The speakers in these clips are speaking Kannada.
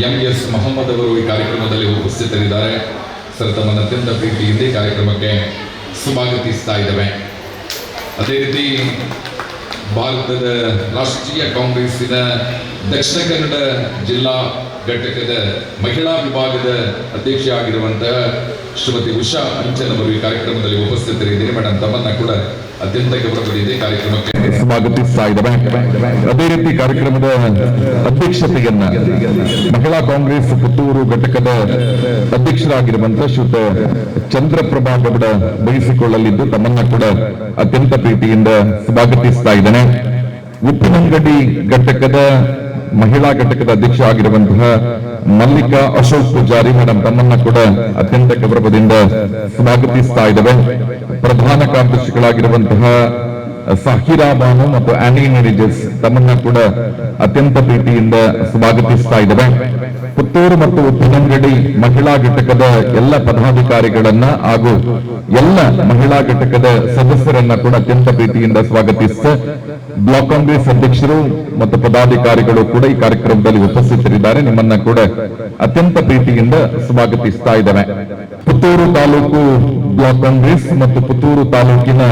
ಎಂ.ಎಸ್. ಮೊಹಮ್ಮದ್ ಅವರು ಈ ಕಾರ್ಯಕ್ರಮದಲ್ಲಿ ಉಪಸ್ಥಿತರಿದ್ದಾರೆ. ಸರ್, ತಮ್ಮನ್ನು ಅತ್ಯಂತ ಪ್ರೀತಿಯಿಂದ ಈ ಕಾರ್ಯಕ್ರಮಕ್ಕೆ ಸ್ವಾಗತಿಸ್ತಾ ಇದ್ದೇವೆ. ಅದೇ ರೀತಿ ಭಾರತದ ರಾಷ್ಟ್ರೀಯ ಕಾಂಗ್ರೆಸ್ಸಿನ ದಕ್ಷಿಣ ಕನ್ನಡ ಜಿಲ್ಲಾ ಘಟಕದ ಮಹಿಳಾ ವಿಭಾಗದ ಅಧ್ಯಕ್ಷೆ ಆಗಿರುವಂತಹ ಶ್ರೀಮತಿ ಉಷಾ ಅಂಚನ್ ಅವರು ಈ ಕಾರ್ಯಕ್ರಮದಲ್ಲಿ ಉಪಸ್ಥಿತರಿದ್ದೀರಿ. ಮೇಡಮ್, ತಮ್ಮನ್ನ ಕೂಡ ಅತ್ಯಂತ ಗೌರವದಿಂದ ಕಾರ್ಯಕ್ರಮಕ್ಕೆ ಸ್ವಾಗತಿಸ್ತಾ ಇದ್ದೇವೆ. ಅದೇ ರೀತಿ ಕಾರ್ಯಕ್ರಮದ ಅಧ್ಯಕ್ಷತೆಯನ್ನ ಮಹಿಳಾ ಕಾಂಗ್ರೆಸ್ ಪುತ್ತೂರು ಘಟಕದ ಅಧ್ಯಕ್ಷರಾಗಿರುವಂತಹ ಶ್ರೀಯುತ ಚಂದ್ರಪ್ರಭಾ ಗೌಡ ವಹಿಸಿಕೊಳ್ಳಲಿದ್ದು ತಮ್ಮನ್ನ ಕೂಡ ಅತ್ಯಂತ ಪ್ರೀತಿಯಿಂದ ಸ್ವಾಗತಿಸ್ತಾ ಇದ್ದೇನೆ. ಉಪ್ಪಿನಂಗಡಿ ಘಟಕದ ಮಹಿಳಾ ಘಟಕದ ಅಧ್ಯಕ್ಷ ಆಗಿರುವಂತಹ ಮಲ್ಲಿಕಾ ಅಶೋಕ್ ಪೂಜಾರಿ ಮೇಡಮ್, ತಮ್ಮನ್ನ ಕೂಡ ಅತ್ಯಂತ ಗೌರವದಿಂದ ಸ್ವಾಗತಿಸ್ತಾ ಇದ್ದೇವೆ. ಪ್ರಧಾನ ಕಾರ್ಯದರ್ಶಿಗಳಾಗಿರುವಂತಹ ಸಾಹಿರಾ ಬಾನು ಮತ್ತು ಆನಿ ಮೆರಿಜಸ್, ತಮ್ಮನ್ನ ಕೂಡ ಅತ್ಯಂತ ಪ್ರೀತಿಯಿಂದ ಸ್ವಾಗತಿಸ್ತಾ ಇದ್ದೇವೆ. ಪುತ್ತೂರು ಮತ್ತು ಉಪ್ಪಿನಂಗಡಿ ಮಹಿಳಾ ಘಟಕದ ಎಲ್ಲ ಪದಾಧಿಕಾರಿಗಳನ್ನ ಹಾಗೂ ಎಲ್ಲ ಮಹಿಳಾ ಘಟಕದ ಸದಸ್ಯರನ್ನ ಕೂಡ ಅತ್ಯಂತ ಪ್ರೀತಿಯಿಂದ ಸ್ವಾಗತಿಸ್ತಾ ಬ್ಲಾಕ್ ಕಾಂಗ್ರೆಸ್ ಅಧ್ಯಕ್ಷರು ಮತ್ತು ಪದಾಧಿಕಾರಿಗಳು ಕೂಡ ಈ ಕಾರ್ಯಕ್ರಮದಲ್ಲಿ ಉಪಸ್ಥಿತರಿದ್ದಾರೆ. ನಿಮ್ಮನ್ನ ಕೂಡ ಅತ್ಯಂತ ಪ್ರೀತಿಯಿಂದ ಸ್ವಾಗತಿಸ್ತಾ ಇದ್ದೇವೆ. ಪುತ್ತೂರು ತಾಲೂಕು ಬ್ಲಾಕ್ ಕಾಂಗ್ರೆಸ್ ಮತ್ತು ಪುತ್ತೂರು ತಾಲೂಕಿನ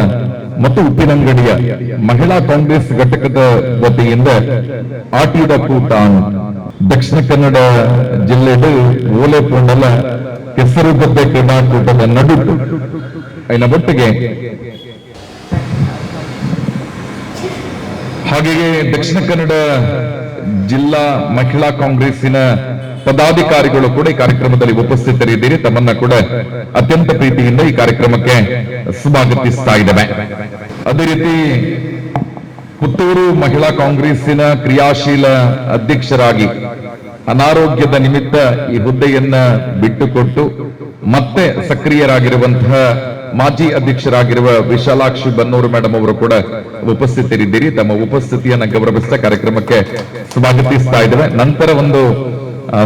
ಮತ್ತು ಉಪ್ಪಿನಂಗಡಿಯ ಮಹಿಳಾ ಕಾಂಗ್ರೆಸ್ ಘಟಕದ ವತಿಯಿಂದ ಆಟಿದ ಕೂಟ ದಕ್ಷಿಣ ಕನ್ನಡ ಜಿಲ್ಲೆಯ ಓಲೆಪೊಂಡಲ ಕೆಸರುಗದ್ದೆ ಕ್ರೀಡಾಕೂಟದ ನಡುಟು ಐನ ಒಟ್ಟಿಗೆ ಹಾಗೆಯೇ ದಕ್ಷಿಣ ಕನ್ನಡ ಜಿಲ್ಲಾ ಮಹಿಳಾ ಕಾಂಗ್ರೆಸ್ಸಿನ ಪದಾಧಿಕಾರಿಗಳು ಕೂಡ ಈ ಕಾರ್ಯಕ್ರಮದಲ್ಲಿ ಉಪಸ್ಥಿತರಿದ್ದೀರಿ. ತಮ್ಮನ್ನ ಕೂಡ ಅತ್ಯಂತ ಪ್ರೀತಿಯಿಂದ ಈ ಕಾರ್ಯಕ್ರಮಕ್ಕೆ ಸ್ವಾಗತಿಸ್ತಾ ಇದ್ದೇವೆ. ಅದೇ ರೀತಿ ಪುತ್ತೂರು ಮಹಿಳಾ ಕಾಂಗ್ರೆಸ್ಸಿನ ಕ್ರಿಯಾಶೀಲ ಅಧ್ಯಕ್ಷರಾಗಿ ಅನಾರೋಗ್ಯದ ನಿಮಿತ್ತ ಈ ಹುದ್ದೆಯನ್ನ ಬಿಟ್ಟುಕೊಟ್ಟು ಮತ್ತೆ ಸಕ್ರಿಯರಾಗಿರುವಂತಹ ಮಾಜಿ ಅಧ್ಯಕ್ಷರಾಗಿರುವ ವಿಶಾಲಾಕ್ಷಿ ಬನ್ನೂರು ಮೇಡಮ್ ಅವರು ಕೂಡ ಉಪಸ್ಥಿತರಿದ್ದೀರಿ. ತಮ್ಮ ಉಪಸ್ಥಿತಿಯನ್ನ ಗೌರವಿಸಿದ ಕಾರ್ಯಕ್ರಮಕ್ಕೆ ಸ್ವಾಗತಿಸ್ತಾ ಇದ್ದೇವೆ. ನಂತರ ಒಂದು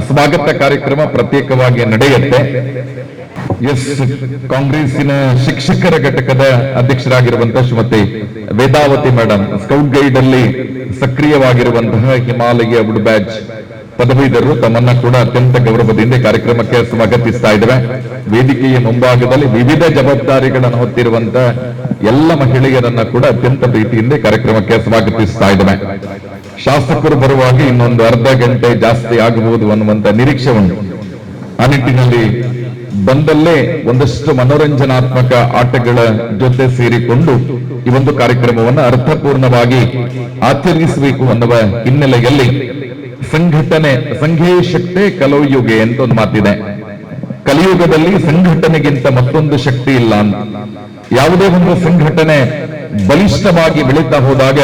ಸ್ವಾಗತ ಕಾರ್ಯಕ್ರಮ ಪ್ರತ್ಯೇಕವಾಗಿ ನಡೆಯುತ್ತೆ. ಎಸ್ ಕಾಂಗ್ರೆಸ್ಸಿನ ಶಿಕ್ಷಕರ ಘಟಕದ ಅಧ್ಯಕ್ಷರಾಗಿರುವಂತಹ Shrimati Vedavathi madam, scout guide ಅಲ್ಲಿ ಸಕ್ರಿಯವಾಗಿರುವಂತಹ ಹಿಮಾಲಯ ವುಡ್ ಬ್ಯಾಚ್ ಪದವೀಧರರು, ತಮ್ಮನ್ನ ಕೂಡ ಅತ್ಯಂತ ಗೌರವದಿಂದ ಕಾರ್ಯಕ್ರಮಕ್ಕೆ ಸ್ವಾಗತಿಸ್ತಾ ಇದ್ದೇವೆ. ವೇದಿಕೆಯ ಮುಂಭಾಗದಲ್ಲಿ ವಿವಿಧ ಜವಾಬ್ದಾರಿಗಳನ್ನು ಹೊತ್ತಿರುವಂತಹ ಎಲ್ಲ ಮಹಿಳೆಯರನ್ನ ಕೂಡ ಅತ್ಯಂತ ಪ್ರೀತಿಯಿಂದ ಕಾರ್ಯಕ್ರಮಕ್ಕೆ ಸ್ವಾಗತಿಸ್ತಾ ಇದ್ದೇವೆ. ಶಾಸಕರು ಬರುವಾಗ ಇನ್ನೊಂದು ಅರ್ಧ ಗಂಟೆ ಜಾಸ್ತಿ ಆಗಬಹುದು ಅನ್ನುವಂತ ನಿರೀಕ್ಷೆ ಉಂಟು. ಆ ನಿಟ್ಟಿನಲ್ಲಿ ಬಂದಲ್ಲೇ ಒಂದಷ್ಟು ಮನೋರಂಜನಾತ್ಮಕ ಆಟಗಳ ಜೊತೆ ಸೇರಿಕೊಂಡು ಈ ಒಂದು ಕಾರ್ಯಕ್ರಮವನ್ನು ಅರ್ಥಪೂರ್ಣವಾಗಿ ಆಚರಿಸಬೇಕು ಅನ್ನುವ ಹಿನ್ನೆಲೆಯಲ್ಲಿ ಸಂಘಟನೆ ಸಂಘೇ ಶಕ್ತಿ ಕಲೋಯುಗೆ ಅಂತ ಒಂದು ಮಾತಿದೆ. ಕಲಿಯುಗದಲ್ಲಿ ಸಂಘಟನೆಗಿಂತ ಮತ್ತೊಂದು ಶಕ್ತಿ ಇಲ್ಲ ಅಂತ. ಯಾವುದೇ ಒಂದು ಸಂಘಟನೆ ಬಲಿಷ್ಠವಾಗಿ ಬೆಳೀತಾ ಹೋದಾಗ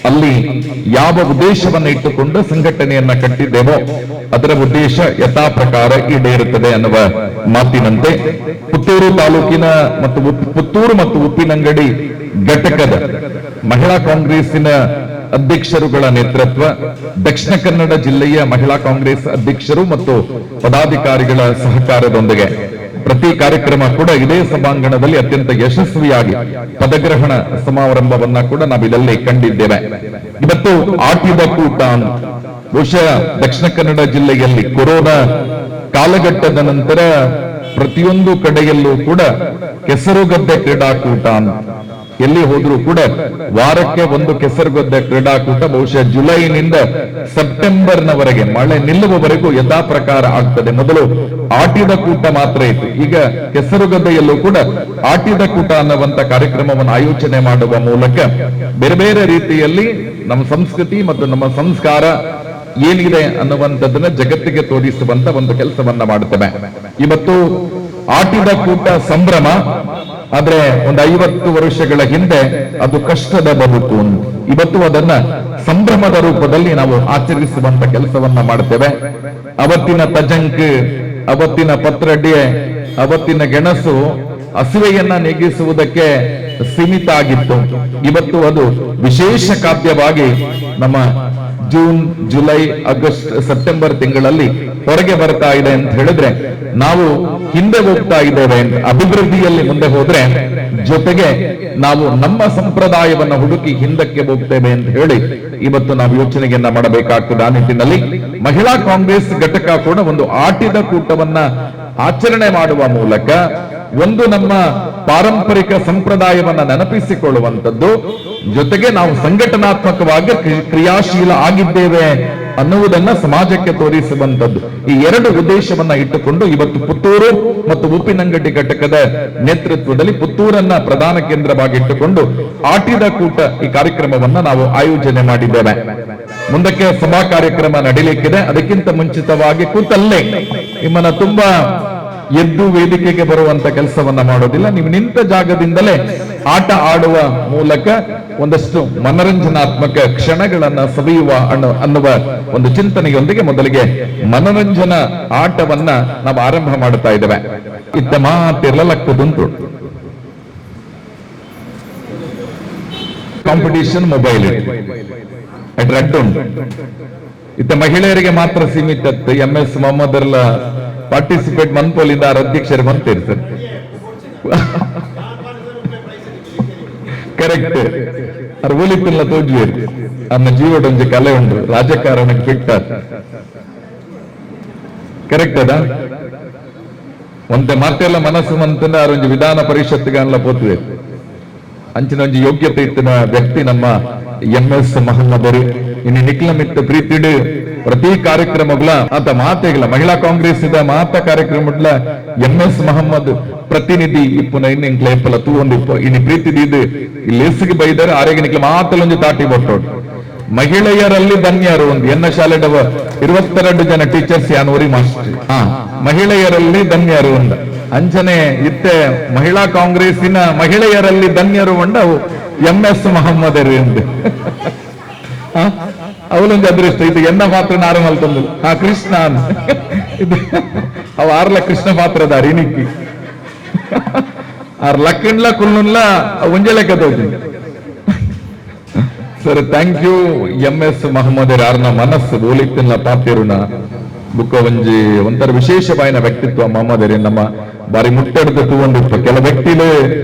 ಅಲ್ಲಿ ಯಾವ ಉದ್ದೇಶವನ್ನು ಇಟ್ಟುಕೊಂಡು ಸಂಘಟನೆಯನ್ನ ಕಟ್ಟಿದ್ದೇವೋ ಅದರ ಉದ್ದೇಶ ಯಥಾ ಪ್ರಕಾರ ಈಡೇರುತ್ತದೆ ಅನ್ನುವ ಮಾತಿನಂತೆ ಪುತ್ತೂರು ತಾಲೂಕಿನ ಮತ್ತು ಪುತ್ತೂರು ಮತ್ತು ಉಪ್ಪಿನಂಗಡಿ ಘಟಕದ ಮಹಿಳಾ ಕಾಂಗ್ರೆಸ್ಸಿನ ಅಧ್ಯಕ್ಷರುಗಳ ನೇತೃತ್ವ, ದಕ್ಷಿಣ ಕನ್ನಡ ಜಿಲ್ಲೆಯ ಮಹಿಳಾ ಕಾಂಗ್ರೆಸ್ ಅಧ್ಯಕ್ಷರು ಮತ್ತು ಪದಾಧಿಕಾರಿಗಳ ಸಹಕಾರದೊಂದಿಗೆ ಪ್ರತಿ ಕಾರ್ಯಕ್ರಮ ಕೂಡ ಇದೇ ಸಭಾಂಗಣದಲ್ಲಿ ಅತ್ಯಂತ ಯಶಸ್ವಿಯಾಗಿ ಪದಗ್ರಹಣ ಸಮಾರಂಭವನ್ನ ಕೂಡ ನಾವಿಲ್ಲಿ ಕಂಡಿದ್ದೇವೆ. ಇವತ್ತು ಆಟಿದ ಕೂಟ, ಬಹುಶಃ ದಕ್ಷಿಣ ಕನ್ನಡ ಜಿಲ್ಲೆಯಲ್ಲಿ ಕೊರೋನಾ ಕಾಲಘಟ್ಟದ ನಂತರ ಪ್ರತಿಯೊಂದು ಕಡೆಯಲ್ಲೂ ಕೂಡ ಕೆಸರುಗದ್ದೆ ಕ್ರೀಡಾಕೂಟ, ಎಲ್ಲಿ ಹೋದ್ರೂ ಕೂಡ ವಾರಕ್ಕೆ ಒಂದು ಕೆಸರುಗದ್ದೆ ಕ್ರೀಡಾಕೂಟ ಬಹುಶಃ ಜುಲೈನಿಂದ ಸೆಪ್ಟೆಂಬರ್ನವರೆಗೆ ಮಳೆ ನಿಲ್ಲುವವರೆಗೂ ಯಥಾ ಪ್ರಕಾರ ಆಗ್ತದೆ. ಮೊದಲು ಆಟಿದ ಕೂಟ ಮಾತ್ರ ಇತ್ತು, ಈಗ ಕೆಸರುಗದ್ದೆಯಲ್ಲೂ ಕೂಡ ಆಟಿದ ಕೂಟ ಅನ್ನುವಂತ ಕಾರ್ಯಕ್ರಮವನ್ನು ಆಯೋಜನೆ ಮಾಡುವ ಮೂಲಕ ಬೇರೆ ಬೇರೆ ರೀತಿಯಲ್ಲಿ ನಮ್ಮ ಸಂಸ್ಕೃತಿ ಮತ್ತು ನಮ್ಮ ಸಂಸ್ಕಾರ ಏನಿದೆ ಅನ್ನುವಂಥದ್ದನ್ನ ಜಗತ್ತಿಗೆ ತೋರಿಸುವಂತ ಒಂದು ಕೆಲಸವನ್ನ ಮಾಡುತ್ತೇವೆ. ಇವತ್ತು ಆಟಿದ ಕೂಟ ಸಂಭ್ರಮ, ಆದ್ರೆ ಒಂದು 50 ವರ್ಷಗಳ ಹಿಂದೆ ಅದು ಕಷ್ಟದ ಬದುಕು. ಇವತ್ತು ಅದನ್ನ ಸಂಭ್ರಮದ ರೂಪದಲ್ಲಿ ನಾವು ಆಚರಿಸುವಂತ ಕೆಲಸವನ್ನ ಮಾಡ್ತೇವೆ. ಅವತ್ತಿನ ತಜಂಕ್, ಅವತ್ತಿನ ಪತ್ರಡ್ಡೆ, ಅವತ್ತಿನ ಗೆಣಸು ಹಸಿವೆಯನ್ನ ನೀಗಿಸುವುದಕ್ಕೆ ಸೀಮಿತ ಆಗಿತ್ತು. ಇವತ್ತು ಅದು ವಿಶೇಷ ಖಾದ್ಯವಾಗಿ ನಮ್ಮ ಜೂನ್, ಜುಲೈ, ಆಗಸ್ಟ್, ಸೆಪ್ಟೆಂಬರ್ ತಿಂಗಳಲ್ಲಿ ಹೊರಗೆ ಬರ್ತಾ ಇದೆ ಅಂತ ಹೇಳಿದ್ರೆ ನಾವು ಹಿಂದೆ ಹೋಗ್ತಾ ಇದ್ದೇವೆ. ಅಭಿವೃದ್ಧಿಯಲ್ಲಿ ಮುಂದೆ ಹೋದ್ರೆ ಜೊತೆಗೆ ನಾವು ನಮ್ಮ ಸಂಪ್ರದಾಯವನ್ನ ಹುಡುಕಿ ಹಿಂದಕ್ಕೆ ಹೋಗ್ತೇವೆ ಅಂತ ಹೇಳಿ ಇವತ್ತು ನಾವು ಯೋಚನೆಯನ್ನ ಮಾಡಬೇಕಾಗ್ತದೆ. ಆ ನಿಟ್ಟಿನಲ್ಲಿ ಮಹಿಳಾ ಕಾಂಗ್ರೆಸ್ ಘಟಕ ಕೂಡ ಒಂದು ಆಟಿದ ಕೂಟವನ್ನ ಆಚರಣೆ ಮಾಡುವ ಮೂಲಕ ಒಂದು ನಮ್ಮ ಪಾರಂಪರಿಕ ಸಂಪ್ರದಾಯವನ್ನ ನೆನಪಿಸಿಕೊಳ್ಳುವಂಥದ್ದು, ಜೊತೆಗೆ ನಾವು ಸಂಘಟನಾತ್ಮಕವಾಗಿ ಕ್ರಿಯಾಶೀಲ ಆಗಿದ್ದೇವೆ ಅನ್ನುವುದನ್ನ ಸಮಾಜಕ್ಕೆ ತೋರಿಸುವಂತದ್ದು. ಈ ಎರಡು ಉದ್ದೇಶವನ್ನ ಇಟ್ಟುಕೊಂಡು ಇವತ್ತು ಪುತ್ತೂರು ಮತ್ತು ಉಪ್ಪಿನಂಗಡಿ ಘಟಕದ ನೇತೃತ್ವದಲ್ಲಿ ಪುತ್ತೂರನ್ನ ಪ್ರಧಾನ ಕೇಂದ್ರವಾಗಿ ಇಟ್ಟುಕೊಂಡು ಆಟಿದ ಕೂಟ ಈ ಕಾರ್ಯಕ್ರಮವನ್ನ ನಾವು ಆಯೋಜನೆ ಮಾಡಿದ್ದೇವೆ. ಮುಂದಕ್ಕೆ ಸಭಾ ಕಾರ್ಯಕ್ರಮ ನಡೀಲಿಕ್ಕಿದೆ. ಅದಕ್ಕಿಂತ ಮುಂಚಿತವಾಗಿ ಕೂತಲ್ಲೇ ನಿಮ್ಮನ್ನ ತುಂಬಾ ಎದ್ದು ವೇದಿಕೆಗೆ ಬರುವಂತ ಕೆಲಸವನ್ನ ಮಾಡೋದಿಲ್ಲ. ನೀವು ನಿಂತ ಜಾಗದಿಂದಲೇ ಆಟ ಆಡುವ ಮೂಲಕ ಒಂದಷ್ಟು ಮನರಂಜನಾತ್ಮಕ ಕ್ಷಣಗಳನ್ನ ಸವಿಯುವ ಅನ್ನುವ ಒಂದು ಚಿಂತನೆಯೊಂದಿಗೆ ಮೊದಲಿಗೆ ಮನರಂಜನಾ ಆಟವನ್ನ ನಾವು ಆರಂಭ ಮಾಡ್ತಾ ಇದ್ದೇವೆ. ಇತ್ತ ಮಾತಿರ್ಲಕ್ಕದುಂಟು ಕಾಂಪಿಟೇಷನ್ ಮೊಬೈಲ್ ರೆಡ್ ಉಂಟು. ಇತ್ತ ಮಹಿಳೆಯರಿಗೆ ಮಾತ್ರ ಸೀಮಿತ. MS ಮೊಹಮ್ಮದ್ ಪಾರ್ಟಿಸಿಪೇಟ್ ಮನ್ಪೋಲಿಂದ ಅಧ್ಯಕ್ಷರು ಬಂತೇರಿ ಸರ್. ಕರೆಕ್ಟ್ ಅವ್ರು ಓಲಿತ್ತಿಲ್ಲ ತೋಜ್ವೇರು ಅನ್ನ ಜೀವಡೊಂಜಿ ಕಲೆ ಉಂಟು ರಾಜಕಾರಣಕ್ಕೆ ಬಿಟ್ಟ. ಕರೆಕ್ಟ್ ಅದ ಒಂದೇ ಮಾತೆಲ್ಲ ಮನಸ್ಸು ಮಂತಂದ ಅವರೊಂದು ವಿಧಾನ ಪರಿಷತ್ಗೆಲ್ಲ ಪೋತುವೆ. ಅಂಚಿನ ಒಂಜಿ ಯೋಗ್ಯತೆ ಇತ್ತಿನ ವ್ಯಕ್ತಿ ನಮ್ಮ MS ಮೊಹಮ್ಮದ್. ಇನ್ನು ನಿಕ್ಲಮಿತ್ತ ಪ್ರೀತಿಡು ಪ್ರತಿ ಕಾರ್ಯಕ್ರಮಗಳ ಆತ ಮಾತೆಗಳ ಮಹಿಳಾ ಕಾಂಗ್ರೆಸ್ ಇದ ಮಾತ ಕಾರ್ಯಕ್ರಮಗಳ MS ಮೊಹಮ್ಮದ್ ಪ್ರತಿನಿಧಿ ಇಪ್ಪುನ ಇನ್ನಿಂಕ್ಲ ಇಪ್ಪಲ ತೂವೊಂದಿಪ್ಪ ಇನ್ನು ಪ್ರೀತಿ ಇದು ಇಲ್ಲಿ ಎಸ್ಗೆ ಬೈದರೆ ಆರೆಗೆ ನಿಕ್ಲ ಮಾತಲೊಂದು ತಾಟಿ ಬೊಟ್ಟೋಡು. ಮಹಿಳೆಯರಲ್ಲಿ ಧನ್ಯರು ಒಂದು ಎನ್ನ ಶಾಲೆಡವ 22 ಜನ ಟೀಚರ್ಸ್ ಯಾನೂರಿ ಮಾಸ್ಟರ್. ಮಹಿಳೆಯರಲ್ಲಿ ಧನ್ಯರು ಒಂದ ಅಂಚನೆ ಇತ್ತೆ ಮಹಿಳಾ ಕಾಂಗ್ರೆಸ್ಸಿನ ಮಹಿಳೆಯರಲ್ಲಿ ಧನ್ಯರು ಒಂಡ MS ಮೊಹಮ್ಮದ್ ಎಂದು ಅವಳೊಂದು ಅದೃಷ್ಟ. ಇದು ಎನ್ನ ಪಾತ್ರ ನಾರ್ಮಲ್ ತಂದು ಕೃಷ್ಣ ಇದು ಅವ ಆರ್ಲ ಕೃಷ್ಣ ಪಾತ್ರದಾರ ಇನಿಕ್ಕಿ ಆರ್ ಲಕ್ಕಣ್ಲ ಕುಲ್ಲುನ್ಲ ಒಂಜೆ ಲೆಕ್ಕ ತೋಜಿ sir. Thank you MS Mohammed. ಯಾರನ್ನ ಮನಸ್ಸು ಓಲಿತ್ತಿನ ಪಾತಿರುನ ಬುಕ್ಕ ಒಂಜಿ ಒಂಥರ ವಿಶೇಷವಾಯಿನ ವ್ಯಕ್ತಿತ್ವ ಮೊಹಮ್ಮದ್. ನಮ್ಮ ಬಾರಿ ಮುಟ್ಟೆಡ್ದು ತೂಗೊಂಡಿಪ್ಪ ಕೆಲ ವ್ಯಕ್ತಿಲು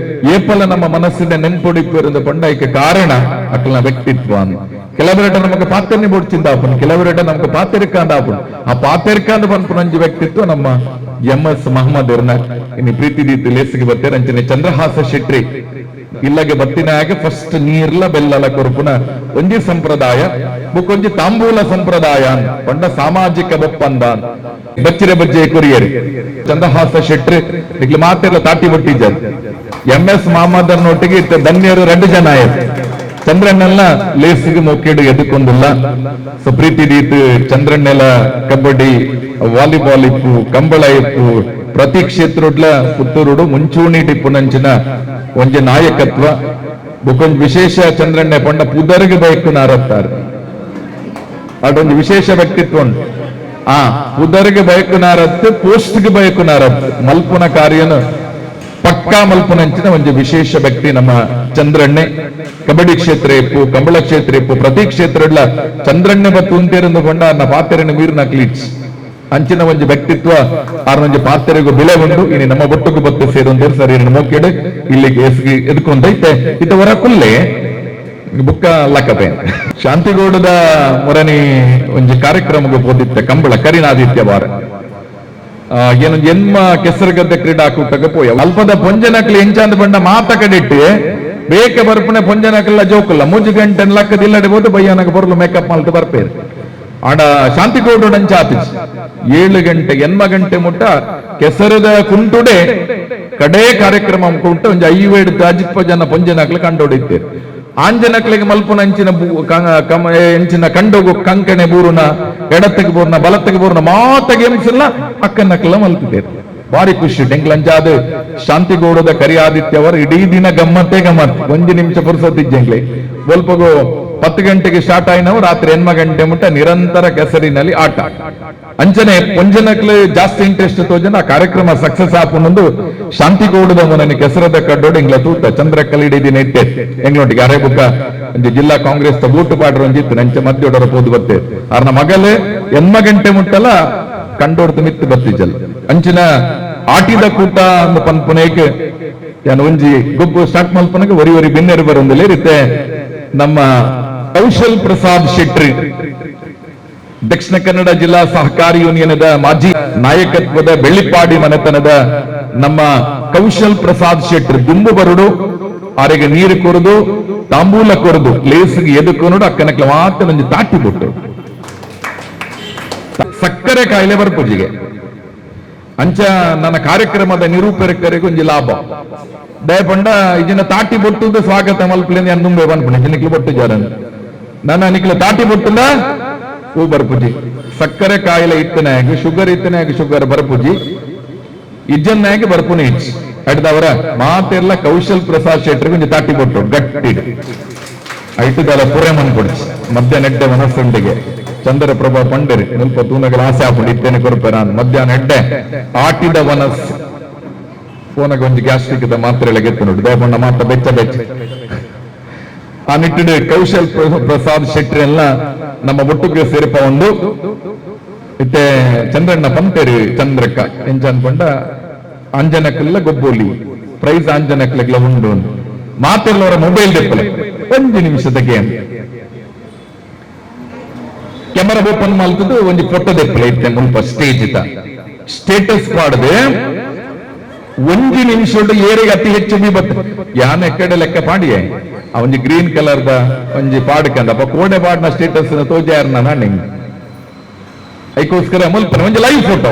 ಏಪಲ ನಮ್ಮ ಮನಸ್ಸಿನ ನೆನ್ಪೊಡಿಪ್ಪು ಪಂಡಾಯ್ಕೆ ಕಾರಣ ಅಕ್ಲ ವ್ಯಕ್ತಿತ್ವ ಅಂತ. ಕೆಲವರೆಟ ನಮಗೆ ಪಾತ್ರನೆ ಬೋಡ್ಚಿಂದಾಪನ್, ಕೆಲವರೆಟ ನಮ್ಗೆ ಪಾತೆರ್ಕಾಂದಾಪನ್. ಆ ಪಾತೆರ್ಕಾಂದ ಪನ್ಪುನಂಜಿ ವ್ಯಕ್ತಿತ್ವ ನಮ್ಮ MS ಮೊಹಮ್ಮದ್ ಇರ್ನ. ಇನ್ನು ಪ್ರೀತಿ ದೀತಿ ಲೇಸಿಗೆ ಬರ್ತೇನೆ ಅಂಚನೆ ಚಂದ್ರಹಾಸ ಶೆಟ್ಟಿ ಇಲ್ಲಗೆ ಬತ್ತಿನ ಹಾಗೆ ಫಸ್ಟ್ ನೀರ್ಲ ಬೆಲ್ಲಲ ಕೊರ್ಪುನ ಒಂಜಿ ಸಂಪ್ರದಾಯ ಬುಕ್ಕೊಂಜಿ ತಾಂಬೂಲ ಸಂಪ್ರದಾಯ ಪಂಡ ಸಾಮಾಜಿಕ ಒಪ್ಪಂದ ಬಚ್ಚಿರೆ ಬಜ್ಜೆ ಕೊರಿಯರಿ ಚಂದ್ರಹಾಸ ಶೆಟ್ಟಿ ಇಗ್ಲಿ ಮಾತೆಲ್ಲ ತಾಟಿ ಬಟ್ಟಿದ್ದಾರೆ. MS ಮೊಹಮ್ಮದ್ ಅನ್ನೊಟ್ಟಿಗೆ ಇತ್ತ ಧನ್ಯರು 2 ಜನ ಆಯ್ತು. ಚಂದ್ರಣ್ಣೆಲ್ಲ ಲೇಸಿಗೆ ಮೊಕ್ಕೆಡು ಎದುಕೊಂದಿಲ್ಲ. ಸೊ ಪ್ರೀತಿ ದೀತು ಚಂದ್ರಣ್ಣೆಲ ಕಬಡ್ಡಿ ವಾಲಿಬಾಲ್ ಇಪ್ಪು ಕಂಬಳ ಇಪ್ಪು ಪ್ರತಿ ಕ್ಷೇತ್ರಡ್ಲ ಪುತ್ತೂರುಡು ಮುಂಚೂಣಿ ಟಿಪ್ಪುನಂಚಿನ ಒಂಜಿ ನಾಯಕತ್ವ ಬುಕೊಂಜ್ ವಿಶೇಷ ಚಂದ್ರಣ್ಣೆ ಪಂಡ ಪುದರ್ಗೆ ಬಯಕು ನಾರತ್ತಾರೆ. ಅದೊಂದು ವಿಶೇಷ ವ್ಯಕ್ತಿತ್ವ ಉಂಟು. ಪುದರ್ಗೆ ಬಯಕು ನಾರತ್ತು ಪೋಸ್ಟ್ಗೆ ಬಯಕು ನಾರತ್ತು ಮಲ್ಪುನ ಕಾರ್ಯನು ಪಕ್ಕಾ ಮಲ್ಪುನಂಚಿನ ಒಂದು ವಿಶೇಷ ವ್ಯಕ್ತಿ ನಮ್ಮ ಚಂದ್ರಣ್ಣೆ. ಕಬಡ್ಡಿ ಕ್ಷೇತ್ರ ಇಪ್ಪು ಕಂಬಳ ಕ್ಷೇತ್ರ ಇಪ್ಪು ಪ್ರತಿ ಕ್ಷೇತ್ರಡ್ಲ ಚಂದ್ರಣ್ಣೆ ಬತ್ತು ಉಂಟೇರಂದು ಕೊಂಡ ಅನ್ನ ಪಾತೆರನ್ನು ಮೀರಿನ ಕ್ಲೀಟ್ಸ್ ಅಂಚಿನ ಒಂದು ವ್ಯಕ್ತಿತ್ವ ಆರೊಂದು ಪಾತ್ರೆಗೂ ಬೆಲೆ ಉಂಟು. ಇನ್ನು ನಮ್ಮ ಒಟ್ಟಿಗೂ ಬತ್ತು ಸೇರೊಂದೇರು ಸರಿ ಮೋಕೆಡು ಇಲ್ಲಿಗೆ ಎಸ್ಗಿ ಎದ್ಕೊಂಡೈತೆ ಇತ್ತ ಹೊರ ಕುಲ್ಲೆ ಬುಕ್ಕ ಲಕ್ಕಪೆ ಶಾಂತಿಗೌಡದ ಮೊರನಿ ಒಂದು ಕಾರ್ಯಕ್ರಮಕ್ಕೆ ಹೋದಿತ್ತೆ ಕಂಬಳ ಕರಿನಾದಿತ್ಯ ವಾರ ಏನು ಜನ್ಮ ಕೆಸರುಗದ್ದೆ ಕ್ರೀಡಾಕೂಟಕ್ಕೆ ಪೋಯ ಅಲ್ಪದ ಪೊಂಜನಕ್ಲಿ ಎಂಚಾಂದ ಬಂಡ ಮಾತ ಕಡಿಟ್ಟು ಬೇಕೆ ಬರ್ಪಣೆ ಪೊಂಜನಕ್ಕೆಲ್ಲ ಜೋಕಲ್ಲ 3 ಗಂಟೆ ಲಕ್ಕದಿಲ್ಲಡೆ ಹೋದು ಬಯ್ಯನಕ್ಕೆ ಬರಲು ಮೇಕಪ್ ಮಲ್ತು ಬರ್ಪೇರು ಆಡ ಶಾಂತಿಗೌಡ ಅಂಚಾತಿಸ್ 7 ಗಂಟೆ 8 ಗಂಟೆ ಮುಟ್ಟ ಕೆಸರದ ಕುಂಟುಡೆ ಕಡೇ ಕಾರ್ಯಕ್ರಮ ಕುಂಟು ಒಂದು 5-10 ಜನ ಪೊಂಜನಕ್ಲು ಕಂಡೋಡಿತ್ತೇರು. ಆಂಜನಕ್ಲಿಗೆ ಮಲ್ಪುನ ಎಂಚಿನ ಕಂಡೋಗು ಕಂಕಣೆ ಬೂರುನ ಎಡತ್ತಿಗೆ ಬೂರ್ನ ಬಲತ್ತಿಗೆ ಬೂರ್ನ ಮಾತಗೆ ಎಂಸಿಲ್ಲ ಅಕ್ಕನಕ್ಲ ಮಲ್ಪಿದ್ದೇರು. ಬಾರಿ ಖುಷಿ ಡೆಂಗ್ಲಂಜಾದ ಶಾಂತಿಗೌಡದ ಕರಿಯಾದಿತ್ಯ ಅವರು ಇಡೀ ದಿನ ಗಮ್ಮತ್ತೇ ಗಮ್ಮತ್. 1 ನಿಮಿಷ ಪುರ್ಸೊತ್ತಿಜ್ಜಂಗ್ಲಿ ಸ್ವಲ್ಪಗೋ 10 ಗಂಟೆಗೆ ಸ್ಟಾರ್ಟ್ ಆಯ್ನವು ರಾತ್ರಿ 8 ಗಂಟೆ ಮುಟ್ಟ ನಿರಂತರ ಕೆಸರಿನಲ್ಲಿ ಆಟ. ಅಂಚನೆ ಪೊಂಜನಕ್ಲು ಜಾಸ್ತಿ ಇಂಟ್ರೆಸ್ಟ್ ತೋಜನ ಆ ಕಾರ್ಯಕ್ರಮ ಸಕ್ಸಸ್ ಆಪುನೊಂದು ಶಾಂತಿಗೌಡದ ಮೊನ್ನೆ ಕೆಸರದ ಕಡ್ಡೋಡು ಎಂಗ್ಲ ತೂತ ಚಂದ್ರಕಲ್ ಇಡೀ ದಿನ ಇಟ್ಟೆ ಎಂಗ್ಲೊಟ್ಟಿಗೆ ಅರೆ ಬುಕ್ಕ ಒಂದು ಜಿಲ್ಲಾ ಕಾಂಗ್ರೆಸ್ ಬೂಟು ಪಾಡ್ರ ಒಂದಿತ್ತು ನಂಚೆ ಮಧ್ಯೋಡರ ಪೋದು ಬತ್ತೆ ಅವ್ರನ್ನ ಮಗಲೇ 8 ಗಂಟೆ ಮುಟ್ಟಲ್ಲ ಕಂಡೋಡ್ತು ಮಿತ್ತು ಬತ್ತಿಜಲ್ ಅಂಚಿನ ಆಟಿದ ಕೂಟ ಅಂದ ಪನ್ಪುನೇಕ್ ಒಂಜಿ ಗೊಬ್ಬು ಸ್ಟಾರ್ಟ್ ಮಲ್ಪನಗೆ ಒರಿ ಬೆನ್ನೆರು ಬರೋದಿಲ್ಲ ಇರುತ್ತೆ. ನಮ್ಮ ಕೌಶಲ್ ಪ್ರಸಾದ್ ಶೆಟ್ಟಿ ದಕ್ಷಿಣ ಕನ್ನಡ ಜಿಲ್ಲಾ ಸಹಕಾರಿ ಯೂನಿಯನ್ದ ಮಾಜಿ ನಾಯಕತ್ವದ ಬೆಳ್ಳಿಪಾಡಿ ಮನೆತನದ ನಮ್ಮ ಕೌಶಲ್ ಪ್ರಸಾದ್ ಶೆಟ್ಟಿ ದುಂಬು ಬರುಡು ಅವರಿಗೆ ನೀರು ಕೊರದು ತಾಂಬೂಲ ಕೊರದು ಲೇಸಿಗೆ ಎದುಕೊನೋಡು ಅಕ್ಕನಕ್ಲ ಮಾತ್ರ ಒಂದು ತಾಟಿ ಬಿಟ್ಟು ಸಕ್ಕರೆ ಕಾಯಿಲೆ ಬರ್ಪುಜಿಗೆ ಅಂಚ ನನ್ನ ಕಾರ್ಯಕ್ರಮದ ನಿರೂಪಕರಿಗೆ ಒಂದು ಲಾಭ ದಯಪಂಡ ಇದನ್ನ ತಾಟಿ ಬೊಟ್ಟು ಸ್ವಾಗತ ಮಲ್ಪಲಿಂದ ನುಂಬೆ ಬಂದ್ಬಿಡಿ ನಿಕ್ಲು ಬೊಟ್ಟು ಜಾರ ನನ್ನ ನಿಕ್ಲು ತಾಟಿ ಬೊಟ್ಟುಂದ ಹೂ ಬರ್ಪುಜಿ ಸಕ್ಕರೆ ಕಾಯಿಲೆ ಇತ್ತನಾಗಿ ಶುಗರ್ ಇತ್ತನಾಗಿ ಶುಗರ್ ಬರ್ಪುಜಿ ಇಜ್ಜನ್ನಾಗಿ ಬರ್ಪುನಿ ಇಚ್ಚಿ ಅಡ್ದವರ ಮಾತೆಲ್ಲ ಕೌಶಲ್ ಪ್ರಸಾದ್ ಶೆಟ್ಟಿ ಒಂದು ತಾಟಿ ಬೊಟ್ಟು ಗಟ್ಟಿ ಐಟುದಲ ಪುರೆ ಮನ್ಕೊಡ್ಚಿ ಮಧ್ಯಾಹ್ನ ಎಡ್ಡೆ ಮನಸ್ಸುಂಡಿಗೆ ಚಂದ್ರಪ್ರಭಾ ಪಂಡರಿ ಸ್ವಲ್ಪ ತೂನಗಳ ಆಸೆ ಹಾಕೊಂಡು ಇತ್ತೇನೆ ಕೊರಪೆ ನಾನು ಮಧ್ಯಾಹ್ನ ಎಡ್ಡೆ ಆಟಿದ ಮನಸ್ಸು ಫೋನಾಗ ಒಂದು ಗ್ಯಾಸ್ಟ್ರಿಕ್ ಮಾತ್ರೆ ಎಲ್ಲ ಗೆತ್ತು ನೋಡಿ ದಯಪಣ್ಣ ಮಾತ್ರ ಬೆಚ್ಚ ಬೆಚ್ಚ ಆ ನಿಟ್ಟಿನ ಕೌಶಲ್ ಪ್ರಸಾದ್ ಶೆಟ್ಟಿ ಎಲ್ಲ ನಮ್ಮ ಒಟ್ಟಿಗೆ ಸೇರಿಪ ಒಂದು ಇತ್ತೆ ಚಂದ್ರಣ್ಣ ಪಂತೇರಿ ಚಂದ್ರಕ್ಕ ಎಂಚ ಅನ್ಕೊಂಡ ಅಂಜನಕ್ಕೆಲ್ಲ ಗೊಬ್ಬೋಲಿ ಪ್ರೈಸ್ ಅಂಜನಕ್ಲೆಲ್ಲ ಉಂಡು ಮಾತೆಲ್ಲವರ ಮೊಬೈಲ್ ದೆಪ್ಪಲೆ 1 ನಿಮಿಷದ ಗೇಮ್ ಕ್ಯಾಮರಾ ಓಪನ್ ಮಾಡ್ತದ್ದು ಒಂದು ಫೋಟೋ ದೆಪ್ಪಲೆ ಇತ್ತೆ ಮುಲ್ಪ ಸ್ಟೇಜ್ ಇತ್ತ ಸ್ಟೇಟಸ್ ಪಾಡದೆ 1 ನಿಮಿಷ ಏರಿಗೆ ಅತಿ ಹೆಚ್ಚು ಬಿ ಬತ್ತ ಯಾನ ಎಕ್ಕಡೆ ಲೆಕ್ಕ ಪಾಡಿಯೇ ಅವನ್ ಗ್ರೀನ್ ಕಲರ್ದ ಒಂಜಿ ಪಾಡ್ಕಂದ ಅಪ್ಪ ಕೋಡೆ ಪಾಡ್ನ ಸ್ಟೇಟಸ್ ತೋಜಾರ ನಾನು ಅದಕ್ಕೋಸ್ಕರ ಮುಲ್ಪ ಒಂದು ಲೈವ್ ಫೋಟೋ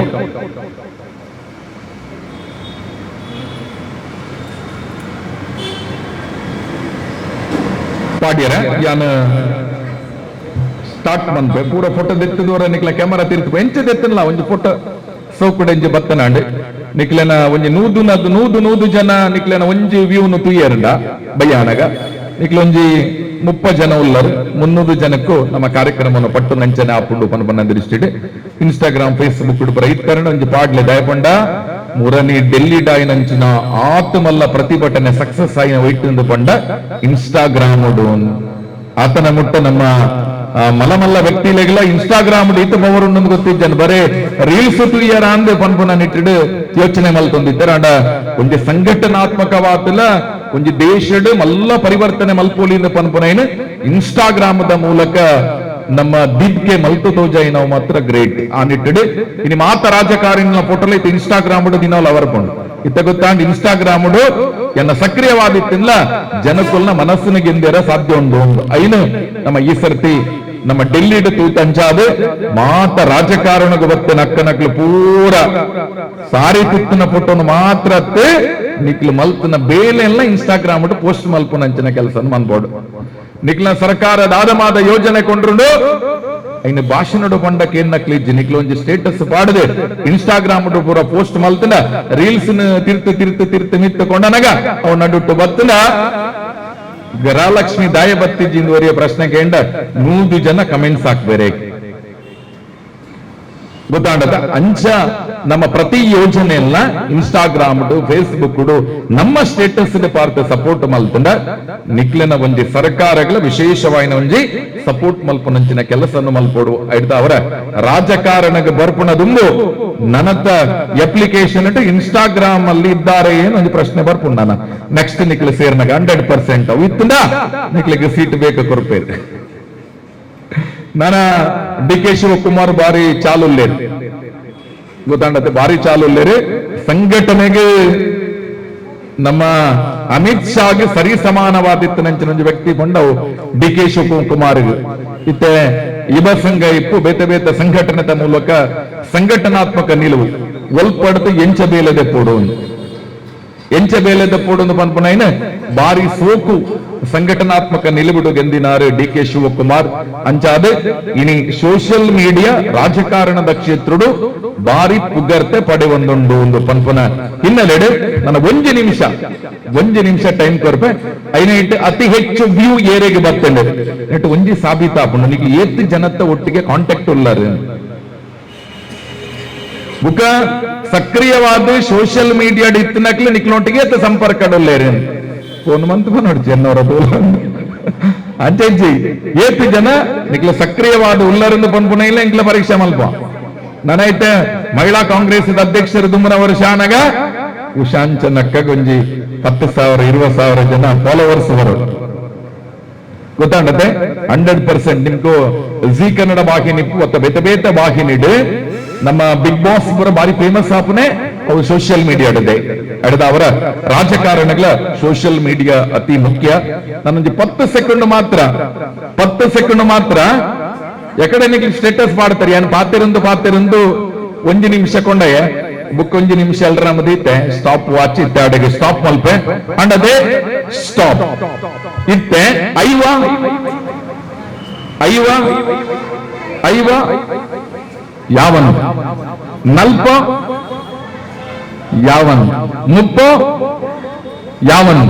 ಪಾಡ್ಯಾರ ಯಾನ ಸ್ಟಾರ್ಟ್ ಮನ್ಪೆ ಪೂರ ಫೋಟೋ ದೆತ್ತದವರ ನಿಕ್ಲ ಕ್ಯಾಮರಾ ತಿರ್ತು ಎಂಚ ದೆತ್ತನಲ್ಲ ಒಂದು ಫೋಟೋ ಸೌಕುಡೆಂಜಿ ಬತ್ತನಾಂಡ್ ನಿಕ್ಲೆನ ಒಂಜಿ ನೂದು ಜನ ನಿಕ್ಲೆನ ಒಂಜಿ ವ್ಯೂನು ತುಯ್ಯರ್ಂಡ ಬಯ್ಯಾನಗ ನಿಕ್ಲೊಂಜಿ 30 ಜನ ಉಳ್ಳರು 300 ಜನಕ್ಕೂ ನಮ್ಮ ಕಾರ್ಯಕ್ರಮವನ್ನು ಪಟ್ಟು ನಂಚನೆ ಆಪುಂಡು ಪನ್ಪನ್ನ ದೃಷ್ಟಿಡ್ ಇನ್ಸ್ಟಾಗ್ರಾಮ್ ಫೇಸ್ಬುಕ್ ಪುರ ಇತ್ಕರಣ ಒಂಜಿ ಪಾಡ್ಲೆ ದಯಪಂಡ ಮುರನಿ ಡೆಲ್ಲಿ ಡಾಯಿನಂಚಿನ ಆತ್ಮಲ್ಲ ಪ್ರತಿಭಟನೆ ಸಕ್ಸಸ್ ಆಯಿನ ವೈಟ್ ಪಂಡ ಇನ್ಸ್ಟಾಗ್ರಾಮ್ ಆತನ ಮುಟ್ಟ ನಮ್ಮ ಮಲಮಲ್ಲ ವ್ಯಕ್ತಿಲೆಲ್ಲ ಇನ್ಸ್ಟಾಗ್ರಾಮ್ ಈತ ಪವರ್ ಉಂಡು ಗೊತ್ತಿದ್ದಾನೆ ಬರೇ ರೀಲ್ಸ್ ತುಯ್ಯಾರ ಅಂದೆ ಪನ್ಪುನ ನಿಟ್ಟಿಡು ಯೋಚನೆ ಮಲ್ತೊಂದಿದ್ದಾರೆ ಅಂಡ ಒಂಜಿ ಸಂಘಟನಾತ್ಮಕವಾದಲ ಒಂಜಿ ದೇಶಡ್ ಮಲ್ಲ ಪರಿವರ್ತನೆ ಮಲ್ಪೋಲಿಂದ ಪನ್ಪುನ ಇನ್ಸ್ಟಾಗ್ರಾಮದ ಮೂಲಕ ನಮ್ಮ ದಿಗ್ಗೆ ಮಲ್ತು ತೋಜಾಯಿ ನಾವು ಮಾತ್ರ ಗ್ರೇಟ್ ಆ ನಿಟ್ಟಿಡು ಇನ್ನು ಮಾತ ರಾಜಕಾರಣಿನ ಫೋಟೋಲ ಇತ್ತು ಇನ್ಸ್ಟಾಗ್ರಾಮ್ ದಿನಾಲ್ ಅವರ್ಕೊಂಡು ಇತ್ತ ಗೊತ್ತಾಂಡ್ ಇನ್ಸ್ಟಾಗ್ರಾಮ್ ಎನ್ನ ಸಕ್ರಿಯವಾದಿತ್ತಿಲ್ಲ ಜನಕ್ಕುಲ್ನ ಮನಸ್ಸಿನ ಗೆಂದೇರ ಸಾಧ್ಯ ಉಂಡು ಐನು ನಮ್ಮ ಈ ಸರ್ತಿ ನಮ್ಮ ಡೆಲ್ಲಿ ತೂತಂಚಾದ ಮಾತ ರಾಜಕಾರಣಕ್ಕೆ ಬರ್ತೇನೆ ಅಕ್ಕನಕ್ಲು ಪೂರ ಸಾರಿ ತುತ್ತಿನ ಫೋಟೋನು ಮಾತ್ರ ನಿಕ್ಲು ಮಲ್ಪನ ಬೇಲೆ ಎಲ್ಲ ಇನ್ಸ್ಟಾಗ್ರಾಮ್ ಪೋಸ್ಟ್ ಮಲ್ಪನ ಅಂಚಿನ ಕೆಲಸ ಮನ್ಬೋಡು ನಿಕ್ಲ ಸರ್ಕಾರದ ಆದಮಾದ ಯೋಜನೆ ಕೊಂಡ್ರು ಐನ ಭಾಷಣ ಪಂಡಕ್ಕೆ ಏನ್ನಕ್ಲಿಜ್ಜಿ ನಿಕ್ಲ ಒಂಜಿ ಸ್ಟೇಟಸ್ ಪಾಡದೆ ಇನ್ಸ್ಟಾಗ್ರಾಮ್ ಪೂರ ಪೋಸ್ಟ್ ಮಲ್ತನ ರೀಲ್ಸ್ ತಿರ್ತು ಮಿತ್ತು ಕೊಂಡನಗ ಅವ್ ನಡುಟ್ಟು ಬತ್ತನ ಗರಾಲಕ್ಷ್ಮಿ ದಾಯ ಬತ್ತಿಜಿಂದುವರಿಯ ಪ್ರಶ್ನೆ ಕೇಂಡ 100 ಜನ ಕಮೆಂಟ್ಸ್ ಹಾಕ್ಬೇರೆ ಗೊತ್ತಾಂಡದ ಅಂಚ ನಮ್ಮ ಪ್ರತಿ ಯೋಜನೆಯಲ್ಲ ಇನ್ಸ್ಟಾಗ್ರಾಮ್ ಫೇಸ್ಬುಕ್ ನಮ್ಮ ಸ್ಟೇಟಸ್ ಪಾರ್ಥ ಸಪೋರ್ಟ್ ಮಲ್ತಂಡ ನಿಕ್ಲಿನ ಒಂಜಿ ಸರ್ಕಾರಗಳ ವಿಶೇಷವಾಯಿನ ಒಂಜಿ ಸಪೋರ್ಟ್ ಮಲ್ಪನಂಚಿನ ಕೆಲಸ ಮಲ್ಪೋಡು ಐಡ್ದ ಅವರ ರಾಜಕಾರಣಕ್ಕೆ ಬರ್ಪುಣದುಂದು ನನತ ಅಪ್ಲಿಕೇಶನ್ ಇನ್ಸ್ಟಾಗ್ರಾಮ್ ಅಲ್ಲಿ ಇದ್ದಾರೆ ಏನು ಒಂದು ಪ್ರಶ್ನೆ ಬರ್ಪುಂಡ ನಾನು ನೆಕ್ಸ್ಟ್ ನಿಕ್ಲಿ ಸೇರ್ನಾಗ 100% ಅವು ಇತ್ತಂಡ ನಿಕ್ಲಿಗೆ ಸೀಟ್ ಬೇಕು ಕೊರಪೇರು ನಾನ ಡಿ.ಕೆ. ಶಿವಕುಮಾರ್ ಬಾರಿ ಚಾಲುಲ್ಲೇರು ಗೊತ್ತಾಂಡತೆ ಬಾರಿ ಚಾಲುಲ್ಲೇರು ಸಂಘಟನೆಗೆ ನಮ್ಮ ಅಮಿತ್ ಶಾಗೆ ಸರಿ ಸಮಾನವಾದಿತ್ತು ನಂಚಿನ ವ್ಯಕ್ತಿ ಕೊಂಡವು ಡಿ.ಕೆ. ಶಿವಕುಮಾರ್ ಇತ್ತೆ ಯುವ ಸಂಘ ಇಪ್ಪು ಬೇತೆ ಸಂಘಟನೆದ ಮೂಲಕ ಸಂಘಟನಾತ್ಮಕ ನಿಲುವು ಒಲ್ಪಡ್ತು ಎಂಚ ಬೇಲೆದೆ ಪೋಡು ಎಂಚ ಬೇಲೆದ ಪೋಡು ಪನ್ಪುನೈನ ಬಾರಿ ಸೋಕು ಸಂಘಟನಾತ್ಮಕ ನಿಲುಬಿಡು ಗೆಂದಿನಾರು ಡಿ.ಕೆ. ಶಿವಕುಮಾರ್ ಅಂಚಾದ ಇನಿ ಸೋಷಿಯಲ್ ಮೀಡಿಯಾ ರಾಜಕಾರಣದ ಕ್ಷೇತ್ರಡು ಬಾರಿ ಪುಗರ್ತೆ ಪಡೆ ಒಂದು ಪನ್ಪುನ ಹಿನ್ನೆಲೆಡೆ ನನ್ನ 1 ನಿಮಿಷ ಟೈಮ್ ಕೊರ್ಪೆ ಐನ ಇಟ್ಟು ಅತಿ ಹೆಚ್ಚು ವ್ಯೂ ಏರೆಗೆ ಬರ್ತಂಡೆ ನೆಟ್ಟು ಒಂಜಿ ಸಾಬೀತಾಪುಂಡು ನಿಕ್ಕೆ ಏತ್ ಜನತ ಒಟ್ಟಿಗೆ ಕಾಂಟ್ಯಾಕ್ಟ್ ಉಳ್ಳಾರು ಬುಕ ಸಕ್ರಿಯವಾದ ಸೋಷಿಯಲ್ ಮೀಡಿಯಾ ಇತ್ತಿನಕ್ಲೆ ನಿಕ್ಲೊಟ್ಟಿಗೆ ಸಂಪರ್ಕ ಫೋನ್ ಮಂತ್ ನೋಡಿ ಜನವರ ಅಂಚಿ ಏತು ಜನ ನಿಕ್ಲ ಸಕ್ರಿಯವಾದ ಉಲ್ಲರಿಂದ ಪನ್ಪುನ ಇಲ್ಲ ಇಂಕ್ಲ ಪರೀಕ್ಷೆ ಮಲ್ಪ ನನೈತೆ ಮಹಿಳಾ ಕಾಂಗ್ರೆಸ್ ಅಧ್ಯಕ್ಷರು ದುಮ್ಮನವರ ಶಾನಗ ಉಶಾಂಚನಕ್ಕ ಗೊಂಜಿ 10,000 20,000 ಜನ ಫಾಲೋವರ್ಸ್ ಬರೋದು ಗೊತ್ತಾಗತ್ತೆ 100% ನಿಮ್ಗೂ ಜಿ ಕನ್ನಡ ವಾಹಿನಿ ಒತ್ತ ಬೇತೆ ಬೇತೆ ವಾಹಿನಿಡ್ ನಮ್ಮ ಬಿಗ್ ಬಾಸ್ ಪೂರ ಬಾರಿ ಫೇಮಸ್ ಆಪನೆ ಅವು ಸೋಷಿಯಲ್ ಮೀಡಿಯಾ ಅಡದ ಅವರ ರಾಜಕಾರಣಗಳ ಸೋಷಿಯಲ್ ಮೀಡಿಯಾ ಅತಿ ಮುಖ್ಯ. ನಾನೊಂದು 10 ಸೆಕೆಂಡ್ ಮಾತ್ರ ಎಕಡೆ ನಿಮಗೆ ಸ್ಟೇಟಸ್ ಮಾಡ್ತಾರೆ ಏನು ಪಾತಿರಂದು 1 ನಿಮಿಷ ಕೊಂಡಯ್ಯ ಬುಕ್ 1 ನಿಮಿಷ ಅಲ್ರ ನಮ್ಮದೈತೆ ಸ್ಟಾಪ್ ವಾಚ್ ಇತ್ತೆ ಅಡೆಗೆ ಸ್ಟಾಪ್ ಮಲ್ಪೆ ಅಂಡ್ ಅದೇ ಸ್ಟಾಪ್ ಇತ್ತೆ ಐವ ಯಾವನ್ ನಲ್ಪ ಯಾವನ್ ಮುಪ್ಪ ಯಾವನ್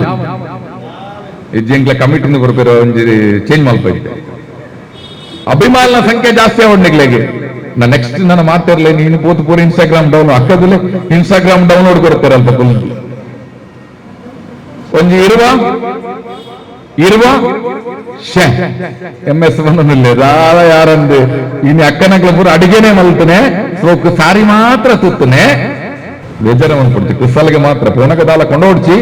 ಇಜ್ಜಿಂಗ್ಲ ಕಮಿಟಿನ ಕೊರಪಿರೋ ಚೇಂಜ್ ಮಲ್ಪ ಇತ್ತೆ ಅಭಿಮಾನ ಸಂಖ್ಯೆ ಜಾಸ್ತಿ ಆವಡ್ನಿಗ್ಲೆಗೆ ನಾ ನೆಕ್ಸ್ಟ್ ನಾನು ಮಾತಾಡ್ಲೆ ನೀನು ಪೂತ್ ಪೂರ ಇನ್ಸ್ಟಾಗ್ರಾಮ್ ಡೌನ್ಲೋಡ್ ಅಕ್ಕದಲ್ಲಿ ಇನ್ಸ್ಟಾಗ್ರಾಮ್ ಡೌನ್ಲೋಡ್ ಕೊಡ್ತಾರಲ್ಪ ಫುಲ್ ಒಂಜಿ ಇರುವ MS ಬಂದಿಲ್ಲ ರಾಳ ಯಾರಂದು ಇನ್ನು ಅಕ್ಕನಗ್ಲ ಪೂರ ಅಡಿಗೆನೆ ಮಲ್ತನೆ ಸೋಕು ಸಾರಿ ಮಾತ್ರ ತುತ್ತನೆ ಬೇಜಾರ ಮಾಡ್ಕೊಡ್ತಿ ಕುಸಲ್ಗೆ ಮಾತ್ರ ಪುನಕದಾಲ ಕೊಂಡೋಡ್ಚಿ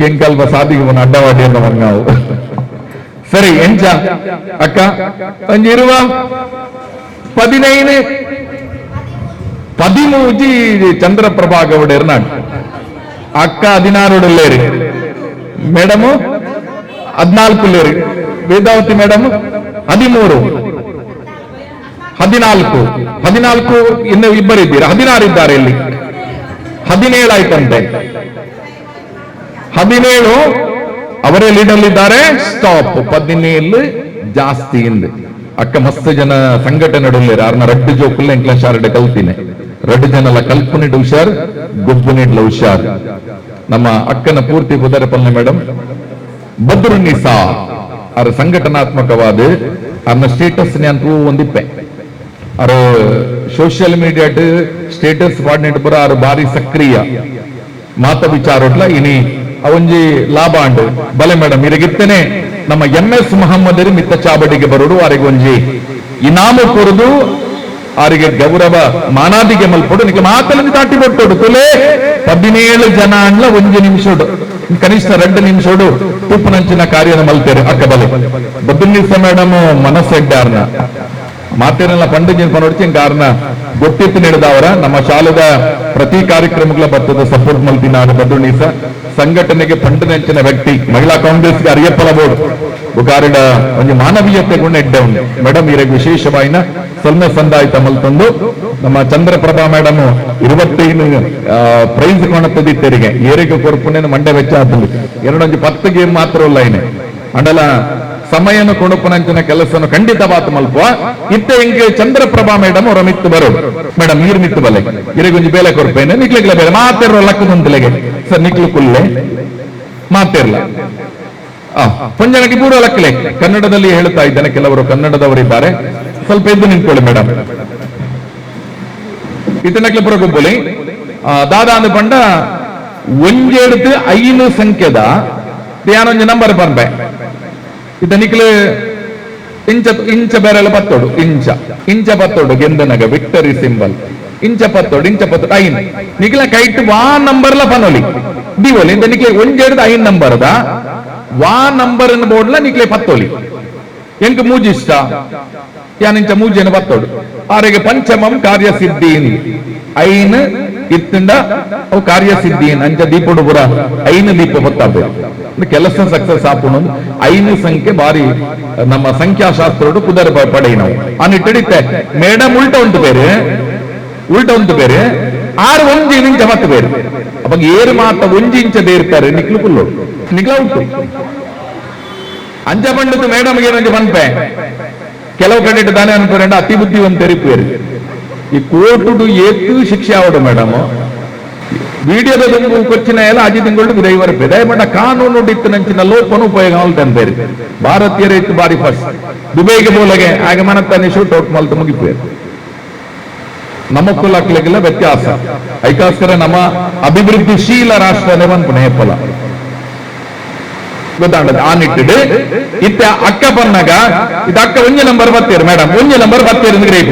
ಎಂಕಲ್ಪ ಸಾದಿಗೆ ಅಡ್ಡವಾಡಿ ಅಂತ ಮಂಗಾವು ಸರಿ ಎಂಚ ಅಕ್ಕ ಒಂಜಿ ಇರುವ 13 ಚಂದ್ರಪ್ರಭಾ ಗೌಡ ಎರ್ನಾಡ್ ಅಕ್ಕ 16 ಮೇಡಮ್ 14 ವೇದಾವತಿ ಮೇಡಮ್ 13 14 ಇನ್ನು ಇಬ್ಬರಿದ್ದೀರಾ 16 ಇದ್ದಾರೆ ಇಲ್ಲಿ 17 ಆಯ್ತಂತೆ 17 ಅವರೇ ಲೀಡಲ್ಲಿದ್ದಾರೆ ಸ್ಟಾಪ್ 17 ಜಾಸ್ತಿ ಇಂದು ಅಕ್ಕ ಮಸ್ತ್ ಜನ ಸಂಘಟನೆ ಯಾರನ್ನ ರಡ್ಡು ಜೋಕುಲ್ಲ ಎಂಕ್ಲ ಶಾರಡೆ ಕಲ್ತಿನೆ ರಡ್ಡು ಜನಲ ಕಲ್ಪನಿಡ್ ಹುಷಾರ್ ಗುಬ್ಬನಿಡ್ಲ ಹುಷಾರ್ ನಮ್ಮ ಅಕ್ಕನ ಪೂರ್ತಿ ಪುದರ ಪಲ್ಲೆ ಮೇಡಮ್ ಬದ್ರುನಿಸಾ ಅವ್ರ ಸಂಘಟನಾತ್ಮಕವಾದ ಅವ್ರನ್ನ ಸ್ಟೇಟಸ್ ಅಂತೂ ಒಂದಿಪ್ಪೆ ಅವ್ರ ಸೋಷಿಯಲ್ ಮೀಡಿಯಾ ಸ್ಟೇಟಸ್ ಪಾಡ್ನೆಟ್ ಬರ ಅವ್ರ ಬಾರಿ ಸಕ್ರಿಯ ಮಾತ ವಿಚಾರೋಟ್ಲ ಇನಿ ಅವೊಂಜಿ ಲಾಭ ಅಂಡ್ ಬಲೆ ಮೇಡಮ್ ಇರಗಿತ್ತೇನೆ ನಮ್ಮ MS ಮೊಹಮ್ಮದರಿ ಮಿತ್ತ ಚಾಬಡಿಗೆ ಬರೋಡು ಅವರಿಗೆ ಒಂಜಿ ಇನಾಮು ಕೊರದು ಅವರಿಗೆ ಗೌರವ ಮಾನಾದಿಗೆ ಮಲ್ಪಡು ನಿಮಗೆ ಮಾತಲ್ಲಿ ದಾಟಿ ಕೊಟ್ಟೋಡು ತುಲೆ 17 ಜನ ಅಣ್ಣ 1 ನಿಮಿಷೋಡು ಕನಿಷ್ಠ 2 ನಿಮಿಷೋಡು ತುಪ್ಪನಂಚಿನ ಕಾರ್ಯನ ಮಲ್ತೇರೆ ಅಕ್ಕ ಬಲೆ ಬದ್ದುನಿಸ ಮೇಡಮ್ ಮನಸ್ಸೆಡ್ಡಾರ್ನ ಮಾತೇನೆಲ್ಲ ಪಂಡಿಜಿನ ಪನೋಡ್ಚಿ ಕಾರಣ ಗೊತ್ತಿತ್ತು ನಡೆದವರ ನಮ್ಮ ಶಾಲೆದ ಪ್ರತಿ ಕಾರ್ಯಕ್ರಮಗಳ ಬರ್ತದ ಸಪೋರ್ಟ್ ಮಲ್ತಿನ ಬದ್ದುನಿಸ ಸಂಘಟನೆಗೆ ಪಂಡಿನೆಂಚಿನ ವ್ಯಕ್ತಿ ಮಹಿಳಾ ಕಾಂಗ್ರೆಸ್ಗೆ ಅರಿಯಪ್ಪಲ ಬೋರ್ಡ್ ಬುಗಾರಿಡ ಒಂದು ಮಾನವೀಯತೆ ಗುಣ ಎಡ್ಡೆ ಉಂಟು ಮೇಡಮ್ ಇವರಿಗೆ ವಿಶೇಷವಾಯಿನ ಸೊನ್ನೆ ಸಂದಾಯಿತ ಮಲ್ತಂದು ನಮ್ಮ ಚಂದ್ರಪ್ರಭಾ ಮೇಡಮ್ 25 ಪ್ರೈಸ್ ಕೊಣತ್ತದಿತ್ತರಿಗೆ ಏರಿಗೆ ಕೊರ್ಪುನೇನು ಮಂಡ್ಯ ವೆಚ್ಚ ಆದಲ್ಲಿ 10 ಗೇಮ್ ಮಾತ್ರ ಇಲ್ಲ ಏನೆ ಅಂಡಲ ಸಮಯನ ಕೊಡುಪನಂಚಿನ ಕೆಲಸವನ್ನು ಖಂಡಿತವಾದ ಮಲ್ಪ ಇತ್ತೆ ಹೆಂಗೆ ಚಂದ್ರಪ್ರಭಾ ಮೇಡಮ್ ಅವರ ಮಿತ್ತು ಬರೋ ಮೇಡಮ್ ನೀರು ಮಿತ್ತು ಬಲೆ ಇರಗೊಂದು ಬೇಲೆ ಕೊರ್ಪೇನೆ ನಿಕ್ಲಿಗ್ಲ ಬೇರೆ ಮಾತೇರೋ ಲಕ್ಕದೊಂದಿಲೆಗೆ ಸರ್ ನಿಕ್ಲು ಕುಲ್ಲೆ ಮಾತೇರ್ಲ ಪಂಜನಗಿ ಪೂರ್ವ ಲಕ್ಕಲೆ ಕನ್ನಡದಲ್ಲಿ ಹೇಳ್ತಾ ಇದ್ದೇನೆ ಕೆಲವರು ಕನ್ನಡದವರಿದ್ದಾರೆ ಸ್ವಲ್ಪ ಎದ್ದು ನಿಂತ್ಕೊಳ್ಳಿ ಮೇಡಮ್ ಇತನಕ್ಲೆ ಪುರ ಗುಬ್ಬಲಿ ದಾದಾಂದು ಪಂಡ ಒಂಜೆಡ್ದು 5 ಸಂಖ್ಯೆದ ಧ್ಯಾನೊಂದು ನಂಬರ್ ಬರ್ಬೆ ಇದನಿಕ್ಲು ಇಂಚ ಬೇರೆಲ್ಲ ಪತ್ತೋಡು ಇಂಚ ಪತ್ತೋಡು ಗೆಂದನಗ ವಿಕ್ಟರಿ ಸಿಂಬಲ್ ಇಂಚ ಪತ್ತೋಡು 5 ನಿಕ್ಲ ಕೈಟ್ ವಾ ನಂಬರ್ಲ ಪನೋಲಿ ದಿವೋಲಿ ಇಂದ ನಿಕ್ಲೆ ಒಂಜೆಡ್ದು 5 ನಂಬರ್ದ ವಾ ನಂಬರ್ ಬೋರ್ಡ್ಲ ನಿಕ್ಲೆ ಪತ್ತೋಲಿ ಎಂಕ್ ಮೂಜಿಷ್ಟ ಯಾನಿಂಚ ಮೂಜೆನ ಪತ್ತೋಡು ಆರೆಗೆ ಪಂಚಮಂ ಕಾರ್ಯಸಿದ್ಧೀನ್ 5 ಇತ್ತಂಡ ಅವು ಕಾರ್ಯಸಿದ್ಧೀನ್ ಅಂಚ ದೀಪೋಡು ಪುರ 5 ದೀಪ ಪತ್ತಾಬೇಕು ಕೆಲಸ ಸಕ್ಸಸ್ ಆಪುನು 5 ಸಂಖ್ಯೆ ಬಾರಿ ನಮ್ಮ ಸಂಖ್ಯಾಶಾಸ್ತ್ರೋಡು ಕುದರ ಪಡೆ ನಾವು ಅನಿಟ್ಟಿಡಿತ್ತೆ ಮೇಡಮ್ ಉಲ್ಟ ಉಂಟು ಬೇರೆ 6 1 ಇಂಚ ಮತ್ತೆ ಬೇರೆ ಅವಾಗ ಏರು ಮಾತ 1 ಇಂಚ ದೇರ್ತಾರೆ ನಿಕ್ಲು ಕುಲ್ಲು ನಿಕ್ಲ ಉಂಟು ಅಂಚ ಪಂಡದು ಮೇಡಮ್ಗೆ ಏನಂಚ ಪನ್ಪೆ ಕೆಲವು ಕಡೆ ದಾನೆ ಅನ್ಪುರಂಡ ಅತಿ ಬುದ್ಧಿವಂತರಿಪ್ಪೇರು ಈ ಕೋರ್ಟುಡು ಏತು ಶಿಕ್ಷೆ ಆವಡು ಮೇಡಮ್ ವಿಡಿಯೋದ ಕೊಚ್ಚಿನ ಎಲ್ಲ ಅಜಿ ತಿಂಗಳು ದೈವರಪ್ಪೆ ದಯಮಾಡ ಕಾನೂನು ಇತ್ತಿನಂಚಿನ ಲೋಪನು ಉಪಯೋಗ ಆಲ್ತಂದೇರಿ ಭಾರತೀಯರ ಇತ್ತು ಬಾರಿ ಫಸ್ಟ್ ದುಬೈಗೆ ಬೋಲಗೆ ಆಗ ಮನತ್ತಾನೆ ಶೂಟ್ ಔಟ್ ಮಲ್ತು ಮುಗಿಪೇರು ನಮಕ್ಕೂ ಲಕ್ಲೆಗೆಲ್ಲ ವ್ಯತ್ಯಾಸ ಐಕಾಸ್ಕರ ನಮ್ಮ ಅಭಿವೃದ್ಧಿಶೀಲ ರಾಷ್ಟ್ರನೇ ಬಂದ್ಪುಣ ಹೆಪ್ಪಲ ಗೊತ್ತಾಗದು ಆ ನಿಟ್ಟಿಡು ಇತ್ತ ಅಕ್ಕ ಪನ್ನಗ ಇದು ಅಕ್ಕ 1 ನಂಬರ್ ಬರ್ತೇರು ಮೇಡಮ್ 1 ನಂಬರ್ ಬರ್ತೇರು ಗ್ರೇಟ್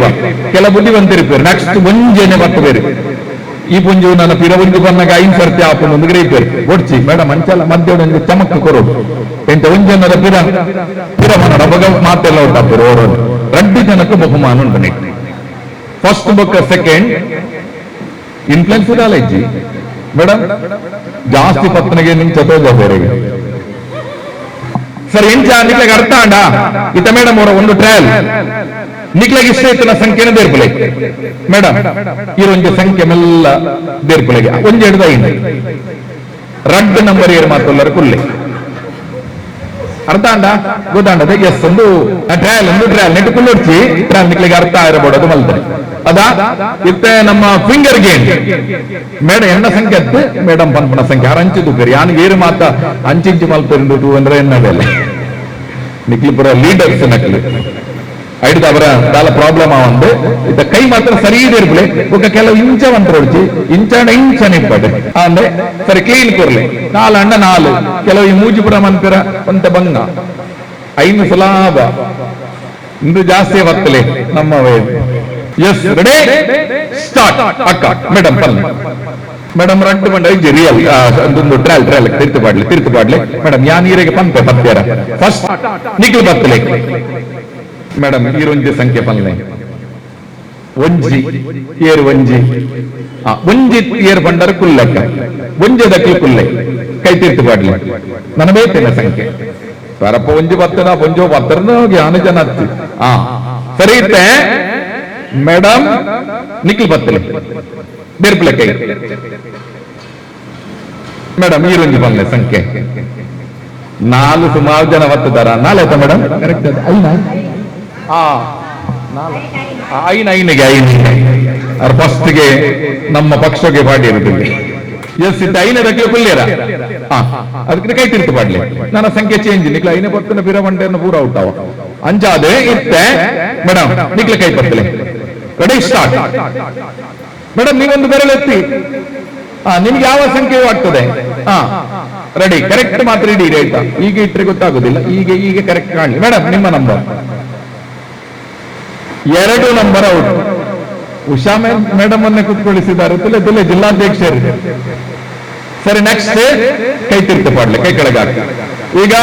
ಕೆಲ ಬುದ್ಧಿವಂತರಿಪ್ಪೇರು ನೆಕ್ಸ್ಟ್ 1 ಬರ್ತಬೇರು ಈ ಪುಂಜು ನನ್ನ ಪಿರ ಒಂಜು ಬಂದಾಗ ಐನ್ ಸರ್ತಿ ಆಪುಂಡು ಒಂದು ಗ್ರೇಪೇರು ಒಡ್ಚಿ ಮೇಡಮ್ ಅಂಚಲ್ಲ ಮಧ್ಯ ಒಂದು ಚಮಕ್ ಕೊರೋಡು ಎಂತ ಒಂಜನರ ಪಿರ ಮನಡ ಬಗ ಮಾತೆಲ್ಲ ಉಂಟಾಪರು ಅವರು 2 ಜನಕ್ಕೆ ಬಹುಮಾನ ಉಂಟು ನೆಟ್ಟು first book second influence college madam ಜಾಸ್ತಿ ಪತ್ನಿಗೆ ನಿಮ್ ಚತೋಜಾಬೇರೆಗೆ ಸರ್ ಎಂಚ ನಿಕ್ಲೆಗೆ ಅರ್ಥ ಅಂಡ ಇತ್ತ ಮೇಡಮ್ ಅವರ ಒಂದು ಟ್ರಯಲ್ ನಿಕ್ಲೆಗೆ ಇಷ್ಟ ಇತ್ತಿನ ಸಂಖ್ಯೆನ ದೇರ್ಪಲೆ ಮೇಡಮ್ ಇರೊಂದು ಸಂಖ್ಯೆ ಮೆಲ್ಲ ದೇರ್ಪಲೆಗೆ ಒಂಜೆ ಹಿಡ್ದ ಐದು 2 ನಂಬರ್ ಏರ್ ಮಾತೊಲ್ಲರ ಕುಲ್ಲೆ ಅರ್ಥ ಅಂಡ ಗೊತ್ತಾಂಡದ ಎಸ್ ಒಂದು ಟ್ರಯಲ್ ನೆಟ್ಟು ಕುಲ್ಲೊಡ್ಚಿ ಟ್ರಯಲ್ ನಿಕ್ಲೆಗೆ ಅರ್ಥ ಇರಬಹುದು ಮಲ್ತಾರೆ ಅದಾ ಇತ್ತೆ ನಮ್ಮ ಫಿಂಗರ್ ಗೇಮ್ ಮೇಡಮ್ ಎನ್ನ ಸಂಖ್ಯೆ ಅತ್ತು ಮೇಡಮ್ ಪನ್ಪನ ಸಂಖ್ಯೆ ಆರು ಅಂಚು ತೂಕರಿ ಯಾನಿಗೆ ಏರು ಮಾತ ಅಂಚಿಂಚು ಮಲ್ಪೆಂಡು ತೂ ಅಂದ್ರೆ ಎನ್ನದಲ್ಲ ನಿಕ್ಲಿ ಪುರ ಲೀಡರ್ಸ್ ನಕ್ಲಿ ಐಡಿದ ಅವರ ದಾಲ ಪ್ರಾಬ್ಲಮ್ ಆವಂದು ಇತ್ತ ಕೈ ಮಾತ್ರ ಸರಿ ಇರ್ಬಿಳೆ ಒಕ್ಕ ಕೆಲವು ಇಂಚ ಒಂದ್ರೊಡ್ಚಿ ಇಂಚನ ಇಪ್ಪಡೆ ಅಂದ್ರೆ ಸರಿ ಕ್ಲೀನ್ ಕೊರ್ಲೆ 4 ಅಂಡ 4 ಕೆಲವು ಈ ಮೂಜಿಪುರ ಮಂತ್ರ ಒಂತ ಬಂಗ 5 ಸುಲಾಭ ಇಂದು ಜಾಸ್ತಿ ಬರ್ತಲೆ ನಮ್ಮ ಎಸ್ ರೆಡಿ ಸ್ಟಾರ್ಟ್ ಅಕ್ಕ ಮೇಡಮ್ ಪಲ್ಲೆ ಮೇಡಮ್ 2 ಬಂಡ ಐಜಿ ರಿಯಲ್ ಒಂದು ಟ್ರಯಲ್ ತಿರ್ತು ಪಾಡ್ಲೆ ಮೇಡಮ್ ಯಾ ನೀರಿಗೆ ಪಂಪೆ ಪತ್ಯಾರ ಫಸ್ಟ್ ನಿಕ್ಲು ಬರ್ತಲೆ ಮೇಡಮ್ ಈರೊಂಜಿ ಸಂಖ್ಯೆ ಪಲ್ಲೆ ಒಂಜಿ ಒಂಜಿ ಏರ್ ಬಂಡರ ಕುಲ್ಲೆಕ್ಕ ಒಂಜದಕ್ಕೆ ಕುಲ್ಲೆ ಕೈ ತಿರ್ತು ಪಾಡ್ಲೆ ನನ್ನ ಬೇತೇನೆ ಸಂಖ್ಯೆ ಸರಪ್ಪ ಒಂಜಿ ಬತ್ತದ ಒಂಜೋ ಬತ್ತರ್ನ ಜ್ಞಾನ ಜನ ಹತ್ತಿ ಸರಿ ಇತ್ತೆ ಮೇಡಮ್ ನಿಕ್ಲು ಬತ್ತಲೆ ಬೇರ್ಪಲೆ ಕೈ ಮೇಡಮ್ ಈರೊಂಜಿ ಬಂದೆ ಸಂಖ್ಯೆ 4 ಸುಮಾರು ಜನ ಬತ್ತದಾರ 4 ಆಯ್ತಾ ಮೇಡಮ್ ಕರೆಕ್ಟ್ ಐನಿಗೆ ಅವ್ರ ಫಸ್ಟ್ಗೆ ನಮ್ಮ ಪಕ್ಷಕ್ಕೆ ಪಾಡಿ ಇರುತ್ತದೆ ಎಸ್ ಇತ್ತು 5 ಕುಲ್ಲೇರ ಅದಕ್ಕೆ ಕೈ ತಿರ್ತು ಪಾಡ್ಲಿ ನನ್ನ ಸಂಖ್ಯೆ ಚೇಂಜ್ ನಿಕ್ಲ 5 ಬರ್ತನ ಪಿರ ಬಂಡೆಯನ್ನು ಪೂರ ಔಟಾವ ಅಂಚಾದೆ ಇತ್ತೆ ಮೇಡಮ್ ನಿಕ್ಲ ಕೈ ಬರ್ತಲೆ ರೆಡಿ ಸ್ಟಾರ್ಟ್ ಮೇಡಮ್ ನೀವೊಂದು ಬೆರಳೆತ್ತಿ ನಿಮ್ಗೆ ಯಾವ ಸಂಖ್ಯೆಯೂ ಆಗ್ತದೆ ರೆಡಿ ಕರೆಕ್ಟ್ ಮಾತ್ರ ಇಡಿ ಆಯ್ತಾ ಈಗ ಇಟ್ಟರೆ ಗೊತ್ತಾಗುದಿಲ್ಲ ಈಗ ಕರೆಕ್ಟ್ ಕಾಣಲಿ ಮೇಡಮ್ ನಿಮ್ಮ number 2 number out Usha madam ಅನ್ನೇ ಕುತ್ಕೊಳಿಸಿದ್ದಾರೆ ತುಲೆ ಜಿಲ್ಲಾಧ್ಯಕ್ಷರು ಸರಿ ನೆಕ್ಸ್ಟ್ ಕೈ ತಿರ್ತು ಪಾಡ್ಲೆ ಕೈ ಕೆಳಗೆ ಹಾಕಿ ಈಗ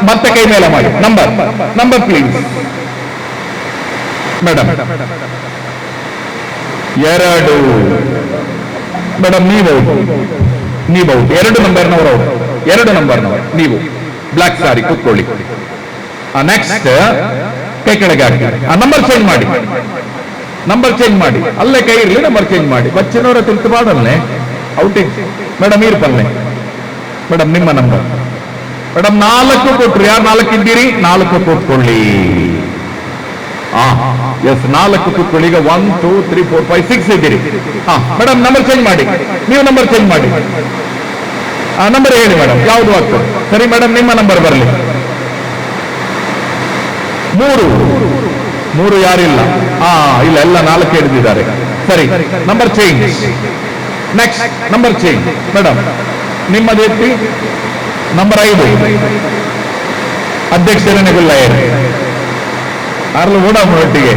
ಮತ್ತೆ ಕೈ ಮೇಲೆ ಮಾಡಿ ನಂಬರ್ ಪ್ಲೀಸ್ ಮೇಡಮ್ 2 ಮೇಡಮ್ ನೀವು 2 ನಂಬರ್ನವರು 2 ನಂಬರ್ನವರು ನೀವು ಬ್ಲಾಕ್ ಸಾರಿ ಕೂತ್ಕೊಳ್ಳಿ ನೆಕ್ಸ್ಟ್ ಕೈ ಕೆಳಗೆ ಹಾಕಿ ನಂಬರ್ ಚೇಂಜ್ ಮಾಡಿ ಅಲ್ಲೇ ಕೈ ಇರ್ಲಿ ನಂಬರ್ ಚೇಂಜ್ ಮಾಡಿ ಬಚ್ಚಿನವರ ತಿರ್ತು ಪಾಡಲ್ಲೇ ಔಟಿಂಗ್ ಮೇಡಮ್ ಇರ್ಪಲ್ಲೆ ಮೇಡಮ್ ನಿಮ್ಮ ನಂಬರ್ ಮೇಡಮ್ 4 ಕೊಟ್ರು ಯಾರು 4 ಇದ್ದೀರಿ 4 ಕೂತ್ಕೊಳ್ಳಿ ಎಸ್ 4 ಕೂತ್ಕೊಳ್ಳಿ ಈಗ 1 2 3 4 5 6 ಇದ್ದೀರಿ ಮೇಡಮ್ ನಂಬರ್ ಚೇಂಜ್ ಮಾಡಿ ನೀವು ನಂಬರ್ ಚೇಂಜ್ ಮಾಡಿ ನಂಬರ್ ಹೇಳಿ ಮೇಡಮ್ ಯಾವುದು ಆಗ್ತದೆ ಸರಿ ಮೇಡಮ್ ನಿಮ್ಮ ನಂಬರ್ ಬರಲಿ 3 ಯಾರಿಲ್ಲ ಇಲ್ಲ ಎಲ್ಲ 4 ಹಿಡಿದಿದ್ದಾರೆ ಸರಿ number change next number change madam ನಿಮ್ಮದು ಎತ್ತಿ ನಂಬರ್ 5 ಅಧ್ಯಕ್ಷರೇ ಗುಲ್ಲಾಯರ್ ಅರ್ಲು ಒಟ್ಟಿಗೆ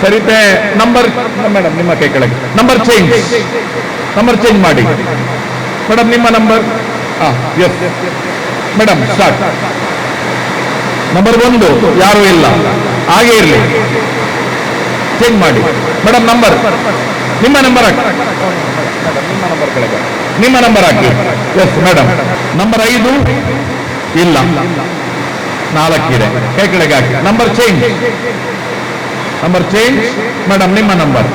ಸರಿತೆ ನಂಬರ್ ಮೇಡಮ್ ನಿಮ್ಮ ಕೈ ಕೆಳಗೆ ನಂಬರ್ ಚೇಂಜ್ ಮಾಡಿ ಮೇಡಮ್ ನಿಮ್ಮ number yes madam start number 1 ಯಾರು ಇಲ್ಲ ಹಾಗೆ ಇರಲಿ ಚೇಂಜ್ ಮಾಡಿ ಮೇಡಮ್ ನಂಬರ್ ನಿಮ್ಮ ನಂಬರ್ ಹಾಕಿ ನಿಮ್ಮ ನಂಬರ್ ಹಾಕಿ ಎಸ್ ಮೇಡಮ್ ನಂಬರ್ 5 ಇಲ್ಲ 4 ಇದೆ ಕೈ ಕೆಳಗೆ ಹಾಕಿ ನಂಬರ್ ಚೇಂಜ್ ಮೇಡಮ್ ನಿಮ್ಮ ನಂಬರ್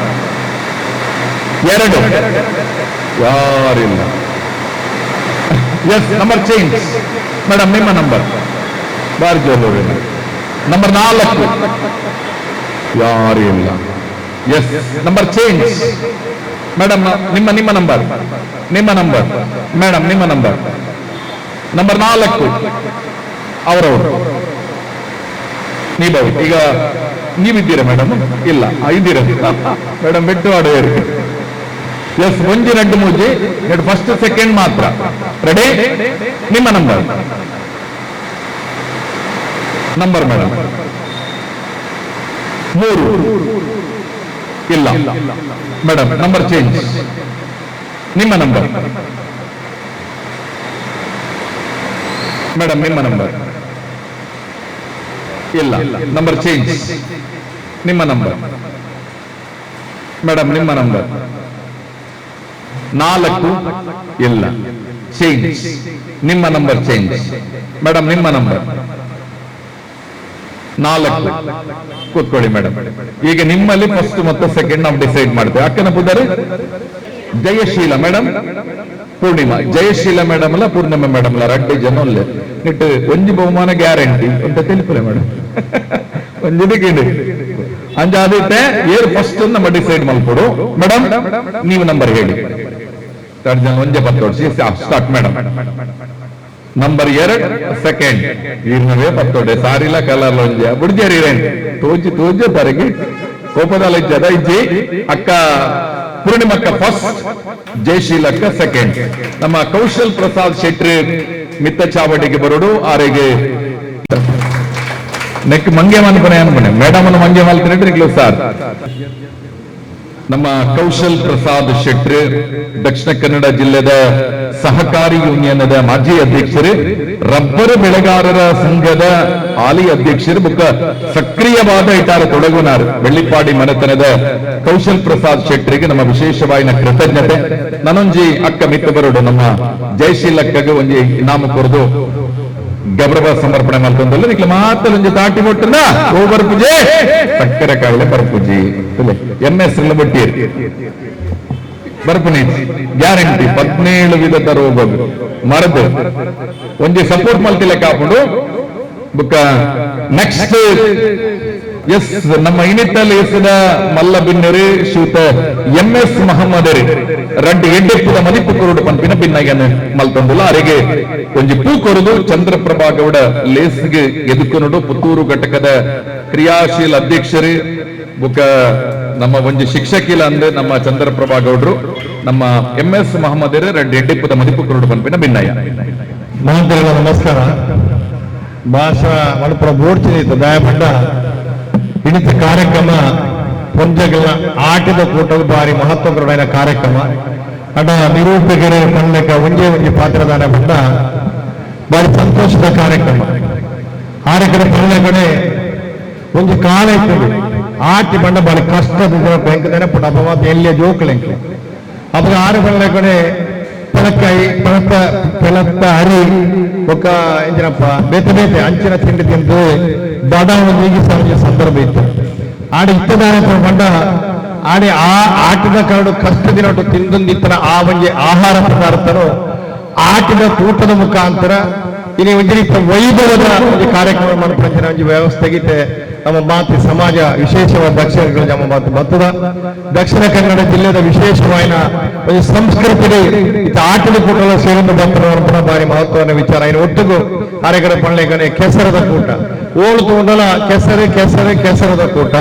2 ಯಾರಿಲ್ಲ ಎಸ್ ನಂಬರ್ ಚೇಂಜ್ ಮೇಡಮ್ ನಿಮ್ಮ ನಂಬರ್ ಬಾರ್ಜೋಲೂರು ನಂಬರ್ 4 ಯಾರಿಲ್ಲ ಎಸ್ ನಂಬರ್ ಚೇಂಜ್ ಮೇಡಮ್ ನಿಮ್ಮ ನಂಬರ್ ಮೇಡಮ್ ನಿಮ್ಮ ನಂಬರ್ 4 ಅವರವರು ನೀವು ಈಗ ನೀವಿದ್ದೀರಾ ಮೇಡಮ್ ಇಲ್ಲ ಇದ್ದೀರಾ ಮೇಡಮ್ ಬಿಟ್ಟು ಆಡುವರು ಎಸ್ 1 2 3 ಫಸ್ಟ್ ಸೆಕೆಂಡ್ ಮಾತ್ರ ರೆಡಿ ನಿಮ್ಮ ನಂಬರ್ ಮೇಡಮ್ 3 ಇಲ್ಲ ಮೇಡಮ್, ನಂಬರ್ ಚೇಂಜ್. ನಿಮ್ಮ ನಂಬರ್ ಮೇಡಮ್, ನಿಮ್ಮ ನಂಬರ್ ಇಲ್ಲ, ನಂಬರ್ ಚೇಂಜ್. ನಿಮ್ಮ ನಂಬರ್ ಮೇಡಮ್, ನಿಮ್ಮ ನಂಬರ್ 4 ಇಲ್ಲ, ಚೇಂಜ್. ನಿಮ್ಮ ನಂಬರ್ ಚೇಂಜ್ ಮೇಡಮ್, ನಿಮ್ಮ ನಂಬರ್ 4. ಕೂತ್ಕೊಳ್ಳಿ ಮೇಡಮ್. ಈಗ ನಿಮ್ಮಲ್ಲಿ ಫಸ್ಟ್ ಮತ್ತು ಸೆಕೆಂಡ್ ನಾವು ಡಿಸೈಡ್ ಮಾಡ್ತೇವೆ. ಅಕ್ಕನ ಬುದ್ಧರು ಜಯಶೀಲ ಮೇಡಮ್, ಪೂರ್ಣಿಮಾ. ಜಯಶೀಲ ಮೇಡಮ್ ಅಲ್ಲ, ಪೂರ್ಣಿಮಾ ಮೇಡಮ್ ಅಲ್ಲ, 2 ಜನ ಅಲ್ಲೇ ನಿಟ್ಟು ಒಂಜಿ ಬಹುಮಾನ ಗ್ಯಾರಂಟಿ ಅಂತ ತಿಳಿಪುಲೆ ಮೇಡಮ್. ಒಂಜಿದಕ್ಕೆ ಅಂಜಾದಿತ್ತೆ ಏರ್ ಫಸ್ಟ್ ನಮ್ಮ ಡಿಸೈಡ್ ಮಲ್ಕೊಡು ಮೇಡಮ್. ನೀವು ನಂಬರ್ ಹೇಳಿ. 2 ಜನ ಒಂಜೆ 10 ಸ್ಟಾರ್ಟ್ ಮೇಡಮ್. ನಂಬರ್ 2 ಸೆಕೆಂಡ್ ಈರ್ನವೇ 10 ಸಾರಿಲ್ಲ ಕಲರ್ ಒಂಜೆ ಬುಡ್ಜೇರಿ ತೋಜಿ ತೋಜೆ ತರಗಿ ಕೋಪದಲ್ಲ ಇಜ್ಜದ ಇಜ್ಜಿ ಅಕ್ಕ ಪೂರ್ಣಿಮಕ್ಕ ಫಸ್ಟ್, ಜಯಶೀಲಕ್ಕ ಸೆಕೆಂಡ್. ನಮ್ಮ ಕೌಶಲ್ ಪ್ರಸಾದ್ ಶೆಟ್ಟಿ ಮಿತ್ತ ಚಾವಡಿಗೆ ಬರೋಡು ಆರೆಗೆ ನೆಕ್ ಮಂಗೆ ಮನ್ಪನೆ ಅನ್ಪಣೆ ಮೇಡಮ್ ಅನ್ನು ಮಂಗೆ ಮಲ್ತಿದ್ರೆ ಸರ್. ನಮ್ಮ ಕೌಶಲ್ ಪ್ರಸಾದ್ ಶೆಟ್ಟಿ ದಕ್ಷಿಣ ಕನ್ನಡ ಜಿಲ್ಲೆದ ಸಹಕಾರಿ ಯೂನಿಯನ್ದ ಮಾಜಿ ಅಧ್ಯಕ್ಷರು, ರಬ್ಬರ್ ಬೆಳೆಗಾರರ ಸಂಘದ ಹಾಲಿ ಅಧ್ಯಕ್ಷರು ಬುಕ್ಕ ಸಕ್ರಿಯವಾದ ಇಟಾರ ತೊಡಗುನಾರು ಬೆಳ್ಳಿಪಾಡಿ ಮನೆತನದ ಕೌಶಲ್ ಪ್ರಸಾದ್ ಶೆಟ್ಟಿಗೆ ನಮ್ಮ ವಿಶೇಷವಾದ ಕೃತಜ್ಞತೆ. ನನೊಂಜಿ ಅಕ್ಕ ಮಿತ್ತ ಬರೋಡು ನಮ್ಮ ಜಯಶೀಲಕ್ಕಗೆ ಒಂಜಿ ಇನಾಮ ಕೊರದು ಗೌರವ ಸಮರ್ಪಣೆ ಮಾಡ್ಕೊಂಡಲ್ಲ ನಿಕ್ಲ ಮಾತ್ರ ಒಂಜಿ ತಾಟಿ ಕೊಟ್ಟನ ಓ ಬರ್ಪುಜಿ ಸಕ್ಕರೆ ಕಾಯಿಲೆ ಬರ್ಪುಜಿ MS ಬಟ್ಟಿರ್ ಬರ್ಪುನಿ ಗ್ಯಾರಂಟಿ 17 ವಿಧದ ರೋಗಗಳು ಮರದು ಒಂಜಿ ಸಪೋರ್ಟ್ ಮಲ್ತಿಲೆ ಕಾಪುಡು ಬುಕ್ಕ ನೆಕ್ಸ್ಟ್ ಎಸ್ ನಮ್ಮ ಇನಿತಲ್ ಎಸ್ದ ಮಲ್ಲ ಬಿನ್ನರಿ ಶೂತ MS ಮಹಮ್ಮದರಿ ರಡ್ಡು ಎಡ್ಡೆಪ್ಪುದ ಮದಿಪ್ಪು ಕೊರಡು ಪಂಪಿನ ಭಿನ್ನಗನ ಮಲ್ತೊಂದುಲ್ಲ ಅರೆಗೆ ಒಂಜಿ ಪೂ ಕೊರದು ಚಂದ್ರಪ್ರಭಾ ಗೌಡ ಲೇಸ್ಗೆ ಎದುಕೊನಡು ಪುತ್ತೂರು ಘಟಕದ ಕ್ರಿಯಾಶೀಲ ಅಧ್ಯಕ್ಷರು ಬುಕ್ಕ ನಮ್ಮ ಒಂಜಿ ಶಿಕ್ಷಕಿಲ ಅಂದ್ರೆ ನಮ್ಮ ಚಂದ್ರಪ್ರಭಾ ಗೌಡ್ರು ನಮ್ಮ MS ಮಹಮ್ಮದರಿ ರಡ್ಡು ಎಡ್ಡೆಪ್ಪುದ ಮದಿಪ್ಪು ಕೊರಡು ಪಂಪಿನ ಭಿನ್ನಯ. ಮಹಂತರಿಗೆ ನಮಸ್ಕಾರ. ಭಾಷಾ ಮಣಪುರ ಬೋರ್ಚಿನ ದಯಪಂಡ ಇಣಿತ ಕಾರ್ಯಕ್ರಮ ಪೊಂಜಗಳ ಆಟದ ಕೂಟವು ಬಾರಿ ಮಹತ್ವಪೂರ್ಣ ಕಾರ್ಯಕ್ರಮ. ಅಡ ನಿರೂಪಕರ ಪಂಡಕ ಒಂಜೇ ಒಂಜಿ ಪಾತ್ರದಾನ ಬಂದ ಬಾರಿ ಸಂತೋಷದ ಕಾರ್ಯಕ್ರಮ. ಆರೆಕಡೆ ಪಂಡ ಕಡೆ ಒಂಜಿ ಕಾಲ ಇರ್ತದೆ ಆಟಿ ಬಂಡ ಬಾರಿ ಕಷ್ಟದ ಬೆಂಕದೇನೆ ಪುಟ ಅಪವಾದ ಎಲ್ಲಿಯ ಜೋಕಲೆಂಕ್ಲೆ ಅವಾಗ ಆರು ಪಂಡ ಕಡೆ ಪಳಕಾಯಿ ಪೆಳತ್ತ ಹರಿ ఒక ఏంటప్ప ಬೇತೆ ಬೇತೆ ಅಂಚಿನ ತಿಂಡಿ ತಿಂದು ದಡ ಒಂದು ಸಂದರ್ಭ ಇತ್ತು. ಆಡಿ ಇತ್ತದಾನ ಬಂಡ ಆಡಿ ಆ ಆಟದ ಕರಡು ಕಷ್ಟದಿನೊಟ್ಟು ತಿಂದೊಂದಿತ್ತನ ಆ ಒಂದು ಆಹಾರ ಪದಾರ್ಥನು ಆಟದ ಕೂಟದ ಮುಖಾಂತರ ಇಲ್ಲಿ ಒಂದು ರೀತಿಯ ವೈಭವದ ಒಂದು ಕಾರ್ಯಕ್ರಮ ಮಾಡ್ಕೊಂಡ ಒಂದು ವ್ಯವಸ್ಥೆಗಿತ್ತೆ ನಮ್ಮ ಮಾತು ಸಮಾಜ ವಿಶೇಷವಾದ ದಕ್ಷಿಣ ನಮ್ಮ ಮಾತು ಬರ್ತದ. ದಕ್ಷಿಣ ಕನ್ನಡ ಜಿಲ್ಲೆದ ವಿಶೇಷವಾದ ಒಂದು ಸಂಸ್ಕೃತಿಗೆ ಆಟದ ಕೂಟಲ ಸೇರಿದ ಬಂತರ ಬಾರಿ ಮಹತ್ವದ ವಿಚಾರ. ಇನ್ನು ಒಟ್ಟಿಗೂ ಅರೆಗಡೆ ಪಳ್ಳೆಗಡೆ ಕೆಸರದ ಕೂಟ ಓಳು ತೋಂಡಲ ಕೆಸರದ ಕೂಟ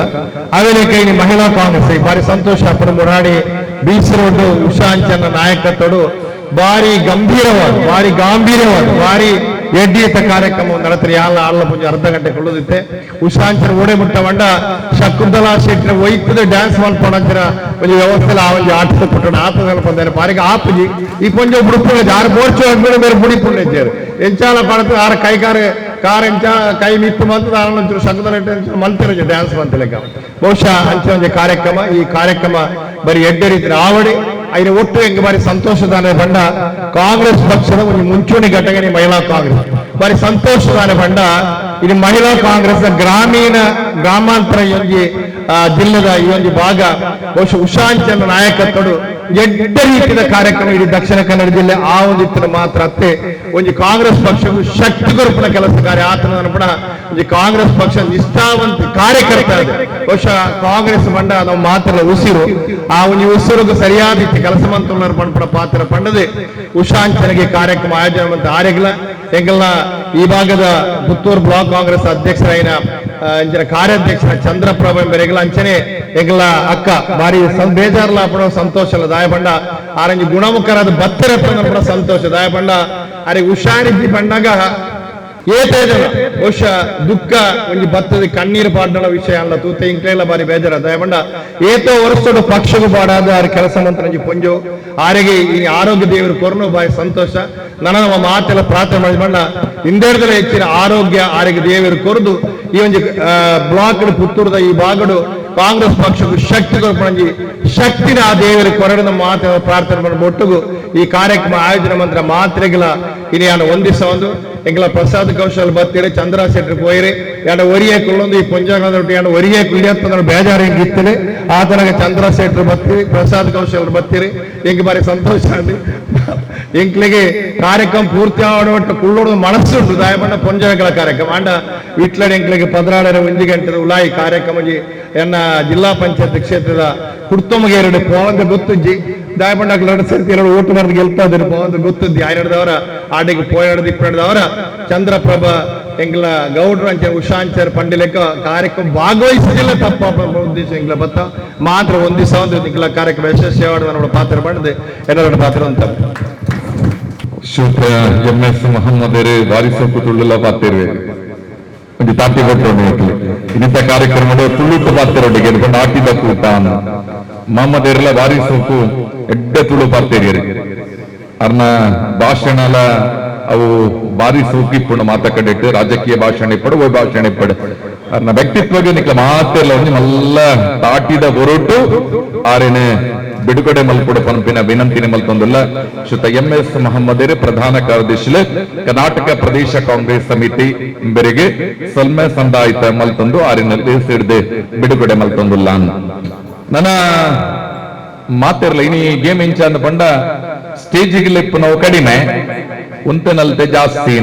ಅವೇಲೆ ಕೈ ಮಹಿಳಾ ಕಾಂಗ್ರೆಸ್ ಬಾರಿ ಸಂತೋಷ ಅಪ್ಪನ ಮುರಾಡಿ ಬೀಚ್ ರೋಡ್ ಉಷಾಂಚನ ನಾಯಕತ್ವಡು ಬಾರಿ ಗಂಭೀರವಾದ ಬಾರಿ ಎಡ್ಡಿಯತ ಕಾರ್ಯಕ್ರಮ ನಡೆತ್ರಿ ಆಳ್ಲ ಪುಂಜ ಅರ್ಧ ಗಂಟೆ ಕೊಳ್ಳುದಿತ್ತೆ. ಉಷಾಂಚನ ಓಡೆ ಮುಟ್ಟ ಬಂಡ ಶಕುಂತಲಾ ಶೆಟ್ಟಿ ಒಯ್ತದ ಡ್ಯಾನ್ಸ್ ಮಾಡ್ಕೊಂಡಂತಿರ ಒಂದು ವ್ಯವಸ್ಥೆ ಆ ಒಂದು ಆಟದ ಪುಟ್ಟಣ ಆತದ ಪಂದಾರೆ ಬಾರಿಗೆ ಆಪುಜಿ ಈ ಪುಂಜ ಬುಡುಪುಣ ಆರು ಬೋರ್ಚು ಹಾಕ್ಬಿಟ್ಟು ಬೇರೆ ಬುಡಿ ಪುಣ್ಯರು ಎಂಚಾಲ ಪಡತು ಆರ ಕಾರ್ ಎಂಚ ಕೈ ಮಿತ್ತು ಮಂತದ ಆನಂತರ ಶಕುಂತಲ ಮಂತಿರ ಡ್ಯಾನ್ಸ್ ಮಂತಲೆಕ್ಕ ಬಹುಶಃ ಅಂಚೆ ಒಂದು ಕಾರ್ಯಕ್ರಮ. ಈ ಕಾರ್ಯಕ್ರಮ ಬರೀ ಎಡ್ಡೆ ರೀತಿ ಆವಡಿ ఆయన ఒట్టు ఎంగ మరి సంతోషదానే బండ కాంగ్రెస్ పక్షದ ಒಂದು ಮುಂಚೂಣಿ ಘಟಕನೇ ಮಹಿಳಾ ಕಾಂಗ್ರೆಸ್ మరి ಸಂತೋಷದಾನೆ బంಡ ఇది ಮಹಿಳಾ ಕಾಂಗ್ರೆಸ್ ಗ್ರಾಮಾಂತರ ಈ ಜಿಲ್ಲೆದ ಈ ಒಂದು ಭಾಗ ಬಹುಶಃ ಉಷಾಂಚನ ನಾಯಕತ್ವಡು ಎಡ್ಡ ರೀತಿಯ ಕಾರ್ಯಕ್ರಮ ಇಡೀ ದಕ್ಷಿಣ ಕನ್ನಡ ಜಿಲ್ಲೆ ಆ ಒಂದು ಇತ್ತಿನ ಮಾತ್ರ ಅತ್ತೆ ಒಂದು ಕಾಂಗ್ರೆಸ್ ಪಕ್ಷವು ಶಕ್ತಿ ಕೊರಪಿನ ಕೆಲಸ ಕಾರ್ಯ ಆತನ ಅನ್ಪಣ ಒಂದು ಕಾಂಗ್ರೆಸ್ ಪಕ್ಷ ನಿಷ್ಠಾವಂತ ಕಾರ್ಯಕರ್ತ ಇದೆ. ಬಹುಶಃ ಕಾಂಗ್ರೆಸ್ ಬಂಡ ನಾವು ಮಾತ್ರ ಉಸಿರು ಆ ಒಂದು ಉಸಿರುಗೂ ಸರಿಯಾದ ರೀತಿ ಕೆಲಸ ಮಂತ್ರ ಪಂಪಡ ಪಾತ್ರ ಪಂಡದೆ ಉಷಾಂಚನೆಗೆ ಕಾರ್ಯಕ್ರಮ ಆಯೋಜನೆ ಮಂತ ಆರೆಗಲ ಎಂಗಲ್ನ ಈ ಭಾಗದ ಪುತ್ತೂರು ಬ್ಲಾಕ್ ಕಾಂಗ್ರೆಸ್ ಅಧ್ಯಕ್ಷರಾಯಿನ ಇಂಚಿನ ಕಾರ್ಯಾಧ್ಯಕ್ಷರ ಚಂದ್ರಪ್ರಭ ಬೆರೆಗಲ ಅಂಚನೆ ಎಂಗಲ ಅಕ್ಕ ಬಾರಿ ಬೇಜಾರ್ಲ ಪಡೋ ಸಂತೋಷ ದಾಯಪಂಡ ಆರಂಜಿ ಗುಣಮುಖರಾದ ಬತ್ತರ ಸಂತೋಷ ದಾಯಪಂಡ ಅರೆ ಉಷಾರಿದ್ದಿ ಬಂಡಾಗ ಏತೇಜನ ಬಹುಶಃ ದುಃಖ ಒಂಜಿ ಬತ್ತದ ಕಣ್ಣೀರು ಪಾಡ್ನ ವಿಷಯ ಅಲ್ಲ ತೂತ ಇಂಕ್ಲೆಲ್ಲ ಬಾರಿ ಬೇಜಾರ ದಯಮಂಡ ಏತೋ ವರ್ಷದ ಪಕ್ಷಗೂ ಬಾಡಾದ ಆರು ಕೆಲಸ ಮಂತ್ರ ಪೊಂಜು ಆರೆಗೆ ಈ ಆರೋಗ್ಯ ದೇವರು ಕೊರನು ಬಾಯಿ ಸಂತೋಷ ನಮ್ಮ ಮಾತೆಲ್ಲ ಪ್ರಾರ್ಥನೆ ಮಾಡಿಕೊಂಡ ಹಿಂದೇಡದಲ್ಲ ಹೆಚ್ಚಿನ ಆರೋಗ್ಯ ಆರೋಗ್ಯ ದೇವರು ಕೊರದು ಈ ಒಂದು ಬ್ಲಾಕ್ ಪುತ್ತೂರದ ಈ ಭಾಗಡು ಕಾಂಗ್ರೆಸ್ ಪಕ್ಷಕ್ಕೂ ಶಕ್ತಿ ಕೊರಪಣಿ ಶಕ್ತಿನ ಆ ದೇವರ ಕೊರಡಿನ ಮಾತು ಪ್ರಾರ್ಥನೆ ಮಾಡಿ ಒಟ್ಟುಗು ಈ ಕಾರ್ಯಕ್ರಮ ಆಯೋಜನೆ ಮಂತ್ರ ಮಾತ್ರೆಗಳ ಇನಿ ನಾನು ಒಂದಿಸ ಒಂದು ಎಂಗ್ಲ ಪ್ರಸಾದ್ ಕೌಶಲ್ ಬತ್ತೀರಿ ಚಂದ್ರ ಶೆಟ್ಟಿ ಪೋಯಿರಿ ಎರಡು ಒರಿಯೇ ಕುಳ್ಳೊಂದು ಈ ಪುಂಜಾಗದೊಟ್ಟು ಎರಡು ಒರಿಯೇ ಕುಳಿಯತ್ತ ಬೇಜಾರು ಹಿಂಗೆ ಇತ್ತಲೆ ಆ ತನಕ ಚಂದ್ರ ಶೆಟ್ಟಿ ಬತ್ತೀರಿ ಪ್ರಸಾದ್ ಕೌಶಲ್ ಬತ್ತೀರಿ ಹೆಂಗೆ ಬಾರಿ ಸಂತೋಷ ಅಂದಿ ಎಂಕ್ಲಿಗೆ ಕಾರ್ಯಕ್ರಮ ಪೂರ್ತಿ ಆಡೋಟ್ಟು ಕುಳ್ಳೋಡು ಮನಸ್ಸುಂಟು ದಯಮಂಡ ಪುಂಜಾಗಲ ಕಾರ್ಯಕ್ರಮ ಅಂಡ ವಿಟ್ಲಡ್ ಎಂಕ್ಲಿಗೆ 16 1 ಗಂಟೆ ಉಲಾಯಿ ಕಾರ್ಯಕ್ರಮ ಎನ್ನ ಜಿಲ್ಲಾ ಪಂಚಾಯತ್ ಕ್ಷೇತ್ರದ ಕುಡ್ತೊಮಗೆ 2 ಪೋವಂದ ಗೊತ್ತುಜ್ಜಿ ದಾಯಪಂಡಕ್ಕೆ 2 ಸರ್ತಿ 2 ಓಟು ಮಾಡಿದ ಗೆಲ್ತಾ ಇದ್ರು ಪೋವಂದ ಗೊತ್ತುದ್ದಿ ಆಯ್ನಡದವರ ಆಡಿಗೆ ಪೋಯಡದ ಇಪ್ಪಡದವರ ಚಂದ್ರಪ್ರಭಾ ಎಂಗ್ಲ ಗೌಡ್ರು ಅಂಚೆ ಉಷಾಂಚರ್ ಪಂಡಿಲೆಕ್ಕ ಕಾರ್ಯಕ್ರಮ ಭಾಗವಹಿಸಲಿಲ್ಲ ತಪ್ಪ ಉದ್ದೇಶ ಎಂಗ್ಲ ಬತ್ತ ಮಾತ್ರ ಒಂದಿಸ ಒಂದು ಎಂಗ್ಲ ಕಾರ್ಯಕ್ರಮ ಯಶಸ್ವಿ ಆಡುವ ಪಾತ್ರ ಮಾಡಿದೆ ಎಲ್ಲರ ಪಾತ್ರ ಅಂತ ಶುಭ ಎಂಎಸ್ ಮೊಹಮ್ಮದರೇ ವಾರಿಸೋಕು ತುಳ್ಳುಲ ಪಾತಿರುವೆ ಒಂದು ತಾಟಿ ಕೊಟ್ಟೋಡಿ ಇನ್ನಿತ ಕಾರ್ಯಕ್ರಮದ ತುಳುಟು ಪಾತಿರೊಟ್ಟಿಗೆ ಎದ್ಕೊಂಡು ಆಟಿದ ಕೂಟ ಮೊಹಮ್ಮದರೆಲ್ಲ ವಾರಿಸೋಕು ಎಡ್ಡೆ ತುಳು ಪಾತಿರಿ ಅರ್ನ ಭಾಷಣಲ ಅವು ಬಾರಿ ಸೂಕಿಪ್ಪುಂಡು ಮಾತ ಕಡಿಟ್ಟು ರಾಜಕೀಯ ಭಾಷಣ ಇಪ್ಪಡು ಓ ಭಾಷಣ ಇಪ್ಪಡು ಅರ್ನ ವ್ಯಕ್ತಿತ್ವಗೆ ನಿಕ್ಲ ಮಾತೆಲ್ಲ ಒಂದು ಮಲ್ಲ ತಾಟಿದ ಹೊರಟು ಆರೇನೆ ಬಿಡುಗಡೆ ಮಲ್ಪುಡು ಪಂಪಿನ ವಿನಂತಿನ ಮಲ್ತೊಂದುಲ್ಲ ಶ್ರುತ ಎಂಎಸ್ ಮೊಹಮ್ಮದರೇ ಪ್ರಧಾನ ಕಾರ್ಯದರ್ಶಿ ಕರ್ನಾಟಕ ಪ್ರದೇಶ ಕಾಂಗ್ರೆಸ್ ಸಮಿತಿ ಇಂಬರಿಗೆ ಸೊಲ್ಮೆ ಸಂದಾಯಿತ ಮಲ್ತೊಂದು ಆರಿನಲ್ಲಿ ಸಿಡ್ದೆ ಬಿಡುಗಡೆ ಮಲ್ತೊಂದುಲ್ಲ ನನ್ನ ಮಾತಿರಲ್ಲ ಇನಿ ಗೇಮ್ ಇಂಚ ಅಂದ ಪಂಡ ಸ್ಟೇಜಿಗೆ ಲಿಪ್ಪು ನಾವು ಕಡಿಮೆ ಉಂತನಲ್ತೆ ಜಾಸ್ತಿ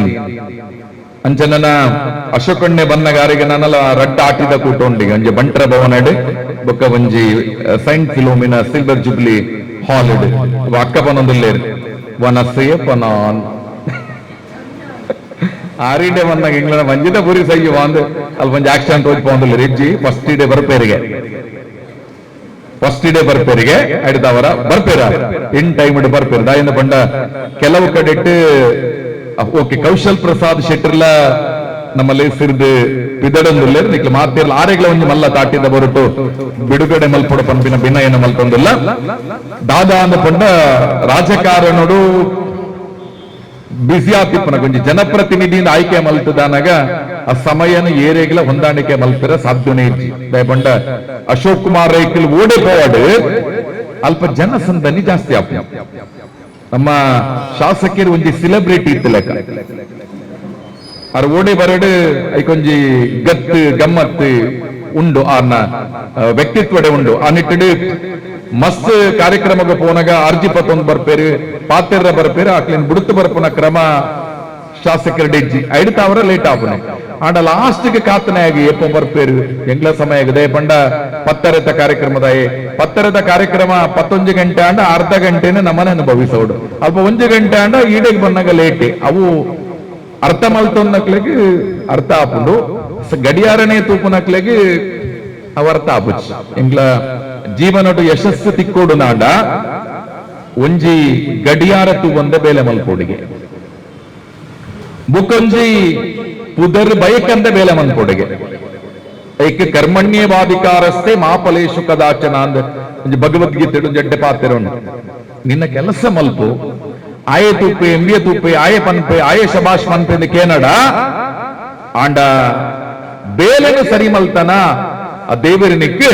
ಅಂಚನ ಅಶೋಕಣ್ಣೆ ಬನ್ನಗಾರಿಗೆ ನಾನಲ್ಲ ರಡ್ಡ ಆಟಿದ ಕೂಟೊಂಡಿಗೆ ಅಂಜೆ ಬಂಟ್ರ ಭವನಡ್ ಬೊಕ್ಕ ಒಂಜಿ ಸೈಂಟ್ ಫಿಲೋಮಿನ ಸಿಲ್ವರ್ ಜುಬ್ಲಿ ಹಾಲ್ ಅಕ್ಕ ಪನೊಂದುಲ್ಲೇರು ವನಸ್ಸೆಯ ಪನಾನ್ ಆರಿಡೆ ಬಂದಾಗ ಇಂಗ್ಲೆಂಡ್ ಮಂಜಿದ ಪುರಿ ಸಯ್ಯ ಒಂದು ಅಲ್ಲಿ ಒಂಜಿ ಆಕ್ಸಿಡೆಂಟ್ ಹೋಗಿ ಪೋಂದಿಲ್ಲ ಹೆಜ್ಜಿ ಫಸ್ಟ್ ಡೇ ಬರ್ಪೇರಿಗೆ ಅಡಿದವರ ಬರ್ಪೇರ ಇನ್ ಟೈಮ್ ಬರ್ಪೇರ ದಾಯಿಂದ ಬಂಡ ಕೆಲವು ಕಡೆಟ್ಟು ಓಕೆ ಕೌಶಲ್ ಪ್ರಸಾದ್ ಶೆಟ್ಟರ್ಲ ನಮ್ಮಲ್ಲಿ ಸಿರಿದು ಪಿದಡೊಂದುಲ್ಲ ನಿಕ್ಲ ಮಾತಿರ್ಲ ಆರೆಗ್ಲ ಒಂಜಿ ಮಲ್ಲ ತಾಟಿದ ಹೊರಟು ಬಿಡುಗಡೆ ಮಲ್ಪೊಡ ಪಂಪಿನ ಭಿನ್ನಯನ ಮಲ್ತೊಂದಿಲ್ಲ ದಾದಾ ಅಂದ ಪಂಡ ರಾಜಕಾರಣೋಡು ಬಿಸಿ ಆತಿಪ್ಪನ ಕೊಂಚ ಜನಪ್ರತಿನಿಧಿಯಿಂದ ಆಯ್ಕೆ ಮಲ್ತದಾನಾಗ ಆ ಸಮಯನ ಏರಿಯಾಗಲ ಹೊಂದಾಣಿಕೆ ಮಲ್ಪಿರ ಸಾಧ್ಯನೇ ಇರ್ಜಿ ದಯಪಂಡ ಅಶೋಕ್ ಕುಮಾರ್ ರೈಕಲ್ ಓಡೆ ಪೋವಾಡು ಅಲ್ಪ ಜನಸಂದಣಿ ಜಾಸ್ತಿ ಆಪ ನಮ್ಮ ಶಾಸಕರು ಒಂಜಿ ಸೆಲೆಬ್ರಿಟಿ ಇತ್ತು ಲೆಕ್ಕ ಅವ್ರ ಓಡೆ ಬರಡು ಐಕೊಂಜಿ ಗತ್ತು ಗಮ್ಮತ್ ಉಂಡು ಆರ್ನ ವ್ಯಕ್ತಿತ್ವಡೆ ಉಂಡು ಆ ನಿಟ್ಟಿಡು ಮಸ್ತ್ ಕಾರ್ಯಕ್ರಮಕ್ಕೆ ಪೋನಾಗ ಅರ್ಜಿ ಪತ್ತೊಂದು ಬರ್ಪೇರು ಪಾತೆರ ಬರ್ಪೇರು ಆಕ್ಲಿನ್ ಬುಡುತ್ತು ಬರ್ಪುನ ಕ್ರಮ ಶಾಸಕರು ಡೆಜ್ಜಿ ಐಡ್ತಾವ್ರ ಲೇಟ್ ಆಪನೆ ಆಂಡ ಲಾಸ್ಟ್ ಗೆ ಕಾತನೆ ಆಗಿ ಎಪ್ಪ ಬರ್ಪೇರು ಎಂಗ್ಲ ಸಮಯ ಗದೆ ಪಂಡ ಪತ್ತರದ ಕಾರ್ಯಕ್ರಮ 11 ಗಂಟೆ ಆಂಡ ಅರ್ಧ ಗಂಟೆನೆ ನಮ್ಮನೆ ಅನುಭವಿಸೋಡು ಅಲ್ಪ 1 ಗಂಟೆ ಆಂಡ ಈಡೆಗೆ ಬಂದಾಗ ಲೇಟ್ ಅವು ಅರ್ಥ ಮಲ್ತೊಂದಕ್ಲೆಗೆ ಅರ್ಥ ಆಪುಂಡು ಗಡಿಯಾರನೇ ತೂಪುನಕ್ಲೆಗೆ ಅವ ಅರ್ಥ ಆಪುಚ್ಚಿ ಎಂಗ್ಲ ಜೀವನಡು ಯಶಸ್ಸು ತಿಕ್ಕೋಡು ನಾಡ ಒಂಜಿ ಗಡಿಯಾರ ತೂವಂದ ಬೇಲೆ ಮಲ್ಪೋಡಿಗೆ ಬುಕೊಂಜಿ ಪುದರ್ ಬಯಕಂದ ಬೇಲೆ ಮಲ್ಪೋಡಿಗೆ ಐಕ ಕರ್ಮಣ್ಯವಾಧಿಕಾರಸ್ಥೆ ಮಾಫಲೇಶು ಕದಾಚನ ಅಂದ ಭಗವದ್ಗೀತೆ ಜಡ್ಡೆ ಪಾತಿರೋನು ನಿನ್ನ ಕೆಲಸ ಮಲ್ಪು ಆಯೆ ತೂಪೆ ಎಂಬಿಯ ತೂಪೆ ಆಯೆ ಪನ್ಪೆ ಆಯೆ ಶಬಾಷ್ ಪನ್ಪೆ ಎಂದು ಕೇನಡ ಆಂಡ ಬೇಲೆನು ಸರಿ ಮಲ್ತನ ಆ ದೇವರಿನಿಕ್ಕೆ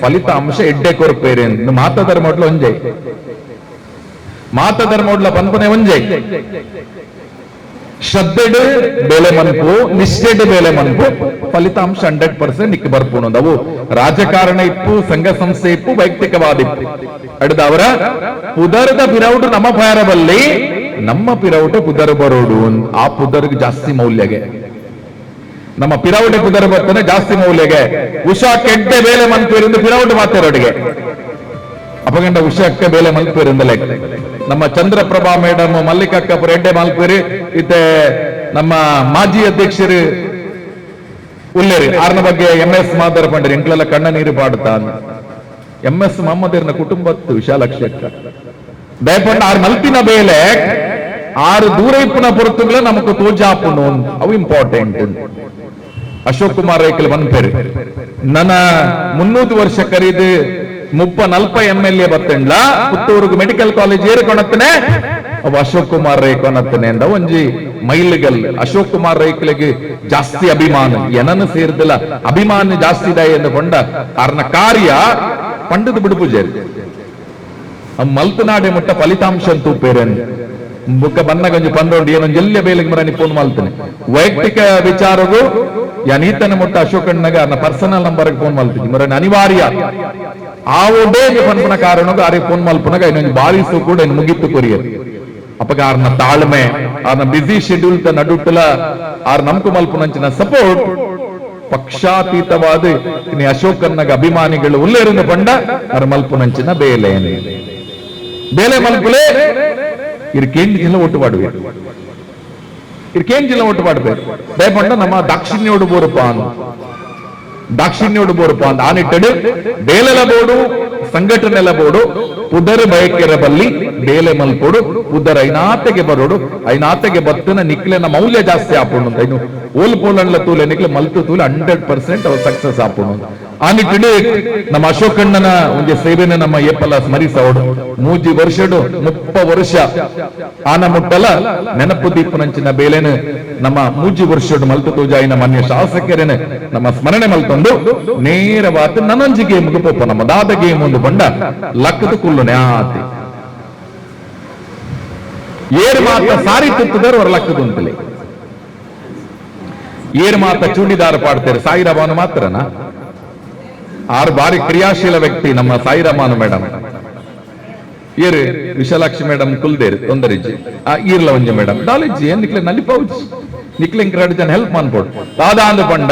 ಫಲಿತಾಂಶ ಎಡ್ಡೆ ಕೊರಪೇರೆ ಮಾತಧರ್ಮೋಡ್ಲ ಒಂಜೈ ಮಾತಧರ್ಮೋಡ್ಲ ಪನ್ಪನೆ ಒಂಜೈ ಶ್ರದ್ಧೆಡು ಬೇಲೆ ಮನ್ಪು ನಿಷ್ಠೆಡು ಬೇಲೆ ಮನ್ಪು ಫಲಿತಾಂಶ 100% ನಿಕ್ ಬರ್ಪುನು ಅವು ರಾಜಕಾರಣ ಇಪ್ಪು ಸಂಘ ಸಂಸ್ಥೆ ಇಪ್ಪು ವೈಯಕ್ತಿಕವಾದ ಇಪ್ಪು ಅಡ್ದ ಅವರ ಪುದರದ ಪಿರೌಡು ನಮ್ಮ ಫಾರಬಲ್ಲಿ ನಮ್ಮ ಪಿರೌಟೆ ಪುದರ್ ಬರೋಡು ಆ ಪುದರ್ಗೆ ಜಾಸ್ತಿ ಮೌಲ್ಯಗೆ ನಮ್ಮ ಪಿರೌಟೆ ಪುದರ್ ಬರ್ತಾನೆ ಜಾಸ್ತಿ ಮೌಲ್ಯಗೆ ಉಷಾ ಕೆಡ್ಡೆ ಬೇಲೆ ಮನ್ಪೇರಿಂದ ಪಿರೌಟು ಮಾತೇರೋಡಿಗೆ ಅಪಗಂಡ ಉಷಾಕ್ಕೆ ಬೇಲೆ ಮಲ್ಪೇರಿಂದ ಲೆಕ್ಕ ನಮ್ಮ ಚಂದ್ರಪ್ರಭಾ ಮೇಡಮ್ ಮಲ್ಲಿಕಕ್ಕ ಎಡ್ಡೆ ಮಲ್ಪೇರಿ ಇತ್ತೆ ನಮ್ಮ ಮಾಜಿ ಅಧ್ಯಕ್ಷರು ಉಲ್ಲೇರಿ ಆರ್ನ ಬಗ್ಗೆ ಎಂಎಸ್ ಮಾದರ ಪಂಡ್ರಿ ಎಂಕ್ಲೆಲ್ಲ ಕಣ್ಣ ನೀರು ಪಾಡುತ್ತಾ ಎಂಎಸ್ ಮೊಹಮ್ಮದರ್ನ ಕುಟುಂಬತ್ತು ವಿಶಾಲಕ್ಷ ದಯಪಂಡ ಆರ್ ಮಲ್ಪಿನ ಬೇಲೆ ಆರು ದೂರ ಇಪ್ಪನ ಪೊರ್ತುಗಳ ನಮಕ್ ತೋಜಾಪುನು ಅವು ಇಂಪಾರ್ಟೆಂಟ್. ಅಶೋಕ್ ಕುಮಾರ್ ರೈಕಲ್ ಬಂದ್ಪೇರು ನನ್ನ 300 ವರ್ಷ ಕರೀದು 30-40 MLA ಬತ್ತಂಡ್ಲ ಪುತ್ತೂರ್ಗು ಮೆಡಿಕಲ್ ಕಾಲೇಜ್ ಏರಿಕೊಣತ್ತನೆ ಅವು ಅಶೋಕ್ ಕುಮಾರ್ ರೈ ಕೊನತ್ತನೆ ಅಂದ ಒಂಜಿ ಮೈಲ್ಗಲ್. ಅಶೋಕ್ ಕುಮಾರ್ ರೈಕ್ಲಿಗೆ ಜಾಸ್ತಿ ಅಭಿಮಾನ ಏನನ್ನು ಸೇರಿದಿಲ್ಲ, ಅಭಿಮಾನ ಜಾಸ್ತಿ ಇದೆ ಎಂದುಕೊಂಡ ಕಾರಣ ಕಾರ್ಯ ಪಂಡದ ಬಿಡುಪೂಜಾರಿ ಮಲ್ತನಾಡೆ ಮುಟ್ಟ ಫಲಿತಾಂಶ ತೂಪೇರನ್ ಬುಕ್ಕ ಬನ್ನಗಂಜು ಪಂಡೋಂಡು ಏನೊಂದು ಎಲ್ಲ ಬೇಲಿಗೆ ಮರನಿ ಫೋನ್ ಮಲ್ತನೆ ವೈಯಕ್ತಿಕ ವಿಚಾರಗೂ ಯಾನೀತನ ಮುಟ್ಟ ಅಶೋಕಣ್ಣಗ ಅನ್ನ ಪರ್ಸನಲ್ ನಂಬರ್ ಫೋನ್ ಮಲ್ತೀನಿ ಮರನಿ ಅನಿವಾರ್ಯ ಆವೋಡೇ ಪನ್ಪನ ಕಾರಣ ಆರೆ ಫೋನ್ ಮಲ್ಪನಾಗ ಇನ್ನೊಂದು ಬಾರಿಸು ಕೂಡ ಇನ್ನು ಮುಗಿತ್ತು ಕೊರಿಯರ್ ಅಪಗ ಆರ್ನ ತಾಳ್ಮೆ ಆರ್ನ ಬಿಸಿ ಶೆಡ್ಯೂಲ್ ತ ನಡುಟ್ಟಲ ಆರ್ ನಮ್ಕು ಮಲ್ಪನಂಚಿನ ಸಪೋರ್ಟ್ ಪಕ್ಷಾತೀತವಾದ ಇನ್ನು ಅಶೋಕನ್ನಗ ಅಭಿಮಾನಿಗಳು ಉಲ್ಲೇರಿಂದ ಪಂಡ ಆರ್ ಮಲ್ಪನಂಚಿನ ಬೇಲೆ ಬೇಲೆ ಮಲ್ಪಲೆ ಇರ್ಕೇಂಜ್ ಜಿಲ್ಲೆ ಒಟ್ಟು ಮಾಡುವೆ ಇರ್ಕೇಂಜ್ ಜಿಲ್ಲೆ ಒಟ್ಟು ಮಾಡಬೇಕು ದಯಪಂಡ ನಮ್ಮ ದಾಕ್ಷಿಣ್ಯೋಡು ಬೋರುಪ ಅಂದ ಆನಿಟ್ಟಡು ಬೇಲೆಲ ಬೋಡು ಸಂಘಟನೆಲ ಬೋಡು ಪುದರ್ ಬಯಕೆರ ಬಲ್ಲಿ ಬೇಲೆ ಮಲ್ಪೋಡು ಪುದರ್ ಐನಾತೆಗೆ ಬರೋಡು ಐನಾತೆಗೆ ಬತ್ತನ ನಿಕ್ಲೆನ ಮೌಲ್ಯ ಜಾಸ್ತಿ ಆಪುಂಡು ಅಂತ ಇನ್ನು ಓಲ್ ಪೋಲಂಡ್ಲ ತೂಲೆ ನಿಕ್ಲೆ ಮಲ್ತು ತೂಲೆ 100% ಅವ್ರು ಸಕ್ಸಸ್ ಆಪುಂಡು ಆನಿಟ್ಟಡು ನಮ್ಮ ಅಶೋಕಣ್ಣನ ಒಂದು ಸೇವೆನ ನಮ್ಮ ಏಪಲ ಸ್ಮರಿಸೋಡು 3 ವರ್ಷಡು 30 ವರ್ಷ ಆನ ಮುಟ್ಟಲ ನೆನಪು ದೀಪನಂಚಿನ ಬೇಲೆನ ನಮ್ಮ 3 ವರ್ಷಡು ಮಲ್ತು ತೋಜಾಯಿನ ಮಾನ್ಯ ಶಾಸಕರೇನ ನಮ್ಮ ಸ್ಮರಣೆ ಮಲ್ತೊಂದು ನೇರವಾದ ನನಂಜಿ ಗೇಮ್ ಪೋಪ ನಮ್ಮ ದಾದ ಗೇಮ್ ಒಂದು ಬಂಡ ಲಕ್ಕದ ಕುಲ್ಲು ನ್ಯಾತಿ ಏರ್ ಮಾತ ಸಾರಿ ತುತ್ತದರ್ ಅವರ ಲಕ್ಕದುಂಟಲಿ ಏರ್ ಮಾತ ಚೂಡಿದಾರ ಪಾಡ್ತಾರೆ ಸಾಯಿರಾಮನು ಮಾತ್ರನಾ 6 ಬಾರಿ ಕ್ರಿಯಾಶೀಲ ವ್ಯಕ್ತಿ ನಮ್ಮ ಸಾಯಿರಾಮನು ಮೇಡಮ್ ಏರು ವಿಶಾಲಾಕ್ಷಿ ಮೇಡಮ್ ಕುಲ್ದೇರು ತೊಂದರಿಜ್ಜಿ ಈರ್ಲ ಒಂಜಿ ಮೇಡಮ್ ದಾಲಿಜ್ಜಿ ಏನ್ ನಿಕ್ಲೆ ನಲ್ಲಿ ಪೌಜ್ ನಿಕ್ಲೆ 2 ಜನ ಹೆಲ್ಪ್ ಮಾಡ್ಬೋದು ದಾದಾಂದು ಪಂಡ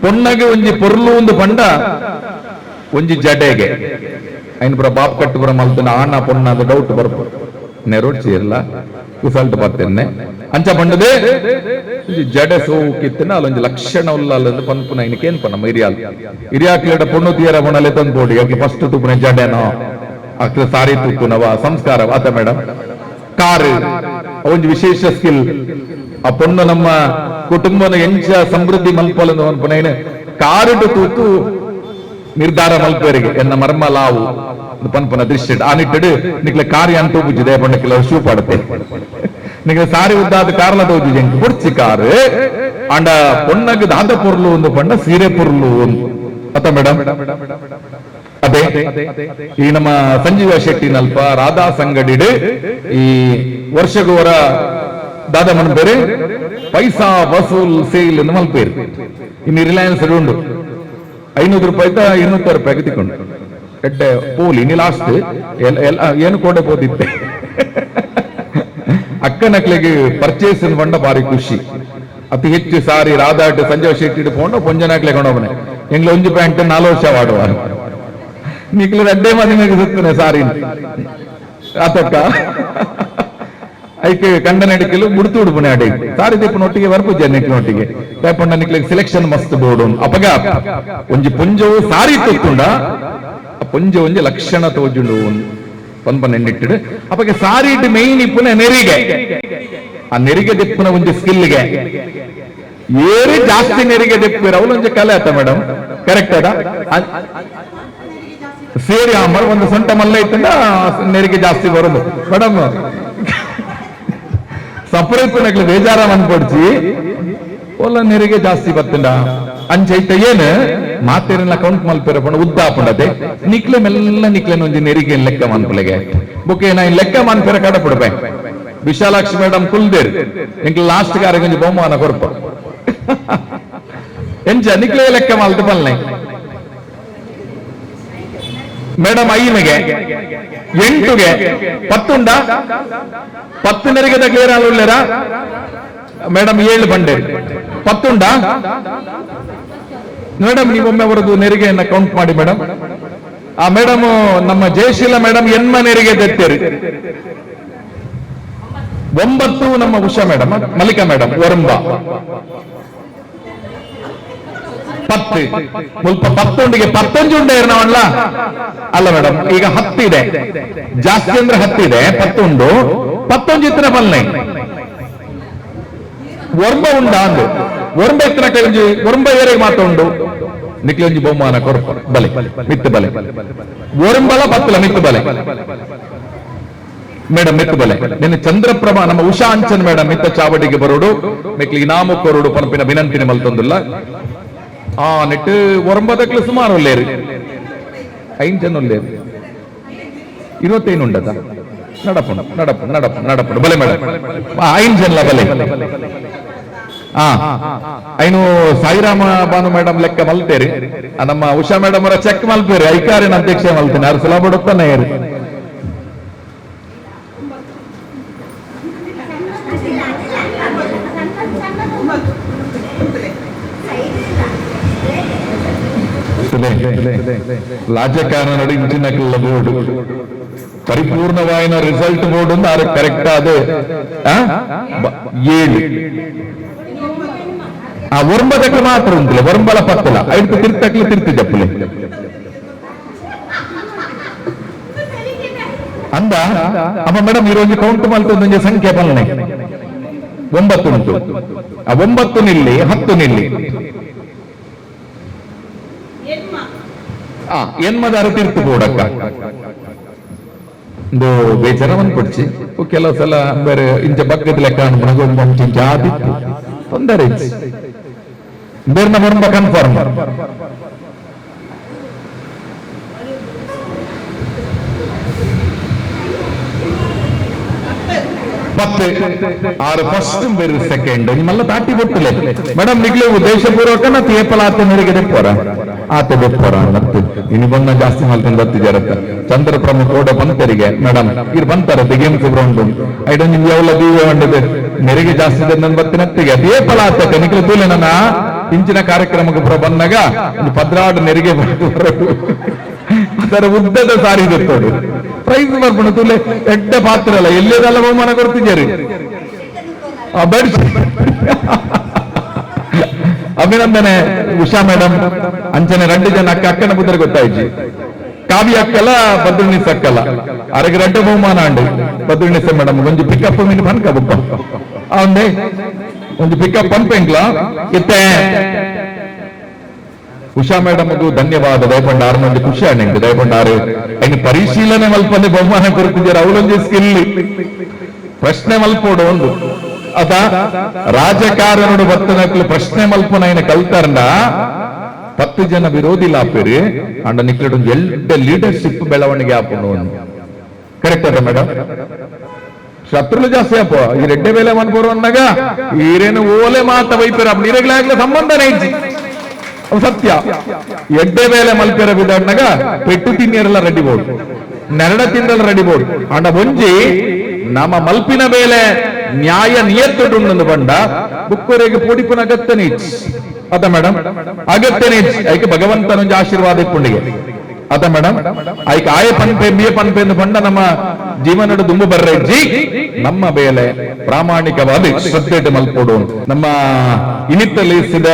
ಪೊನ್ನಗೆ ಒಂಜಿ ಪೊರ್ಲು ಒಂದು ಪಂಡ ಒಂಜಿ ಜಡೆಗೆ ಐನ್ ಪುರ ಬಾಪ್ ಕಟ್ಟು ಪುರ ಮಲ್ತನ ಆಣ ಪೊನ್ನ ಅದು ಡೌಟ್ ಬರ್ಬೋದು ನೆರೋಡ್ಸಿ ಇರ್ಲ ರಿಸಲ್ಟ್ ಬರ್ತೇನೆ ಅಂಚ ಪಂಡದೆ ಜಡೆ ಸೋಕಿತ್ತನ ಅಲ್ಲೊಂದು ಲಕ್ಷಣ ಉಲ್ಲ ಪನ್ಪುನ ಇನ್ನೇನ್ ಪನ್ನ ಹಿರಿಯಾಕ್ಲಿಡ ಪೊಣ್ಣು ತೀರ ಬಣಲೆ ತಂದ್ಬೋಡಿ ಅವ್ರಿಗೆ ಫಸ್ಟ್ ತುಪ್ಪನ ಜಡೆನೋ ಅಕ್ಲ ಸಾರಿ ತುಪ್ಪುನವ ಸಂಸ್ಕಾರ ಆತ ಮೇಡಮ್ ಕಾರ್ ಒಂದು ವಿಶೇಷ ಸ್ಕಿಲ್ ಆ ಪೊಣ್ಣು ನಮ್ಮ ಕುಟುಂಬನ ಎಂಚ ಸಮೃದ್ಧಿ ಮಲ್ಪಲನ್ನು ಅನ್ಪನೇನು ಕಾರುಡು ತೂತು ನಿರ್ಧಾರ ಮಲ್ಪರಿಗೆ ಎನ್ನ ಮರ್ಮ ಲಾವು ಪನ್ಪನ ದೃಶ್ಯ ಆನಿಟ್ಟಡು ನಿಕ್ಲೆ ಕಾರ್ಯ ಅಂತೂ ಬುಜ್ಜಿದೆ ಪಂಡಕ್ಕೆಲ್ಲ ಶೂ ಪಾಡುತ್ತೆ ನಿಕ್ಲೆ ಸಾರಿ ಉದ್ದಾದ ಕಾರ್ಲ ತೋಜು ಜಂಕ್ ಬುಡ್ಚಿ ಕಾರು ಅಂಡ ಪೊನ್ನಗ ದಾದ ಪೊರ್ಲು ಒಂದು ಪಂಡ ಸೀರೆ ಪೊರ್ಲು ಅತ್ತ ಮೇಡಮ್ ಅದೇ ಈ ನಮ್ಮ ಸಂಜೀವ ಶೆಟ್ಟಿ ನಲ್ಪ ರಾಧಾ ಸಂಗಡಿಡು ಈ ವರ್ಷಗೋರ ದಾದ ಮನ್ ಬೇರೆ ಪೈಸಾ ವಸೂಲ್ ಸೇಲ್ ಎಂದು ಮಲ್ಪೇರು ಇನ್ನು ರಿಲಯನ್ಸ್ ಉಂಡು 500 ರೂಪಾಯಿ 200 ರೂಪಾಯಿ ತಿಕ್ಕೊಂಡು ಎಡ್ಡೆ ಪೋಲಿ ಇನ್ನು ಲಾಸ್ಟ್ ಏನು ಕೊಡೆ ಹೋದಿತ್ತೆ ಅಕ್ಕನಕ್ಲೆಗೆ ಪರ್ಚೇಸ್ ಬಂಡ ಬಾರಿ ಖುಷಿ ಅತಿ ಹೆಚ್ಚು ಸಾರಿ ರಾಧಾಟ್ ಸಂಜೀವ ಶೆಟ್ಟಿ ಇಟ್ಕೊಂಡು ಪೊಂಜನಕ್ಲೆ ಕೊಂಡವನೆ ಎಂಗ್ಲ ಒಂಜಿ ಪ್ಯಾಂಟ್ 4 ವರ್ಷ ವಾಡುವ ನಿಕ್ಲೆ ಅಡ್ಡೆ ಮದಿಮೆಗೆ ಸುತ್ತನೆ ಸಾರಿ ಆತಕ್ಕ ಐಕೆ ಕಂಡನ ಅಡಿಕೆಲು ಮುಡ್ತು ಉಡುಪುನೆ ಅಡಿ ಸಾರಿ ದೀಪನೊಟ್ಟಿಗೆ ವರ್ಪುಜ ನೆಟ್ಟಿನೊಟ್ಟಿಗೆ ಪೇಪಣ್ಣ ನಿಕ್ಲಿಗೆ ಸೆಲೆಕ್ಷನ್ ಮಸ್ತ್ ಬೋರ್ಡು ಅಪಗ ಒಂಜಿ ಪುಂಜವು ಸಾರಿ ತುತ್ತುಂಡ ಪುಂಜ ಒಂಜಿ ಲಕ್ಷಣ ತೋಜುಂಡು ಪನ್ಪನ ಎಣ್ಣಿಟ್ಟಿಡು ಅಪಗೆ ಸಾರಿ ಇಟ್ಟು ಮೈನ್ ಇಪ್ಪುನ ನೆರಿಗೆ ಆ ನೆರಿಗೆ ದಿಪ್ಪುನ ಒಂಜಿ ಸ್ಕಿಲ್ಗೆ ಏರಿ ಜಾಸ್ತಿ ನೆರಿಗೆ ದಿಪ್ಪುರ ಅವಳೊಂಜಿ ಕಲೆ ಆತ ಮೇಡಮ್ ಕರೆಕ್ಟ್ ಅದ ಸೇರಿ ಆಮರ್ ಒಂದು ಸೊಂಟ ಮಲ್ಲ ಇತ್ತಂಡ ನೆರಿಗೆ ಜಾಸ್ತಿ ಬರೋದು ಮೇಡಮ್ ಸಪರೇಟ್ ಬೇಜಾರ ಅನ್ಕೊಡ್ಸಿ ಒಲ್ಲ ನೆರಿಗೆ ಜಾಸ್ತಿ ಬತ್ತಂಡ ಅಂಚೈತ ಏನು ಮಾತೇರನ್ನ ಕೌಂಟ್ ಮಲ್ಪೇರ ಪಣ ಉದ್ದಾಪುಂಡದೆ ನಿಕ್ಲೆ ಮೆಲ್ಲ ನಿಕ್ಲೆನ ಒಂಜಿ ನೆರಿಗೆ ಲೆಕ್ಕ ಮನ್ಪಲೆಗೆ ಬುಕ್ಕೆ ನಾ ಲೆಕ್ಕ ಮನ್ಪೇರ ಕಡ ಪುಡಬೆ ವಿಶಾಲಾಕ್ಷಿ ಮೇಡಮ್ ಕುಲ್ದೇರ್ ಎಂಕ್ ಲಾಸ್ಟ್ ಗಾರೆ ಒಂಜಿ ಬಹುಮಾನ ಕೊರ್ಪ ಎಂಚ ನಿಕ್ಲೆ ಲೆಕ್ಕ ಮಲ್ತ ಪಲ್ನೆ ಮೇಡಮ್ 5ಗೆ 8ಗೆ 10 ಉಂಡ 10 ನೆರಿಗೆ ಕ್ಲಿಯರ್ ಆಗುಳ್ಳೇರ ಮೇಡಮ್ 7 ಬಂಡೆ 10 ಉಂಡ ಮೇಡಮ್ ನೀವೊಮ್ಮೆ ಅವರದು ನೆರಿಗೆಯನ್ನ ಕೌಂಟ್ ಮಾಡಿ ಮೇಡಮ್ ಆ ಮೇಡಮ್ ನಮ್ಮ ಜಯಶೀಲ ಮೇಡಮ್ ಎನ್ಮ ನೆರಿಗೆ ತೆತ್ತೇರಿ 9 ನಮ್ಮ ಉಷಾ ಮೇಡಮ್ ಮಲ್ಲಿಕಾ ಮೇಡಮ್ ವರಂಬ 10 ಸ್ವಲ್ಪ 10 11 ಉಂಡೆ ಇರ್ನವಲ್ಲ ಅಲ್ಲ ಮೇಡಮ್ ಈಗ 10 ಇದೆ ಜಾಸ್ತಿ ಅಂದ್ರೆ 10 ಇದೆ 10 ಉಂಡು ಪತ್ತೊಂಜಿತ್ತಿನ ಪಲ್ಲೆ ಒರ್ಬ ಉಂಡ ಅಂದು ಒರ್ಬ ಎತ್ತಿನ ಕೈಂಜಿ ಒರ್ಬ ಏರೆಗೆ ಮಾತುಂಡು ನಿಕ್ಲೊಂಜಿ ಬಹುಮಾನ ಕೊರಪ ಬಲೆ ಮಿತ್ತು ಬಲೆ ಒರಂಬಲ ಪತ್ತಲ ಮಿತ್ತು ಬಲೆ ಮೇಡಮ್ ಮಿತ್ತು ಬಲೆ ನಿನ್ನ ಚಂದ್ರಪ್ರಭಾ ನಮ್ಮ ಉಷಾ ಅಂಚನ್ ಮೇಡಮ್ ಮಿತ್ತ ಚಾವಡಿಗೆ ಬರೋಡು ನಿಕ್ಲಿ ಇನಾಮು ಕೊರೋಡು ಪಂಪಿನ ವಿನಂತಿನಿ ಮಲ್ತೊಂದುಲ್ಲ ಆ ನೆಟ್ಟು ಒರಂಬದಕ್ಲು ಸುಮಾರು ಒಲ್ಲೇರು 5 ಜನ ಒಲ್ಲೇರು 25 ಉಂಡದ ನಡಪುಂಡು ನಡಪುಂಡು ನಡಪುಂಡು ನಡಪುಂಡು ಬಲೆ ಮೇಡಮ್ 5 ಜನ ಬಲೆ ಐನು ಸಾಯಿರಾಮ ಬಾನು ಮೇಡಮ್ ಲೆಕ್ಕ ಮಲ್ತೇರಿ ನಮ್ಮ ಉಷಾ ಮೇಡಮ್ ಅವರ ಚೆಕ್ ಮಲ್ಪೇರಿ ಐಕಾರಿನ ಅಧ್ಯಕ್ಷ ಮಲ್ತೇನೆ ಅವ್ರು ಸುಲಭ ಬಿಡುತ್ತಾನೆ ಏರಿ ರಾಜಕಾರಣ ಇಂಚಿನ ಬೋರ್ಡ್ ಪರಿಪೂರ್ಣವಾಯಿನ ರಿಸಲ್ಟ್ ಬೋರ್ಡ್ ಒಂದು ಆರು ಕರೆಕ್ಟ್ ಆದ 7 ಆ ಒರಂಬದಕ್ಕೆ ಮಾತ್ರ ಉಂಟಿಲ್ಲ ಒರಂಬಲ ಪತ್ತಲ 5 ತಿರ್ತಕ್ಲು ತಿರ್ತಿ ಜಪ್ಪಲೆ ಅಂದ ಅಮ್ಮ ಮೇಡಮ್ ಈರೋಜು ಕೌಂಟ್ ಮಲ್ತೊಂದು ಸಂಖ್ಯೆ ಪಲ್ಲೆ 9 ಉಂಟು ಆ 9 ನಿಲ್ಲಿ 10 ನಿಲ್ಲಿ ಎನ್ಮದಾರ ತೀರ್ತು ಬೋಡಕ್ಕ ಒಂದು ಬೇಜಾರವನ್ನು ಕೊಡ್ಸಿ ಕೆಲವು ಸಲ ಬೇರೆ ಇಂಚ ಬಗ್ಗದ ಲೆಕ್ಕ ಜಾತಿ ತೊಂದರೆ ಬೇರೆ ಬರಂಬ ಕನ್ಫರ್ಮ್ ಮತ್ತೆ 6 ಫಸ್ಟ್ ಬೇರೆ ಸೆಕೆಂಡ್ ನಿಮ್ಮೆಲ್ಲ ದಾಟಿ ಬಿಟ್ಟಲೆ ಮೇಡಮ್ ನಿಗ್ಲೇ ಉದ್ದೇಶಪೂರ್ವಕ ನಾ ತೇಪಲಾತ ಮೇರೆಗೆ ತೆಪ್ಪರ ಆತ ಬೆಪ್ಪರ ಮತ್ತೆ ಇನ್ನು ಬಂದ ಜಾಸ್ತಿ ಮಾಡ್ಕೊಂಡು ಬರ್ತಿದ್ದಾರತ್ತ ಚಂದ್ರ ಪ್ರಮುಖ ಓಡ ಬಂತರಿಗೆ ಮೇಡಮ್ ಇರ್ ಬಂತಾರ ಗೇಮ್ಸ್ ಗ್ರೌಂಡ್ ಐಡ ನಿಮ್ಗೆ ಯಾವಲ್ಲ ದೀವ ಹೊಂಡಿದೆ ನೆರಿಗೆ ಜಾಸ್ತಿ ನನ್ನ ಬರ್ತಿನತ್ತಿಗೆ ತೇಪಲಾತ ನಿಗ್ಲ ತೂಲೆ ನನ್ನ ಇಂಚಿನ ಕಾರ್ಯಕ್ರಮಕ್ಕೆ ಪುರ ಬಂದಾಗ ಒಂದು 16 ನೆರಿಗೆ ಅದರ ಉದ್ದದ ಸಾರಿ ಗೊತ್ತೋಡು ಪ್ರೈಸ್ ಬರ್ಬೋದು ತುಲೆ ಎಡ್ಡ ಪಾತ್ರ ಅಲ್ಲ ಎಲ್ಲದೆಲ್ಲ ಬಹುಮಾನ ಕೊಡ್ತಿದ್ದೀರಿ ಅಭಿನಂದನೆ ಉಷಾ ಮೇಡಮ್ ಅಂಚನೆ 2 ಜನ ಅಕ್ಕನ ಬುದ್ಧರು ಗೊತ್ತಾಯ್ತು ಕಾವ್ಯ ಅಕ್ಕಲ್ಲ ಬದ್ರುಣಿಸ್ ಅಕ್ಕಲ್ಲ ಅರಗೆ 2 ಬಹುಮಾನ ಅಂಡು ಬದ್ರುಣಿಸ ಮೇಡಮ್ ಒಂದು ಪಿಕಪ್ ಮೀನು ಪನ್ಕ ಬುಕ್ಕ ಅವಂದೇ ಒಂದು ಪಿಕಪ್ ಪಂಪೆಂಗ್ಲ ಇತ್ತೆ ಉಷಾ ಮೇಡಮ್ ಧನ್ಯವಾದ ದಯಪಂಡಾರು ಮಂದಿ ಖುಷಿ ಆಣಿಂಡು ದಯಪಂಡಾರು ಐನು ಪರಿಶೀಲನೆ ಮಲ್ಪನೆ ಬಹುಮಾನ ಕೊಡ್ತಿದ್ದೀರ ಅವಳೊಂದು ಸ್ಕಿಲ್ ಪ್ರಶ್ನೆ ಮಲ್ಪೋಡು ಒಂದು ಅದ ರಾಜಕಾರಣಡು ಬತ್ತನಕ್ಲು ಪ್ರಶ್ನೆ ಮಲ್ಪನ ಐನ ಕಲ್ತಾರಂಡ 10 ಜನ ವಿರೋಧಿ ಲಾಪೇರಿ ಅಂಡ ನಿಕ್ಲಡು ಎಲ್ಡ ಲೀಡರ್ಶಿಪ್ ಬೆಳವಣಿಗೆ ಆಪುಂಡು ಕರೆಕ್ಟ್ ಅದ ಮೇಡಮ್ ಶತ್ರುಲು ಜಾಸ್ತಿ ಅಪ್ಪ ಈ ರೆಡ್ಡೆ ಬೇಲೆ ಮನ್ಪೋರು ಅಂದಾಗ ಈರೇನು ಓಲೆ ಮಾತ ವೈಪೇರ ನೀರೆಗ್ಲಾಗ್ಲ ಸಂಬಂಧನೇ ಇಜ್ಜಿ ಸತ್ಯ ಎಡ್ಡೆ ಬೇಲೆ ಮಲ್ಪೆರ ಬಿದ್ದಾಡ್ನಾಗ ಪೆಟ್ಟು ತಿನ್ನಿಯರೆಲ್ಲ ರೆಡಿ ಬೋರ್ಡ್ ನೆರಡ ತಿನ್ನಲ್ಲ ರೆಡಿ ಬೋರ್ಡ್ ಅಂಡ ಒಂಜಿ ನಮ್ಮ ಮಲ್ಪಿನ ಬೇಲೆ ನ್ಯಾಯ ನಿಯತ್ತುಂಡು ಬಂಡ ಬುಕ್ಕರಿಗೆ ಪೋಡಿಪುನ ಅಗತ್ಯನೇ ಅದ ಮೇಡಮ್ ಅಗತ್ಯನೇ ಐಕೆ ಭಗವಂತನೊಂದು ಆಶೀರ್ವಾದ ಇಪ್ಪುಂಡಿಗೆ ಅದ ಮೇಡಮ್ ಐಕೆ ಆಯ ಪನ್ಪೆ ಬಿಯ ಪನ್ಪೆ ಎಂದು ಬಂಡ ನಮ್ಮ ಜೀವನದ ದುಂಬು ಬರ್ರಜ್ಜಿ ನಮ್ಮ ಬೇಲೆ ಪ್ರಾಮಾಣಿಕವಾದ ಶ್ರದ್ಧೆ ಮಲ್ಪೋಡು ನಮ್ಮ ಇನಿತ್ತಲಿಸಿದ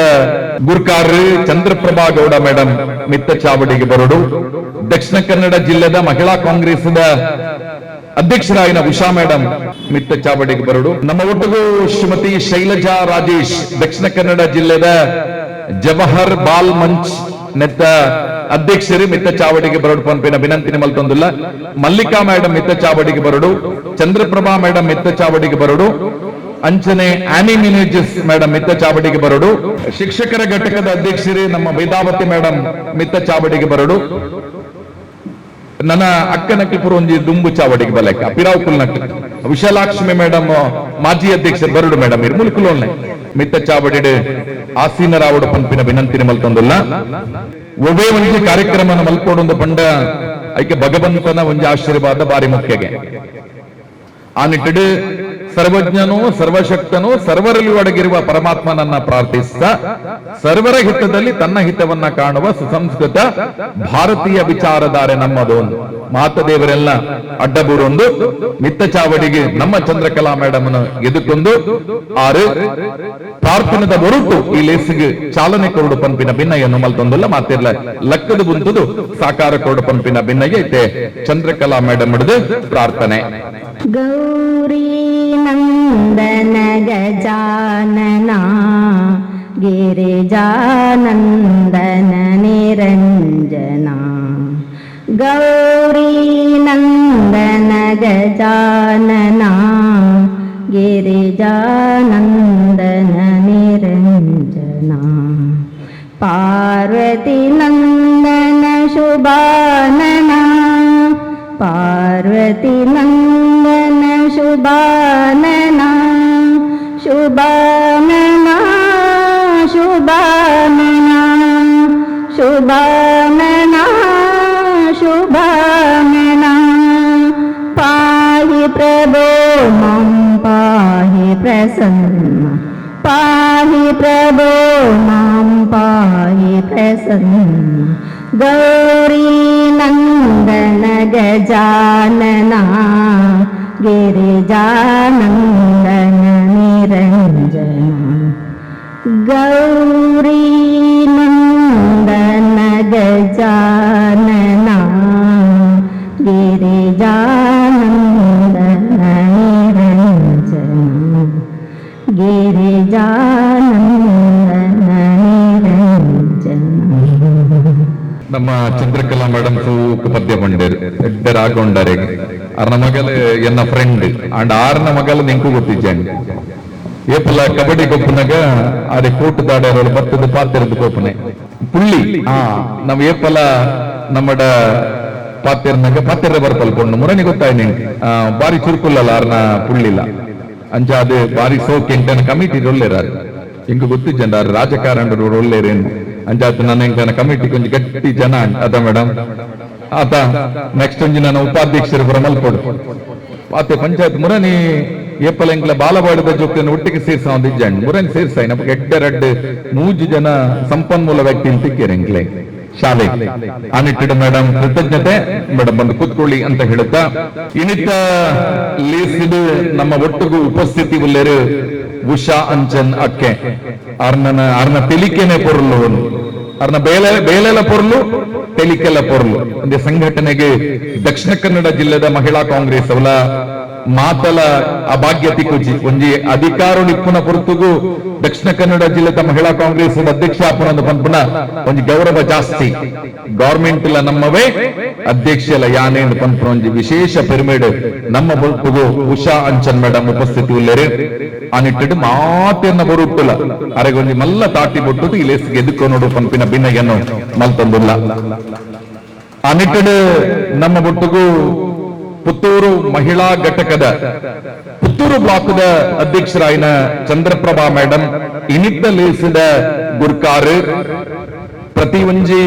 ಗುರ್ಕಾರ್ ಚಂದ್ರಪ್ರಭಾ ಗೌಡ ಮೇಡಮ್ ಮಿತ್ತ ಚಾವಡಿಗೆ ಬರೋಡು ದಕ್ಷಿಣ ಕನ್ನಡ ಜಿಲ್ಲೆದ ಮಹಿಳಾ ಕಾಂಗ್ರೆಸ್ ಅಧ್ಯಕ್ಷರಾಗಿನ ಉಷಾ ಮೇಡಮ್ ಮಿತ್ತ ಚಾವಡಿಗೆ ಬರೋಡು ನಮ್ಮ ಒಟ್ಟಿಗೂ ಶ್ರೀಮತಿ ಶೈಲಜಾ ರಾಜೇಶ್ ದಕ್ಷಿಣ ಕನ್ನಡ ಜಿಲ್ಲೆದ ಜವಹರ್ ಬಾಲ್ ಮಂಚ್ ನೆತ್ತ ಅಧ್ಯಕ್ಷರು ಮಿತ್ತ ಚಾವಡಿಗೆ ಬರೋಡು ಪನ್ಪಿನ ವಿನಂತಿನಿ ಮಲ್ತೊಂದಿಲ್ಲ ಮಲ್ಲಿಕಾ ಮೇಡಮ್ ಮಿತ್ತ ಚಾವಡಿಗೆ ಬರೋಡು ಚಂದ್ರಪ್ರಭಾ ಮೇಡಮ್ ಮಿತ್ತ ಚಾವಡಿಗೆ ಬರೋಡು ಅಂಚನೆ ಆನಿ ಮಿನೇಜಸ್ ಮೇಡಮ್ ಮಿತ್ತ ಚಾವಡಿಗೆ ಬರೋಡು ಶಿಕ್ಷಕರ ಘಟಕದ ಅಧ್ಯಕ್ಷರೇ ನಮ್ಮ ವೇದಾವತಿ ಮೇಡಮ್ ಮಿತ್ತ ಚಾವಡಿಗೆ ಬರೋಡು ನನ್ನ ಅಕ್ಕನಕ್ಕೆ ಪುರ ಒಂಜಿ ದುಂಬು ಚಾವಡಿಗೆ ಬಲೆಕ್ಕ ಪಿರಾವ್ ಕುಲ್ನಕ್ ವಿಶಾಲಾಕ್ಷ್ಮಿ ಮೇಡಮ್ ಮಾಜಿ ಅಧ್ಯಕ್ಷರು ಬರೋಡು ಮೇಡಮ್ ಇರ್ ಮುಲ್ಕುಲೋನ್ನೆ ಮಿತ್ತ ಚಾವಡಿಡು ಆಸೀನರಾವಡು ಪಂಪಿನ ವಿನಂತಿನಿ ಮಲ್ತೊಂದಿಲ್ಲ ಒಬ್ಬೇ ಒಂಜಿ ಕಾರ್ಯಕ್ರಮ ಮಲ್ಪೋಡು ಪಂಡ ಐಕೆ ಭಗವಂತನ ಒಂಜಿ ಆಶೀರ್ವಾದ ಬಾರಿ ಮುಖ್ಯಗೆ ಆ ನಿಟ್ಟಿಡು ಸರ್ವಜ್ಞನೂ ಸರ್ವಶಕ್ತನೂ ಸರ್ವರಲ್ಲಿ ಒಡಗಿರುವ ಪರಮಾತ್ಮನನ್ನ ಪ್ರಾರ್ಥಿಸ್ತಾ ಸರ್ವರ ಹಿತದಲ್ಲಿ ತನ್ನ ಹಿತವನ್ನ ಕಾಣುವ ಸುಸಂಸ್ಕೃತ ಭಾರತೀಯ ವಿಚಾರಧಾರೆ ನಮ್ಮದು. ಮಾತದೇವರೆಲ್ಲ ಅಡ್ಡಬೂರೊಂದು ಮಿತ್ತ ಚಾವಡಿಗೆ ನಮ್ಮ ಚಂದ್ರಕಲಾ ಮೇಡಮ್ ಎದುಕೊಂಡು ಆರು ಪ್ರಾರ್ಥನದ ಹೊರಟು ಈ ಲೇಸಿಗೆ ಚಾಲನೆ ಕೊರಡು ಪಂಪಿನ ಭಿನ್ನಯನ್ನು ಮಲ್ತೊಂದಲ್ಲ ಮಾತಿರ್ಲ ಲಕ್ಕದ ಬುಂತದು ಸಾಕಾರ ಕೊರಡು ಪಂಪಿನ ಭಿನ್ನಗೆ ಐತೆ ಚಂದ್ರಕಲಾ ಮೇಡಮ್ ಹಿಡಿದು ಪ್ರಾರ್ಥನೆ. ಗೌರಿ ನಂದನ ಗಜಾನನ ಗಿರಿಜಾನಂದನ ನಿರಂಜನ ಗೌರಿ ನಂದನ ಗಜಾನನ ಗಿರಿಜಾನಂದನ ನಿರಂಜನ ಪಾರ್ವತಿ ನಂದನ ಶುಭಾನನ ಪಾರ್ವತಿ ನಂದನ ಶುಭಾನನ ಶುಭಾನನ ಶುಭಾನನ ಶುಭಾನನ ಶುಭಾನನ ಪಾಹಿ ಪ್ರಭೋ ಮಂ ಪಾಹಿ ಪ್ರಸನ್ನ ಪಾಹಿ ಪ್ರಭೋ ಮಂ ಪಾಹಿ ಪ್ರಸನ್ನ ಗೌರಿ ನಂದನ ಗಜಾನನ ಗಿರಿಜಾನಂದನ ನಿರಂಜನ ಗೌರಿ ನಂದನ ಗಜಾನನ ಗಿರಿಜಾನಂದನ ನಿರಂಜನ ಗಿರಿಜಾನಂದನ ನಿರಂಜನ. ನಮ್ಮ ಚಂದ್ರಕಲಾ ಮೇಡಮ್ ತೂಕ ಪದ್ಯ ಬಂಡೇರು ಎಡ್ಡರಾಗೊಂಡರೆ ಅರ್ನ ಮಗಲು ಎನ್ನ ಫ್ರೆಂಡ್ ಅಂಡ್ ಆರ್ನ ಮಗಲು ನಿಂಕು ಗೊತ್ತಿಜ್ಜಂಡ್ ಏಪಲ ಕಬಡ್ಡಿ ಕೊಪ್ಪನಾಗ ಅದೇ ಕೋಟ್ ದಾಡ್ಯಾರ ಬರ್ತದ ಪಾತಿರದ್ದು ಕೋಪನೆ ಪುಳ್ಳಿ ನಾವ್ ಏಪಲ ನಮ್ಮಡ ಪಾತಿರ್ನಾಗ ಪಾತಿರ ಬರ್ಪಲ್ಕೊಂಡು ಮುರಣಿ ಗೊತ್ತಾಯ್ ನಿಂಗೆ ಬಾರಿ ಚುರುಕುಲ್ಲಲ್ಲ ಆರ್ನ ಪುಳ್ಳಿಲ್ಲ ಅಂಚ ಅದು ಬಾರಿ ಸೋಕೆ ಎಂಟನ ಕಮಿಟಿ ಒಳ್ಳೆರಾರು ಇಂಕ ಗೊತ್ತಿಜ್ಜಂಡ ರಾಜಕಾರಣರು ಒಳ್ಳೆರೇನು ಅಂಚಾತ ನನ್ನ ಇಂಕನ ಕಮಿಟಿ ಕೊಂಚ ಗಟ್ಟಿ ಜನ ಅದ ಮೇಡಮ್ ಆತ ನೆಕ್ಸ್ಟ್ ಒಂಜಿ ನನ್ನ ಉಪಾಧ್ಯಕ್ಷರು ಪುರ ಮಲ್ಪಡು ಆತ ಪಂಚಾಯತ್ ಮುರನಿ ಏಪಲ ಇಂಕ್ಲ ಬಾಲವಾಡದ ಜೊತೆಯನ್ನು ಒಟ್ಟಿಗೆ ಸೇರ್ಸ ಒಂದಿಜ್ಜಂಡ್ ಮುರನಿ ಸೇರ್ಸಾಯಿ ನಮಗೆ ಎಡ್ಡರಡ್ಡು 3 ಜನ ಸಂಪನ್ಮೂಲ ವ್ಯಕ್ತಿ ತಿಕ್ಕೇರಿ ಇಂಕ್ಲೆ ಶಾಲೆ ಅನಿಟ್ಟಿಡ ಮೇಡಮ್ ಕೃತಜ್ಞತೆ ಮೇಡಮ್ ಬಂದು ಕೂತ್ಕೊಳ್ಳಿ ಅಂತ ಹೇಳುತ್ತಾ ಇನಿತ್ತ ಲೇಸಿದು ನಮ್ಮ ಒಟ್ಟಿಗೂ ಉಪಸ್ಥಿತಿ ಉಳ್ಳೇರು ಉಷಾ ಅಂಚನ್ ಅಕ್ಕೆ ಅರ್ನ ತೆಲಿಕೆನೆ ಪೊರ್ಲು ಅರ್ನ ಬೇಲೆಲ ಪೊರ್ಲು ತೆಲಿಕೆಲ ಪೊರ್ಲು ಒಂದೇ ಸಂಘಟನೆಗೆ ದಕ್ಷಿಣ ಕನ್ನಡ ಜಿಲ್ಲೆದ ಮಹಿಳಾ ಕಾಂಗ್ರೆಸ್ ಅವಲ ಮಾತಲ ಅಭಾಗ್ಯತೆ ಕುಜಿ ಒಂಜಿ ಅಧಿಕಾರ ನಿಪ್ಪುನ ಪೊರ್ತುಗು ದಕ್ಷಿಣ ಕನ್ನಡ ಜಿಲ್ಲೆದ ಮಹಿಳಾ ಕಾಂಗ್ರೆಸ್ ಅಧ್ಯಕ್ಷ ಆಪುನ ಪನ್ಪುನ ಒಂಜಿ ಗೌರವ ಜಾಸ್ತಿ ಗವರ್ಮೆಂಟ್ ಲ ನಮ್ಮವೇ ಅಧ್ಯಕ್ಷಲ ಯಾನೆ ಪನ್ಪುನ ಒಂಜಿ ವಿಶೇಷ ಪಿರಮಿಡ್ ನಮ್ಮ ಪೊರ್ತುಗು ಉಷಾ ಅಂಚನ್ ಮೇಡಮ್ ಉಪಸ್ಥಿತಿ ಉಳ್ಳೇರು ಅನಿಟ್ಟಿಡು ಮಾತೆಯನ್ನ ಬರುಟ್ಟುಲ ಅರೆಗೊಂಜಿ ಮಲ್ಲ ತಾಟಿ ಬೊಟ್ಟುದು ಈ ಲೇಸಿಗೆ ಎದುಕೊಂಡು ಪಂಪಿನ ಭಿನ್ನಗೆಯನ್ನು ಮಲ್ತೊಂದುಲ್ಲ ಅನಿಟ್ಟಿಡು ನಮ್ಮ ಬೊಟ್ಟುಗು ಪುತ್ತೂರು ಮಹಿಳಾ ಘಟಕದ ಪುತ್ತೂರು ಬ್ಲಾಕ್ದ ಅಧ್ಯಕ್ಷರಾಯಿನ ಚಂದ್ರಪ್ರಭಾ ಮೇಡಮ್ ಇನಿತ್ತ ಲೇಸಿದ ಗುರ್ಕಾರ್ ಪ್ರತಿ ಒಂಜಿ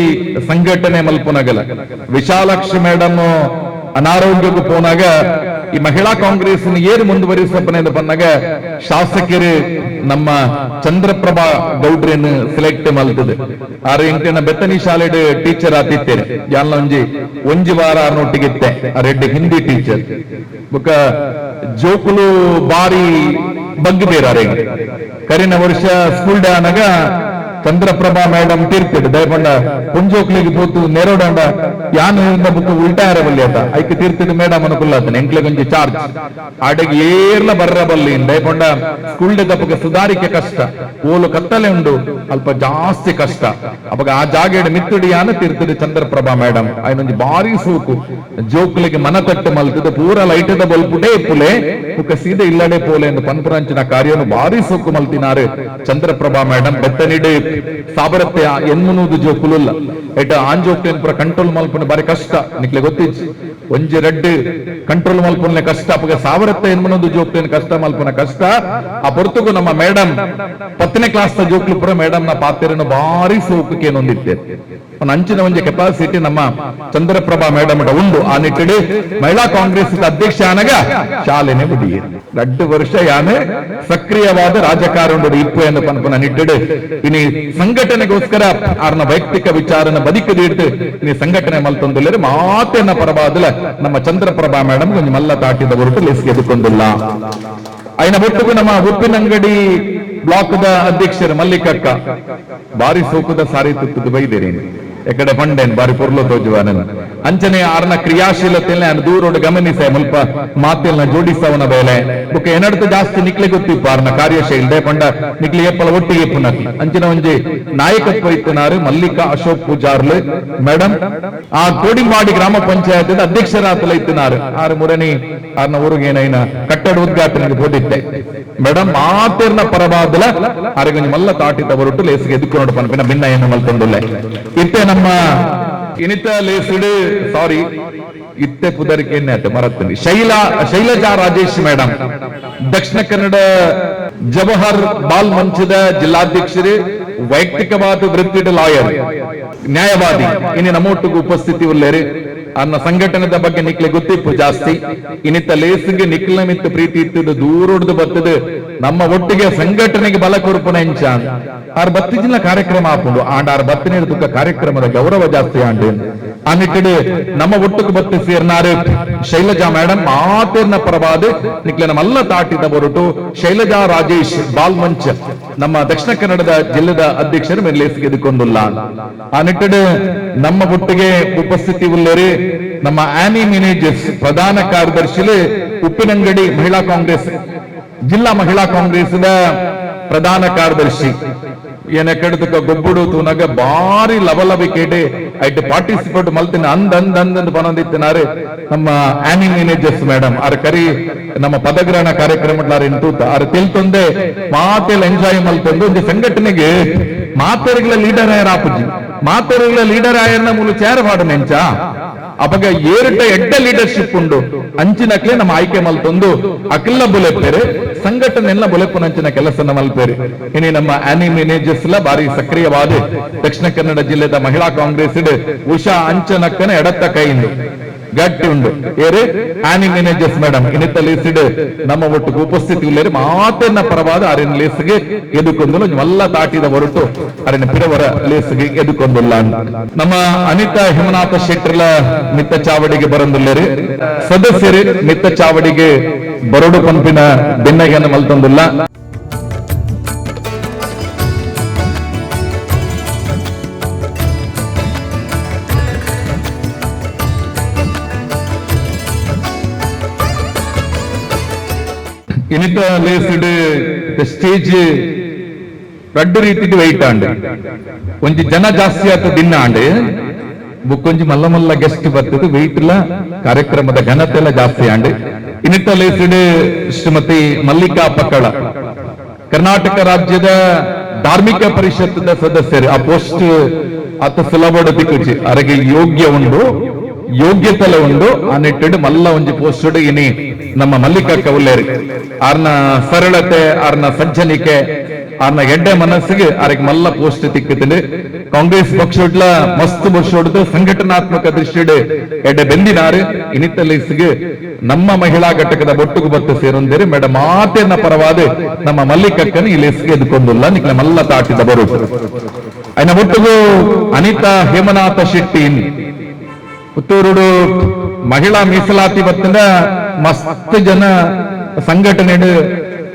ಸಂಘಟನೆ ಮಲ್ಪುನಗಲ ವಿಶಾಲಾಕ್ಷಿ ಮೇಡಮ್ ಅನಾರೋಗ್ಯಕ್ಕೂ ಪೋನಾಗ ಈ ಮಹಿಳಾ ಕಾಂಗ್ರೆಸ್ ಏರು ಮುಂದುವರಿಸಪ್ಪನೆ ಬಂದಾಗ ಶಾಸಕರು ನಮ್ಮ ಚಂದ್ರಪ್ರಭಾ ಗೌಡ್ರನ್ನು ಸೆಲೆಕ್ಟ್ ಮಲ್ತದೆ ಆರು ಎಂಟಿನ ಬೆತ್ತನಿ ಶಾಲೆ ಟೀಚರ್ ಆತಿತ್ತೇನೆ ಯಾಲ ಒಂಜಿ ವಾರ ನೊಟ್ಟಿಗಿತ್ತೆ ರೆಡ್ಡಿ ಹಿಂದಿ ಟೀಚರ್ ಬೊಕ ಜೋಕುಲು ಬಾರಿ ಬಗ್ಗೆ ಬೇರೆ ಕರಿನ ವರ್ಷ ಸ್ಕೂಲ್ ಡೇ ಆನಾಗ ಚಂದ್ರಪ್ರಭಾ ಮೇಡಮ್ ತೀರ್ತಿಡು ದಯಪಂಡ ಪುಂಜೋಕ್ಲಿಗೆ ಪೋತು ನೆರೋಡಂಡ ಯಾನು ಬುಕ್ ಉಲ್ಟಾ ಇರಬಲ್ಲಿ ಆತ ಐಕೆ ತೀರ್ತಿಡು ಮೇಡಮ್ ಅನುಕೂಲತನೆ ಎಂಕ್ಲೆ ಕೊಂಚ ಚಾರ್ಜ್ ಆಡೆಗೆ ಏರ್ಲ ಬರ್ರಬಲ್ಲಿ ದಯಪಂಡ ಸ್ಕೂಲ್ ಡೇ ತಪ್ಪಗೆ ಸುಧಾರಿಕೆ ಕಷ್ಟ ಓಲು ಕತ್ತಲೆ ಉಂಡು ಅಲ್ಪ ಜಾಸ್ತಿ ಕಷ್ಟ ಅವಾಗ ಆ ಜಾಗೆಡ್ ಮಿತ್ತುಡಿ ಯಾನ ತೀರ್ತಿಡು ಚಂದ್ರಪ್ರಭಾ ಮೇಡಮ್ ಐನೊಂಜಿ ಬಾರಿ ಸೂಕು ಜೋಕ್ಲಿಗೆ ಮನ ತಟ್ಟು ಮಲ್ತಿದ್ದು ಪೂರ ಲೈಟದ ಬಲ್ಪುಟೇ ಇಪ್ಪುಲೆ ಮುಖ ಸೀದೆ ಇಲ್ಲಡೆ ಪೋಲೆ ಎಂದು ಪನ್ಪುರಂಚಿನ ಕಾರ್ಯವನ್ನು ಬಾರಿ ಸೂಕು ಮಲ್ತಿನಾರು ಚಂದ್ರಪ್ರಭಾ ಮೇಡಮ್ ಬೆತ್ತನಿಡು ಸಾಬರತ್ತೆ ಎನ್ನುವುದು ಜೋಕುಲುಲ್ಲ ಏಟ ಆಂಜೋಕ್ಟೇನ್ ಪುರ ಕಂಟ್ರೋಲ್ ಮಲ್ಪನ ಬಾರಿ ಕಷ್ಟ ನಿಕ್ಲೆ ಗೊತ್ತಿಜ್ಜಿ ಒಂಜಿ ರೆಡ್ ಕಂಟ್ರೋಲ್ ಮಲ್ಪನೆ ಕಷ್ಟ ಅಪ್ಪಗೆ ಸಾವಿರತ್ತ ಎನ್ಮನೊಂದು ಜೋಕ್ಲೇನು ಕಷ್ಟ ಮಲ್ಪನ ಕಷ್ಟ ಆ ಪೊರ್ತುಗು ನಮ್ಮ ಮೇಡಮ್ 10ನೇ ಕ್ಲಾಸ್ ಜೋಕ್ಲು ಪುರ ಮೇಡಮ್ ನ ಪಾತ್ರೆಯನ್ನು ಭಾರಿ ಸೋಕಕ್ಕೆ ಹೊಂದಿತ್ತೆ ಅಂಚಿನ ಒಂಜಿ ಕೆಪಾಸಿಟಿ ನಮ್ಮ ಚಂದ್ರಪ್ರಭಾ ಮೇಡಮ್ ಉಂಡು ಆ ನಿಟ್ಟಿಡು ಮಹಿಳಾ ಕಾಂಗ್ರೆಸ್ ಅಧ್ಯಕ್ಷ ಆನಗ ಶಾಲೆನೆ ಬಿಡಿಯೇ 2 ವರ್ಷ ಯಾನೆ ಸಕ್ರಿಯವಾದ ರಾಜಕಾರಣ ಇಪ್ಪು ಎಂದು ಪನ್ಪನ ನಿಟ್ಟಿಡು ಇನಿ ಸಂಘಟನೆಗೋಸ್ಕರ ಆರ್ನ ವೈಯಕ್ತಿಕ ವಿಚಾರನ ಬದುಕದಿಡ್ತು ಇನಿ ಸಂಘಟನೆ ಮಲ್ತೊಂದಿಲ್ಲರೆ ಮಾತೆನ್ನ ಪರವಾದಲ ನಮ್ಮ ಚಂದ್ರಪ್ರಭಾ ಮೇಡಮ್ ಕೊಂಚ ಮಲ್ಲ ತಾಟಿದ ಹೊರಟು ಲೆಸ್ಗೆ ಎದುಕೊಂದಿಲ್ಲ ಐನ ಒಟ್ಟಿಗೂ ನಮ್ಮ ಉಪ್ಪಿನಂಗಡಿ ಬ್ಲಾಕ್ ದ ಅಧ್ಯಕ್ಷರು ಮಲ್ಲಿಕಕ್ಕ ಬಾರಿ ಸೋಕುದ ಸಾರಿ ತುತ್ತದು ಬೈದೇರೇನು ಎಕಡೆ ಪಂಡೇನ್ ಬಾರಿ ಪೊರ್ಲು ತೋಜುವಾನ ಅಂಚನೆ ಆರ್ನ ಕ್ರಿಯಾಶೀಲತೆಯನ್ನ ದೂರೋಡು ಗಮನಿಸೆ ಮುಲ್ಪ ಮಾತೆಲ್ನ ಜೋಡಿಸವನ ಬೇಲೆ ಬುಕ್ಕ ಏನಡ್ತು ಜಾಸ್ತಿ ನಿಕ್ಲೆ ಗೊತ್ತಿಪ್ಪ ಆರ್ನ ಕಾರ್ಯಶೈಲಿ ಪಂಡ ನಿಕ್ಲಿ ಎಪ್ಪಲ ಒಟ್ಟಿಗೆ ಪುನಃ ಅಂಚಿನ ಒಂಜಿ ನಾಯಕತ್ವ ಇತ್ತಿನಾರು ಮಲ್ಲಿಕಾ ಅಶೋಕ್ ಪೂಜಾರ್ಲು ಮೇಡಮ್ ಆ ಕೋಡಿಮಾಡಿ ಗ್ರಾಮ ಪಂಚಾಯತ್ ಅಧ್ಯಕ್ಷರಾತಲ ಇತ್ತಿನಾರು ಆರು ಮುರನಿ ಆರ್ನ ಊರಿಗೇನೈನ ಕಟ್ಟಡ ಉದ್ಘಾಟನೆಗೆ ಹೋದಿತ್ತೆ ಮೇಡಮ್ ಮಾತೆರ್ನ ಪರವಾದಲ ಆರಿಗೆ ಮಲ್ಲ ತಾಟಿದ ಹೊರಟು ಲೇಸಿಗೆ ಎದುಕೊಂಡು ಪನ್ಪಿನ ಭಿನ್ನ ಏನು ಮಲ್ತೊಂದುಲ್ಲೆ ಇತ್ತೆ ನಮ್ಮ ಇನಿತ ಲೇಸಿಡು ಸಾರಿ ಇತ್ತೆ ಪುದರಿಕೆ ಮರತ್ತೀನಿ ಶೈಲಜಾ ರಾಜೇಶ್ ಮೇಡಮ್ ದಕ್ಷಿಣ ಕನ್ನಡ ಜವಾಹರ್ ಬಾಲ್ ಮಂಚದ ಜಿಲ್ಲಾಧ್ಯಕ್ಷರು ವೈಯಕ್ತಿಕವಾದ ವೃತ್ತಿಡ ಲಾಯರ್ ನ್ಯಾಯವಾದಿ ಇನ್ನು ನಮ್ಮೊಟ್ಟಿಗೆ ಉಪಸ್ಥಿತಿ ಉಳ್ಳೇರಿ ಅನ್ನ ಸಂಘಟನೆದ ಬಗ್ಗೆ ನಿಕ್ಲೆ ಗೊತ್ತಿಪ್ಪು ಜಾಸ್ತಿ ಇನಿತ್ತ ಲೇಸಿಗೆ ನಿಕ್ಲ ಮಿತ್ತ ಪ್ರೀತಿ ಇತ್ತದ ದೂರೊಡ್ದು ಬರ್ತದೆ ನಮ್ಮ ಒಟ್ಟಿಗೆ ಸಂಘಟನೆಗೆ ಬಲ ಕೊರ್ಪುನ ಎಂಚ ಆರ್ ಬತ್ತಿ ಜಿಲ್ಲಾ ಕಾರ್ಯಕ್ರಮ ಹಾಕೊಂಡು ಆಂಡ ಆರ್ ಬತ್ತಿನ ತುಕ್ಕ ಕಾರ್ಯಕ್ರಮದ ಗೌರವ ಜಾಸ್ತಿ ಆಂಡು ಆ ನಿಟ್ಟಿಡು ನಮ್ಮ ಒಟ್ಟಿಗೆ ಬತ್ತಿ ಸೇರ್ನಾರು ಶೈಲಜಾ ಮೇಡಮ್ ಮಾತೇರ್ನ ಪರವಾದ ನಿಕ್ಲೆ ನಮ್ಮಲ್ಲ ತಾಟಿದ ಹೊರಟು ಶೈಲಜಾ ರಾಜೇಶ್ ಬಾಲ್ ಮಂಚ್ ನಮ್ಮ ದಕ್ಷಿಣ ಕನ್ನಡದ ಜಿಲ್ಲೆದ ಅಧ್ಯಕ್ಷರ ಮೇಲೆ ಲೇಸಿಗೆ ಎದುಕೊಂಡಿಲ್ಲ ಆ ನಿಟ್ಟಿಡು ನಮ್ಮ ಒಟ್ಟಿಗೆ ಉಪಸ್ಥಿತಿ ಉಳ್ಳೇರಿ ನಮ್ಮ ಆನಿ ಮಿನೇಜಸ್ ಪ್ರಧಾನ ಕಾರ್ಯದರ್ಶಿ ಉಪ್ಪಿನಂಗಡಿ ಮಹಿಳಾ ಕಾಂಗ್ರೆಸ್ ಜಿಲ್ಲಾ ಮಹಿಳಾ ಕಾಂಗ್ರೆಸ್ ಪ್ರಧಾನ ಕಾರ್ಯದರ್ಶಿ ಏನ ಕೆಡದಕ್ಕ ಗೊಬ್ಬುಡು ತೂನಗ ಬಾರಿ ಲವಲವಿಕೆಡೆ ಐಟ್ ಪಾರ್ಟಿಸಿಪೇಟ್ ಮಲ್ತಿನ ಅಂದ್ ಪನೊಂದಿತ್ತಿನಾರು ನಮ್ಮ ಆನಿ ಮ್ಯಾನೇಜರ್ಸ್ ಮೇಡಮ್ ಆರ್ ಕರಿ ನಮ್ಮ ಪದಗ್ರಹಣ ಕಾರ್ಯಕ್ರಮ ಆರ್ ತಿಳ್ತೊಂದೆ ಮಾತೆಲ್ಲ ಎಂಜಾಯ್ ಮಲ್ತೊಂದು ಒಂದು ಸಂಘಟನೆಗೆ ಮಾತೆರಿಗಳ ಲೀಡರ್ ಆಯರ್ ಆಪುಜಿ ಮಾತೆರಿಗಳ ಲೀಡರ್ ಆಯರ್ನ ಮೂಲ ಚೇರ್ ಪಾಡನೆಂಚ ಅಪಗ ಏರಿಟ ಎಡ್ಡ ಲೀಡರ್ಶಿಪ್ ಉಂಡು ಅಂಚಿನಕ್ಲೆ ನಮ್ಮ ಆಯ್ಕೆ ಮಲ್ತೊಂದು ಅಕ್ಲ ಬುಲೆಪೇರೆ ಸಂಘಟನೆಲ್ಲ ಬುಲೆಪುನಂಚಿನ ಕೆಲಸ ಮಲ್ಪೇರೆ ಇನಿ ನಮ್ಮ ಆನಿ ಮ್ಯಾನೇಜರ್ಸ್ ಬಾರಿ ಸಕ್ರಿಯವಾದ ದಕ್ಷಿಣ ಕನ್ನಡ ಜಿಲ್ಲೆದ ಮಹಿಳಾ ಕಾಂಗ್ರೆಸ್ ಉಷಾ ಅಂಚನಕ್ಕನ ಎಡತ್ತ ಕೈಯಿಂದ ಗಟ್ಟಿ ಉಂಡು ಏರು ಆನಿ ಮ್ಯಾನೇಜರ್ಸ್ ಮೇಡಮ್ ಇನಿತ್ತ ಲೇಸಿಡ್ ನಮ್ಮ ಒಟ್ಟಿಗೆ ಉಪಸ್ಥಿತಿ ಇಲ್ಲೇ ಮಾತನ್ನ ಪರವಾದ ಅರಿನ ಲೇಸಿಗೆ ಎದುಕೊಂದು ಮಲ್ಲ ತಾಟಿದ ಹೊರಟು ಅರಿನ ಪಿರವರ ಲೇಸಿಗೆ ಎದುಕೊಂಡಿಲ್ಲ ನಮ್ಮ ಅನಿತಾ ಹೇಮನಾಥ ಶೆಟ್ರಲ ಮಿತ್ತ ಚಾವಡಿಗೆ ಬರಂದಿಲ್ಲರಿ ಸದಸ್ಯರು ಮಿತ್ತ ಚಾವಡಿಗೆ ಬರೋಡು ಪಂಪಿನ ಬೆನ್ನಗೆಯನ್ನು ಮಲ್ತೊಂದಿಲ್ಲ ಇನಿತ ಲೇಸಿಡ್ ಸ್ಟೇಜ್ ರಡ್ಡು ರೀತಿ ವೈಟ್ ಆಂಡ್ ಒಂಜಿ ಜನ ಜಾಸ್ತಿ ಆತ ದಿನ ಆಂಡ್ ಬುಕ್ಕೊಂಜಿ ಮಲ್ಲ ಮಲ್ಲ ಗೆಸ್ಟ್ ಬರ್ತದೆ ವೆಯ್ಟ್ ಇಲ್ಲ ಕಾರ್ಯಕ್ರಮದ ಘನತೆ ಎಲ್ಲ ಜಾಸ್ತಿ ಆಂಡ್ ಇನಿತ ಲೇಸಿಡ್ ಶ್ರೀಮತಿ ಮಲ್ಲಿಕಾ ಪಕ್ಕಳ ಕರ್ನಾಟಕ ರಾಜ್ಯದ ಧಾರ್ಮಿಕ ಪರಿಷತ್ದ ಸದಸ್ಯರು ಆ ಪೋಸ್ಟ್ ಅತ್ತ ಸುಲಭ ದಿಕ್ಕುಚಿ ಅವರಿಗೆ ಯೋಗ್ಯ ಉಂಡು ಯೋಗ್ಯತೆಲ್ಲ ಉಂಡು ಆ ನಿಟ್ಟಿಡು ಮಲ್ಲ ಒಂಜಿ ಪೋಸ್ಟ್ ಇನಿ ನಮ್ಮ ಮಲ್ಲಿಕಕ್ಕ ಉಳ್ಳೇರಿ ಆರ್ನ ಸರಳತೆ ಆರ್ನ ಸಜ್ಜನಿಕೆ ಆರ್ನ ಎಡ್ಡೆ ಮನಸ್ಸಿಗೆ ಆರಿಗೆ ಮಲ್ಲ ಪೋಸ್ಟ್ ತಿಕ್ಕುತ್ತದೆ ಕಾಂಗ್ರೆಸ್ ಪಕ್ಷ ಮಸ್ತ್ ವರ್ಷ ಹೊಡೆದು ಸಂಘಟನಾತ್ಮಕ ದೃಷ್ಟಿಡು ಎಡ್ಡೆ ಬೆಂದಿನಾರು ಇನಿತ್ತ ಲೇಸಿಗೆ ನಮ್ಮ ಮಹಿಳಾ ಘಟಕದ ಒಟ್ಟಿಗೆ ಬತ್ತು ಸೇರೊಂದೇರಿ ಮೇಡಮ್ ಮಾತೆನ್ನ ಪರವಾದ ನಮ್ಮ ಮಲ್ಲಿಕಕ್ಕನ ಈ ಲೇಸಿಗೆ ಎದುಕೊಂಡಿಲ್ಲ ನಿಕ್ಲೆ ಮಲ್ಲ ತಾಟಿದ ಬರುವುದು ಅಯ್ನ ಒಟ್ಟಿಗೂ ಅನಿತಾ ಹೇಮನಾಥ ಶೆಟ್ಟಿ ಪುತ್ತೂರುಡು ಮಹಿಳಾ ಮೀಸಲಾತಿ ಬತ್ತಂದ ಮಸ್ತ್ ಜನ ಸಂಘಟನೆ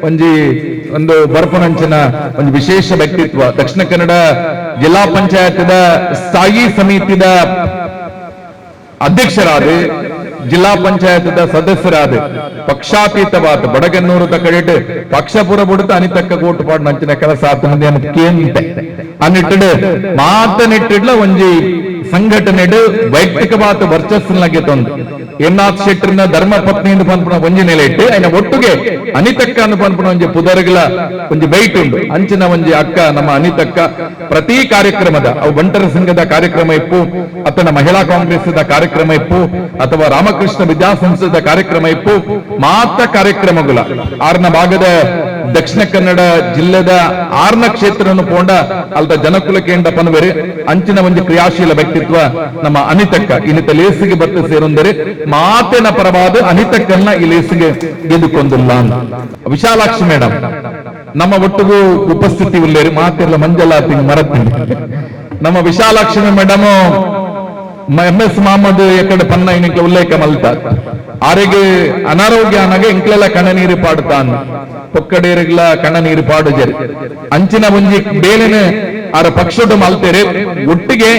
ಒಂದು ಬರ್ಪನಂಚಿನ ಒಂದು ವಿಶೇಷ ವ್ಯಕ್ತಿತ್ವ ದಕ್ಷಿಣ ಕನ್ನಡ ಜಿಲ್ಲಾ ಪಂಚಾಯತ್ ಸ್ಥಾಯಿ ಸಮಿತಿದ ಅಧ್ಯಕ್ಷರಾದ ಜಿಲ್ಲಾ ಪಂಚಾಯತ್ ಸದಸ್ಯರಾದ ಪಕ್ಷಾತೀತವಾದ ಬಡಗನ್ನೂರದ ಕಡೆ ಪಕ್ಷಪುರ ಬಿಡುತ್ತ ಅನಿತಕ್ಕ ಕೋಟು ಪಾಡು ನಂಚಿನ ಕೆಲಸ ಕೇಂತೆ ಅನ್ನಿಟ್ಟು ಮಾತನಿಟ್ಟಿಡ್ಲ ಒಂಜಿ ಸಂಘಟನೆ ವೈಯಕ್ತಿಕವಾದ ವರ್ಚಸ್ಸಿನಗೆ ತಂದು ಎನ್ನಾಥ್ ಶೆಟ್ಟರ್ನ ಧರ್ಮ ಪತ್ನಿ ಪನ್ಪುನ ಒಂಜಿ ನೆಲೆ ಇಟ್ಟು ಅಯ್ನ ಒಟ್ಟಿಗೆ ಅನಿತಕ್ಕ ಪನ್ಪುನ ಒಂಜಿ ಪುದರ್ಗಳ ಒಂಜಿ ಬೈಟ್ ಉಂಡು ಅಂಚಿನ ಒಂಜಿ ಅಕ್ಕ ನಮ್ಮ ಅನಿತಕ್ಕ ಪ್ರತಿ ಕಾರ್ಯಕ್ರಮದ ಅವು ಬಂಟರ ಸಂಘದ ಕಾರ್ಯಕ್ರಮ ಇಪ್ಪು ಅಥವಾ ಮಹಿಳಾ ಕಾಂಗ್ರೆಸ್ ಕಾರ್ಯಕ್ರಮ ಇಪ್ಪು ಅಥವಾ ರಾಮಕೃಷ್ಣ ವಿದ್ಯಾಸಂಸ್ಥೆದ ಕಾರ್ಯಕ್ರಮ ಇಪ್ಪು ಮಾತ್ರ ಕಾರ್ಯಕ್ರಮಗಳ ಆರ್ನ ಭಾಗದ ದಕ್ಷಿಣ ಕನ್ನಡ ಜಿಲ್ಲೆದ ಆರ್ನ ಕ್ಷೇತ್ರವನ್ನು ಪೋಂಡ ಅಲ್ದ ಜನಕುಲಕೇಂಡ ಪನ್ವೆರು ಅಂಚಿನ ಒಂದು ಕ್ರಿಯಾಶೀಲ ವ್ಯಕ್ತಿತ್ವ ನಮ್ಮ ಅನಿತಕ್ಕ ಇನ್ನಿತ ಲೇಸಿಗೆ ಬತ್ತು ಸೇರೊಂದರೆ ಮಾತೆನ ಪರವಾದ ಅನಿತಕ್ಕನ್ನ ಈ ಲೇಸಿಗೆ ಗೆದ್ದುಕೊಂಡಿಲ್ಲ. ವಿಶಾಲಾಕ್ಷಿ ಮೇಡಮ್ ನಮ್ಮ ಒಟ್ಟಿಗೂ ಉಪಸ್ಥಿತಿ ಉಳ್ಳೇರು ಮಾತೆಲ್ಲ ಮಂಜಲಾತಿ ಮರತೀನಿ ನಮ್ಮ ವಿಶಾಲಾಕ್ಷಿ ಮೇಡಮ್ MS ಮಹಮ್ಮದ್ ಎಕಡೆ ಪನ್ನ ಇನ್ನಿಕ್ಲ ಉಲ್ಲೇಖ ಮಲ್ತ ಆರೆಗೆ ಅನಾರೋಗ್ಯ ಅನಾಗ ಇಂಕ್ಲೆಲ್ಲ ಕಣ ನೀರು ಪಾಡುತ್ತಾನ ಪೊಕ್ಕಡೇರಿಗ್ಲ ಕಣ ನೀರು ಪಾಡುಜರಿ ಅಂಚಿನ ಒಂಜಿ ಬೇಲೆನ ಆರ ಪಕ್ಷದ ಮಲ್ತೇರೆ ಒಟ್ಟಿಗೆ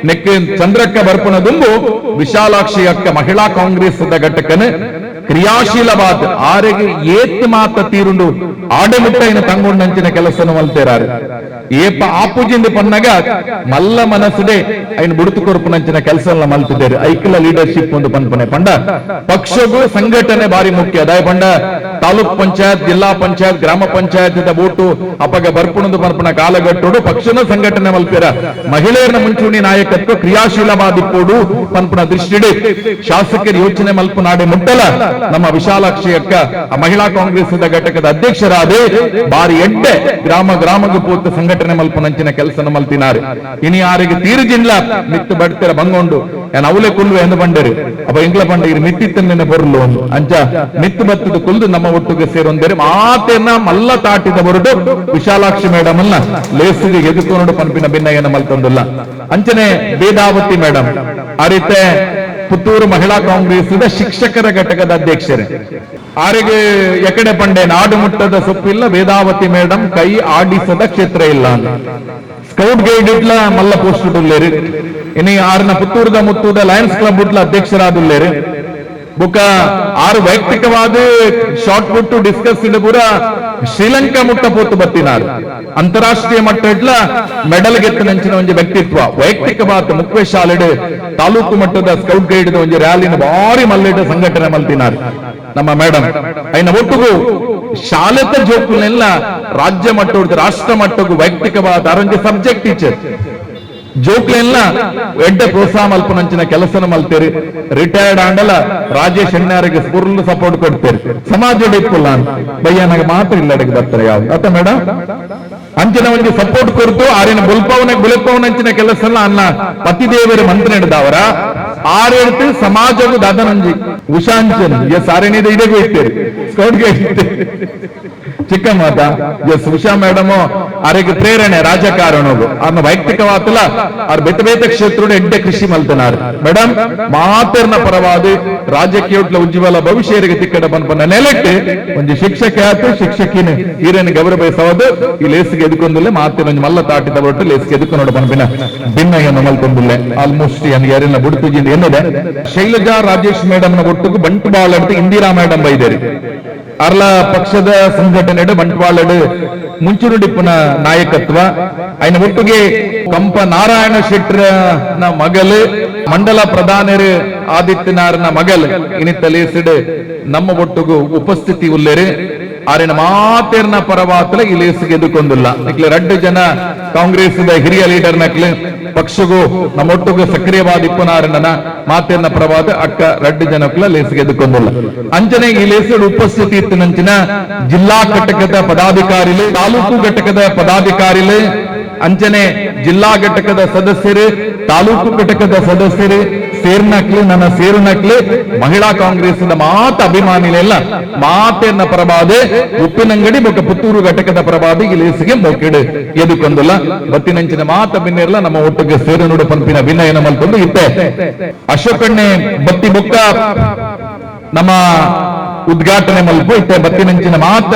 ನೆಕ್ ಚಂದ್ರಕ್ಕ ಬರ್ಪಣದುಂಬು ವಿಶಾಲಾಕ್ಷಿ ಅಕ್ಕ ಮಹಿಳಾ ಕಾಂಗ್ರೆಸ್ ಘಟಕನ ಕ್ರಿಯಾಶೀಲವಾದ ಆರೆಗೆ ಏತ್ ಮಾತ ತೀರುಂಡು ಆಡಮಿಟ್ಟ ತಂಗೊಂಡಂಚಿನ ಕೆಲಸನ ಮಲ್ತೇರಾರು ಏಪ ಆಪುಜಿಂದ ಪನ್ನಗ ಮಲ್ಲ ಮನಸ್ಸದೆ ಐನ್ ಬುಡುತು ಕೊರ್ಪುನಂಚಿನ ಕೆಲಸ ಎಲ್ಲ ಮಲ್ತಿದ್ದೇರು ಐಕ್ಲ ಲೀಡರ್ಶಿಪ್ ಒಂದು ಪನ್ಪನೆ ಪಂಡ ಪಕ್ಷಗೂ ಸಂಘಟನೆ ಬಾರಿ ಮುಖ್ಯ ಅದಾಯ ಪಂಡ ತಾಲೂಕ್ ಪಂಚಾಯತ್ ಜಿಲ್ಲಾ ಪಂಚಾಯತ್ ಗ್ರಾಮ ಪಂಚಾಯತ್ ಬೋಟು ಅಪಗ ಬರ್ಪುಣದು ಪನ್ಪನ ಕಾಲಗಟ್ಟೋಡು ಪಕ್ಷನ ಸಂಘಟನೆ ಮಲ್ಪೇರ ಮಹಿಳೆಯರ ಮುಂಚೂಣಿ ನಾಯಕತ್ವ ಕ್ರಿಯಾಶೀಲವಾದಿಪ್ಪೋಡು ಪನ್ಪನ ದೃಷ್ಟಿಡೆ ಶಾಸಕರ ಯೋಚನೆ ಮಲ್ಪ ನಾಡೆ ಮುಟ್ಟಲ ನಮ್ಮ ವಿಶಾಲಾಕ್ಷಿ ಅಕ್ಕ ಮಹಿಳಾ ಕಾಂಗ್ರೆಸ್ ಘಟಕದ ಅಧ್ಯಕ್ಷರಾದೆ ಬಾರಿ ಎಡ್ಡೆ ಗ್ರಾಮ ಗ್ರಾಮಗೂ ಪೂರ್ತಿ ಸಂಘಟನೆ ಮಲ್ಪನಂಚಿನ ಕೆಲಸ ಮಲ್ತಿನಾರು ಇನಿ ಆರಿಗೆ ತೀರ್ಜಿನ್ಲ ಮಿತ್ತು ಬಡ್ತಿರ ಬಂಗೊಂಡು ಏನ್ ಅವಲೆ ಕುಲ್ವೆ ಎಂದು ಬಂಡರು ಅಪ್ಪ ಇಂಗ್ಲ ಬಂಡ ಇರು ಮಿತ್ತಿತ್ತನ್ನ ಬರಲು ಅಂಚ ಮಿತ್ತು ಬತ್ತದ ಕುಲ್ದು ನಮ್ಮ ಒಟ್ಟಿಗೆ ಸೇರೊಂದರೆ ಮಾತೆನ ಮಲ್ಲ ತಾಟಿದ ಬರುಡು ವಿಶಾಲಾಕ್ಷಿ ಮೇಡಮ್ ಅನ್ನ ಲೇಸಿಗೆ ಎದುಕೊಂಡು ಪನ್ಪಿನ ಭಿನ್ನಯನ ಮಲ್ತೊಂದಿಲ್ಲ ಅಂಚನೆ ವೇದಾವತಿ ಮೇಡಮ್ ಆ ರೀತಿ ಪುತ್ತೂರು ಮಹಿಳಾ ಕಾಂಗ್ರೆಸ್ ಶಿಕ್ಷಕರ ಘಟಕದ ಅಧ್ಯಕ್ಷರೇ ಆರಿಗೆ ಎಕಡೆ ಪಂಡೆ ನಾಡು ಮುಟ್ಟದ ಸೊಪ್ಪಿಲ್ಲ ವೇದಾವತಿ ಮೇಡಮ್ ಕೈ ಆಡಿಸದ ಕ್ಷೇತ್ರ ಇಲ್ಲ ಸ್ಕೌಟ್ ಗೈಡ್ ಇಟ್ಲ ಮಲ್ಲ ಪೋಸ್ಟ್ ಉಳ್ಳೇರು ಇನಿ ಆರ್ನ ಪುತ್ತೂರದ ಮುತ್ತೂದ ಲಯನ್ಸ್ ಕ್ಲಬ್ ಉಟ್ಲ ಅಧ್ಯಕ್ಷರಾದುಳ್ಳೇರು ಬುಕ್ಕ ಆರು ವೈಯಕ್ತಿಕವಾದ ಶಾರ್ಟ್ ಪುಟ್ಟು ಡಿಸ್ಕಸ್ ಇಡ ಪೂರ ಶ್ರೀಲಂಕಾ ಮುಟ್ಟ ಪೋತು ಬತ್ತಿನಾರು ಅಂತಾರಾಷ್ಟ್ರೀಯ ಮಟ್ಟ ಇಟ್ಲ ಮೆಡಲ್ ಗೆತ್ತನಂಚಿನ ಒಂದು ವ್ಯಕ್ತಿತ್ವ ವೈಯಕ್ತಿಕವಾದ ಮುಖ್ಯ ಶಾಲೆಡ್ ತಾಲೂಕು ಮಟ್ಟದ ಸ್ಕೌಟ್ ಗೈಡ್ ಒಂದು ರ್ಯಾಲಿನ ಭಾರಿ ಮಲ್ಲಿಡ ಸಂಘಟನೆ ಮಲ್ತಿನಾರು ನಮ್ಮ ಮೇಡಮ್ ಐನ ಒಟ್ಟಿಗೂ ಶಾಲೆತ ಜೋಕುಲೆಲ್ಲ ರಾಜ್ಯ ಮಟ್ಟ ರಾಷ್ಟ್ರ ಮಟ್ಟಕ್ಕೂ ವೈಯಕ್ತಿಕವಾದ ಅರಂಜ ಸಬ್ಜೆಕ್ಟ್ ಟೀಚರ್ ಜೋಕ್ಲೆಲ್ಲ ಎಡ್ಡ ಪ್ರೋತ್ಸಾಹ ಮಲ್ಪನಂಚಿನ ಕೆಲಸನ ಮಲ್ತೇರಿ ರಿಟೈರ್ಡ್ ಆಂಡಲ ರಾಜೇಶ್ ಅಣ್ಣಾರಿಗೆ ಫುಲ್ ಸಪೋರ್ಟ್ ಕೊಡ್ತೇರಿ ಸಮಾಜ ಇಪ್ಪುಲ್ಲ ಬಯ್ಯ ನನಗೆ ಮಾತ್ರ ಇಲ್ಲ ಅಡಿಗೆ ಬರ್ತಾರೆ ಯಾವ್ದು ಅತ್ತ ಮೇಡಮ್ ಅಂಚಿನ ಒಂದು ಸಪೋರ್ಟ್ ಕೊಡ್ತು ಆರಿನ ಬುಲ್ಪವನಂಚಿನ ಕೆಲಸ ಅನ್ನ ಪತಿದೇವರ ಮಂತ್ರ ಹಿಡಿದವರ ಆರೇಳ್ತು ಸಮಾಜವು ದಾದನಂಜಿ ಉಷಾಂಚನ್ ಎಸ್ ಆರೇನಿದೆ ಇದೆಗೂ ಇರ್ತೇರಿ ಸ್ಕೌಟ್ಗೆ ಚಿಕ್ಕ ಮಾತ ಎಸ್ ಉಷಾ ಮೇಡಮ್ ಆರಿಗೆ ಪ್ರೇರಣೆ ರಾಜಕಾರಣವು ಅವ್ರನ್ನ ವೈಯಕ್ತಿಕವಾತಲ್ಲ ಅವ್ರ ಬೇತೆ ಕ್ಷೇತ್ರ ಎಡ್ಡೆ ಕೃಷಿ ಮಲ್ತನಾರು ಮೇಡಮ್ ಮಾತರ್ನ ಪರವಾದ ರಾಜಕೀಯ ಉಜ್ವಲ ಭವಿಷ್ಯರಿಗೆ ತಿಕ್ಕಡ ಪನ್ಪನ್ನ ನೆಲೆಟ್ಟು ಒಂದು ಶಿಕ್ಷಕ ಆಯ್ತು ಶಿಕ್ಷಕಿನ ಹಿರಿಯನ ಗೌರವ ಬಯಸೋದು ಈ ಲೇಸಿಗೆ ಎದುಕೊಂಡಿಲ್ಲ ಮಾತಿನ ಮಲ್ಲ ತಾಟಿದ ಹೊರಟು ಲೇಸಿಗೆ ಎದುಕೊಂಡು ಪನ್ಪಿನ ಭಿನ್ನಯನ್ನು ಮಲ್ಕೊಂಡಿಲ್ಲ ಆಲ್ಮೋಸ್ಟ್ ಯಾರಿನ ಬುಡುತುಜಿಂದ ಏನಿದೆ ಶೈಲಜಾ ರಾಜೇಶ್ ಮೇಡಮ್ ನ ಒಟ್ಟಿಗೂ ಬಂಟ್ವಾಳ ಅಂತ ಇಂದಿರಾ ಮೇಡಮ್ ಬೈದೇರಿ ಅರ್ಲ ಪಕ್ಷದ ಸಂಘಟನೆ ಬಂಟ್ವಾಳಡ್ ಮುಂಚೂಣಿಪ್ಪನ ನಾಯಕತ್ವ ಐನ ಒಟ್ಟಿಗೆ ಕಂಪ ನಾರಾಯಣ ಶೆಟ್ಟರ್ನ ಮಗಲು ಮಂಡಲ ಪ್ರಧಾನರು ಆದಿತ್ಯನಾರ್ನ ಮಗಲ್ ಇನಿತ್ತ ಲೇಸಿಡ್ ನಮ್ಮ ಒಟ್ಟಿಗೂ ಉಪಸ್ಥಿತಿ ಉಳ್ಳೇರು ಆರಿನ ಮಾತೇರ್ನ ಪರವಾತಲ ಈ ಲೇಸಿಗೆ ಎದುಕೊಂಡಿಲ್ಲ ಇಕ್ಲೆ 2 ಜನ ಕಾಂಗ್ರೆಸ್ ಹಿರಿಯ ಲೀಡರ್ ನಕ್ಲೆ ಪಕ್ಷಗೂ ನಮ್ಮೊಟ್ಟಿಗೂ ಸಕ್ರಿಯವಾದ ಇಪ್ಪನಾರನ ಮಾತೇರ್ನ ಪರವಾದ ಅಕ್ಕ 2 ಜನಕ್ಕೂ ಲೇಸಿಗೆ ಎದುಕೊಂಡಿಲ್ಲ ಅಂಚನೆ ಈ ಲೇಸಿಡ್ ಉಪಸ್ಥಿತಿ ಇತ್ತಿನಂಚಿನ ಜಿಲ್ಲಾ ಘಟಕದ ಪದಾಧಿಕಾರಿಗಳು ತಾಲೂಕು ಘಟಕದ ಪದಾಧಿಕಾರಿಗಳು ಅಂಚನೆ ಜಿಲ್ಲಾ ಘಟಕದ ಸದಸ್ಯರು ತಾಲೂಕು ಘಟಕದ ಸದಸ್ಯರು ಸೇರ್ನಕ್ಲು ನನ್ನ ಸೇರುನಕ್ಲು ಮಹಿಳಾ ಕಾಂಗ್ರೆಸ್ ಮಾತ ಅಭಿಮಾನಿಲೆಲ್ಲ ಮಾತೆನ್ನ ಪರವಾದೆ ಉಪ್ಪಿನಂಗಡಿ ಮತ್ತು ಪುತ್ತೂರು ಘಟಕದ ಪರವಾದಿ ಈ ಲೇಸಿಗೆ ಮೊಕ್ಕೆಡು ಎದುಕೊಂಡಿಲ್ಲ ಬತ್ತಿನಂಚಿನ ಮಾತ ಭಿನ್ನೆಲ್ಲ ನಮ್ಮ ಒಟ್ಟಿಗೆ ಸೇರು ನೋಡು ಪಂಪಿನ ಭಿನ್ನಯನ ಮಲ್ಕೊಂಡು ಇತ್ತೆ ಅಶೋಕಣ್ಣೆ ಬತ್ತಿ ಬುಕ್ಕ ನಮ್ಮ ಉದ್ಘಾಟನೆ ಮಲ್ಪು ಇತ್ತೆ ಬತ್ತಿನಂಚಿನ ಮಾತ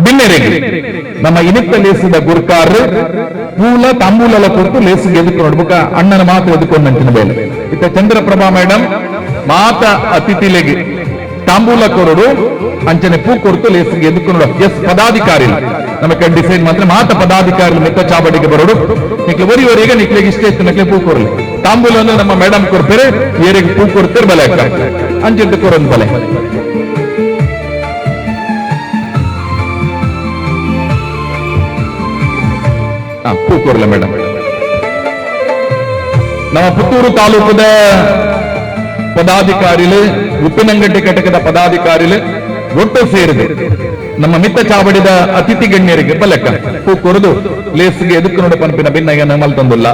ಭಿನ್ನರಿಗೆ ನಮ್ಮ ಇನಿತ್ತ ಲೇಸಿದ ಗುರ್ಕಾರ್ ಪೂಲ ತಾಂಬೂಲ ಕೊಟ್ಟು ಲೇಸಿಗೆ ಎದುಕು ನೋಡ್ಬೇಕ ಅಣ್ಣನ ಮಾತು ಎದುಕೊಂಡಂಚಿನ ಬೇಲೆ ಇತ್ತ ಚಂದ್ರಪ್ರಭಾ ಮೇಡಮ್ ಮಾತ ಅತಿಥಿಲೆಗೆ ತಾಂಬೂಲ ಕೊರಡು ಅಂಚನೆ ಪೂ ಕೊಡ್ತು ಲೇಸಿಗೆ ಎದುಕು ನೋಡು ಎಸ್ ಪದಾಧಿಕಾರಿ ನಮಗೆ ಡಿಸೈಡ್ ಮಾತ್ರ ಮಾತ ಪದಾಧಿಕಾರಿ ಮೆತ್ತ ಚಾಬಡಿಗೆ ಬರೋಡು ನಿಕ್ಲೆ ಒರಿವರೆಗೆ ನಿಕ್ಲೆಗೆ ಇಷ್ಟ ಇತ್ತು ನಕ್ಲೆ ಪೂ ಕೊರಲಿ ತಾಂಬೂಲನ್ನು ನಮ್ಮ ಮೇಡಮ್ ಕೊಡ್ತಾರೆ, ಏರಿಗೆ ಪೂ ಕೊಡ್ತಾರೆ, ಬಲೆ ಅಂಚಿಟ್ಟು ಕೊರೊಂದು ಬಲೆ. ಪೂ ಕೊರಲ ಮೇಡಮ್. ನಮ್ಮ ಪುತ್ತೂರು ತಾಲೂಕದ ಪದಾಧಿಕಾರಿಗಳು, ಉಪ್ಪಿನಂಗಡ್ಡಿ ಘಟಕದ ಪದಾಧಿಕಾರಿಗಳು ಒಟ್ಟು ಸೇರಿದೆ ನಮ್ಮ ಮಿತ್ತ ಚಾವಡಿದ ಅತಿಥಿ ಗಣ್ಯರಿಗೆ ಬಲೆಕ್ಕ ಪೂ ಕೊರದು ಲೇಸ್ಗೆ ಎದುಕು ನೋಡ ಪಂಪಿನ ಭಿನ್ನ ಮಲ್ತೊಂದುಲ್ಲ.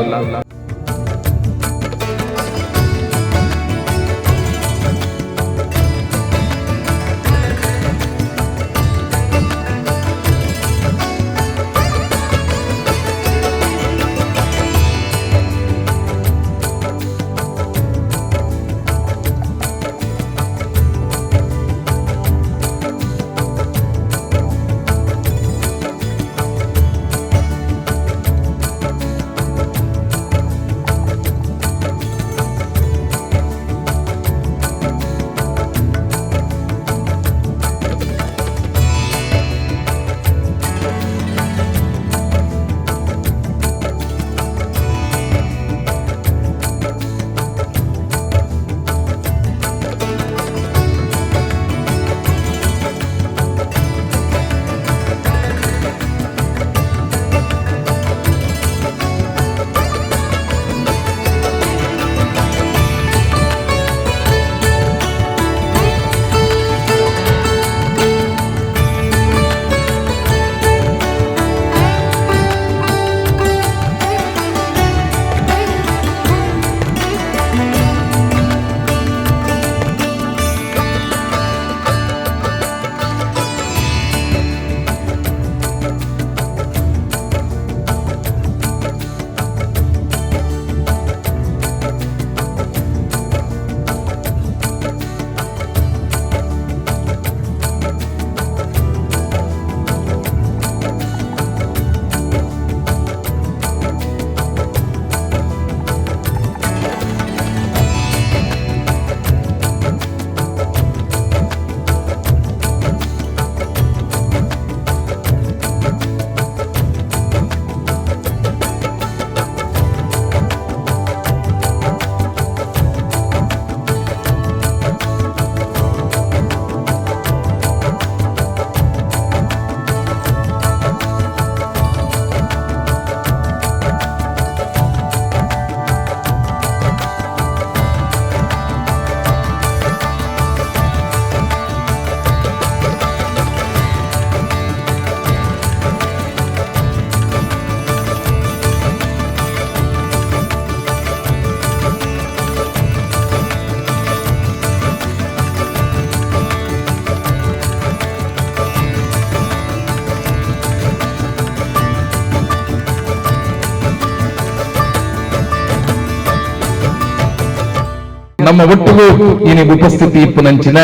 ನಮ್ಮ ಒಟ್ಟಿಗೂ ಇನಿ ಉಪಸ್ಥಿತಿ ಇಪ್ಪನಂಚಿನ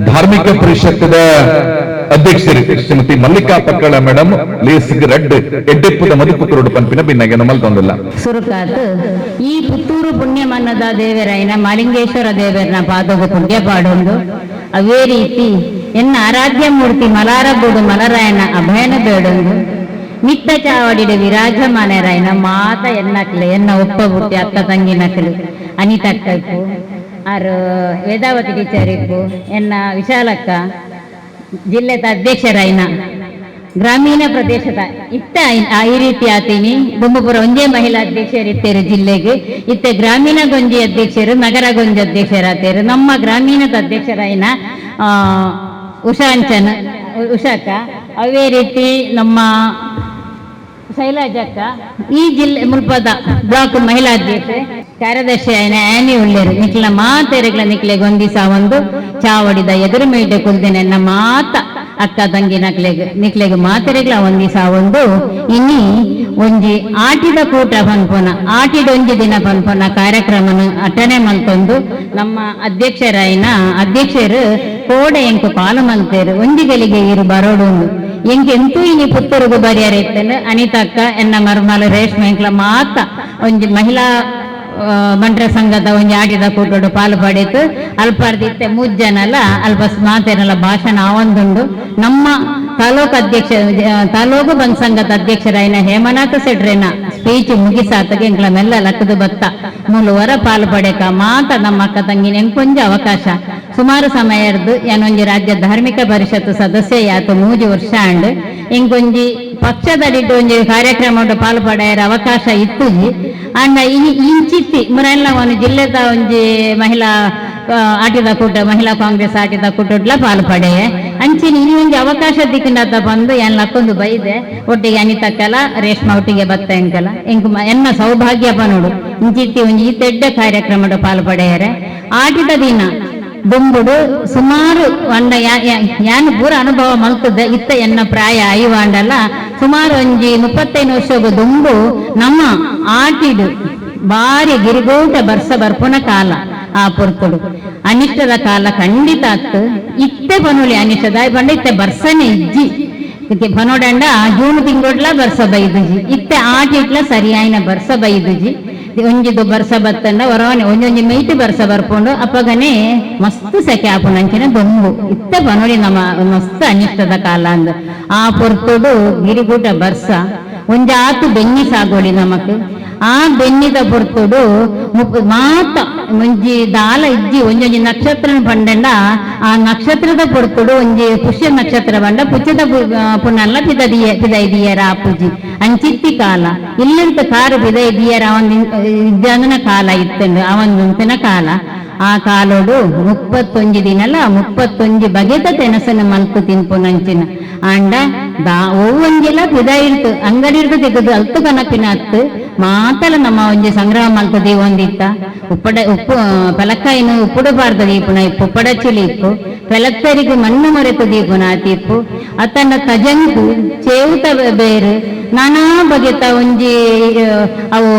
ಧಾರ್ಮಿಕ ಪರಿಷತ್ತದ ಅಧ್ಯಕ್ಷರು ಶ್ರೀಮತಿ ಮಲ್ಲಿಕಾ ಪಕ್ಕಳ ಮೇಡಮ್ ಲೇಸಿಗೆ ರೆಡ್ ಎಡ್ಡೆಪ್ಪದ ಮಧುಪುತ್ತೂರು ಪಂಪಿನ ಭಿನ್ನಗೆ ಮಲ್ತೊಂದಿಲ್ಲ ಸುರುಕಾತ್ ಈ ಪುತ್ತೂರು ಪುಣ್ಯಮನ್ನದ ದೇವರೈನ ಮಾಲಿಂಗೇಶ್ವರ ದೇವರನ ಪಾದೋಗ ಪುಣ್ಯ ಪಾಡೊಂದು ಅವೇ ರೀತಿ ಎನ್ನ ಆರಾಧ್ಯ ಮೂರ್ತಿ ಮಲಾರಗೋಡು ಮಲರಾಯನ ಅಭಯನ ಬೇಡೊಂದು ಮಿತ್ತ ಚಾವಡಿಡ ವಿರಾಜಮಾನರಾಯನ ಮಾತ ಎನ್ನಕ್ಲೆ ಎನ್ನ ಒಪ್ಪ ಬುಟ್ಟಿ ಅಕ್ಕ ತಂಗಿನಕ್ಲು ಅನಿತಕ್ಕಪ್ಪು ಆರು ವೇದಾವತಿ ಟೀಚರ್ ಇಪ್ಪು ಎನ್ನ ವಿಶಾಲಕ್ಕ ಜಿಲ್ಲೆದ ಅಧ್ಯಕ್ಷರಾಯಿನ ಗ್ರಾಮೀಣ ಪ್ರದೇಶದ ಇತ್ತ ಈ ರೀತಿ ಆತೀನಿ ಬೊಮ್ಮಪುರ ಒಂದೇ ಮಹಿಳಾ ಅಧ್ಯಕ್ಷರು ಇತ್ತೇರು ಜಿಲ್ಲೆಗೆ ಇತ್ತೆ ಗ್ರಾಮೀಣ ಗೊಂಜಿ ಅಧ್ಯಕ್ಷರು ನಗರ ಗೊಂಜಿ ಅಧ್ಯಕ್ಷರಾತೇರು ನಮ್ಮ ಗ್ರಾಮೀಣದ ಅಧ್ಯಕ್ಷರಾಯಿನ ಉಷಾಂಚನ್ ಉಷಾಕ ಅವೇ ರೀತಿ ನಮ್ಮ ಶೈಲಾಜಕ್ಕ ಈ ಜಿಲ್ಲೆ ಮುಲ್ಪದ ಬ್ಲಾಕ್ ಮಹಿಳಾ ಅಧ್ಯಕ್ಷೆ ಕಾರ್ಯದರ್ಶಿ ಆಯ್ನ ಆನಿ ಉಳ್ಳೇರು ನಿಕ್ಲ ಮಾತೆರೆಗ್ಲ ನಿಕ್ಲೆಗೆ ಒಂದಿಸ ಒಂದು ಚಾವಡಿದ ಎದುರು ಮೇಡೆ ಕುಲ್ದಿನೆನ್ನ ಮಾತ ಅಕ್ಕ ತಂಗಿ ನಿಕ್ಲೆಗೆ ಮಾತೆರೆಗ್ಲ ಒಂದಿಸ ಒಂದು ಇನ್ನಿ ಒಂಜಿ ಆಟಿದ ಕೂಟ ಪನ್ಪೊನ ಆಟಿದ ಒಂಜಿ ದಿನ ಪನ್ಪೊನ ಕಾರ್ಯಕ್ರಮನ ಅಟನೆ ಮಲ್ತೊಂದು ನಮ್ಮ ಅಧ್ಯಕ್ಷರು ಕೋಡೆ ಎಂಕು ಪಾಲು ಮಲ್ತೇರು ಒಂಜಿಗಳಿಗೆ ಇರು ಬರೋಡು ಎಂಕೆಂತೂ ಇನಿ ಪುತ್ತೂರುಗು ಬರಿಯರೆತ್ತನು ಅನಿತಕ್ಕ ಎನ್ನ ಮರ್ಮಲ ರೇಷ್ಮೆ ಎಂಕ್ಲ ಮಾತ ಒಂಜಿ ಮಹಿಳಾ ಮಂಡ್ರ ಸಂಘದ ಒಂಜಿ ಆಟಿದ ಕೂಟೋಡು ಪಾಲು ಪಡೆತು ಅಲ್ಪಾರ್ದಿತ್ತೆ ಮುಜ್ಜನಲ್ಲ ಅಲ್ಪ ಮಾತೇನಲ್ಲ ಭಾಷಣ ಆವಂದುಂಡು ನಮ್ಮ ತಾಲೂಕು ಬಂದ್ ಸಂಘದ ಅಧ್ಯಕ್ಷರಾಯಿನ ಹೇಮನಾಥ ಸೆಡ್ರೇನ ಸ್ಪೀಚ್ ಮುಗಿಸಾತಗೆ ಎಂಕ್ಲ ಮೆಲ್ಲ ಲಕ್ಕದ ಬತ್ತ ಮೂಲವರ ಪಾಲು ಪಡೆಕ ಮಾತ ನಮ್ಮ ಅಕ್ಕ ತಂಗಿನ ಎಂಕೊಂಜಿ ಅವಕಾಶ ಸುಮಾರು ಸಮಯ ಇರ್ದು ಏನೊಂಜಿ ರಾಜ್ಯ ಧಾರ್ಮಿಕ ಪರಿಷತ್ ಸದಸ್ಯ ಯಾತು 3 ವರ್ಷ ಅಂಡ್ ಎಂಕೊಂಜಿ ಪಕ್ಷದಡಿಟ್ಟು ಒಂಜಿ ಕಾರ್ಯಕ್ರಮ ಪಾಲು ಪಡೆಯರ ಅವಕಾಶ ಇತ್ತುಜಿ ಅಂಡ ಇಂಚಿತ್ತಿ ಮುರೆಲ್ಲ ಒಂದು ಜಿಲ್ಲೆದ ಒಂಜಿ ಮಹಿಳಾ ಆಟಿದ ಕೂಟ ಮಹಿಳಾ ಕಾಂಗ್ರೆಸ್ ಆಟಿದ ಕೂಟಡ್ಲ ಪಾಲು ಪಡೆಯೆ ಅಂಚಿನ ಇನಿ ಒಂಜಿ ಅವಕಾಶ ದಿಕ್ಕಿಂದ ಬಂದು ಏನ್ ಲಕ್ಕೊಂದು ಬೈದೆ ಒಟ್ಟಿಗೆ ಅನಿತಕ್ಕಲ ರೇಷ್ಮೆ ಒಟ್ಟಿಗೆ ಬತ್ತ ಎಂಕಲ ಎಂಕ್ ಎನ್ನ ಸೌಭಾಗ್ಯ ಪನೋಡು ಇಂಚಿತ್ತಿ ಒಂಜಿ ಈ ತೆಡ್ಡ ಕಾರ್ಯಕ್ರಮದ ಪಾಲು ಪಡೆಯರೆ ಆಟಿದ ದಿನ ದುಂಬುಡು ಸುಮಾರು ಅಂಡ ಯಾನು ಪೂರ ಅನುಭವ ಮಲ್ತದೆ ಇತ್ತ ಎನ್ನ ಪ್ರಾಯ ಐವಾಂಡಲ್ಲ ಸುಮಾರು ಒಂಜಿ 35 ವರ್ಷದ ದುಂಬು ನಮ್ಮ ಆಟಿಡು ಬಾರಿ ಗಿರಿಗೋಟ ಬರ್ಸ ಬರ್ಪುನ ಕಾಲ ಆ ಪೊರ್ತುಡು ಅನಿಷ್ಟದ ಕಾಲ ಖಂಡಿತ ಅತ್ತು ಇತ್ತೆ ಪನುಳಿ ಅನಿಷ್ಟದ ಬಂಡ ಇತ್ತೆ ಬರ್ಸನೆ ಇಜ್ಜಿ ಪನೋಡಂಡ ಜೂನ್ ತಿಂಗೊಡ್ಲ ಬರ್ಸ ಬೈದುಜಿ ಇತ್ತೆ ಆಟಿಟ್ಲ ಸರಿಯಾಯಿನ ಬರ್ಸ ಬೈದುಜಿ ಒಂಜಿದು ಬರ್ಸ ಬತ್ತಂಡ ಹೊರವನೆ ಒಂಜೊಂಜಿ ಮೈಟ್ ಬರ್ಸ ಬರ್ಕೊಂಡು ಅಪ್ಪಗನೆ ಮಸ್ತ್ ಸೆಕೆ ಆಪುನಂಚಿನ ದೊಂಬು ಇತ್ತೆ ಪನುಳಿ ನಮ್ಮ ಮಸ್ತ್ ಅನಿಷ್ಟದ ಕಾಲ ಅಂದ ಆ ಪೊರ್ತುಡು ಗಿರಿಗೂಟ ಬರ್ಸ ಒಂಜಾತು ಬೆನ್ನಿ ಸಾಗೋಳಿ ನಮಕ್ ಆ ಬೆನ್ನಿದ ಪೊರ್ತುಡು ಮಾತ ಒಂಜಿ ದಾಲ ಇಜ್ಜಿ ಒಂಜೊಂಜಿ ನಕ್ಷತ್ರ ಪಂಡಂಡ ಆ ನಕ್ಷತ್ರದ ಪೊರ್ತುಡು ಒಂಜಿ ಪುಷ್ಯ ನಕ್ಷತ್ರ ಬಂಡ ಪುಚ್ಚದ ಪುನಲ್ಲ ಪಿದೈದಿಯರ ಆಪುಜಿ ಅಂಚಿತ್ತಿ ಕಾಲ ಇಲ್ಲಂತ ಕಾರು ಪಿದೈದಿಯರ ಅವನ ಕಾಲ ಇತ್ತಂಡು ಅವನ ಕಾಲ ಆ ಕಾಲೋಡು 31 ದಿನಲ್ಲ 31 ಬಗೆದ ತೆನಸನ ಮಲ್ತು ತಿನ್ಪುನಂಚಿನ ಅಂಡ ಒವ್ವಂಜಿಲ ಪಿದ ಇರ್ತು ಅಂಗಡಿ ಇರ್ತು ತೆಗೆದು ಅಲ್ತು ಕನಪಿನ ಅತ್ತು ಮಾತಲ ನಮ್ಮ ಒಂಜಿ ಸಂಗ್ರಹ ಮಲ್ತದಿ ಒಂದಿತ್ತ ಉಪ್ಪು ಪಲಕಾಯಿನ ಉಪ್ಪುಡಬಾರ್ದ ದೀಪುನ ಇಪ್ಪು ಉಪ್ಪಡಚಿಲಿ ಇಪ್ಪು ಪೆಲತ್ತರಿಗೆ ಮಣ್ಣು ಮರೆತು ದೀಪುನ ಆತಿಪ್ಪು ಅತನ ತಜಂಕು ಚೇವುತ ಬೇರು ನಾನಾ ಬಗೆತ ಒಂಜಿ ಅವು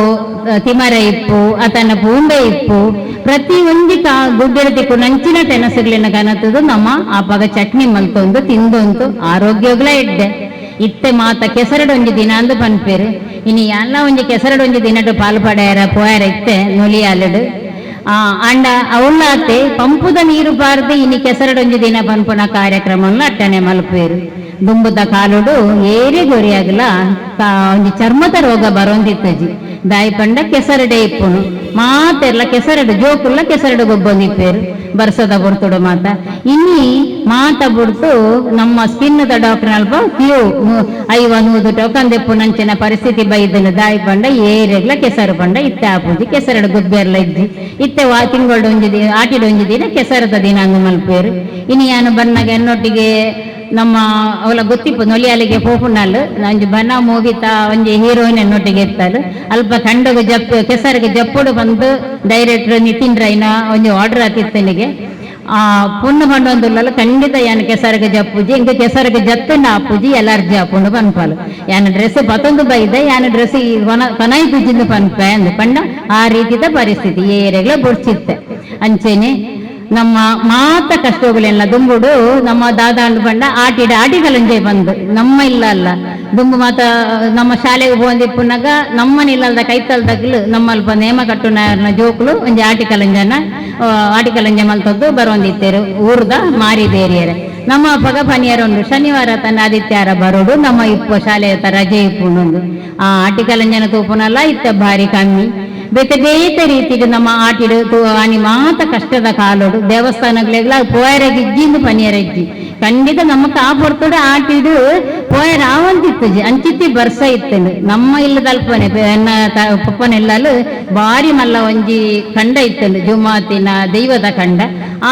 ತಿಮರ ಇಪ್ಪು ಅತನ ಪೂಂಬೆ ಇಪ್ಪು ಪ್ರತಿ ಒಂಜಿ ಗುಡ್ಡೆಡ್ತಿಕ್ಕು ನಂಚಿನ ತೆನಸುಗಳಿನ ಕನತದು ನಮ್ಮ ಆ ಪಗ ಚಟ್ನಿ ಮಲ್ತೊಂದು ತಿಂದೊಂದು ಆರೋಗ್ಯಗಳ ಇಡ್ಡೆ ಇತ್ತೆ ಮಾತ ಕೆಸರಡೊಂಜಿ ದಿನ ಅಂದು ಪನ್ಪೇರು ಇನಿ ಎಲ್ಲ ಒಂಜಿ ಕೆಸರಡೊಂಜಿ ದಿನಡು ಪಾಲು ಪಡೆಯರ ಪೋಯರ ಇತ್ತೆ ನೊಲಿಯಾಲಡು ಅಂಡ ಅವಳಾತೆ ಪಂಪುದ ನೀರು ಬಾರ್ದು ಇನಿ ಕೆಸರಡೊಂಜಿ ದಿನ ಪನ್ಪುನ ಕಾರ್ಯಕ್ರಮವನ್ನು ಅಟ್ಟನೆ ಮಲ್ಪೇರು ದುಂಬುದ ಕಾಲುಡು ಏರಿ ಗೊರಿಯಾಗಲ ಒಂಜಿ ಚರ್ಮದ ರೋಗ ಬರೋಂದಿತ್ತಜಿ ದಾಯಿ ಪಂಡ ಕೆಸರಡೆ ಇಪ್ಪುನು ಮಾತೆರ್ಲ ಕೆಸರಡು ಜೋಕುಲ್ಲ ಕೆಸರಡು ಗೊಬ್ಬೊಂದಿಪ್ಪೇರು ಬರ್ಸದ ಬುಡ್ತುಡು ಮಾತ ಇನ್ನಿ ಮಾತ ಬುಡ್ತು ನಮ್ಮ ಸ್ಕಿನ್ನದ ಡಾಕ್ಟರ್ ಅಲ್ಪ ಕ್ಯೂ 50 ಟೋಕನ್ ದೆಪ್ಪು ನಂಚಿನ ಪರಿಸ್ಥಿತಿ ಬೈದನು ದಾಯಿ ಪಂಡ ಏರೆಗ್ಲ ಕೆಸರು ಪಂಡ ಇತ್ತೆ ಆಪುಜಿ ಕೆಸರಡು ಗುಬ್ಬೆರ್ಲ ಇಜ್ಜಿ ಇತ್ತೆ ತಿಂಗಳು ಒಂಜಿ ಆಟಿಡು ಒಂಜಿ ದಿನ ಕೆಸರದ ದಿನ ಅಂದು ಮಲ್ಪೇರು ಇನಿ ಯಾನು ಬನ್ನಗೆ ಎನ್ನೊಟ್ಟಿಗೆ ನಮ್ಮ ಅವಳ ಗೊತ್ತಿಪ್ಪು ನೊಲಿಯಾಲಿಗೆ ಪೋಪುನಲ್ ಒಂಜಿ ಬನ ಮೋಗಿತ ಒಂಜಿ ಹೀರೋಯಿನ್ ಎನ್ನೊಟ್ಟಿಗೆ ಇತ್ತಲು ಅಲ್ಪ ಕಂಡಗು ಕೆಸರಿಗೆ ಜಪ್ಪುಡು ಬಂದು ಡೈರೆಕ್ಟರ್ ನಿತಿನ್ ರೈನ ಒಂಜಿ ಆರ್ಡರ್ ಆತಿತ್ತನಿಗೆ ಪುಣ್ಣು ಪಂಡೊಂದುಲ್ಲ ಖಂಡಿತ ಯಾನು ಕೆಸರಿಗೆ ಜಪ್ಪುಜಿ ಇಂಕ ಕೆಸರಿಗೆ ಜತ್ತಂಡ ಆಪುಜಿ ಎಲರ್ಜಿ ಆಪುಂಡು ಪನ್ಪಾಲು ಯಾನು ಡ್ರೆಸ್ ಪತೊಂದು ಬೈದೆ ಯಾನು ಡ್ರೆಸ್ ಕೊನಾಯಿ ತುಜಿಂದು ಪನ್ಪೆ ಅಂದು ಪಂಡ ಆ ರೀತಿದ ಪರಿಸ್ಥಿತಿ ಏರೆಗ್ಲ ಬುಡ್ಚಿತ್ತೆ ಅಂಚೆನೆ ನಮ್ಮ ಮಾತ ಕಷ್ಟಗಳೆಲ್ಲ ದುಂಬುಡು ನಮ್ಮ ದಾದಾಂಡು ಪಂಡ ಆಟಿಗಲಂಜೆ ಬಂದು ನಮ್ಮ ಇಲ್ಲ ಅಲ್ಲ ದುಂಬು ಮಾತ ನಮ್ಮ ಶಾಲೆಗೆ ಹೋಗಿಪ್ಪುನಾಗ ನಮ್ಮನಿಲ್ಲದ ಕೈತಲ್ದಾಗ್ಲು ನಮ್ಮಲ್ಪ ನೇಮ ಕಟ್ಟುನ ಜೋಕ್ಲು ಒಂಜಿ ಆಟಿಕಲಂಜೆ ಮಲ್ತದ್ದು ಬರೋಂದಿತ್ತೇರು ಊರ್ದ ಮಾರಿ ಬೇರಿಯರೆ ನಮ್ಮ ಅಪ್ಪಗ ಪನಿಯರೊಂದು ಶನಿವಾರ ತನ್ನ ಆದಿತ್ಯಾರ ಬರೋಡು ನಮ್ಮ ಇಪ್ಪ ಶಾಲೆ ರಜೆ ಇಪ್ಪುನೊಂದು ಆ ಆಟಿಕಲಂಜನ ತೂಪುನಲ್ಲ ಇತ್ತ ಭಾರಿ ಕಮ್ಮಿ ಬೇತೆ ಬೇತೆ ರೀತಿಗೆ ನಮ್ಮ ಆಟಿಡು ಆನಿ ಮಾತ ಕಷ್ಟದ ಕಾಲೋಡು ದೇವಸ್ಥಾನಗಳೆಲ್ಲ ಪೋಯರಗಿಜ್ಜಿಂದು ಪನಿಯರಜ್ಜಿ ಖಂಡಿತ ನಮಕ್ ಆ ಪೊರ್ತುಡು ಆಟಿಡು ಪೋಯರ ಆವಂತಿತ್ತಜಿ ಅಂಚಿತ್ತಿ ಬರ್ಸ ಇತ್ತಂಡು ನಮ್ಮ ಇಲ್ಲದಲ್ಪನೆ ಎನ್ನ ಪಪ್ಪನೆಲ್ಲಲು ಬಾರಿ ಮಲ್ಲ ಒಂಜಿ ಕಂಡ ಇತ್ತಂಡು ಜುಮಾತಿನ ದೈವದ ಕಂಡ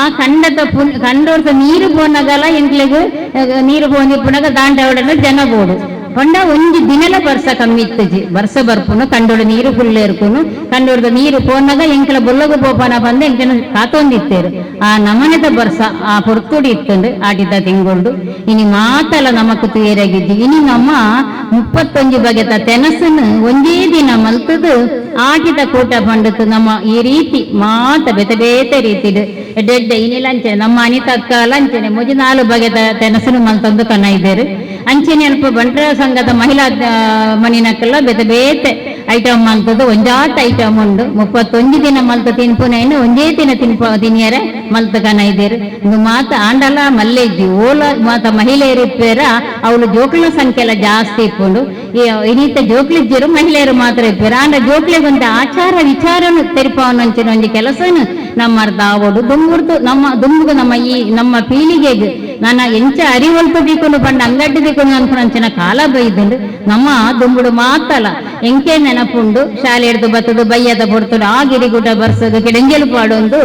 ಆ ಕಂಡದ ಕಂಡೋರ್ದ ನೀರು ಪೋನಗಲ ಎಂಕ್ಲೆಗು ನೀರು ಪೋನಿಪ್ಪುನಾಗ ದಾಂಡವಡನ್ನು ಜನ ಬೋಡು ಪಂಡ ಒಂಜಿ ದಿನಲ ಬರ್ಸ ಕಮ್ಮಿ ಇತ್ತಜಿ ಬರ್ಸ ಬರ್ಪುನು ಕಂಡೋಡು ನೀರು ಫುಲ್ಲೇರ್ಕುನು ಕಂಡೋರ್ದ ನೀರು ಪೋನಾಗ ಎಂಕಲ ಬೊಲ್ಲಗು ಪೋಪನ ಬಂದ ಎಂಕನ ಕಾತೊಂದಿತ್ತೇರು ಆ ನಮನದ ಬರ್ಸ ಆ ಪೊರ್ತುಡಿ ಇತ್ತಂಡು ಆಟಿದ ತಿಂಗೊಂಡು ಇನಿ ಮಾತಲ ನಮಕ್ ತೇರಾಗಿದ್ದಿ ಇನಿ ನಮ್ಮ 31 ಬಗೆತ ತೆನಸನ್ನು ಒಂದೇ ದಿನ ಮಲ್ತದು ಆಟಿದ ಕೂಟ ಪಂಡತು ನಮ್ಮ ಈ ರೀತಿ ಮಾತ ಬೇತೆ ಬೇತೆ ರೀತಿಡು ಎಡ್ಡೆಡ್ಡ ಇನಿಲ ಅಂಚೆನೆ ನಮ್ಮ ಅನಿತಕ್ಕ ಅಂಚೆನೆ 4 ಬಗೆತ ತೆನಸನ್ನು ಮಲ್ತಂದು ಕನ್ನ ಇದ್ದೇರು ಅಂಚೆನೆ ಅಲ್ಪ ಬಂಟ್ರ ಸಂಘದ ಮಹಿಳಾ ಮನಿನಕ್ಕೆಲ್ಲ ಬೇತೆ ಬೇತೆ ಐಟಮ್ ಮಲ್ತದ್ದು ಒಂಜಾತ ಐಟಮ್ ಉಂಡು 31 ದಿನ ಮಲ್ತ ತಿನ್ಪುನೇನು ಒಂದೇ ದಿನ ತಿನ್ಯರೆ ಮಲ್ತ ಕನ ಇದ್ದೇರು ಇಂದು ಮಾತ ಆಂಡಲ ಮಲ್ಲೆಜ್ಜಿ ಓಲ ಮಾತ ಮಹಿಳೆಯರು ಇಪ್ಪೇರ ಅವಳು ಜೋಕುಳ ಸಂಖ್ಯೆ ಎಲ್ಲ ಜಾಸ್ತಿ ಇಪ್ಪುಂಡು ಇನ್ನಿತ ಜೋಕ್ಲಿಜ್ಜರು ಮಹಿಳೆಯರು ಮಾತ್ರ ಇರ್ತಾರೆ ಆಂಡ ಜೋಕ್ಲೆಗೊಂದ ಆಚಾರ ವಿಚಾರನು ತೆರಿಪವನಂಚಿನ ಒಂದು ಕೆಲಸನು ನಮ್ಮ ದಾವೋಡು ದುಂಗುರ್ದು ನಮ್ಮ ಪೀಳಿಗೆಗೆ ನನ್ನ ಎಂಚ ಅರಿವಲ್ಪ ದೀಕೊಂಡು ಬಂಡ ಅಂಗಡ್ಡಿ ದೀಕೊಂಡು ಅನ್ಕೊಂಡಂಚಿನ ಕಾಲ ಬೈದಂಡು ನಮ್ಮ ದುಂಬುಡು ಮಾತಲ್ಲ ಎಂಕೆ ನೆನಪುಂಡು ಶಾಲೆ ಹಿಡ್ದು ಬತ್ತದು ಬಯ್ಯದ ಬಡ್ತುಡು ಆ ಗಿರಿಗುಡ್ಡ ಬರ್ಸೋದು ಕೆಡೆಂಜಲು ಪಾಡೊಂದು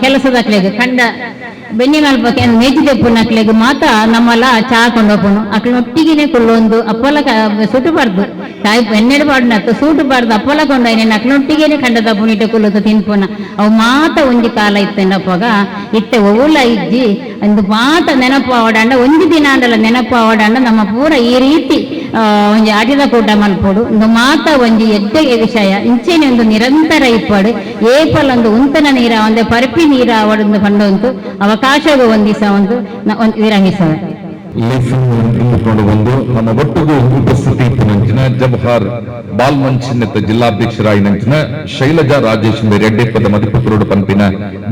ಕೆಲಸದಕ್ಲೆಗೆ ಕಂಡ ಬೆನ್ನಿ ಮಲ್ಪಕ್ಕೆ ಮೇಜಿದೆ ಪುಣ್ಣಕ್ಲೆಗೆ ಮಾತ ನಮ್ಮಲ್ಲ ಚಾ ಕೊಂಡೋಪುಣು ಅಕ್ಳೊಟ್ಟಿಗೆನೆ ಕುಳ್ಳೊಂದು ಅಪ್ಪಲ ಸುಟುಬಾರ್ದು ಕಾಯಿ ಬೆನ್ನೆಡು ಪಾಡ್ನತ್ತು ಸೂಟುಬಾರ್ದು ಅಪ್ಪಲ ಕೊಂಡಾಯ್ನ ಅಕ್ಳೊಟ್ಟಿಗೆನೆ ಕಂಡದ ಪುಣಿಟ ಕುಲ್ಲುತ್ತ ತಿನ್ಪುಣ ಅವು ಮಾತ ಒಂಜಿ ಕಾಲ ಇತ್ತೆಂಡಪ್ಪಗ ಇತ್ತೆ ಒವುಲ ಇಜ್ಜಿ ಒಂದು ಮಾತ ನೆನಪು ಆವಡಾಂಡ ಒಂಜಿ ದಿನ ಅಂಡಲ್ಲ ನೆನಪು ಆವಡಾಂಡ ನಮ್ಮ ಪೂರ ಈ ರೀತಿ ಒಂಜಿ ಆಟಿದ ಕೂಟ ಮಲ್ಪೋಡು ಒಂದು ಮಾತ ಒಂಜಿ ಎಡ್ಡೆ ವಿಷಯ ಇಂಚೆನೆ ಒಂದು ನಿರಂತರ ಇಪ್ಪಡು ಏಪಲ್ ಒಂದು ಉಂತನ ನೀರ ಒಂದೇ ಪರಪಿ ನೀರ ಅವಡೊಂದು ಪಂಡೊಂದು ಅವಕಾಶವು ಒಂದಿಸ ಒಂದು ವಿರಮಿಸವೆ ತಿಳಿದುಕೊಂಡು ಬಂದು ನಮ್ಮ ಒಟ್ಟಿಗೂ ಉಪಸ್ಥಿತಿ ಇತ್ತಿನಂಚಿನ ಜಬಹಾರ್ ಬಾಲ್ ಮಂಚಿನ ಜಿಲ್ಲಾಧ್ಯಕ್ಷರಾಯಿ ನಂಚಿನ ಶೈಲಜಾ ರಾಜೇಶ್ ರೆಡ್ಡೆಪ್ಪದ ಮದಿಪುರೋಡು ಪಂಪಿನ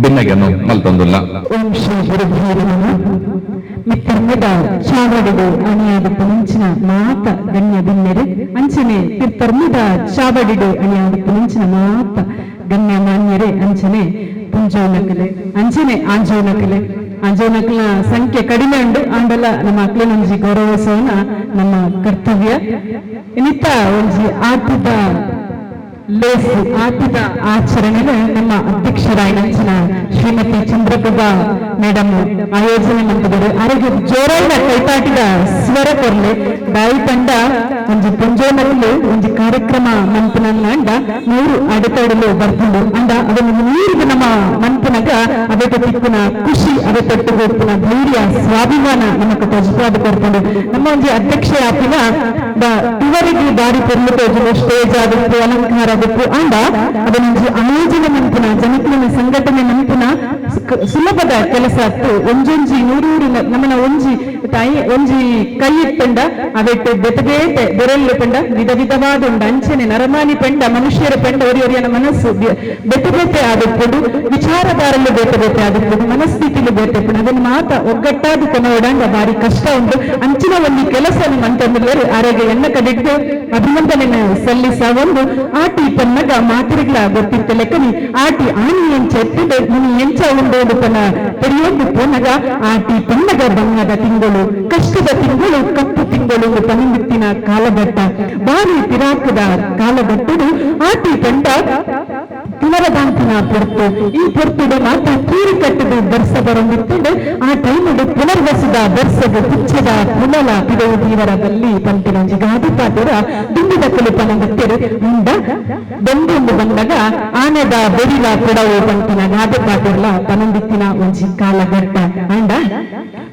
ಭಿನ್ನಗೆಯನ್ನು ಮಲ್ತಂದುಲ್ಲ ಮಿತ್ತರ್ಮದ ಚಾವಡಿಡು ಅಣಿಯಾದ ಪುಲಿಂಚಿನ ಮಾತ ಗಣ್ಯ ಭಿನ್ನರು ಅಂಚನೆ ತಿರ್ತರ್ಮದ ಚಾವಡಿಡು ಅಣಿಯಾದ ಪುಲಿಂಚಿನ ಮಾತ ಗಣ್ಯ ಮಾನ್ಯರೇ ಅಂಚನೆ ಪುಂಜೋನಕಲೆ ಅಂಚನೆ ಆಂಜೋನಕಲೆ ಆಂಜೋನಕಲ ಸಂಖ್ಯೆ ಕಡಿಮೆ ಉಂಡು ಆಂಡಲ ನಮ್ಮ ಮಕ್ಕಳೊಂಜಿ ಗೌರವಿಸೋನ ನಮ್ಮ ಕರ್ತವ್ಯ ಇನ್ನಿತ್ತ ಒಂಜಿ ಆಟದ ಲೇಸು ಆಟದ ಆಚರಣೆಗೆ ನಮ್ಮ ಅಧ್ಯಕ್ಷರಾಯಿನ ಶ್ರೀಮತಿ ಚಂದ್ರಪ್ರಭಾ ಮೇಡಮ್ ಆಯೋಜನೆ ಮಾಡಿದ್ದಾರೆ ಅವರಿಗೆ ಜೋರಾದ ಕೈತಾಟಿದ ಸ್ವರ ಕೊರ್ಲೆ ಬಾಯಿ ತಂಡ ಒಂದು ಪುಂಜೋನಲ್ಲಿ ಒಂದು ಕಾರ್ಯಕ್ರಮ ಮಂಪನಂದ ನೂರು ಅಡೆತಡಲು ಬರ್ತಿದ್ದು ಅಂದ ಅದನ್ನು ನೀರಿಗೆ ನಮ್ಮ ಮಂಪನಗ ಅದಕ್ಕೆ ತಿಕ್ಕುನ ಖುಷಿ ಅದ ತೊಟ್ಟುಗೋರ್ಪುನ ಧೈರ್ಯ ಸ್ವಾಭಿಮಾನ ನಮಕ್ ತಜಪಾದ ಕೊಡ್ಕೊಂಡು ನಮ್ಮ ಒಂದು ಅಧ್ಯಕ್ಷ ಆಪಿನ ಇವರಿಗೆ ದಾರಿ ಪೊರ್ಲು ಸ್ಟೇಜ್ ಆದಪ್ಪು ಅಲಂಕಾರ ಆದಪ್ಪು ಅಂದ ಅದೊಂದು ಆಯೋಜನೆ ಮಂಪನ ಜನಕ್ಲಿನ ಸಂಘಟನೆ ಮಂಪನ ಸುಲಭದ ಕೆಲಸ ಆಯ್ತು ಒಂಜೊಂಜಿ ನೂರೂರು ನಮ್ಮನ ಒಂಜಿ ಕೈ ಇಟ್ಟಂಡ ಅವೆಟ್ಟು ಬೆತಬೇಟೆ ಬೆರಳು ಪಂಡ ವಿಧ ವಿಧವಾದ ಉಂಡ ಅಂಚನೆ ನರಮಾನಿ ಪಂಡ ಮನುಷ್ಯರ ಪಂಡ ಒರಿಯೊರಿಯನ ಮನಸ್ಸು ಬೆಟ್ಟಬೇಟೆ ಆದಪ್ಪುಡು ವಿಚಾರಧಾರಲ್ಲೂ ಬೇಟಬೇಟೆ ಆದಪ್ಪುಡು ಮನಸ್ಥಿತಿಲು ಬೇಟೆಪ್ಪುಡು ಅದನ್ನು ಮಾತ ಒಗ್ಗಟ್ಟಾದ ಕೊನೋಡಂಗ ಬಾರಿ ಕಷ್ಟ ಉಂಟು ಅಂಚಿನ ಒಂದು ಕೆಲಸ ಅಂತಂದ್ರೆ ಆರೋಗ್ಯ ಎನ್ನ ಕಡಿದ್ದು ಅಭಿನಂದನೆ ಸಲ್ಲಿಸ ಒಂದು ಆಟಿ ಪನ್ನಗ ಮಾತಿರಿಗಳ ಗೊತ್ತಿತ್ತ ಲೆಕ್ಕನಿ ಆಟಿ ಆನಿ ಎಂಚ ಎತ್ತಿದೆ ಮುನಿ ಎಂಚ ಉಂಡೋದು ಪನ ತೆರೆಯೋದು ಪೋನಗ ಆಟಿ ಪನ್ನಗ ಬಣ್ಣದ ತಿಂಗಳು ಕಷ್ಟದ ತಿಂಗಳು ಕಪ್ಪು ತಿಂಗಳು ಪನಿಮಿತ್ತಿನ ಕಾಲಘಟ್ಟ ಬಾರಿ ತಿರಾಕದ ಕಾಲಘಟ್ಟದು ಆಟಿ ಪಂಡ ಪುನರದಾಂತಿನ ಪೊರ್ತು ಈ ಪೊರ್ತುಡು ಮಾತ್ರ ಕೀರಿ ಕಟ್ಟದು ಬರ್ಸ ಬರಂದಿತ್ತಂಡು ಆ ಟೈಮಡು ಪುನರ್ವಸದ ಬರ್ಸದ ಪುಚ್ಚದ ಪುನಲ ಪಿದವು ದೀವರ ಬಲ್ಲಿ ಪಂಪಿನಂಜಿ ಗಾದಿ ಪಾಟರ ದುಂಬಿದ ಕುಲುಪನ ಗೊತ್ತಿರು ಮುಂದ ಬಂದೊಂದು ಬಂದಾಗ ಆನೆದ ಬೆರಿಲ ಕೊಡವು ಪಂಪಿನ ಗಾದಿ ಪಾಟರ್ಲ ಪನಂದಿತ್ತಿನ ಒಂಜಿ ಕಾಲಘಟ್ಟ ಅಂಡ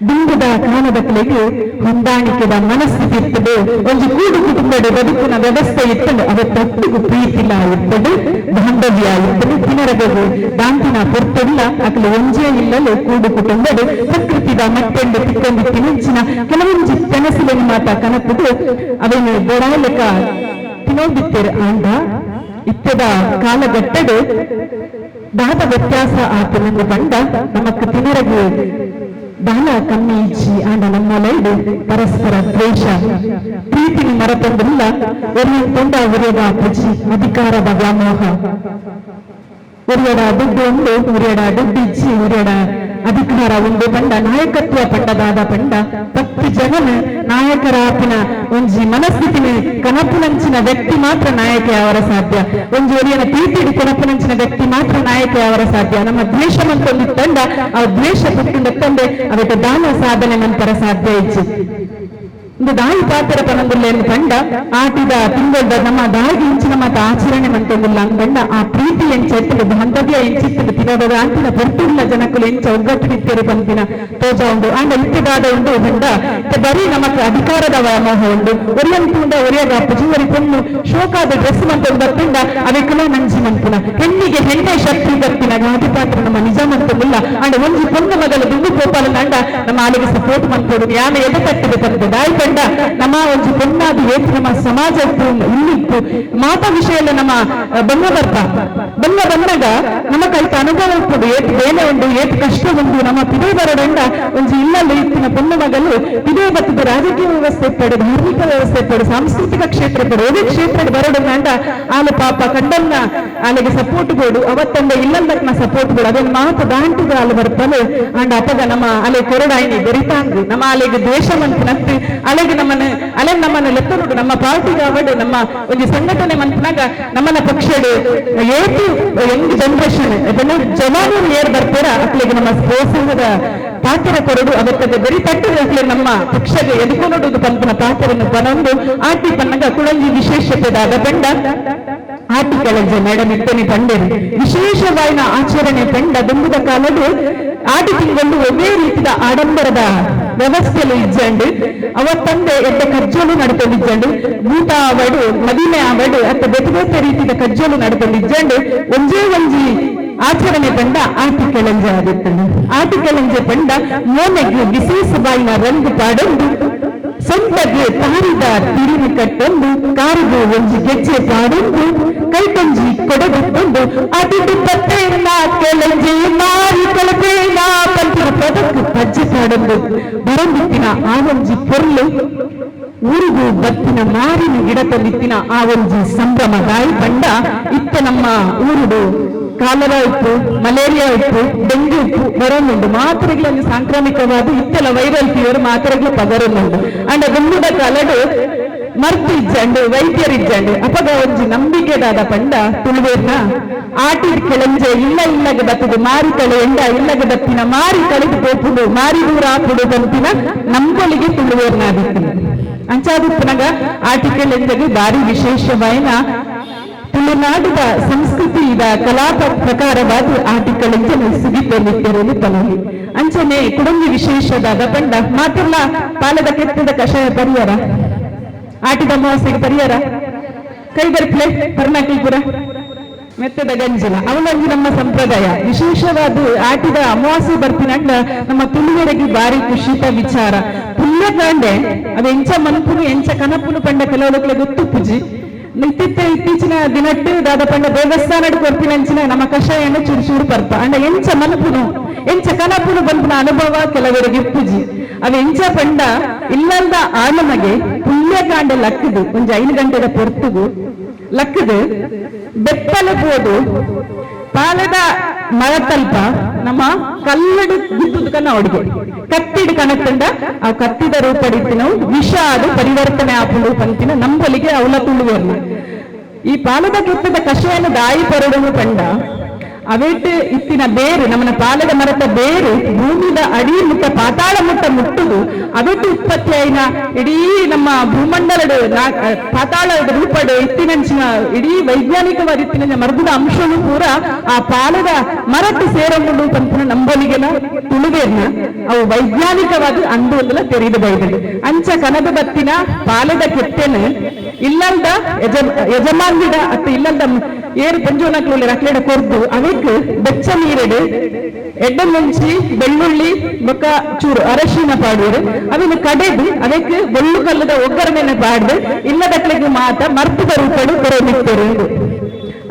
ದುಂಬುದ ಕಾಲದಕ್ಕಲೆಗೆ ಹೊಂದಾಣಿಕೆದ ಮನಸ್ಥಿತಿ ಇರ್ತದೆ ಒಂದು ಕೂಡು ಕುಟುಂಬದ ಬದುಕಿನ ವ್ಯವಸ್ಥೆ ಇರ್ತದೆ ಅವತ್ತೊಟ್ಟಿಗೂ ಪ್ರೀತಿಲ ಇರ್ತದೆ ಬಾಂಧವ್ಯ ಇರ್ತದೆ ದಿನರಗು ದಾಂತಿನ ಪೊರ್ತಲ್ಲ ಅಕಲು ಒಂಜೇ ಇಲ್ಲಲು ಕೂಡು ಕುಟುಂಬದ ಪ್ರಕೃತಿದ ಮಟ್ಟೆಂಡು ತಿಕ್ಕೊಂದು ತಿನಂಚಿನ ಕೆಲವೊಂಜಿ ಕನಸಿನ ಮಾತ ಕನಪುದು ಅವನ್ನು ಬೋಡಾಲೆಕ ತಿನ್ನೋದಿತ್ತೇರು ಆಂಡ ಇತ್ತದ ಕಾಲಘಟ್ಟಡು ದಾದ ವ್ಯತ್ಯಾಸ ಆತನನ್ನು ಬಂಡ ನಮಕ್ ತಿನರಗು ದಾನ ಕಮ್ಮಿ ಇಚ್ಚಿ ಆಂಡ ನಮ್ಮಲೈಡು ಪರಸ್ಪರ ದ್ವೇಷ ಪ್ರೀತಿನಿ ಮರತಂದಿಲ್ಲ ಒರಿಯಂತೊಂಡ ಉರಿಯದ ಪುಜಿ ಅಧಿಕಾರದ ವ್ಯಾಮೋಹ ಉರಿಯಡ ದುಡ್ಡು ಉಂಡು ಉರಿಯಡ ದುಡ್ಡಿಚ್ಚಿ ಉರಿಯಡ ಅಧಿಕಾರ ಒಂದು ಪಂಡ ನಾಯಕತ್ವ ಪಂಡದಾದ ಪಂಡ 10 ಜನನ ನಾಯಕರ ಆಪಿನ ಒಂಜಿ ಮನಸ್ಥಿತಿನ ಕನಪುನಂಚಿನ ವ್ಯಕ್ತಿ ಮಾತ್ರ ನಾಯಕ ಅವರ ಸಾಧ್ಯ ಒಂಜಿ ಒರಿಯನ ಪ್ರೀತಿಡಿ ಕನಪುನಂಚಿನ ವ್ಯಕ್ತಿ ಮಾತ್ರ ನಾಯಕ ಅವರ ಸಾಧ್ಯ ನಮ್ಮ ದ್ವೇಷ ಮಂತೊಂದು ತಂಡ ಆ ದ್ವೇಷ ಪುಟ್ಟಿಂದ ತಂದೆ ಅವಕ್ಕೆ ದಾನ ಸಾಧನೆ ನಂತರ ಸಾಧ್ಯ ಇಚ್ಚು ಒಂದು ದಾಯಿ ಪಾತ್ರ ಪನಂದುಲ್ಲೇನು ಪಂಡ ಆಟಿದ ತಿಂಗಳ ನಮ್ಮ ದಾಯಿಗೆ ಇಂಚಿನ ಮಾತ ಆಚರಣೆ ಮಂತೊಂದಿಲ್ಲ ಅಂದ್ಕೊಂಡ ಆ ಪ್ರೀತಿ ಎಂಚೆತ್ತಲು ಬಾಂಧವ್ಯ ಎಂಚಿತ್ತಲು ತಿನ್ನೋದ ಅಂತಿನ ಪೊರ್ತುಲ್ಲ ಜನಕ್ಕಲು ಎಂಚ ಒಗ್ಗಟ್ಟಿನಿತ್ತೇರು ಪಂಪಿನ ತೋಜ ಉಂಡು ಆಂಡ ಇತ್ತದಾದ ಉಂಡು ಬಂಡ ಬರೀ ನಮಕ್ ಅಧಿಕಾರದ ವ್ಯಾಮೋಹ ಉಂಡು ಒರಿಯಂತುಂಡ ಒರಿಯಾಗ ಪುಜುವರಿ ಪೊಣ್ಣು ಶೋಕಾದ ಡ್ರೆಸ್ ಮಂತೊಂದು ಬತ್ತಿಂದ ಅದಕ್ಕೆಲ್ಲ ನಂಜಿ ಮಂಪುನ ಹೆಣ್ಣಿಗೆ ಹೆಣ್ಣೆ ಶಕ್ತಿ ಬತ್ತಿನ ಗಾದಿ ಪಾತ್ರ ನಮ್ಮ ನಿಜ ಮಂತೊಂದಿಲ್ಲ ಆಂಡ ಒಂಜಿ ಪೊಣ್ಣ ಮಗಲು ದುಂಡು ಗೋಪಾಲ ಅಂಡ ನಮ್ಮ ಆಲಿಗೆ ಸಪೋರ್ಟ್ ಮಂತೋಡು ಯಾನ ಎದೆತಟ್ಟಿದೆ ಬಂದ ದಾಯಿ ಪಂಡ ನಮ್ಮ ಒಂದು ಪೊನ್ನಾದ ಏತು ನಮ್ಮ ಸಮಾಜ ಇಲ್ಲಿತ್ತು ಮಾತಾ ವಿಷಯ ನಮ್ಮ ಬಣ್ಣ ಬರ್ತ ಬಣ್ಣ ಬಂದಾಗ ನಮ್ಮ ಕೈ ತಾನ ಅನುಭವ ಉಂಟು ಏಟ್ ಬೇನೆ ಉಂಟು ಏಟ್ ಕಷ್ಟ ಉಂಟು ನಮ್ಮ ಪಿದೇ ಬರೋಡಂಡ ಒಂದು ಇಲ್ಲಲ್ಲಿ ಇತ್ತಿನ ಪೊಣ್ಣು ಮಗಲು ಪಿದೇ ಬತ್ತದ ರಾಜಕೀಯ ವ್ಯವಸ್ಥೆ ಪಡೆ ಧಾರ್ಮಿಕ ವ್ಯವಸ್ಥೆ ಪಡೆ ಸಾಂಸ್ಕೃತಿಕ ಕ್ಷೇತ್ರ ಪಡೆ ಒದೇ ಕ್ಷೇತ್ರ ಬರೋಡಂಡ ಆಲೆ ಪಾಪ ಕಂಡನ್ನ ಆಲೆಗೆ ಸಪೋರ್ಟ್ ಬೋಡು ಅವತ್ತಂದ ಇಲ್ಲಂದಕ್ನ ಸಪೋರ್ಟ್ ಬೋಡು ಅದನ್ನ ಮಾತು ದಾಂಟಿದ ಅಲ್ಲಿ ಬರ್ತಾನೆ ಅಂಡ್ ಅಪಗ ನಮ್ಮ ಅಲೆ ಕೊರಡಾಯಿನಿ ಬೆರಿತಾಂಗು ನಮ್ಮ ಅಲೆಗೆ ದ್ವೇಷ ಮಂತ್ನತ್ತಿ ಅಲೆಗೆ ನಮ್ಮನ್ನ ಲೆತ್ತರುಡು ನಮ್ಮ ಪಾರ್ಟಿಗೆ ಅವಡು ನಮ್ಮ ಒಂದು ಸಂಘಟನೆ ಮಂತ್ನಾಗ ನಮ್ಮನ್ನ ಪಕ್ಷಡು ಏತು ಯಂಗ್ ಜನರೇಷನ್ ಅದನ್ನು ಜವಾನು ಏರ್ ಬರ್ತಾರ ಅಕ್ಲಿಗೆ ನಮ್ಮ ಪ್ರೋತ್ಸಾಹದ ಪಾತ್ರ ಕೊರಡು ಅವತ್ತದ ಬೆರಿ ತಟ್ಟದ ಅಕ್ಲೆ ನಮ್ಮ ಪಕ್ಷಗೆ ಎದುಕೊನೋಡು ಪಂಪನ ಪಾತ್ರವನ್ನು ಪನೊಂದು ಆಟಿ ಪನ್ನಗ ಕುಳಂಜಿ ವಿಶೇಷತೆದಾದ ಪೆಂಡ ಆಟಿಕಳಂಜ ಮೇಡಮ್ ಇತ್ತನೆ ಪಂಡೇರು ವಿಶೇಷವಾಯಿನ ಆಚರಣೆ ಪೆಂಡ ದುಂಬುದ ಕಾಲದು ಆಟಿ ತಿಂಗಳು ಒಮ್ಮೆ ರೀತಿಯ ಆಡಂಬರದ ವ್ಯವಸ್ಥೆಯಲ್ಲಿ ಇಜ್ಜಂಡು ಅವತ್ತಂದೆ ಎದ್ದ ಕಜ್ಜೋಲು ನಡ್ಕೊಂಡಿಜ್ಜಂಡು ಊಟ ಅವಡು ಮದಿಮೆ ಅವಡು ಅತ್ತ ಬೇತೆ ಬೇತೆ ರೀತಿಯ ಕಜ್ಜೋಲು ನಡ್ಕೊಂಡಿಜ್ಜಂಡು ಒಂಜೇ ಒಂಜಿ ಆಚರಣೆ ಪಂಡ ಆಟಿಕೆಳಂಜ ಆದಿತ್ತಂಡು ಆಟಿಕೆಳಂಜ ಪಂಡ ಮೋನೆಗೆ ವಿಶೇಷವಾಯಿನ ರಂಗು ಪಾಡೊಂದು ಸೊಂಟಗೆ ತಾರಿದ ತಿರುವಿ ಕಟ್ಟೊಂದು ಕಾರಿಗೂ ಒಂಜಿ ಗೆಜ್ಜೆ ಪಾಡೊಂದು ಕೈಕೊಂಜಿ ಕೊಡಗುತ್ತೊಂದು ಅದಿದ್ದು ಪತ್ತೆಯನ್ನ ಕೆಳಂಜಿ ಮಾರಿ ಕಳಪೇನ ಪಂತಿನ ಪದಕ್ಕೆ ಪಜ್ಜೆ ಪಾಡೊಂದು ಬರಂದಿತ್ತಿನ ಆ ಒಂಜಿ ಪೊರ್ಲು ಊರಿಗೂ ಬತ್ತಿನ ಮಾರಿನ ಗಿಡದಲ್ಲಿತ್ತಿನ ಆ ಒಂಜಿ ಸಂಭ್ರಮ ಗಾಯಿ ಪಂಡ ಇತ್ತ ನಮ್ಮ ಊರುಡು ಕಾಲರ ಇತ್ತು ಮಲೇರಿಯಾ ಇತ್ತು ಡೆಂಗ್ಯೂ ಇತ್ತು ಬರೋನುಂಡು ಮಾತ್ರೆಗಳನ್ನು ಸಾಂಕ್ರಾಮಿಕವಾದ ಇತ್ತೆಲ್ಲ ವೈರಲ್ ಫೀವರ್ ಮಾತ್ರೆಗಳು ಪಗರೋನುಂಡು ಅಂಡ ದುಂಬುದ ಕಾಲಡು ಮರ್ತು ಇಜ್ಜಂಡು ವೈದ್ಯರಿಜ್ಜಂಡು ಅಪಗ ಒಂಜಿ ನಂಬಿಕೆದಾದ ಪಂಡ ತುಳುವೇರ್ನ ಆಟಿ ಕೆಳಂಜೆ ಇಲ್ಲಗೆ ಬತ್ತದು ಮಾರಿ ಕಳೆ ಎಂಡ ಇಲ್ಲಗೆ ಬತ್ತಿನ ಮಾರಿ ಕಳೆದು ಪೋಪುಡು ಮಾರಿ ದೂರ ಹಾಕುಡು ಬಂತಿನ ನಂಬೊಲಿಗೆ ತುಳುವೇರ್ನ ಆದಿತ್ತು ಅಂಚಾದಿಪ್ಪನಾಗ ಆಟಿ ಕೆಳಂಜೆಗೆ ಭಾರಿ ವಿಶೇಷವಾಯಿನ ತುಳುನಾಡಿನ ಸಂಸ್ಕೃತಿ ಇದ ಕಲಾ ಪ್ರಕಾರವಾದ ಆಟಿಕಳಂಜೆ ಸಿಗಿತಲಿದ್ದರಲ್ಲಿ ತಲಹಿ ಅಂಚನೆ ಕುಡಂಗಿ ವಿಶೇಷದಾದ ಪಂಡ ಮಾತೆಲ್ಲ ಪಾಲದ ಕೆತ್ತದ ಕಷಾಯ ಪರಿಹಾರ ಆಟಿದ ಅಮಾವಾಸ್ಯೆಗೆ ಪರಿಹಾರ ಕೈಬರ್ಪ್ಲೆ ಪರ್ನಾಕಿಲ್ಪುರ ಮೆತ್ತದ ಗಂಜಿನ ಅವನೊಂದು ನಮ್ಮ ಸಂಪ್ರದಾಯ ವಿಶೇಷವಾದ ಆಟಿದ ಅಮಾವಾಸ್ಯೆ ಬರ್ತೀನಂಡ ನಮ್ಮ ತುಳುವರೆಗೆ ಭಾರಿ ಖುಷಿತ ವಿಚಾರ ಪುಣ್ಯ ಕಾಂಡೆ ಅದು ಎಂಚ ಮನಪುನು ಎಂಚ ಕನಪುನು ಪಂಡ ಕೆಲವೊಳಗೆ ಗೊತ್ತು ಪೂಜಿ ಇತ್ತೀಚಿನ ದಿನಟ್ಟು ದಾದ ಪಂಡ ದೇವಸ್ಥಾನಡ್ ಕೊರ್ಪಿನಂಚಿನ ನಮ್ಮ ಕಷಾಯನ ಚೂರು ಚೂರು ಬರ್ಪ ಅಂಡ ಎಂಚ ಮನಪುನು ಎಂಚ ಕನಪುನು ಬಂಪುನ ಅನುಭವ ಕೆಲವರಿಗೆ ಪೂಜಿ ಅದು ಎಂಚ ಪಂಡ ಇಲ್ಲಂದ ಆನಮಗೆ ಪುಣ್ಯಕಾಂಡ ಲಕ್ಕದು ಒಂಜಿ 5 ಗಂಟೆದ ಪೊರ್ತುಗು ಲಕ್ಕದು ಬೆಪ್ಪಲ ಬೋದು ಪಾಲದ ಮರತಲ್ಪ ನಮ್ಮ ಕಲ್ಲಡು ಗುತ್ತುದು ಕನ್ನ ಅಡುಗೆ ಕತ್ತಿಡು ಕಣಕಂಡ ಆ ಕತ್ತಿದ ರೂಪಡಿತ್ತಿನ ವಿಷ ಅದು ಪರಿವರ್ತನೆ ಆಪುಡು ಪಂತಿನ ನಂಬಲಿಗೆ ಅವಲ ತುಳುವರ್ನ ಈ ಪಾಲದ ಕೆತ್ತದ ಕಷಾಯನ ದಾಯಿ ಪರಡನು ಕಂಡ ಅವೇಟ್ ಇತ್ತಿನ ಬೇರು ನಮ್ಮನ ಪಾಲದ ಮರದ ಬೇರು ಭೂಮಿದ ಅಡಿ ಮುಟ್ಟ ಪಾತಾಳ ಮುಟ್ಟ ಮುಟ್ಟುದು ಅವೆಟ್ಟು ಉತ್ಪತ್ತಿ ಆಯ್ನ ಇಡೀ ನಮ್ಮ ಭೂಮಂಡಲದ ಪಾತಾಳದ ರೂಪಡು ಇತ್ತಿನಂಚಿನ ಇಡೀ ವೈಜ್ಞಾನಿಕವಾದ ಇತ್ತಿನ ಮರದದ ಅಂಶನು ಪೂರ ಆ ಪಾಲದ ಮರಕ್ಕೆ ಸೇರಲು ಪಂಪನ ನಂಬಲಿಗೆನ ತುಳುವೇರ್ನ ಅವು ವೈಜ್ಞಾನಿಕವಾದ ಅಂದು ಒಂದಲ ತೆರೆದು ಬೈದಳು ಅಂಚ ಕನದ ಬತ್ತಿನ ಪಾಲದ ಕೆತ್ತೆನ ಇಲ್ಲಂದ ಯಜಮಾನ್ಗಿಡ ಅತ್ತ ಇಲ್ಲಂದ ಏರು ಪಂಜೋನಕ್ಲು ರಕ್ಲೆಡ ಕೊರ್ದು ಅವಕ್ಕೆ ಬೆಚ್ಚ ನೀರೆಡು ಎಡ್ಡ ಮುಂಚಿ ಬೆಳ್ಳುಳ್ಳಿ ಬೊಕ್ಕ ಚೂರು ಅರಶಿನ ಪಾಡುವರು ಅವನು ಕಡೆದು ಅದಕ್ಕೆ ಬೆಳ್ಳು ಕಲ್ಲದ ಒಗ್ಗರಣೆನ ಪಾಡ್ದು ಇಲ್ಲದಕ್ಲೆಗೆ ಮಾತ ಮರ್ಪದ ರೂಪಡು ಕೊರಮಿತ್ತರು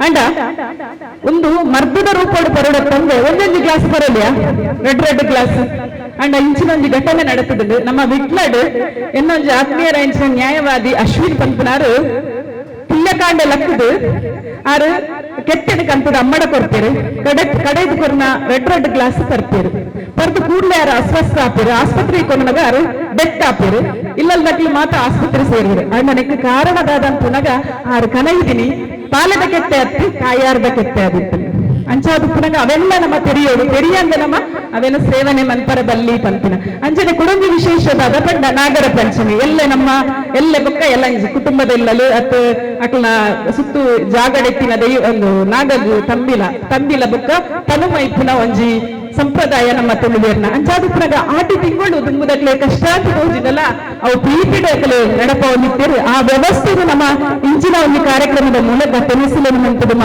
ಅಂಡ ಒಂದು ಮರ್ದದ ರೂಪಡು ಪರಡತ್ತಂದ್ರೆ ಒಂದೊಂದು ಗ್ಲಾಸ್ ಬರಲಿಯಾ ರೆಡ್ ಗ್ಲಾಸ್ ಅಂಡ ಇಂಚಿನೊಂದು ಘಟನೆ ನಡೆತದ್ದು ನಮ್ಮ ವಿಟ್ಲಡ್ ಇನ್ನೊಂದು ಆತ್ಮೀಯರ ಇಂಚಿನ ನ್ಯಾಯವಾದಿ ಅಶ್ವಿನ್ ಪಂಪನಾರು ಪುಣ್ಯಕಾಂಡ ಲಕ್ಕದು ಆರು ಕೆಟ್ಟದ ಕಂತದ ಅಮ್ಮಡ ಕೊಡ್ತೀರಿ ಕಡೆದು ಕೊರ್ನ ರೆಡ್ ಗ್ಲಾಸ್ ತರ್ತೀರಿ ಪರ್ದು ಕೂಡಲೇ ಯಾರು ಅಸ್ವಸ್ಥ ಆಪೇರು ಆಸ್ಪತ್ರೆಗೆ ಕೊನಗ ಯಾರು ಬೆಟ್ ಆಪೇರು ಇಲ್ಲದಕ್ಲಿ ಮಾತ್ರ ಆಸ್ಪತ್ರೆ ಸೇರಿದ್ರು ಅಣ್ಣನಿಗೆ ಕಾರಣದಾದಂತನಾಗ ಆರು ಕನೈದಿನಿ ಪಾಲದ ಕೆತ್ತೆ ಹತ್ತಿ ತಾಯಾರದ ಕೆತ್ತೆ ಆದಿತ್ತು ಅಂಚಾದ ಪುನಗ ಅವೆಲ್ಲ ನಮ್ಮ ತೆರೆಯೋಡು ತೆರಿಯಂದ ನಮ್ಮ ಅವೆಲ್ಲ ಸೇವನೆ ಮನ್ಪರ ಬಲ್ಲಿ ಪಂಪಿನ ಅಂಚನೆ ಕುಡಂಬಿ ವಿಶೇಷವಾದ ಪಂಡ ನಾಗರ ಪಂಚಮಿ ಎಲ್ಲ ಬೊಕ್ಕ ಎಲ್ಲ ಕುಟುಂಬದೆಲ್ಲಲು ಅತ್ ಅಕ್ಲ ಸುತ್ತು ಜಾಗಡೆತ್ತಿನ ಒಂದು ನಾಗದು ತಂಬಿಲ ಬೊಕ್ಕ ತನುಮೈಪುನ ಒಂಜಿ ಸಂಪ್ರದಾಯ ನಮ್ಮ ತುಳುವೇರ್ನ ಅಂಚಾದ ಪುನಗ ಆಟಿ ತಿಂಗಳು ದುಂಬುದಕ್ಲೆ ಕಷ್ಟಾಂತ ಹೋಜಿದಲ್ಲ ಅವು ಪೀಪಿಡಕಲು ನಡಪ ಹೊಂದಿತ್ತೇರು ಆ ವ್ಯವಸ್ಥೆಗೂ ನಮ್ಮ ಇಂಚಿನ ಒಂದು ಕಾರ್ಯಕ್ರಮದ ಮೂಲಕ ತೆನಿಸಲು ಮಂತದು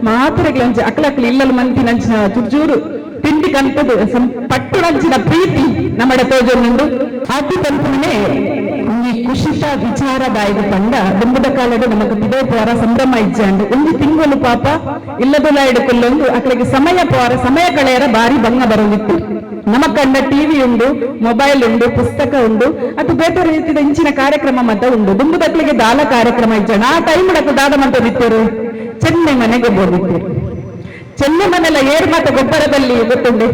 ಮಾತ್ರೆಗಳಂಚ ಅಕ್ಲಕ್ಲು ಇಲ್ಲಲು ಮಂತಿನಂಚಿನ ಚುರ್ಜೂರು ತಿಂಡಿ ಕಂತದು ಪಟ್ಟು ನಂಚಿನ ಪ್ರೀತಿ ನಮ್ಮಡ ತೋಜೊಂದು ಆಟಿ ತಂಪುನೇ ಒಂಜಿ ಕುಶಿತ ವಿಚಾರದಾಯಕ ಪಂಡ ದುಂಬುದ ಕಾಲಡು ನಮಕ್ ಪಿದೆ ಪೋರ ಸಂಭ್ರಮ ಇಜ್ಜಾಂಡು ಒಂಜಿ ತಿಂಗಳು ಪಾಪ ಇಲ್ಲದಲ್ಲ ಹಿಡ್ಕೊಳ್ಳೊಂದು ಅಕ್ಲೆಗೆ ಸಮಯ ಪೋರ ಸಮಯ ಕಳೆಯರ ಬಾರಿ ಭಂಗ ಬರೋದಿತ್ತು ನಮಕಂಡ ಟಿವಿ ಉಂಡು ಮೊಬೈಲ್ ಉಂಡು ಪುಸ್ತಕ ಉಂಡು ಅದು ಬೇರೆ ರೀತಿಯ ಇಂಚಿನ ಕಾರ್ಯಕ್ರಮ ಮತ ಉಂಡು ದುಂಬುದಕ್ಲೆಗೆ ದಾಲ ಕಾರ್ಯಕ್ರಮ ಇಜ್ಜಾಂಡು ಆ ಟೈಮ್ ದಾದ ಮತ ಬಿತ್ತರು ಚೆನ್ನೈ ಮನೆಗೆ ಬೋದಿತ್ತು ಚೆನ್ನೈ ಮನೆಲ್ಲ ಏರ್ ಮಾತ ಗೊಬ್ಬರದಲ್ಲಿ ಗೊತ್ತುಂಡೆ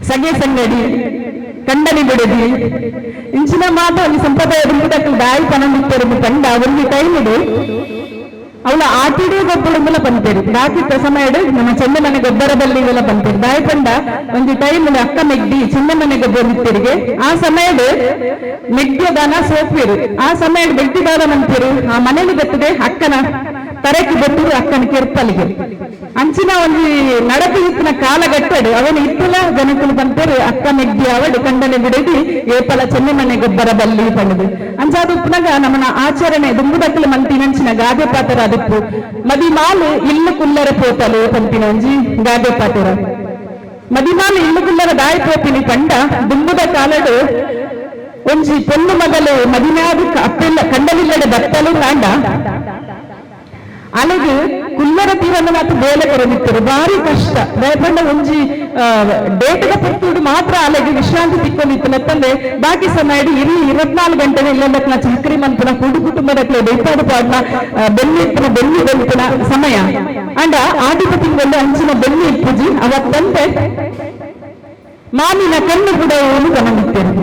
ಸಗೆ ಸಂಗಡಿ ಕಂಡನಿ ಬಿಡದಿ ಇಂಚಿನ ಮಾತ ಒಂದು ಸಂಪ್ರದಾಯ ದುಂಬುದಕ್ಕೆ ದಾಯಿ ಪನಂದಿತ್ತರು ಕಂಡ ಒಂದು ಟೈಮ್ ಇದೆ ಅವಳ ಆಟಿಡೇ ಗೊಬ್ಬರ ಬಂತೇರಿ ರಾಕಿತ್ತ ಸಮಯ ನಮ್ಮ ಚೆನ್ನಮನೆ ಗೊಬ್ಬರದಲ್ಲಿ ಇವೆಲ್ಲ ಬಂತೇರಿ ದಾಯಿ ಪಂಡ ಒಂದು ಟೈಮ್ ಅಕ್ಕ ಮೆಗ್ದಿ ಚೆನ್ನಮನೆ ಗೊಬ್ಬರ ನಿತ್ತೇರಿಗೆ ಆ ಸಮಯದ ಮೆಗ್ದಿಯದಾನ ಸೋಪಿರು ಆ ಸಮಯ ಬೆಟ್ಟಿದಾದ ಮಂತೀರು ಆ ಮನೇಲಿ ಬರ್ತದೆ ಅಕ್ಕನ ತರಕ್ಕೆ ಬರ್ತದೆ ಅಕ್ಕನ ಕೆರ್ಪಲಿಗೆ ಅಂಚಿನ ಒಂದು ನಡಪು ಇತ್ತಿನ ಕಾಲಘಟ್ಟಡು ಅವನು ಇತ್ತಲ ಜನಕಲು ಬಂತೇರು ಅಕ್ಕ ಮೆಗ್ದಿ ಅವಳು ಕಂಡನೆ ಬಿಡದಿ ಏಪಲ ಚೆನ್ನಮನೆ ಗೊಬ್ಬರ ಬಲ್ಲಿ ಪಡೆದು ಅಂಚಾದ ಉಪ್ಪನಾಗ ನಮ್ಮನ ಆಚರಣೆ ದುಂಬುದಕ್ಕಲು ಮಂತಿನಂಚಿನ ಗಾದೆ ಪಾತ್ರ ಅದಕ್ಕೂ ಮದಿಮಾಲು ಇಲ್ಲು ಕುಲ್ಲರ ಪೋತಲು ಪಂಪಿನ ಒಂಜಿ ಗಾದೆ ಪಾತ್ರ ಮದಿಮಾಲು ಇಲ್ಲು ಕುಲ್ಲರ ದಾಯಿ ಪೋಪಿನಿ ಕಂಡ ದುಂಬುದ ಕಾಲಡು ಒಂಜಿ ಪೊಣ್ಣು ಮಗಲು ಮದಿನಾದ ಅಪ್ಪೆಲ್ಲ ಕಂಡಲಿಲ್ಲಡೆ ಬತ್ತಲು ಕಾಂಡ ಅಲೆಗೆ ಕುಲ್ಲರ ತೀರನ್ನು ಮಾತ್ರ ಬೇಲೆ ಕೊರದಿತ್ತರು ಭಾರಿ ಕಷ್ಟ ದಯಪಂಡ ಒಂಜಿ ಡೇಟದ ಪುತ್ತೂಡು ಮಾತ್ರ ಅಲೆಗೆ ವಿಶ್ರಾಂತಿ ತಿಕ್ಕೊಂಡಿತ್ತು ಮತ್ತಂದ್ರೆ ಬಾಕಿ ಸಮಯ ಇಲ್ಲಿ 24 ಗಂಟೆ ಇಲ್ಲೆಲ್ಲ ಚಕ್ರಿ ಮಂಪನ ಕುಡು ಕುಟುಂಬದಕ್ಕೆ ಬೇಕಾದ ಪಾಡ್ನ ಬೆನ್ನಿ ಬೆಂಪಿನ ಸಮಯ ಅಂಡ ಆದಿಪ ತಿಂಗಳು ಅಂಚಿನ ಬೆನ್ನಿ ಇಪ್ಪುಜಿ ಅವತ್ತಂತೆ ಮಾಮಿನ ಕಣ್ಣು ಕೂಡ ಗಮನಿತ್ತೇನೆ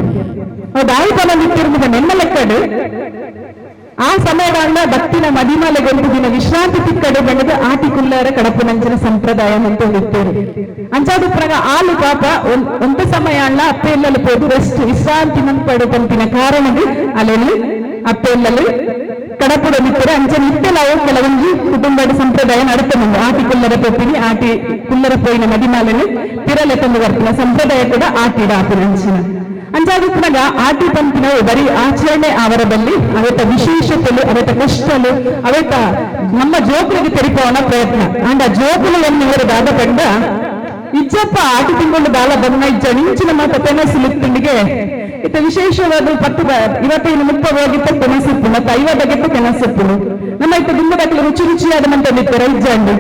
ಹೌದು ಆಯಿ ಗಮನಿತ್ತಿರುವುದು ನೆನ್ನ ಲೆಕ್ಕಡು ಆ ಸಮಯದ ಭಕ್ತಿನ ಮದಿಮಾಲೆ ದಿನ ವಿಶ್ರಾಂತಿ ತಿಕ್ಕಡೆ ಬೆಳೆದು ಆಟಿ ಕುಲ್ಲರ ಕಡಪು ನಂಚಿನ ಸಂಪ್ರದಾಯ ಅಂತ ಇರ್ತೇವೆ ಅಂಚಾದ ಪ್ರಗ ಆಲು ಪಾಪ ಒಂದು ಸಮಯ ಅಲ್ಲ ಅಪ್ಪೆ ಇಲ್ಲಲು ಹೋದು ರೆಸ್ಟ್ ವಿಶ್ರಾಂತಿ ಮಂಪಡು ಪಂಪಿನ ಕಾರಣದ ಅಲೆಯಲ್ಲಿ ಅಪ್ಪೆ ಇಲ್ಲಲು ಕಡಪುಡ ನಿತ್ತರೆ ಅಂಚೆ ನಿತ್ಯಲಾವು ಕೆಲವೊಂದು ಕುಟುಂಬದ ಸಂಪ್ರದಾಯ ನಡತನುಂಡು ಆಟಿ ಕುಲ್ಲರ ಪೊಪ್ಪಿನಿ ಆಟಿ ಕುಲ್ಲರ ಪೋಯಿನ ಮದಿಮಾಲೆನು ತಿರಲೆ ತಂದು ಬರ್ತಿನ ಸಂಪ್ರದಾಯ ಕೂಡ ಆಟಿಡ ಆಪಿನ ಅಂಚಿನ ಅಂಚಾದ ಆಟಿ ಪಂಪಿನ ಬರೀ ಆಚರಣೆ ಅವರದಲ್ಲಿ ಅವತ್ತ ವಿಶೇಷತೆಲು ಅವತ್ತ ಕಷ್ಟಲು ಅವತ್ತ ನಮ್ಮ ಜೋಕುಲಿಗೆ ತೆರಿಪೋಣ ಪ್ರಯತ್ನ ಅಂಡ ಜೋಕುಲು ಎನ್ನುವರು ದಾದ ಕಂಡ ಇಜ್ಜಪ್ಪ ಆಟಿ ತಿಂಗಳು ದಾಲ ಬನ್ನ ಇಜ್ಜ ನಿಂಚಿನ ಮಾತ ತೆನಸಿಲಿತ್ತಿಂಡಿಗೆ ಇತ್ತ ವಿಶೇಷವಾದ 25-30 ಹೋಗಿತ್ತ ತೆನಸಿಪ್ಪು ಮತ್ತೆ 50 ಗೆತ್ತ ತೆನಸಿಪ್ಪು ನಮ್ಮ ಇತ್ತ ದುಂಬದಕ್ಕಲು ರುಚಿ ರುಚಿಯಾದ ಮಂತ ನಿತ್ತರ ಇಜ್ಜಂಡು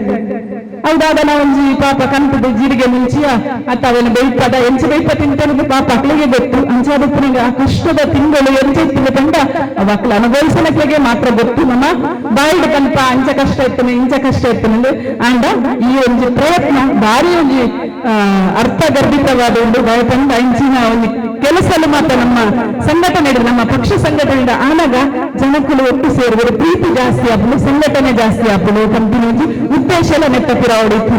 ಹೌದಾದ ನಾವೊಂಜಿ ಪಾಪ ಕಂಪದ ಜೀರಿಗೆ ಮುಂಚಿಯ ಅಥವಾ ಬೆಳ್ಪದ ಎಂಚ ಬೆಳ್ಪ ತಿಂತನದು ಪಾಪ ಅಕ್ಳಿಗೆ ಗೊತ್ತು ಅಂಚಾದಪ್ಪನಿಗೆ ಆ ಕಷ್ಟದ ತಿಂಗಳು ಎಂಚೆತ್ತಿನ ಕಂಡ ಅವಕ್ಲ ಅನುಭವಿಸಲಕ್ಕೆ ಮಾತ್ರ ಗೊತ್ತು ನಮ್ಮ ಬಾಯಿಗೆ ಕಲ್ಪ ಅಂಚ ಕಷ್ಟ ಇರ್ತನೆ ಇಂಚ ಕಷ್ಟ ಇರ್ತನೆ ಅಂಡ ಈ ಒಂದು ಪ್ರಯತ್ನ ಭಾರಿ ಒಂದು ಅರ್ಥಗರ್ಭಿತವಾದ ಒಂದು ಭಯಪಂಡ ಇಂಚಿನ ಒಂದು ಕೆಲಸಲು ಮಾತ್ರ ನಮ್ಮ ಸಂಘಟನೆ ನಮ್ಮ ಪಕ್ಷ ಸಂಘಟನೆಯಿಂದ ಆನಾಗ ಜನಕ್ಕಳು ಒಟ್ಟು ಸೇರುವರು ಪ್ರೀತಿ ಜಾಸ್ತಿ ಆಪಲು ಸಂಘಟನೆ ಜಾಸ್ತಿ ಆಪಲು ಕಂಪಿನ ಉದ್ದೇಶ ಎಲ್ಲ ನೆತ್ತಪಿರ ಹೊಡಿತು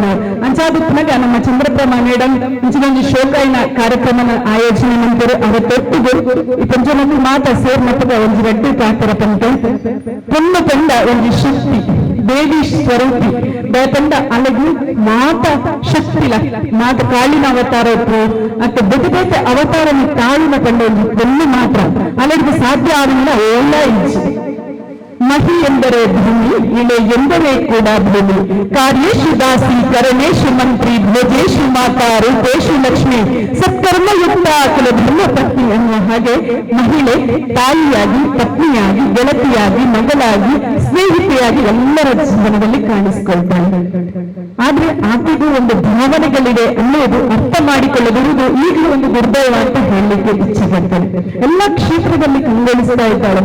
ಅಂಚಾದಪ್ಪನಾಗ ನಮ್ಮ ಚಂದ್ರಪ್ರಭಾ ಮೇಡಮ್ ಇಂಚಿನೊಂದು ಶೋಕಾಯಿನ ಕಾರ್ಯಕ್ರಮ ಆಯೋಜನೆ ನಂತರ ಅವತ್ತೊಟ್ಟಿಗೆ ಈ ಪಂಚಮಕ್ಕಳು ಮಾತ ಸೇರ್ ಮಟ್ಟದ ಒಂದು ರೆಡ್ಡಿ ಪಾತ್ರ ಪಂಟ ಪೊಣ್ಣು ಪಂಡ ಒಂದು ಶಕ್ತಿ ದೇವಿ ಸ್ವರೂಪಿ ಬೇಪಂಡ ಅಲಗು ಮಾತ ಶಕ್ತಿಲ ಮಾತ ಕಾಳಿನ ಅವತಾರ ಇತ್ತು ಮತ್ತೆ ಬೇತೆ ಬೇತೆ ಅವತಾರ ಕಾಳಿನ ಪಂಡ ಒಂದು ಪೊಣ್ಣು ಮಾತ್ರ ಅಲ್ಲಿಗೆ ಸಾಧ್ಯ ಆಗಲಿಲ್ಲ ಎಲ್ಲ ಇಜ್ಜು ಮಹಿ ಎಂದರೆ ಭೂಮಿ ಇಳೆ ಎಂದರೆ ಕೂಡ ಭೂಮಿ ಕಾರ್ಯೇಶು ದಾಸಿ ಕರಣೇಶು ಮಂತ್ರಿ ಭೋಜೇಶು ಮಾತಾ ರೂಪೇಶು ಲಕ್ಷ್ಮಿ ಸತ್ಕರ್ಮಯುಕ್ತ ಕುಲ ಧರ್ಮ ಪತ್ನಿ ಅನ್ನುವ ಹಾಗೆ ಮಹಿಳೆ ತಾಯಿಯಾಗಿ ಪತ್ನಿಯಾಗಿ ಗೆಳತಿಯಾಗಿ ಮಗಳಾಗಿ ಸ್ನೇಹಿತೆಯಾಗಿ ಎಲ್ಲರ ಜೀವನದಲ್ಲಿ ಕಾಣಿಸಿಕೊಳ್ತಾಳೆ ಆದ್ರೆ ಆಕೆಗೂ ಒಂದು ಭಾವನೆಗಳಿದೆ ಅನ್ನೋದು ಅರ್ಥ ಮಾಡಿಕೊಳ್ಳದಿರುವುದು ಈಗಲೂ ಒಂದು ದುರ್ದೈವ ಅಂತ ಹೇಳಲಿಕ್ಕೆ ಇಚ್ಛೆ ಪಡ್ತಾಳೆ ಎಲ್ಲ ಕ್ಷೇತ್ರದಲ್ಲಿ ಕಂಗೊಳಿಸ್ತಾ ಇದ್ದಾಳೆ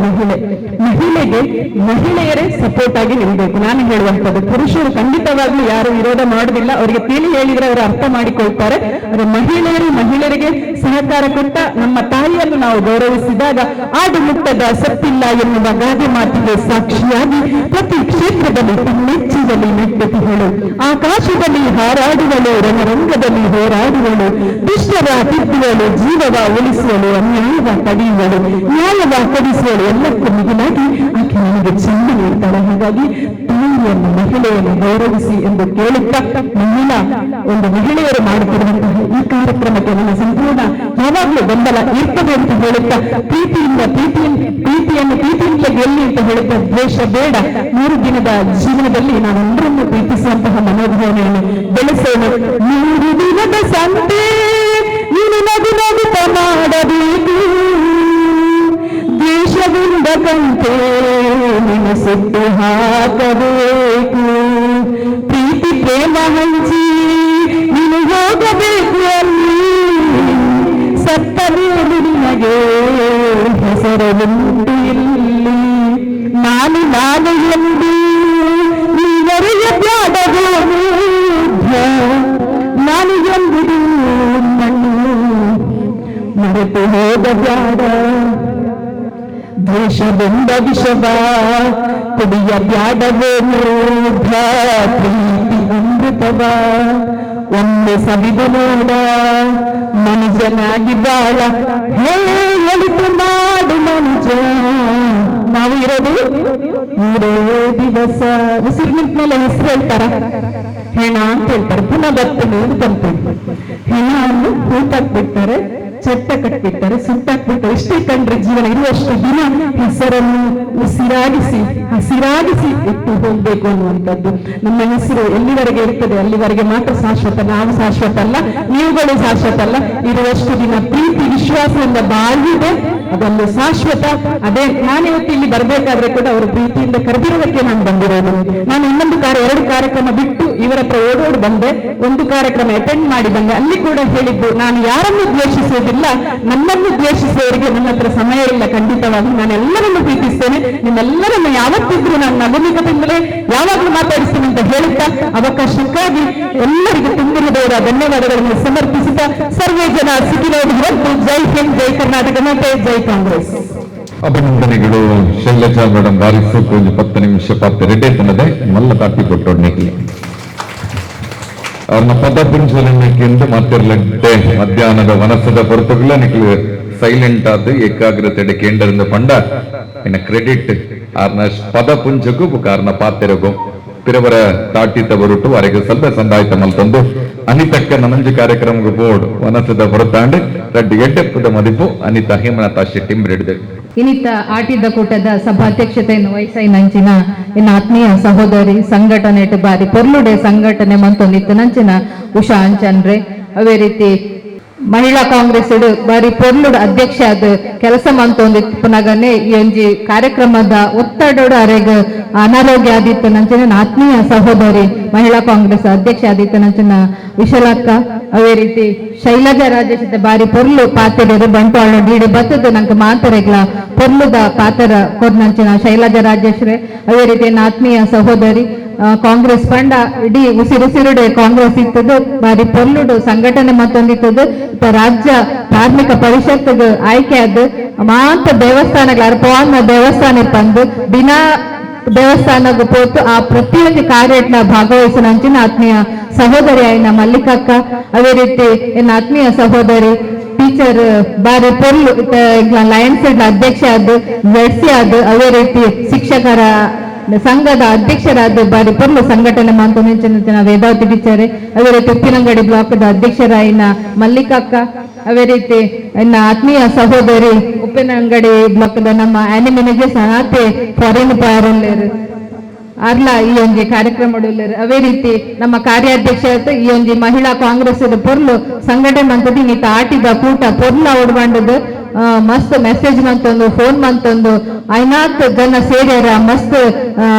ಮಹಿಳೆಗೆ ಮಹಿಳೆಯರೇ ಸಪೋರ್ಟ್ ಆಗಿ ನಿಲ್ಬೇಕು ನಾನು ಹೇಳುವಂಥದ್ದು ಪುರುಷರು ಖಂಡಿತವಾಗ್ಲೂ ಯಾರು ವಿರೋಧ ಮಾಡುವುದಿಲ್ಲ ಅವರಿಗೆ ತಿಳಿ ಹೇಳಿದ್ರೆ ಅವರು ಅರ್ಥ ಮಾಡಿಕೊಳ್ತಾರೆ ಆದರೆ ಮಹಿಳೆಯರಿಗೆ ಸಹಕಾರ ಕೊಟ್ಟ ನಮ್ಮ ತಾಯಿಯನ್ನು ನಾವು ಗೌರವಿಸಿದಾಗ ಆಡು ಮುಟ್ಟದ ಸತ್ತಿಲ್ಲ ಎನ್ನುವ ಗಾದೆ ಮಾತಿಗೆ ಸಾಕ್ಷಿಯಾಗಿ ಪ್ರತಿ ಕ್ಷೇತ್ರದಲ್ಲಿ ತನ್ನೆಚ್ಚಿದಲ್ಲಿ ನೆಟ್ಟೆತಿಗಳು ಆಕಾಶದಲ್ಲಿ ಹಾರಾಡುವಳು ರಣರಂಗದಲ್ಲಿ ಹೋರಾಡುವಳು ದುಷ್ಟರ ತಿದ್ದುವಳು ಜೀವವ ಉಳಿಸುವಳು ಅನ್ಯಾಯವ ತಡೆಯುವಳು ನ್ಯಾಯವ ಕೊಡಿಸುವಳು ಎಲ್ಲಕ್ಕೂ ಮಿಗಿಲಾಗಿ ಆಕೆ ನನಗೆ ಚೆಂದ ನೀಡ್ತಾಳೆ ಹಾಗಾಗಿ ತಾಯಿಯನ್ನು ಮಹಿಳೆಯನ್ನು ಗೌರವಿಸಿ ಎಂದು ಕೇಳುತ್ತಾ ಮಹಿಳೆಯರು ಮಾಡುತ್ತಿರುವಂತಹ ಈ ಕಾರ್ಯಕ್ರಮಕ್ಕೆ ನನ್ನ ಸಂಪೂರ್ಣ ಯಾವಾಗಲೂ ಬೆಂಬಲ ಇರ್ತದೆ ಅಂತ ಹೇಳುತ್ತಾ ಪ್ರೀತಿಯಿಂದ ಗೆಲ್ಲಿ ಅಂತ ಹೇಳುತ್ತಾ ದ್ವೇಷ ಬೇಡ 3 ದಿನದ ಜೀವನದಲ್ಲಿ ನಾವೆಲ್ಲರನ್ನು ಪ್ರೀತಿಸುವಂತಹ ಮನೋಭಾವನೆಯನ್ನು ಬೆಳೆಸೋಣ 3 ದಿನದ ಸಂತೆ ನೀನು ನಗುತ್ತ ಮಾಡಬೇಕು ದ್ವೇಷದಿಂದ ಕಂತೆ ನೆನೆಸಿಟ್ಟು ಹಾಕಬೇಕು. ಪ್ರೀತಿ ಪ್ರೇಮ ಹಂಚಿ ನೀನು ಹೋಗಬೇಕು ಅಲ್ಲಿ, ಸತ್ತರೂ ನಿನಗೆ ಹೆಸರುಂಟು ಇಲ್ಲಿ. ನಾನು ಎಂದು ನೀವರೆಯಬ್ಯಾಡದು ನಾನು ಎಂಬುದು ಮಣ್ಣು ಮರೆತು ಹೋಗಬ್ಯಾಡ. ದ್ವೇಷವೆಂಬ ವಿಷವ ಕುಡಿಯಬ್ಯಾಡವೇನು ಪ್ರೀತಿ ಅಮೃತವ. ಒಮ್ಮೆ ಸವಿದು ನೋಡ ಮನುಜನಾಗಿ ಬಾಳ, ಹೇಳಿತು ಮಾಡು ಮನುಜ. ನಾವು ಇರೋದು ಮೂರೇ ದಿವಸ. ಉಸಿರು ನಿಂತ ಮೇಲೆ ಹೆಸರು ಹೇಳ್ತಾರ, ಹೆಣ ಅಂತ ಹೇಳ್ತಾರೆ. ಪುನಃ ಬರ್ತೇನೆ ಅಂತ ಬಂತು. ಹೆಣವನ್ನು ಹೂತಾಕ್ಬಿಡ್ತಾರೆ, ಚಟ್ಟ ಕಟ್ಬಿಡ್ತಾರೆ, ಸುಟ್ಟಾಕ್ಬಿಡ್ತಾರೆ. ಇಷ್ಟೇ ಕಂಡ್ರೆ ಜೀವನ ಇರುವಷ್ಟು ದಿನ ಹೆಸರನ್ನು ಉಸಿರಾಗಿಸಿ ಹಸಿರಾಗಿಸಿ ಇಟ್ಟು ಹೋಗ್ಬೇಕು ಅನ್ನುವಂಥದ್ದು. ನಮ್ಮ ಹೆಸರು ಎಲ್ಲಿವರೆಗೆ ಇರ್ತದೆ ಅಲ್ಲಿವರೆಗೆ ಮಾತ್ರ ಶಾಶ್ವತ. ನಾವು ಶಾಶ್ವತ ಅಲ್ಲ, ನೀವುಗಳು ಶಾಶ್ವತ ಅಲ್ಲ. ಇರುವಷ್ಟು ದಿನ ಪ್ರೀತಿ ವಿಶ್ವಾಸದಿಂದ ಬಾಳಿದೆ, ಅದೊಂದು ಶಾಶ್ವತ. ಅದೇ ನಾನಿವತ್ತು ಇಲ್ಲಿ ಬರ್ಬೇಕಾದ್ರೆ ಕೂಡ ಅವರು ಪ್ರೀತಿಯಿಂದ ಕರೆದಿರೋದಕ್ಕೆ ನಾನು ಬಂದಿರೋದು. ನಾನು ಇನ್ನೊಂದು ಎರಡು ಕಾರ್ಯಕ್ರಮ ಬಿಟ್ಟು ಇವರ ಹತ್ರ ಓಡೋಡಿ ಬಂದೆ, ಒಂದು ಕಾರ್ಯಕ್ರಮ ಅಟೆಂಡ್ ಮಾಡಿ ಬಂದೆ. ಅಲ್ಲಿ ಕೂಡ ಹೇಳಿದ್ದು, ನಾನು ಯಾರನ್ನು ದ್ವೇಷಿಸುವುದಿಲ್ಲ, ನನ್ನನ್ನು ದ್ವೇಷಿಸುವವರಿಗೆ ನನ್ನ ಹತ್ರ ಸಮಯ ಇಲ್ಲ. ಖಂಡಿತವಾಗಿ ನಾನು ಎಲ್ಲರನ್ನು ಪ್ರೀತಿಸ್ತೇನೆ, ನಿಮ್ಮೆಲ್ಲರನ್ನು ಯಾವತ್ತಿದ್ರು ನಾನು ನಗುಮಿಕದಿಂದಲೇ ಯಾವಾಗಲೂ ಮಾತಾಡಿಸ್ತೇನೆ ಅಂತ ಹೇಳುತ್ತಾ ಅವಕಾಶಕ್ಕಾಗಿ ಎಲ್ಲರಿಗೂ ತುಂಬಿರುವುದರ ಧನ್ಯವಾದಗಳನ್ನು ಸಮರ್ಪಿಸುತ್ತಾ ಸರ್ವೇ ಜನ ಸಿಕ್ಕಿರೋದು ಹೊರತು ಜೈ ಹಿಂದ್, ಜೈ ಕರ್ನಾಟಕ ಮಾತೆ, ಜೈ ಕಾಂಗ್ರೆಸ್. ಅಭಿನಂದನೆಗಳು ಶೈಲಜಾ ಮೇಡಮ್. ಬಾರಿ ಸೂಪರ್. 10 ನಿಮಿಷ ಪಾತ್ರ ರೆಡ್ಡಿ ತನ್ನದೆ ಮಲ್ಲ ತಾಟಿ ಕೊಟ್ಟೊಡ್ನಿಗೆ ಅವ್ರನ್ನ ಪದ ಪುಂಜಲಿಂದು ಮಾತಿರ್ಲಂತೆ ಮಧ್ಯಾಹ್ನದ ವನಸದ ಹೊರತುಗಳ ನಿಕ್ಲು ಸೈಲೆಂಟ್ ಆದ ಏಕಾಗ್ರತೆ ಕೇಂದ್ರದಿಂದ ಪಂಡ ಇನ್ನ ಕ್ರೆಡಿಟ್ ಆರ್ನ ಪದ ಪುಂಜಕ್ಕೂ ಕಾರಣ ಪಾತೆರಗೂ ಪಿರವರ ತಾಟಿತ ಹೊರಟು ಅವರಿಗೆ ಸ್ವಲ್ಪ ಸಂದಾಯಿತ ಮಲ್ತಂದು ಅನಿತಕ್ಕ ನನಂಜು ಕಾರ್ಯಕ್ರಮಕ್ಕೆ ಬೋರ್ಡ್ ವನಸದ ಹೊರತಾಂಡು ರಡ್ಡಿ ಎಡ್ಡೆಪ್ಪದ ಮದಿಪು ಅನಿತಾ ಹೇಮನಾಥ ಶೆಟ್ಟಿ ಹಿಡಿದೆ. ಇನ್ನಿತ ಆಟಿದ ಕೂಟದ ಸಭಾಧ್ಯಕ್ಷತೆಯನ್ನು ವಹಿಸೈನಂಚಿನ ಇನ್ನು ಆತ್ಮೀಯ ಸಹೋದರಿ ಸಂಘಟನೆ ಬಾರಿ ಪೊರ್ಲುಡೆ ಸಂಘಟನೆ ಮಂತೊಂದಿತ್ತು ನಂಚಿನ ಉಷಾ ಅಂಚನ್ರೆ. ಅವೇ ರೀತಿ ಮಹಿಳಾ ಕಾಂಗ್ರೆಸ್ ಬಾರಿ ಪೊರ್ಲುಡು ಅಧ್ಯಕ್ಷ ಆದ ಕೆಲಸ ಮಂತೊಂದಿತ್ತು. ಪುನಗನೆ ಈ ಒಂಜಿ ಕಾರ್ಯಕ್ರಮದ ಒತ್ತಡೋಡು ಅರೆಗ ಅನಾರೋಗ್ಯ ಆದಿತ್ತು ನಂಚಿನ ಆತ್ಮೀಯ ಸಹೋದರಿ ಮಹಿಳಾ ಕಾಂಗ್ರೆಸ್ ಅಧ್ಯಕ್ಷ ಆದಿತ್ತು ನಂಚಿನ ವಿಶಾಲಕ್ಕ. ಅವೇ ರೀತಿ ಶೈಲಜಾ ರಾಜೇಶ್ ಬಾರಿ ಪೊರ್ಲು ಪಾತೆರು ಬಂಟ್ವಾಳ ಡೀಡಿ ಬತ್ತದ ನಂಗೆ ಮಾತರೆಗ್ಲ ಪೊರ್ಲುದ ಪಾತರ ಕೊರ್ನಂಚಿನ ಶೈಲಜಾ ರಾಜೇಶ್ರೆ. ಅವೇ ರೀತಿ ಆತ್ಮೀಯ ಸಹೋದರಿ ಕಾಂಗ್ರೆಸ್ ಪಂಡ ಇಡೀ ಉಸಿರುಸಿರುಡೆ ಕಾಂಗ್ರೆಸ್ ಇತ್ತದು ಬಾರಿ ಪೊರ್ಲುಡು ಸಂಘಟನೆ ಮತ್ತೊಂದಿತ್ತದು. ರಾಜ್ಯ ಕಾರ್ಮಿಕ ಪರಿಷತ್ ಆಯ್ಕೆ ಆದ ಮಾತ ದೇವಸ್ಥಾನಗಳ ಅರ್ಪವಾದ ದೇವಸ್ಥಾನ ತಂದು ದಿನ ದೇವಸ್ಥಾನಕ್ಕೆ ಪೋತು ಆ ಪ್ರತಿಯೊಂದು ಕಾರ್ಯಟ್ನ ಭಾಗವಹಿಸಿನ ಆತ್ಮೀಯ ಸಹೋದರಿ ಆಯ್ನ ಮಲ್ಲಿಕಕ್ಕ. ಅದೇ ರೀತಿ ಏನ್ ಆತ್ಮೀಯ ಸಹೋದರಿ ಟೀಚರ್ ಬಾರಿ ಪೊರ್ಲು ಲಯನ್ಸ್ ಅಧ್ಯಕ್ಷ ಆದ ಜಡ್ಸಿ ಆದ. ಅದೇ ರೀತಿ ಶಿಕ್ಷಕರ ಸಂಘದ ಅಧ್ಯಕ್ಷರಾದ ಬಾರಿ ಪೊರ್ಲು ಸಂಘಟನೆ ಮಾತು ನೆಂಚಿನ ವೇದಾವತಿ ಟೀಚರ್. ಅದೇ ರೀತಿ ಉಪ್ಪಿನಂಗಡಿ ಬ್ಲಾಕ್ದ ಅಧ್ಯಕ್ಷರಾಯಿನ ಮಲ್ಲಿಕಕ್ಕ. ಅವೇ ರೀತಿ ಇನ್ನ ಆತ್ಮೀಯ ಸಹೋದರಿ ಉಪ್ಪಿನಂಗಡಿ ಬ್ಲಾಕ್ದ ನಮ್ಮ ಆನಿಮಿನಿಗೆ ಸನಾತೆ ಫಾರಿನ್ ಪಾರಲ್ಲರು ಅರ್ಲ ಈ ಒಂಜಿ ಕಾರ್ಯಕ್ರಮ. ಅವೇ ರೀತಿ ನಮ್ಮ ಕಾರ್ಯಾಧ್ಯಕ್ಷ ಈ ಒಂಜಿ ಮಹಿಳಾ ಕಾಂಗ್ರೆಸ್ ಪೊರ್ಲು ಸಂಘಟನೆ ಮಂತದ್ದು ನೀತ ಆಟಿದ ಕೂಟ ಪೊರ್ಲ ಓಡ್ಬಂಡದು ಮಸ್ತ್ ಮೆಸೇಜ್ ಮಂತೊಂದು ಫೋನ್ ಮಂತೊಂದು ಐನಾತ್ ಜನ ಸೇರ್ಯಾರ ಮಸ್ತ್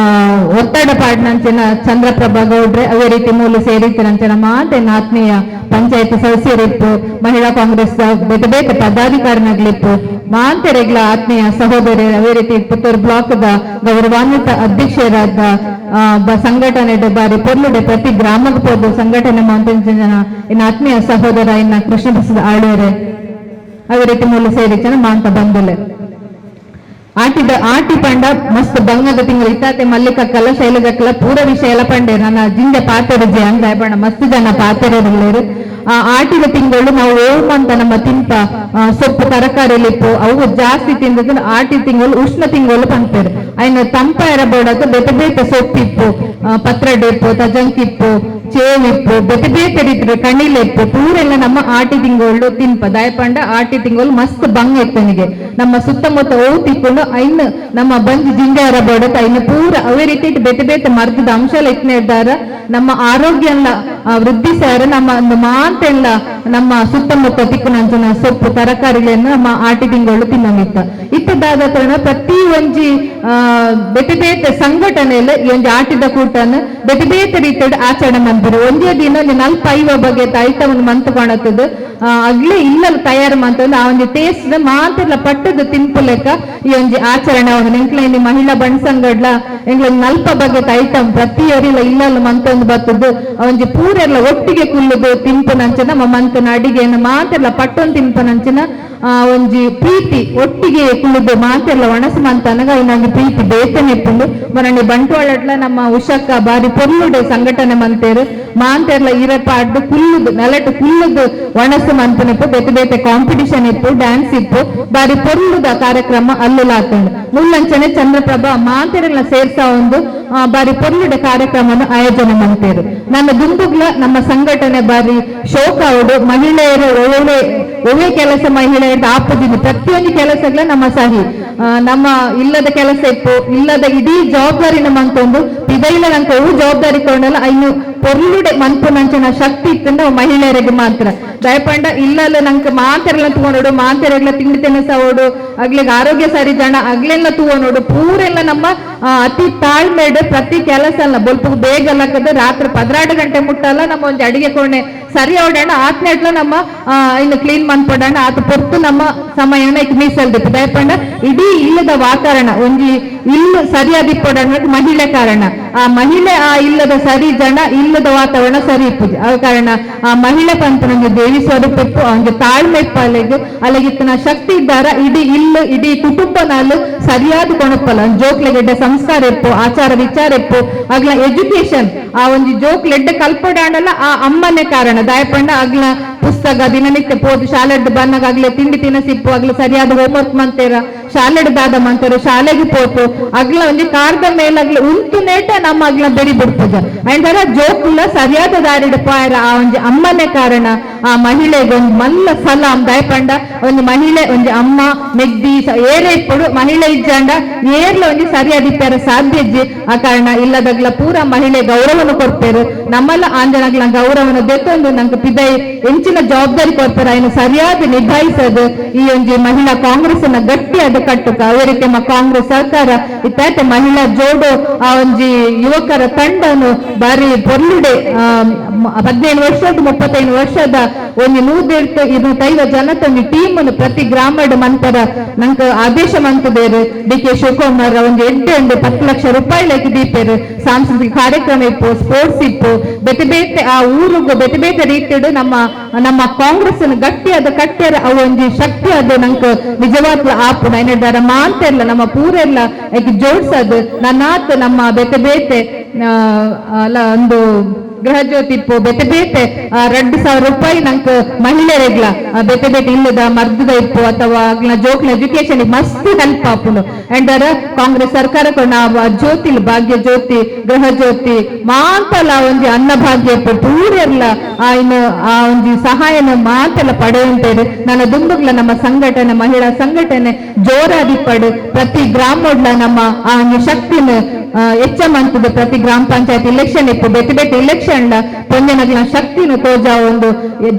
ಒತ್ತಡ ಪಾಡ್ನಂಚಿನ ಚಂದ್ರಪ್ರಭಾ ಗೌಡ್ರೆ. ಅವೇ ರೀತಿ ಮೂಲ ಸೇರಿತಿರಂಚಿನ ಮಾತೇನ ಆತ್ಮೀಯ ಪಂಚಾಯತ್ ಸದಸ್ಯರಿಪ್ಪು ಮಹಿಳಾ ಕಾಂಗ್ರೆಸ್ ಬೇಕ ಬೇಕ ಪದಾಧಿಕಾರಿನಾಗ್ಲಿಪ್ಪು ಮಾಂತೆರೆಗ್ಲ ಆತ್ಮೀಯ ಸಹೋದರಿ. ಅವೇ ರೀತಿ ಪುತ್ತೂರು ಬ್ಲಾಕ್ದ ಗೌರವಾನ್ವಿತ ಅಧ್ಯಕ್ಷರಾದ ಸಂಘಟನೆ ಬಾರಿ ಪೊರ್ಲುಡೆ ಪ್ರತಿ ಗ್ರಾಮಕ್ಕೆ ಹೋದ ಸಂಘಟನೆ ಮಂತಿನ ಇನ್ನು ಆತ್ಮೀಯ ಸಹೋದರ ಇನ್ನ ಕೃಷ್ಣ ಪ್ರಸಾದ್ ಆಳ್ವೇರೆ. ಅದೇ ರೀತಿ ಮೂಲ ಸೇರಿಚನ ಮಾಂತ ಬಂದಲೆ ಆಟಿ ಪಂಡ ಮಸ್ತ್ ಬಂಗದ ತಿಂಗಳು ಇತ್ತಾತೆ ಮಲ್ಲಿಕಕ್ಕಲ್ಲ ಶೈಲಜಕ್ಕಲ್ಲ ಪೂರ ವಿಷಯ ಎಲ್ಲ ಪಂಡೆ ನನ್ನ ಜಿಂಜ ಪಾತೆರಜೆ ಅಂತ ಬಣ್ಣ ಮಸ್ತ್ ಜನ ಪಾತೆರರು. ಆ ಆಟಿದ ತಿಂಗಳು ನಾವು ಓಮಂತ ನಮ್ಮ ತಿಂಪ ಸೊಪ್ಪು ತರಕಾರಿಲಿಪ್ಪು ಅವು ಜಾಸ್ತಿ ತಿಂದ ಆಟಿ ತಿಂಗಳು ಉಷ್ಣ ತಿಂಗಳು ಪಂಪೇರು ಅಯ್ನ ತಂಪ ಎರಬೋಡತ್ತು ಬೇತೆ ಬೇತೆ ಸೊಪ್ಪಿಪ್ಪು ಪತ್ರಡಿಪ್ಪು ತಜಂಕಿಪ್ಪು ಚೇವಿಪ್ಪು ಬೇತೆ ಬೇತೆ ರೀತಿ ಕಣಿಲೆಪ್ಪು ಪೂರೆಲ್ಲ ನಮ್ಮ ಆಟಿ ತಿಂಗಳು ತಿನ್ಪ ದಯಪಂಡ ಆಟಿ ತಿಂಗಳು ಮಸ್ತ್ ಬಂಗ್ ಎತ್ತನಿಗೆ ನಮ್ಮ ಸುತ್ತಮುತ್ತ ಓ ತಿಕ್ಕೊಂಡು ಐನ್ ನಮ್ಮ ಬಂಜ್ ಜಿಂಜ ಎರಬೋಡತ್ತು ಐನ ಪೂರ ಅವೇ ರೀತಿ ಬೇತೆ ಬೇತೆ ಮರ್ದದ ಅಂಶ ಎತ್ತನೆ ಇದ್ದಾರ ನಮ್ಮ ಆರೋಗ್ಯ ವೃದ್ಧಿಸ್ಯಾರ ನಮ್ಮ ಮಾತೆಲ್ಲ ನಮ್ಮ ಸುತ್ತಮುತ್ತ ತಿಕ್ಕುನಂಚಿನ ಸೊಪ್ಪು ತರಕಾರಿಗಳನ್ನು ನಮ್ಮ ಆಟಿ ತಿಂಗಳು ತಿನ್ನಮಿತ್ತ ಇತ್ತದಾದ ಕಾರಣ ಪ್ರತಿ ಒಂಜಿ ಬೇತೆ ಬೇತೆ ಸಂಘಟನೆಯಲ್ಲಿ ಈ ಒಂಜಿ ಆಟಿದ ಕೂಟನ್ನು ಬೇತೆ ಬೇತೆ ರೀತಿಯ ಆಚರಣೆ ಮಾಡ್ತಾರೆ. ಒಂದೇ ದಿನ ನಲ್ಪ ಐವ ಬಗ್ಗೆ ಐಟಮ್ ಮಂತ್ ಕಾಣತ್ತದು ಅಗ್ಲೇ ಇಲ್ಲಲ್ಲಿ ತಯಾರು ಮಾಡ್ತಂದು ಆ ಒಂದು ಟೇಸ್ಟ್ ಮಾತ್ರ ಪಟ್ಟದ ತಿನ್ಪುಲೆಕ್ಕ ಈ ಒಂದು ಆಚರಣೆ ಆಗ ಎಂಕ್ಲ ಮಹಿಳಾ ಬಣ್ಸಂಗಡ್ಲ ಎಂಗ್ಲ ನಲ್ಪ ಬಗ್ಗೆ ಐಟಮ್ ಪ್ರತಿಯೊರಿಲ್ಲ ಇಲ್ಲಲ್ಲಿ ಮಂತೊಂದು ಬರ್ತದ್ದು ಒಂಜಿ ಪೂರೆಲ್ಲ ಒಟ್ಟಿಗೆ ಕುಲ್ಲುದು ತಿಂಪುನಂಚಿನ ನಮ್ಮ ಮಂತನ ಅಡಿಗೆಯನ್ನು ಮಾತೆಲ್ಲ ಪಟ್ಟೊಂದು ತಿಂಪುನಂಚಿನ ಒಂಜಿ ಪ್ರೀತಿ ಒಟ್ಟಿಗೆ ಕುಲ್ಲುದು ಮಾತೆಲ್ಲ ಒಣಸು ಮಂತನಗ ಇನ್ನೊಂದು ಪ್ರೀತಿ ಬೇತನೆ ಇಪ್ಪುಂಡು ಮರಣಿ ಬಂಟ್ವಾಳಡ್ಲ ನಮ್ಮ ಉಷಕ್ಕ ಬಾರಿ ಪೊರ್ಲುಡೆ ಸಂಘಟನೆ ಮಂತೇರು ಮಾಂತೆರ್ಲ ಇರಪಾಡ್ದು ಕುಲ್ಲುದು ನಲಟು ಕುಲ್ಲುದು ಒಣಸು ಮಂತನಿಪ್ಪು ಬೇತೆ ಬೇತೆ ಕಾಂಪಿಟಿಷನ್ ಇಪ್ಪು ಡ್ಯಾನ್ಸ್ ಇಪ್ಪು ಬಾರಿ ಪೊರ್ಲುದ ಕಾರ್ಯಕ್ರಮ ಅಲ್ಲುಲಾತುಂಡು ಮುಲ್ಲಂಚನೆ ಚಂದ್ರಪ್ರಭಾ ಮಾಂತೆರೆಲ್ಲ ಸೇರ್ಸ ಒಂದು ಬಾರಿ ಪೊರ್ಲುಡೆ ಕಾರ್ಯಕ್ರಮವನ್ನು ಆಯೋಜನೆ ಮಂತೇರು. ನನ್ನ ದುಂಬುಗ್ಲ ನಮ್ಮ ಸಂಘಟನೆ ಬಾರಿ ಶೋಕಾವುಡು ಮಹಿಳೆಯರು ಒಳ್ಳೆ ಕೆಲಸ ಮಹಿಳೆಯರ ಆಪದಿನ ಪ್ರತಿಯೊಂದು ಕೆಲಸಗಳ ನಮ್ಮ ಸಹಿ ನಮ್ಮ ಇಲ್ಲದ ಕೆಲಸ ಇಪ್ಪು ಇಲ್ಲದ ಇಡೀ ಜವಾಬ್ದಾರಿನ ಮಂತೊಂದು ಇದೈಲ ನಂಗೆ ಅವು ಜವಾಬ್ದಾರಿ ಕೊಂಡಲ್ಲ ಇನ್ನು ಪೊರ್ಲುಡೆ ಮನ್ಪುನಂಚನ ಶಕ್ತಿ ಇತ್ತಂದ್ರೆ ಮಹಿಳೆಯರಿಗೆ ಮಾತ್ರ ದಯಪಂಡ ಇಲ್ಲಲ್ಲ ನಂಗೆ ಮಾತೆರೆಲ್ಲ ತಗೊಂಡೋಡು ಮಾತೆರೆಲ್ಲ ತಿಂಡಿ ತಿನಿಸೋಡು ಆಗ್ಲಿಗೆ ಆರೋಗ್ಯ ಸರಿ ಜನ ಆಗ್ಲೆಲ್ಲ ತಗೊಂಡೋಡು ಪೂರೆಲ್ಲ ನಮ್ಮ ಅತಿ ತಾಳ್ಮೆಡ್ ಪ್ರತಿ ಕೆಲಸ ಅಲ್ಲ ಬೊಲ್ಪ ಬೇಗ ಅಲ್ಲಕದ ರಾತ್ರಿ 12 ಗಂಟೆ ಮುಟ್ಟಲ್ಲ ನಮ್ಮ ಒಂದು ಅಡಿಗೆ ಕೋಣೆ ಸರಿ ಓಡೋಣ ಆತ್ನೆಟ್ಲ ನಮ್ಮ ಇನ್ನು ಕ್ಲೀನ್ ಮಾಡ್ಕೊಡೋಣ ಆತ ಪೊರ್ತು ನಮ್ಮ ಸಮಯನ ಈಗ ಮೀಸಲ್ದಿತ್ತು ದಯಪಂಡ ಇಡೀ ಇಲ್ಲದ ವಾತಾವರಣ ಒಂಜಿ ಇಲ್ಲು ಸರಿಯಾದಿಪ್ಪೋಡ ಮಹಿಳೆ ಕಾರಣ ಆ ಮಹಿಳೆ ಆ ಇಲ್ಲದ ಸರಿ ಜನ ಇಲ್ಲದ ವಾತಾವರಣ ಸರಿ ಇಪ್ಪುದು ಆ ಕಾರಣ ಆ ಮಹಿಳೆ ಪಂತ ನಂಗೆ ದೇವಿ ಸ್ವರೂಪ ಇಪ್ಪು ಅವನಿಗೆ ತಾಳ್ಮೆ ಇಪ್ಪ ಅಲ್ಲಿಗಿತ್ತನ ಶಕ್ತಿ ಇದ್ದಾರ ಇಡೀ ಕುಟುಂಬನಲ್ಲೂ ಸರಿಯಾದ ಕೊಣಪ್ಪಲ್ಲ ಜೋಕ್ಲೆಗೆಡ್ಡೆ ಸಂಸ್ಕಾರ ಇಪ್ಪು ಆಚಾರ ವಿಚಾರ ಇಪ್ಪು ಆಗ್ಲ ಎಜುಕೇಶನ್ ಆ ಒಂದು ಜೋಕ್ಲೆಡ್ಡೆ ಕಲ್ಪಡಾಣಲ್ಲ ಆ ಅಮ್ಮನೇ ಕಾರಣ ದಯಪಂಡ ಆಗ್ಲ ಪುಸ್ತಕ ದಿನನಿತ್ಯ ಪೋದು ಶಾಲೆಡ್ ಬನ್ನಗಾಗ್ಲೆ ತಿಂಡಿ ತಿನಸಿಪ್ಪು ಆಗ್ಲ ಸರಿಯಾದ ಹೋಮ್ವರ್ಕ್ ಮಂತೇರ ಶಾಲೆಡ್ದಾದ ಮಂತೇರು ಶಾಲೆಗೆ ಪೋತು ಆಗ್ಲ ಒಂಜಿ ಕಾರ್ದ ಮೇಲಾಗ್ಲ ಉಂಟು ನೇಟ ನಮ್ಮ ಆಗ್ಲ ಬೆರಿ ಬಿಡ್ತದ ಅಂಡರ ಜೋಕುಲ್ಲ ಸರಿಯಾದ ದಾರಿಡ ಪಾಯರ ಆ ಒಂಜಿ ಅಮ್ಮನೇ ಕಾರಣ ಆ ಮಹಿಳೆಗೆ ಒಂದು ಮಲ್ಲ ಸಲಾಂ ದಯಪಂಡ ಒಂದು ಮಹಿಳೆ ಒಂದು ಅಮ್ಮ ಮೆಗ್ದಿ ಏರೇ ಇಪ್ಪಡು ಮಹಿಳೆ ಇಜ್ಜಂಡ ಏರ್ಲ ಒಂಜಿ ಸರಿಯಾದ ಇಪ್ಪಾರ ಸಾಧ್ಯ ಇಜ್ಜಿ ಆ ಕಾರಣ ಇಲ್ಲದಾಗ್ಲ ಪೂರ ಮಹಿಳೆ ಗೌರವನ ಕೊಡ್ತೇರು ನಮ್ಮಲ್ಲ ಆಂಜನಾಗ್ಲ ಗೌರವನ ದೆತ್ತೊಂದು ನಂಗೆ ಪಿದೈ ಹೆಂಚಿನ ಜವಾಬ್ದಾರಿ ಕೊಡ್ತಾರ ಇನ್ನು ಸರಿಯಾದ ನಿಭಾಯಿಸೋದು ಈ ಒಂಜಿ ಮಹಿಳಾ ಕಾಂಗ್ರೆಸ್ ನ ಗಟ್ಟಿಯಾದ ಕಟ್ಟುಕ ಅವರಿಗೆ ಕಾಂಗ್ರೆಸ್ ಸರ್ಕಾರ ಇತ್ತಾಯ್ತು ಮಹಿಳಾ ಜೋಡು ಆ ಒಂಜಿ ಯುವಕರ ತಂಡನು ಬಾರಿ ಪೊರ್ಲುಡೆ 15 ವರ್ಷದ 35 ವರ್ಷದ ಒಂದು 125 ಜನತ ಒಂದು ಟೀಮ್ ಅನ್ನು ಪ್ರತಿ ಗ್ರಾಮದ ಮಂತರ ನಂಗೆ ಆದೇಶ ಮಂತದೇರು ಡಿ.ಕೆ. ಶಿವಕುಮಾರ್ ಒಂದು 10 ಲಕ್ಷ ರೂಪಾಯಿ ಲೆಕ್ಕ ದೀಪೇರು ಸಾಂಸ್ಕೃತಿಕ ಕಾರ್ಯಕ್ರಮ ಇಪ್ಪು ಸ್ಪೋರ್ಟ್ಸ್ ಇಪ್ಪು ಬೇತೆ ಬೇತೆ ಆ ಊರಿಗೂ ಬೇತೆ ಬೇತೆ ರೀತಿಯದು ನಮ್ಮ ಕಾಂಗ್ರೆಸ್ ಗಟ್ಟಿಯಾದ ಕಟ್ಟಿಯರ ಅವು ಒಂದು ಶಕ್ತಿ ಅದು ನಂಗೆ ನಿಜವಾಗ್ಲೂ ಆಪುನ ಏನಿದ್ದಾರೆ ಮಾತೆಲ್ಲ ನಮ್ಮ ಪೂರೆಲ್ಲ ಜೋಡ್ಸದು ನನ್ನಾತ್ ನಮ್ಮ ಬೇತೆ ಬೇತೆ ಅಲ್ಲ ಒಂದು ಗೃಹ ಜ್ಯೋತಿ ಇಪ್ಪು ಬೇತೆ ಬೇತೆ 2,000 ರೂಪಾಯಿ ನಂಗೆ ಮಹಿಳೆಯರಿಗ್ಲ ಬೇತೆ ಬೇತೆ ಇಲ್ಲದ ಮರ್ದದ ಇಪ್ಪು ಅಥವಾ ಜೋಕ್ಲ ಎಜುಕೇಶನ್ ಮಸ್ತ್ ಹೆಲ್ಪ್ ಆಪುನು ಅಂಡರ್ ಕಾಂಗ್ರೆಸ್ ಸರ್ಕಾರಕ್ಕೆ ನಾವು ಜ್ಯೋತಿ ಭಾಗ್ಯ ಜ್ಯೋತಿ ಗೃಹ ಜ್ಯೋತಿ ಮಾತಲ್ಲ ಒಂಜಿ ಅನ್ನ ಭಾಗ್ಯ ಇಪ್ಪು ಪೂರೆಲ್ಲ ಇನ್ನು ಆ ಒಂಜಿ ಸಹಾಯನ ಮಾತೆಲ್ಲ ಪಡೆಯುವಂತೇರು ನನ್ನ ದುಂಬುಗ್ಲ ನಮ್ಮ ಸಂಘಟನೆ ಮಹಿಳಾ ಸಂಘಟನೆ ಜೋರಾದಿಪ್ಪಡು ಪ್ರತಿ ಗ್ರಾಮಡ್ಲ ನಮ್ಮ ಆ ಶಕ್ತಿನ ಹೆಚ್ಚ ಮಂತದ ಪ್ರತಿ ಗ್ರಾಮ ಪಂಚಾಯತ್ ಇಲೆಕ್ಷನ್ ಇಪ್ಪು ಬೇತೆ ಬೇತೆ ಇಲೆಕ್ಷನ್ ಪೊಂಜನಗ್ಲ ಶಕ್ತಿನ ತೋಜ ಒಂದು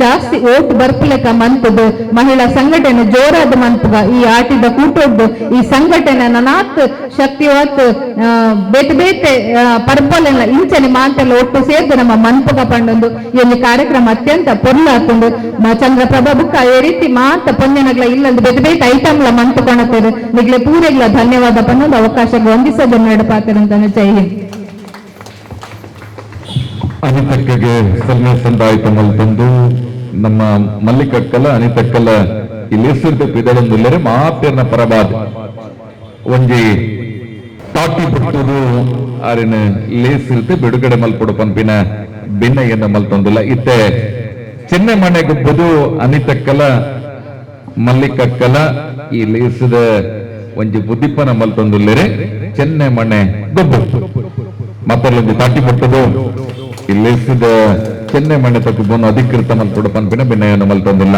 ಜಾಸ್ತಿ ಓಟ್ ಬರ್ಪಲೆಕ್ಕ ಮಂತದ್ದು ಮಹಿಳಾ ಸಂಘಟನೆ ಜೋರಾದ ಮಂತದ ಈ ಆಟಿದ ಕೂಟೊಡ್ಡು ಈ ಸಂಘಟನೆ ನಾತ್ ಶಕ್ತಿವತ್ ಬೇತೆ ಬೇತೆ ಪರ್ಪಲೆಲ್ಲ ಇಂಚನೆ ಮಾತೆಲ್ಲ ಒಟ್ಟು ಸೇರ್ದು ನಮ್ಮ ಮನ್ಪಗ ಪಂಡೊಂದು ಈ ಒಂದು ಕಾರ್ಯಕ್ರಮ ಅತ್ಯಂತ ಪೊರ್ಲು ಹಾಕೊಂಡು ಚಂದ್ರಪ್ರಭಾ ಬುಕ್ಕ ಈ ರೀತಿ ಮಾತ ಪೊಂಜನಗ್ಲ ಇಲ್ಲದ ಬೇತೆ ಬೇತೆ ಐಟಮ್ಲ ಮಂತು ಕಾಣುತ್ತೇವೆ ನಿಗ್ಲೆ ಪೂರೆಗ್ಲ ಧನ್ಯವಾದ ಪನ್ನೊಂದು ಅವಕಾಶಕ್ಕೆ ವಂದಿಸೋದು ನಡಪಾತಾರೆ ಅಂತ ಜೈ ಹಿಂದ್. ಅನಿತಕ್ಕಗೆ ಸಲ್ಮೆ ಸಂದಾಯಿತ ಮಲ್ತಂದು ನಮ್ಮ ಮಲ್ಲಿಕಕ್ಕಲ ಅನಿತಕ್ಕಲ ಇಲ್ಲಿ ಹೆಸರು ಪಿದಳೊಂದುಲ್ಲರೆ ಮಾತೇರ್ನ ಪರಬಾದ ಒಂಜಿ ತಾಟಿ ಬಿಟ್ಟುದು ಆರಿನ ಲೇಸಿರ್ತೆ ಬಿಡುಗಡೆ ಮಲ್ಪಡು ಪಂಪಿನ ಭಿನ್ನಯ್ಯನ ಮಲ್ತೊಂದಿಲ್ಲ ಇತ್ತೆ ಚೆನ್ನೈ ಮನೆ ಗುಬ್ಬದು ಅನಿತಕ್ಕಲ ಮಲ್ಲಿಕಕ್ಕಲ ಈ ಲೇಸಿದ ಒಂಜಿ ಬುದ್ಧಿಪ್ಪನ ಮಲ್ತೊಂದುಲ್ಲರೆ ಚೆನ್ನೈ ಮನೆ ಗೊಬ್ಬು ಮತ್ತೊಂದು ತಾಟಿ ಬಿಟ್ಟದು ಇಲ್ಲಿಸಿದ ಚೆನ್ನೈ ಮನೆ ತಕ್ಕ ಬೋನು ಅಧಿಕೃತ ಮಲ್ಪಡು ಪಂಪಿನ ಭಿನ್ನಯ್ಯನ ಮಲ್ತೊಂದಿಲ್ಲ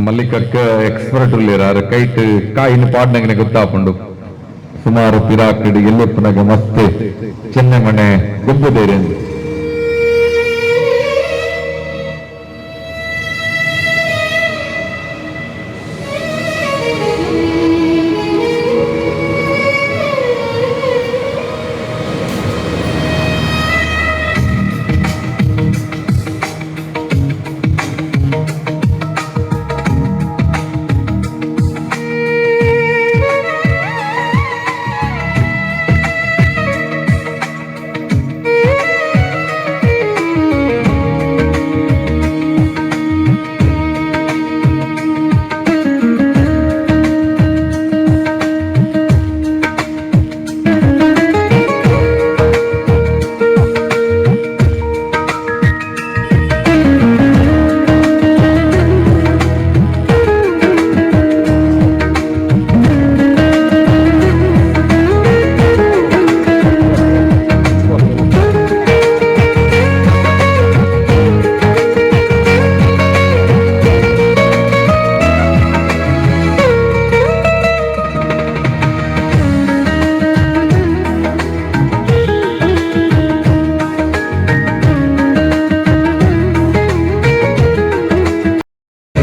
ಮಲ್ಲಿಕಕ್ಕ ಎಕ್ಸ್ಪರ್ಟ್ ಉಳ್ಳಿರ ಕೈಟ್ ಕಾಯಿನ ಪಾಡ್ನಂಗೆ ಗೊತ್ತಾಪುಂಡು ಸುಮಾರು ಪಿರಾಕಿಡ್ ಎಲ್ಲಪ್ಪನಾಗ ಮಸ್ತ್ ಚೆನ್ನೈ ಮನೆ ಗೊಬ್ಬುದೇರಿ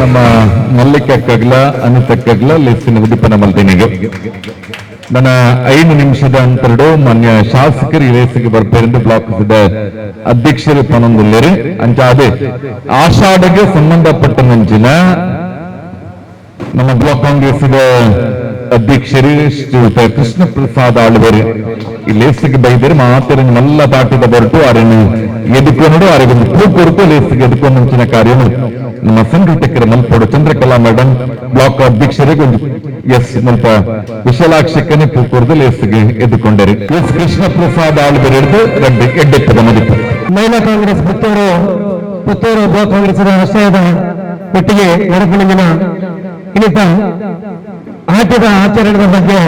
ನಮ್ಮ ಮಲ್ಲಿಕಕ್ಕಗ್ಲ ಅನಿತಕ್ಕಗ್ಲ ಲೆಸ್ಸಿನ ಉದಿಪನ ಮಲ್ದಿನಿಗೆ ನನ್ನ 5 ನಿಮಿಷದ ಅಂತರಡು ಮಾನ್ಯ ಶಾಸಕರು ಈ ರೇಸಿಗೆ ಬರ್ಪೇರೆಂದು ಬ್ಲಾಕ್ ಅಧ್ಯಕ್ಷರು ಪನೊಂದುಲ್ಲೇರು ಅಂಚ ಅದೇ ಆಷಾಢಗೆ ಸಂಬಂಧಪಟ್ಟ ನಂಚಿನ ನಮ್ಮ ಬ್ಲಾಕ್ ಕಾಂಗ್ರೆಸ್ ಅಧ್ಯಕ್ಷರು ಶ್ರೀಯುತ ಕೃಷ್ಣ ಪ್ರಸಾದ್ ಆಳ್ವರು ಈ ಲೇಸಿಗೆ ಬೈದರೆ ಮಾತ್ರ ಮಲ್ಲ ತಾಟದ ಹೊರಟು ಅವರನ್ನು ಎದುಕೊಂಡು ಅವರಿಗೆ ಪೂ ಕೊರತು ಲೇಸಿಗೆ ಎದುಕೊಂಡು ಮುಂಚಿನ ಕಾರ್ಯ ನಮ್ಮ ಸಂಘಟಕರ ಮಲ್ಪೋಡು ಚಂದ್ರಕಲಾ ಮೇಡಮ್ ಬ್ಲಾಕ್ ಅಧ್ಯಕ್ಷರಿಗೆ ಒಂದು ಎಸ್ ಮಲ್ಪ ವಿಶಾಲಾಕ್ಷಕನೇ ಪೂ ಕೊರದು ಲೇಸಿಗೆ ಎದುಕೊಂಡರು ಎಸ್ ಕೃಷ್ಣ ಪ್ರಸಾದ್ ಆಳ್ವರು ಹಿಡಿದು ಎಡ್ಡೆತ್ತದ ಮದಿತು ಮಹಿಳಾ ಕಾಂಗ್ರೆಸ್ ಪುತ್ತೂರು ಬ್ಲಾಕ್ ಕಾಂಗ್ರೆಸ್ ಆಶ್ರಯದ ಒಟ್ಟಿಗೆ ನಡೆಪಣಿನ ಇನ್ನಿತ ಆಟದ ಆಚರಣೆಯ ಬಗ್ಗೆ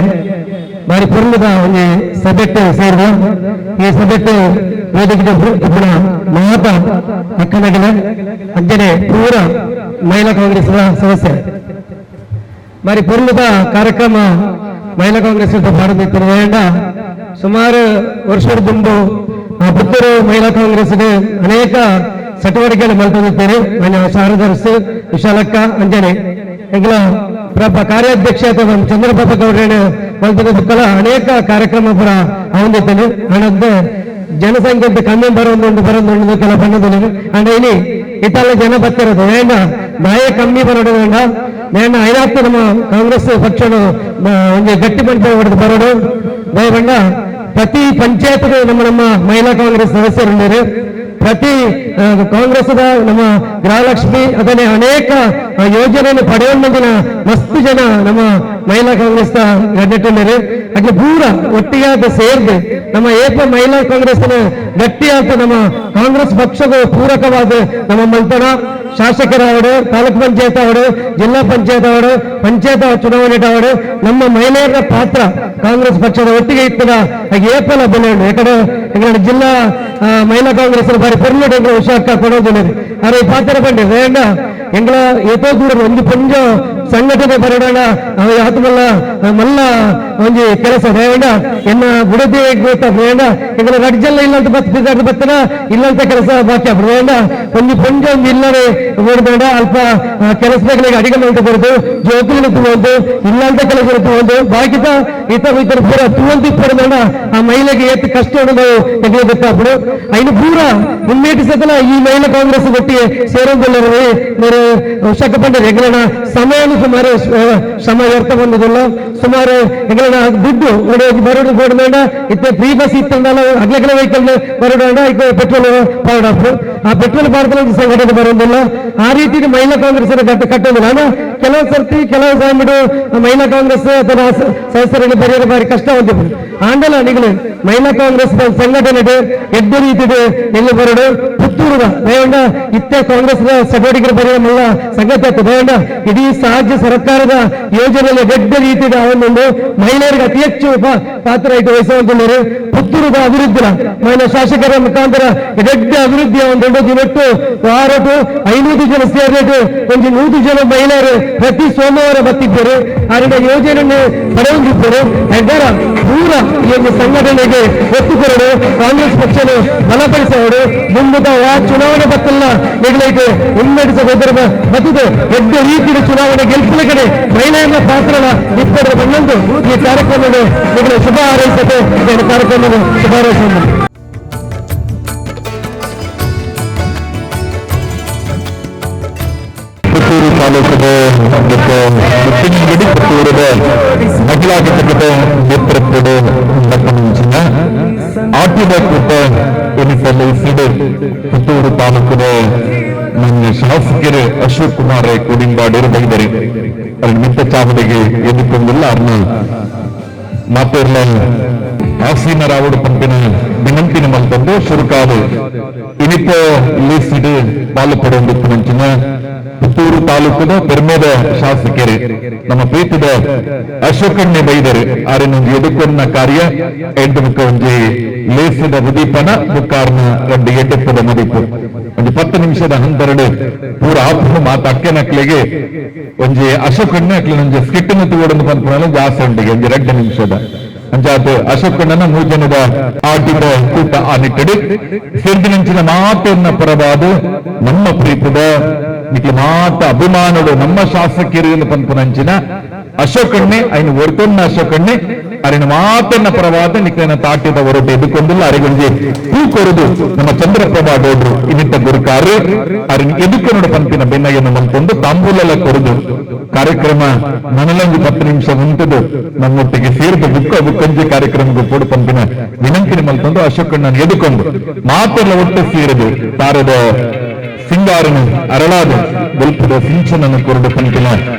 ಬಾರಿ ಪೂರ್ಣದ ಒಂದು ಸಬ್ಜೆಕ್ಟ್ ಸೇರಿದ ಈ ಸಬ್ಜೆಕ್ಟ್ ವೇದಿಕೆ ಇಬ್ಬರ ಮಹತ ಅಕ್ಕನಗಿನ ಅಂಜನೆ ಪೂರ ಮಹಿಳಾ ಕಾಂಗ್ರೆಸ್ ಸದಸ್ಯ ಬಾರಿ ಪೂರ್ಣದ ಕಾರ್ಯಕ್ರಮ ಮಹಿಳಾ ಕಾಂಗ್ರೆಸ್ ಭಾರತ ಸುಮಾರು ವರ್ಷದ ತುಂಬು ಪುತ್ತೂರು ಮಹಿಳಾ ಕಾಂಗ್ರೆಸ್ ಅನೇಕ ಚಟುವಟಿಕೆಗಳು ಮಾಡ್ಕೊಂಡಿದ್ದೇನೆ ನನ್ನ ಶಾರದರ್ಸು ವಿಶಾಲಕ್ಕ ಅಂಜನೆ ಈಗಲ ಕಾರ್ಯಾಧ್ಯಕ್ಷ ಅಥವಾ ಚಂದ್ರಪ್ರಭಾ ಗೌಡ್ರೇಣ ಮಲ್ಪದ ಅನೇಕ ಕಾರ್ಯಕ್ರಮ ಪುರ ಹೊಂದಿದ್ದೇನೆ ಹಣದ ಜನಸಂಖ್ಯೆ ಕಮ್ಮಿ ಬರೋದು ಕೆಲ ಬಣ್ಣದಲ್ಲಿ ಅಂಡ್ ಇಲ್ಲಿ ಇತಲ್ಲ ಜನ ಬರ್ತಿರೋದು ಬೇಡ ನಾಯ ಕಮ್ಮಿ ಬರೋದು ಬೇಡ ಬೇಡ ಐದಾತ್ತು ನಮ್ಮ ಕಾಂಗ್ರೆಸ್ ಪಕ್ಷ ಒಂದು ಗಟ್ಟಿ ಪಂಚಾಯತ್ ಹೊಡೆದು ಬರೋದು ಬೇಡ ಪ್ರತಿ ಪಂಚಾಯತ್ ನಮ್ಮ ಮಹಿಳಾ ಕಾಂಗ್ರೆಸ್ ಸದಸ್ಯರು ಪ್ರತಿ ಕಾಂಗ್ರೆಸ್ ನಮ್ಮ ಗೃಹಲಕ್ಷ್ಮಿ ಅದನ್ನೇ ಅನೇಕ ಯೋಜನೆಯನ್ನು ಪಡೆಯುವಂದಿನ ಮಸ್ತು ಜನ ನಮ್ಮ ಮಹಿಳಾ ಕಾಂಗ್ರೆಸ್ ಗಟ್ಟಿಟ್ಟರು ಅದ್ರ ಪೂರ ಒಟ್ಟಿಗೆ ಸೇರಿದೆ ನಮ್ಮ ಏಪ ಮಹಿಳಾ ಕಾಂಗ್ರೆಸ್ ಗಟ್ಟಿಯಾದ ನಮ್ಮ ಕಾಂಗ್ರೆಸ್ ಪಕ್ಷದ ಪೂರಕವಾದ ನಮ್ಮ ಮಂತನ ಶಾಸಕರ ಅವರು ತಾಲೂಕ್ ಪಂಚಾಯತ್ ಅವರು ಜಿಲ್ಲಾ ಪಂಚಾಯತ್ ಅವರು ಪಂಚಾಯತ್ ಚುನಾವಣೆ ಅವರು ನಮ್ಮ ಮಹಿಳೆಯರ ಪಾತ್ರ ಕಾಂಗ್ರೆಸ್ ಪಕ್ಷದ ಒಟ್ಟಿಗೆ ಇತ್ತದ ಏಪಲ ಬೆಲೆ ಯಾಕಂದ್ರೆ ಜಿಲ್ಲಾ ಮಹಿಳಾ ಕಾಂಗ್ರೆಸ್ ಬಾರಿ ಪೊರ್ಲುಡೆ ವಿಷಯಕ್ಕ ಕೊಡೋದಿಲ್ಲ ಅರೆ ಈ ಪಾತ್ರ ಬಂಡೆ ಬೇಡ ಎಂಗಳ ಏತೋ ದೂರ ಒಂದು ಪಂಜ ಸಂಘಟನೆ ಬರೋಣ ಆತ್ಮಲ್ಲ ಮಲ್ಲ ಒಂದು ಕೆಲಸ ಬೇಡ ಎನ್ನ ಬುಡದಿ ಬೇಡ ಎಂಗಳ ರಡ್ಜಲ್ಲ ಇಲ್ಲಂತ ಬತ್ತನ ಇಲ್ಲಂತ ಕೆಲಸ ಬಾಕಿ ಬೇಡ ಒಂದು ಪಂಜ ಒಂದು ಇಲ್ಲವೇ ಬೇಡ ಅಲ್ಪ ಕೆಲಸಗಳಿಗೆ ಅಡಿಗೆ ಮಾಡ್ಕೋಬಾರ್ದು ಜೋಕುಗಳು ತಗೊಂಡು ಇಲ್ಲಂತ ಕೆಲಸ ತಗೊಂಡು ಬಾಕಿತ ಇತರ ಪೂರ ತಗೊಂಡು ಬೇಡ ಆ ಮಹಿಳೆಗೆ ಏತ್ ಕಷ್ಟ ಅನ್ನೋದು ಗೊತ್ತಾಗ್ಬಿಡು ಐನು ಪೂರ ಮುನ್ನೇಟಿಸದಲ್ಲ ಈ ಮಹಿಳಾ ಕಾಂಗ್ರೆಸ್ ಒಟ್ಟಿಗೆ ಸೇರೋದಿಲ್ಲ మీరు ఉషాకపండి ఎగలన సమయాన్ని సుమారు శ్రమ వ్యర్థ ಬಂದದಿಲ್ಲ ಸುಮಾರು ಎಗಲನ ದುಡ್ಡು ಬರೋದು ಬೇಡ ಇತ್ತೆ ಫ್ರೀ ಬಸ್ ಇತ್ತಂದಲ್ಲ ಅಗ್ಲಗಲ ವೆಹಿಕಲ್ ಬರೋಣ ಈಗ ಪೆಟ್ರೋಲ್ ಪಾವಡಾಪು ಆ ಪೆಟ್ರೋಲ್ ಭಾರತದಲ್ಲಿ ಸಂಘಟನೆ ಬರೋದಿಲ್ಲ ಆ ರೀತಿ ಮಹಿಳಾ ಕಾಂಗ್ರೆಸ್ ಕಟ್ಟೋದಿಲ್ಲ ನಾನು ಕೆಲವು ಸರ್ತಿ ಕೆಲವು ಸಾಮಿಡು ಮಹಿಳಾ ಕಾಂಗ್ರೆಸ್ ಅಥವಾ ಸದಸ್ಯರಿಗೆ ಬರೆಯಲು ಬಾರಿ ಕಷ್ಟ ಹೊಂದಿದ್ರು ಆಂಡಲ ನಿಗಳು ಮಹಿಳಾ ಕಾಂಗ್ರೆಸ್ ಸಂಘಟನೆ ಎಡ್ಡ ರೀತಿ ಎಲ್ಲಿ ಬರೋದು ಪುತ್ತೂರು ಬೇಡ ಇತ್ತೆ ಕಾಂಗ್ರೆಸ್ ಚಟುವಟಿಕೆ ಬರೆಯ ಮಲ್ಲ ಸಂಗತಿ ಆಯ್ತು ಬೇಡ ಇಡೀ ರಾಜ್ಯ ಸರ್ಕಾರದ ಯೋಜನೆಯಲ್ಲಿ ದೊಡ್ಡ ರೀತಿಯ ಒಂದು ಮಹಿಳೆಯರಿಗೆ ಅತಿ ಹೆಚ್ಚು ಪಾತ್ರ ಆಯ್ತು ವಹಿಸುವಂತಂದ್ರೆ ಪುತ್ತೂರದ ಅಭಿವೃದ್ಧಿ ಮಹಿಳಾ ಶಾಸಕರ ಮುಖಾಂತರ ದೊಡ್ಡ ಅಭಿವೃದ್ಧಿಯ ಒಂದು ದೊಡ್ಡ ದಿನಟ್ಟು ವಾರಟ್ಟು 500 ಜನ ಸೇರಿಟ್ಟು ಒಂದು 100 ಜನ ಮಹಿಳೆಯರು ಪ್ರತಿ ಸೋಮವಾರ ಬರ್ತಿದ್ದರು ಅವರ ಯೋಜನೆಯನ್ನು ಪಡೆಯುತ್ತಿದ್ದರು ಹೆಗ್ಗರ ಪೂರ ಈ ಒಂದು ಸಂಘಟನೆಗೆ ಒತ್ತು ಕೊರಡು ಕಾಂಗ್ರೆಸ್ ಪಕ್ಷವನ್ನು ಬಲಪಡಿಸೋರು ಮುಂದಿನ ಚುನಾವಣೆ ಬತ್ತಲ್ಲ ನಿಗಲೈತೆ ಮುನ್ನಡೆಸಬಹುದು ಬತ್ತದೆ ದೊಡ್ಡ ರೀತಿಯ ಚುನಾವಣೆ ಗೆಲ್ಪಲ ಕಡೆ ಮಹಿಳೆಯರ ಪಾತ್ರ ಇಪ್ಪತ್ತು ಬಂದು ಈ ಕಾರ್ಯಕ್ರಮದ ನಿಗಲ ಶುಭ ಹಾರೈಸದೆ ಕಾರ್ಯಕ್ರಮದ ಶುಭ ಹಾರೈಸೋಣ ಪುತ್ತೂರು ತಾಲೂಕದ ಪುತ್ತೂರದ ಮಹಿಳಾ ಘಟಕದ ನೇತೃತ್ವದ ಮುಂಚಿನ ಆಟಿದ ಕೂಟ ಎನಿಸಲು ಪುತ್ತೂರು ತಾಲೂಕದ ಮಾನ್ಯ ಶಾಸಕರು ಅಶೋಕ್ ಕುಮಾರ್ ಕೂಡಿಂಬಾಡಿರು ಬೈದರೆ ಅವ್ರ ಮಿತ್ತ ಚಾವಡಿಗೆ ಎದುಕೊಂಡಿಲ್ಲ ಅವ್ರನ್ನ ಮಾತೇರ್ಲ ಆಸೀನರಾವುಡು ಪಂಪಿನ ವಿನಂತಿನ ಮಲ್ತಂದು ಶುರುಕಾದು ಇನಿಪೋ ಲೀಸಿಡು ಪಾಲು ಪಡೆಯುವಂತ ಮುಂಚಿನ ಪುತ್ತೂರು ತಾಲೂಕದ ಪೆರ್ಮೇದ ಶಾಸಕರು ನಮ್ಮ ಪ್ರೀತಿದ ಅಶೋಕಣ್ಣೆ ಬೈದರು ಆರನ್ನು ಎದುಕೊನ್ನ ಕಾರ್ಯ ಎಂಟು ಮುಖ ಒಂಜಿ ಲೇಸಿದ ಉದೀಪನ ಬುಕ್ಕಾರ್ನ ರೆಡ್ಡಿ ಎಡ್ಡೆತ್ತದ ಮದಿಪು ಒಂದು 10 ನಿಮಿಷದ ಹಂತರಡು ಪೂರ ಆಪು ಮಾತು ಅಕ್ಕೆನಕ್ಲಿಗೆ ಒಂಜಿ ಅಶೋಕಣ್ಣೆ ಅಕ್ಲಿ ಒಂಜಿ ಸ್ಕಿಟ್ಟನ್ನು ತಗೊಂಡು ಪಂಪನಲ್ಲ ಜಾಸ್ತಿ ಉಂಟಿಗೆ ಒಂಜಿ 2 ನಿಮಿಷದ ಅಂಚಾತು ಅಶೋಕಣ್ಣನ 3 ಜನದ ಆಟಿದ ಕೂಟ ಆ ನಿಟ್ಟಡು ಸೇರ್ದಿನಂಚಿನ ಮಾತನ್ನ ಪರವಾದು ನಮ್ಮ ಪ್ರೀತಿದ ನಿಕ್ಲು ಮಾತ ಅಭಿಮಾನುಡು ನಮ್ಮ ಶಾಸಕರು ಪಂಪನಂಚಿನ ಅಶೋಕಣ್ಣೆ ಅಯ್ನ ಒರ್ತೊನ್ನ ಅಶೋಕಣ್ಣೆ ಅರಿನ ಮಾತನ್ನ ಪರವಾದ ನಿಕ್ಲನ ತಾಟಿದ ಹೊರಟು ಎದುಕೊಂಡಿಲ್ಲ ಅರಿಗೊಂಜಿ ಹೂ ಕೊರದು ನಮ್ಮ ಚಂದ್ರಪ್ರಭಾ ಗೌಡ್ರು ಇನ್ನಿತ ಗುರುಕಾರು ಅರಿನ ಎದುಕನೋಡು ಪಂಪಿನ ಬೆನ್ನಯ್ಯನ್ನು ಮಲ್ಕೊಂಡು ತಾಂಬೂಲೆಲ್ಲ ಕೊರದು ಕಾರ್ಯಕ್ರಮ ನನಲೊಂದು 10 ನಿಮಿಷ ಉಂಟದು ನಮ್ಮೊಟ್ಟಿಗೆ ಸೇರಿದ ಬುಕ್ಕಂಜಿ ಕಾರ್ಯಕ್ರಮಕ್ಕೆ ಕೊಡು ಪಂಪಿನ ವಿನಂತಿನ ಮಲ್ಕೊಂಡು ಅಶೋಕಣ್ಣನ ಎದುಕೊಂಡು ಮಾತೆಲ್ಲ ಒಟ್ಟು ಸೇರಿದು ತಾರದ ಸಿಂಗಾರನು ಅರಳಾದ ಬಲ್ಪದ ಸಿಂಚನನ್ನು ಕೊರಡು ಪಂಪಿನ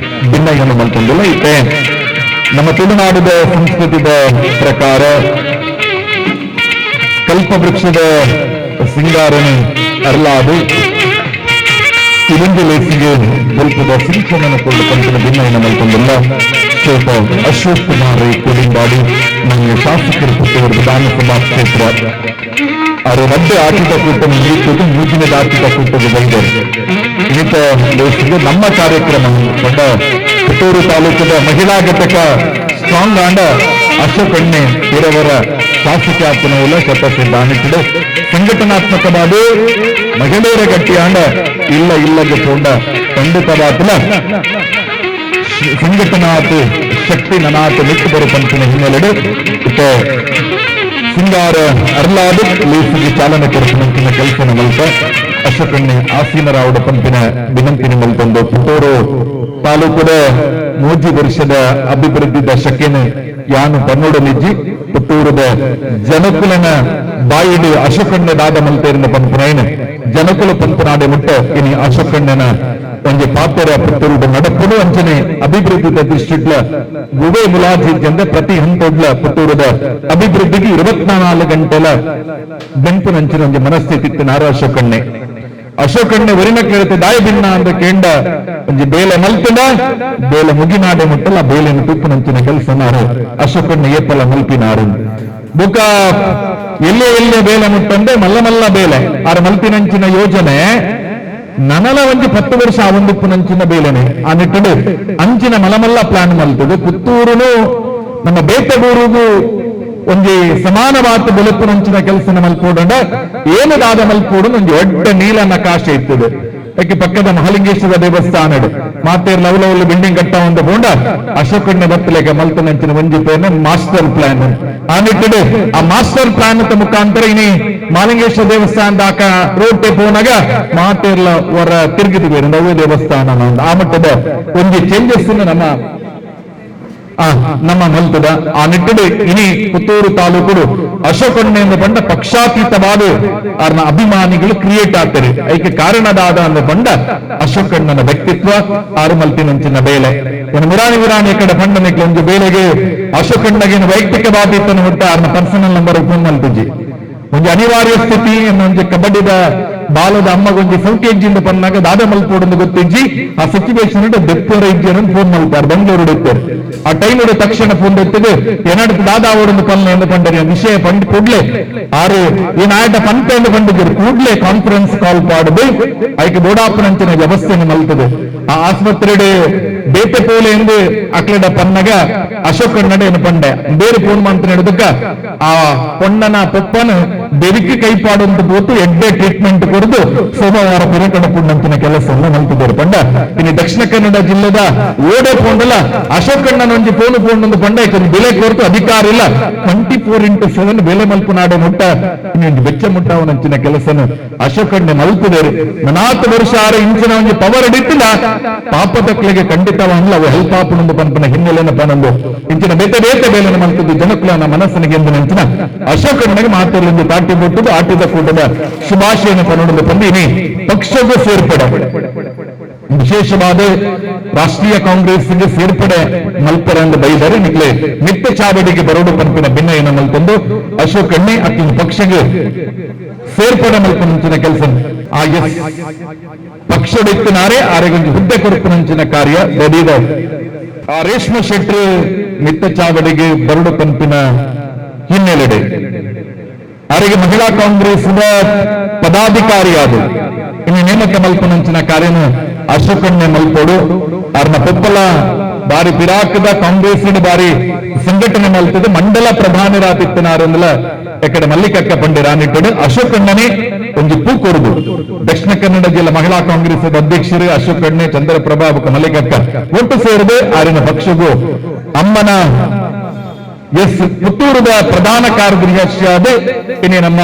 ಭಿನ್ನಯ್ಯನ್ನು ಮಲ್ಕೊಂಡಿಲ್ಲ ಇತ್ತೆ ನಮ್ಮ ತುಳುನಾಡಿದ ಸಂಸ್ಕೃತಿದ ಪ್ರಕಾರ ಕಲ್ಪವೃಕ್ಷದ ಸಿಂಗಾರನು ಅರಳಾದು ಇದೊಂದು ಲೇಸಿಗೆ ಬಲ್ಪದ ಸಿಂಚನನ್ನು ಕೊರಡು ಪಂಪಿನ ಭಿನ್ನಯ್ಯನ್ನು ಮಲ್ಕೊಂಡಿಲ್ಲ ಶ್ವೇತ ಅಶೋಕ್ ಕುಮಾರ್ ಕೂಡಿಂದಾಡಿ ನಮ್ಮ ಶಾಸಕರ ಪುತ್ತೂರು ವಿಧಾನಸಭಾ ಕ್ಷೇತ್ರ ಅವರು ರದ್ದೆ ಆರ್ಥಿಕ ಕೂಟ ಮುಗಿಯುತ್ತದೆ ಮೂಜಿನ ಆರ್ಥಿಕ ಕೂಟದ ಬಂದರು ಇನ್ನಿತ ದೇಶಕ್ಕೆ ನಮ್ಮ ಕಾರ್ಯಕ್ರಮ ದೊಡ್ಡ ಪುತ್ತೂರು ತಾಲೂಕದ ಮಹಿಳಾ ಘಟಕ ಸ್ಟ್ರಾಂಗ್ ಆಂಡ ಅಶೋಕಣ್ಣೆ ಇರವರ ಶಾಸಕಾತ್ಮನವುಲ ಶತಸಿದ್ಧ ಅನಿಸಿದೆ ಸಂಘಟನಾತ್ಮಕವಾದ ಮಹಿಳೆಯರ ಗಟ್ಟಿ ಆಂಡ ಇಲ್ಲಗೆ ತೋಂಡ ಖಂಡಿತವಾದ ಸಂಘಟನಾತ್ ಶಕ್ತಿ ನನಾತ್ ನಿಟ್ಟು ಬರೋ ಪಂಪಿನ ಹಿನ್ನೆಲೆಡೆ ಇತ್ತು ಸಿಂಗಾರ ಅರ್ಲಾದ ಲೇಸಿಗೆ ಚಾಲನೆ ಕೊಡುವಂತಿನ ಕೆಲಸನ ಮಲ್ಕ ಅಶೋಕಣ್ಣೆ ಆಸೀನರಾವುಡ ಪಂಪಿನ ವಿನಂತಿನ ಮಲ್ಕೊಂಡು ಪುತ್ತೂರು ತಾಲೂಕದ 3 ವರ್ಷದ ಅಭಿವೃದ್ಧಿದ ಶಕ್ಯನ ಯಾನು ತನ್ನೋಡ ನಿಜ್ಜಿ ಪುತ್ತೂರದ ಜನಕುಲನ ಬಾಯಿಡು ಅಶೋಕಣ್ಣೆ ದಾದ ಮಲ್ತೇರಿನ ಪಂಪನೈನ ಜನಕುಲ ಪಂಪನಾಡೆ ಮುಟ್ಟ ಇನಿ ಅಶೋಕಣ್ಣನ ಒಂಜಿ ಪಾತ್ರ ಪುತ್ತೂರುದ ನಡಪುಡು ಅಂಚನೆ ಅಭಿವೃದ್ಧಿದ ದೃಷ್ಟಿಡ್ಲ ಗುವೆ ಮುಲಾಜಿದ್ದಂದ್ರೆ ಪ್ರತಿ ಹಂತೊಡ್ಲ ಪುತ್ತೂರದ ಅಭಿವೃದ್ಧಿಗೆ 24 ಗಂಟೆಲ ಬೆಂಪುನಂಚಿನ ಒಂಜಿ ಮನಸ್ಥಿತಿ ನಾರ ಅಶೋಕಣ್ಣೆ ಒರಿನ ಕೇಳುತ್ತೆ ದಾಯ ಭಿನ್ನ ಅಂತ ಕೇಂಡ ಒಂಜಿ ಬೇಲೆ ಮಲ್ಪಿನ ಬೇಲೆ ಮುಗಿನಾಡೆ ಮುಟ್ಟಲ್ಲ ಬೇಲೆನ ತುಪ್ಪುನಂಚಿನ ಕೆಲಸ ನಾರು ಅಶೋಕಣ್ಣೆ ಏಪಲ ಮಲ್ಪಿನಾರು ಬುಕ ಎಲ್ಲೇ ಬೇಲೆ ಮುಟ್ಟಂದ್ರೆ ಮಲ್ಲ ಬೇಲೆ ಆರ ಮಲ್ಪಿನಂಚಿನ ಯೋಜನೆ ನನಲ ಒಂಜಿ 10 ವರ್ಷ ಆ ಒಂದುಪ್ಪುನಂಚಿನ ಬೇಲೆನೆ ಆ ನಿಟ್ಟಡು ಅಂಚಿನ ಮಲಮಲ್ಲ ಪ್ಲಾನ್ ಮಲ್ತದು ಪುತ್ತೂರುನು ನಮ್ಮ ಬೇಟಗೂರುಗೂ ಒಂಜಿ ಸಮಾನವಾದ ಬೆಳಪುನಂಚಿನ ಕೆಲಸನ ಮಲ್ಪೋಡ ಏನು ದಾದ ಮಲ್ಪೋಡು ಒಂಜಿ ಒಡ್ಡ ನೀಲ ನಕಾಶೆ ಇರ್ತದೆ ಯಾಕೆ ಪಕ್ಕದ ಮಹಾಲಿಂಗೇಶ್ವರ ದೇವಸ್ಥಾನ ಮಾತೇರ್ ಲವಲವಲು ಬಿಲ್ಡಿಂಗ್ ಕಟ್ಟ ಒಂದು ಬೋಂಡ ಅಶೋಕಣ್ಣೆ ಬತ್ತಲೆಗೆ ಮಲ್ಪನಂಚಿನ ಒಂಜಿ ಪೇನ ಮಾಸ್ಟರ್ ಪ್ಲಾನ್ ಆ ನಿಟ್ಟಡು ಆ ಮಾಸ್ಟರ್ ಪ್ಲಾನ್ ಮುಖಾಂತರ ಇನಿ ಮಹಾಲಿಂಗೇಶ್ವರ ದೇವಸ್ಥಾನ ದಾಕ ರೋಡ್ ಪೋನಾಗ ಮಾತೇರ್ಲ ಹೊರ ತಿರುಗಿದು ಬೇರೆ ನವ್ಯ ದೇವಸ್ಥಾನ ಆ ಮಟ್ಟದ ಒಂಜಿ ಚೇಂಜಸ್ ನಮ್ಮ ಮಲ್ತದ ಆ ನಿಟ್ಟಡು ಇನಿ ಪುತ್ತೂರು ತಾಲೂಕು ಅಶೋಕಣ್ಣೆ ಎಂದು ಬಂಡ ಪಕ್ಷಾತೀತವಾದ ಅವ್ರನ್ನ ಅಭಿಮಾನಿಗಳು ಕ್ರಿಯೇಟ್ ಆಗ್ತಾರೆ ಅದಕ್ಕೆ ಕಾರಣದಾದ ಅಂದ ಬಂಡ ಅಶೋಕಣ್ಣನ ವ್ಯಕ್ತಿತ್ವ ಆರು ಮಲ್ತಿನಂಚಿನ ಬೇಲೆ ಒಂದು ಮುರಾನಿ ಕಡೆ ಬಂಡನಿಗೆ ಒಂದು ಬೇಲೆಗೆ ಅಶೋಕಣ್ಣಗೆ ವೈಯಕ್ತಿಕವಾದಿತ್ತನ್ನು ಹುಟ್ಟ ಅವ್ರನ್ನ ಪರ್ಸನಲ್ ನಂಬರ್ ಫೋನ್ ಮಲ್ತಿಜಿ ಒಂದು ಅನಿವಾರ್ಯ ಸ್ಥಿತಿ ಒಂದು ಕಬಡ್ಡಿದ ಬಾಲದ ಅಮ್ಮಗೊಂದು ಸೌಖ್ಯಂಜಿಂದ ಬಂದಾಗ ದಾದ ಮಲ್ಪೋಡನ್ನು ಗೊತ್ತಿಜ್ಜಿ ಆ ಸಿಚುವೇಶನ್ ಬೆಪ್ಪರ ಇಜ್ಜಿಯನ್ನು ಫೋನ್ ಮಲ್ತಾರೆ ಬೆಂಗಳೂರು ಇಡ್ತಾರೆ ಆ ಟೈಮ್ ತಕ್ಷಣ ಫೋನ್ ಎತ್ತಿದೆ ಏನಾಡ್ತು ದಾದ ಅವರನ್ನು ಪಲ್ಲೆ ಎಂದು ಪಂಡರಿ ವಿಷಯ ಪಂಡ್ ಕೂಡ್ಲೆ ಆರು ಏನಾಯ್ತ ಪಂತ ಎಂದು ಪಂಡಿದ್ರು ಕೂಡ್ಲೆ ಕಾನ್ಫರೆನ್ಸ್ ಕಾಲ್ ಪಾಡದು ಅದಕ್ಕೆ ಬೋಡಾಪನಂಚಿನ ವ್ಯವಸ್ಥೆಯನ್ನು ಮಲ್ತದೆ ಆ ಆಸ್ಪತ್ರೆ ಬೇಟೆ ಪೋಲೆ ಎಂದು ಅಕ್ಲಡ ಪನ್ನಗ ಅಶೋಕಣ್ಣಡೆ ಏನು ಪಂಡೆ ಬೇರೆ ಫೋನ್ ಮಂತ್ರ ಹಿಡಿದಕ್ಕ ಆ ಪೊಣ್ಣನ ಪೊಪ್ಪನ ಬೆರಿಕೆ ಕೈಪಾಡುವಂತ ಬೋತು ಎಡ್ಡೆ ಟ್ರೀಟ್ಮೆಂಟ್ ಕೊಡದು ಸೋಮವಾರ ಪುರಕಡ ಪುಣ್ಣಂತಿನ ಕೆಲಸವನ್ನು ಮಲ್ತಿದ್ದಾರೆ ಪಂಡ ಇನ್ನು ದಕ್ಷಿಣ ಕನ್ನಡ ಜಿಲ್ಲೆದ ಓಡೆ ಪೋಂಡಲ್ಲ ಅಶೋಕಣ್ಣನ ಒಂಜಿ ಫೋನ್ ಒಂದು ಪಂಡ ಒಂದು ಬೆಲೆ ಕೊರತು ಅಧಿಕಾರ ಇಲ್ಲ 24x7 ಬೆಲೆ ಮಲ್ಪನಾಡೆ ಮುಟ್ಟ ಇನ್ನು ಬೆಚ್ಚ ಮುಟ್ಟವನಂಚಿನ ಕೆಲಸನು ಅಶೋಕಣ್ಣೆ ಮಲ್ಪಿದ್ದಾರೆ 4 ವರ್ಷ 6 ಇಂಚಿನ ಒಂದು ಪವರ್ ಹಿಡಿತಿಲ್ಲ ಪಾಪದಕ್ಳಿಗೆ ಖಂಡಿತವಲ್ಲ ಅವು ಹೆಲ್ಪ್ ಆಪನೊಂದು ಪಂಪನ ಹಿನ್ನೆಲೆಯನ್ನು ಪಣಂದು ಇಂಚಿನ ಬೇತೆ ಬೇಲೆಯನ್ನು ಮಲ್ತಿದ್ದು ಜನಕುಲನ ಮನಸ್ಸಿನಿಗೆ ಎಂದು ನಂಚಿನ ಅಶೋಕಣ್ಣಗೆ ಮಾತಲ್ಲಿ ತಾಟಿ ಬಿಟ್ಟದು ಆಟಿದ ಕೂಟದ ಶುಭಾಶಯನ ಪಣೊಂದು ಪಂದಿನಿ ಪಕ್ಷದ ಸೇರ್ಪಡೆ ವಿಶೇಷವಾದ ರಾಷ್ಟ್ರೀಯ ಕಾಂಗ್ರೆಸ್ಗೆ ಸೇರ್ಪಡೆ ಮಲ್ಪರ ಎಂದು ಬೈದರೆ ನಿಕ್ಲೆ ನಿತ್ಯ ಚಾವಡಿಗೆ ಬರೋಡು ಪಂಪಿನ ಭಿನ್ನಯನ ಮಲ್ಕೊಂಡು ಅಶೋಕಣ್ಣೆ ಅತ್ತಿನ ಪಕ್ಷಗೆ ಸೇರ್ಪಡೆ ಮಲ್ಪನಂಚಿನ ಕೆಲಸ ಆಗ ಪಕ್ಷಡಿತ್ತಿನಾರೆ ಆರೆಗೊಂದು ಹುದ್ದೆ ಕೊರಪನಂಚಿನ ಕಾರ್ಯ ದಡಿದ ಆ ರೇಷ್ಮೆ ಶೆಟ್ರು ನಿತ್ಯ ಚಾವಡಿಗೆ ಬರಡು ಪಂಪಿನ ಹಿನ್ನೆಲೆಡೆ ಅವರಿಗೆ ಮಹಿಳಾ ಕಾಂಗ್ರೆಸ್ ಪದಾಧಿಕಾರಿಯಾದ ಇನ್ನು ನೇಮಕ ಮಲ್ಪನಂಚಿನ ಕಾರ್ಯನ ಅಶೋಕಣ್ಣೆ ಮಲ್ಪೋಡು ಅವ್ರನ್ನ ಪೊಪ್ಪಲ ಬಾರಿ ಪಿರಾಕದ ಕಾಂಗ್ರೆಸ್ ಬಾರಿ ಸಂಘಟನೆ ಮಲ್ತದೆ ಮಂಡಲ ಪ್ರಧಾನರಾತಿತ್ತನಾರಂದಲ ಎಕಡೆ ಮಲ್ಲಿಕಕ್ಕ ಪಂಡಿರಾನಿಟ್ಟಡು ಅಶೋಕಣ್ಣನೇ ಒಂದು ಪೂ ಕೊಡುದು ದಕ್ಷಿಣ ಕನ್ನಡ ಜಿಲ್ಲಾ ಮಹಿಳಾ ಕಾಂಗ್ರೆಸ್ ಅಧ್ಯಕ್ಷರು ಅಶೋಕ್ ಕಣ್ಣೆ ಚಂದ್ರಪ್ರಭಾ ಮಲ್ಲಿಕಕ್ಕ ಒಟ್ಟು ಸೇರಿದೆ ಆರಿನ ಪಕ್ಷಗೂ ಅಮ್ಮನ ಎಸ್ ಪುತ್ತೂರದ ಪ್ರಧಾನ ಕಾರ್ಯದರ್ಶಿ ಆದ ಇನ್ನೇ ನಮ್ಮ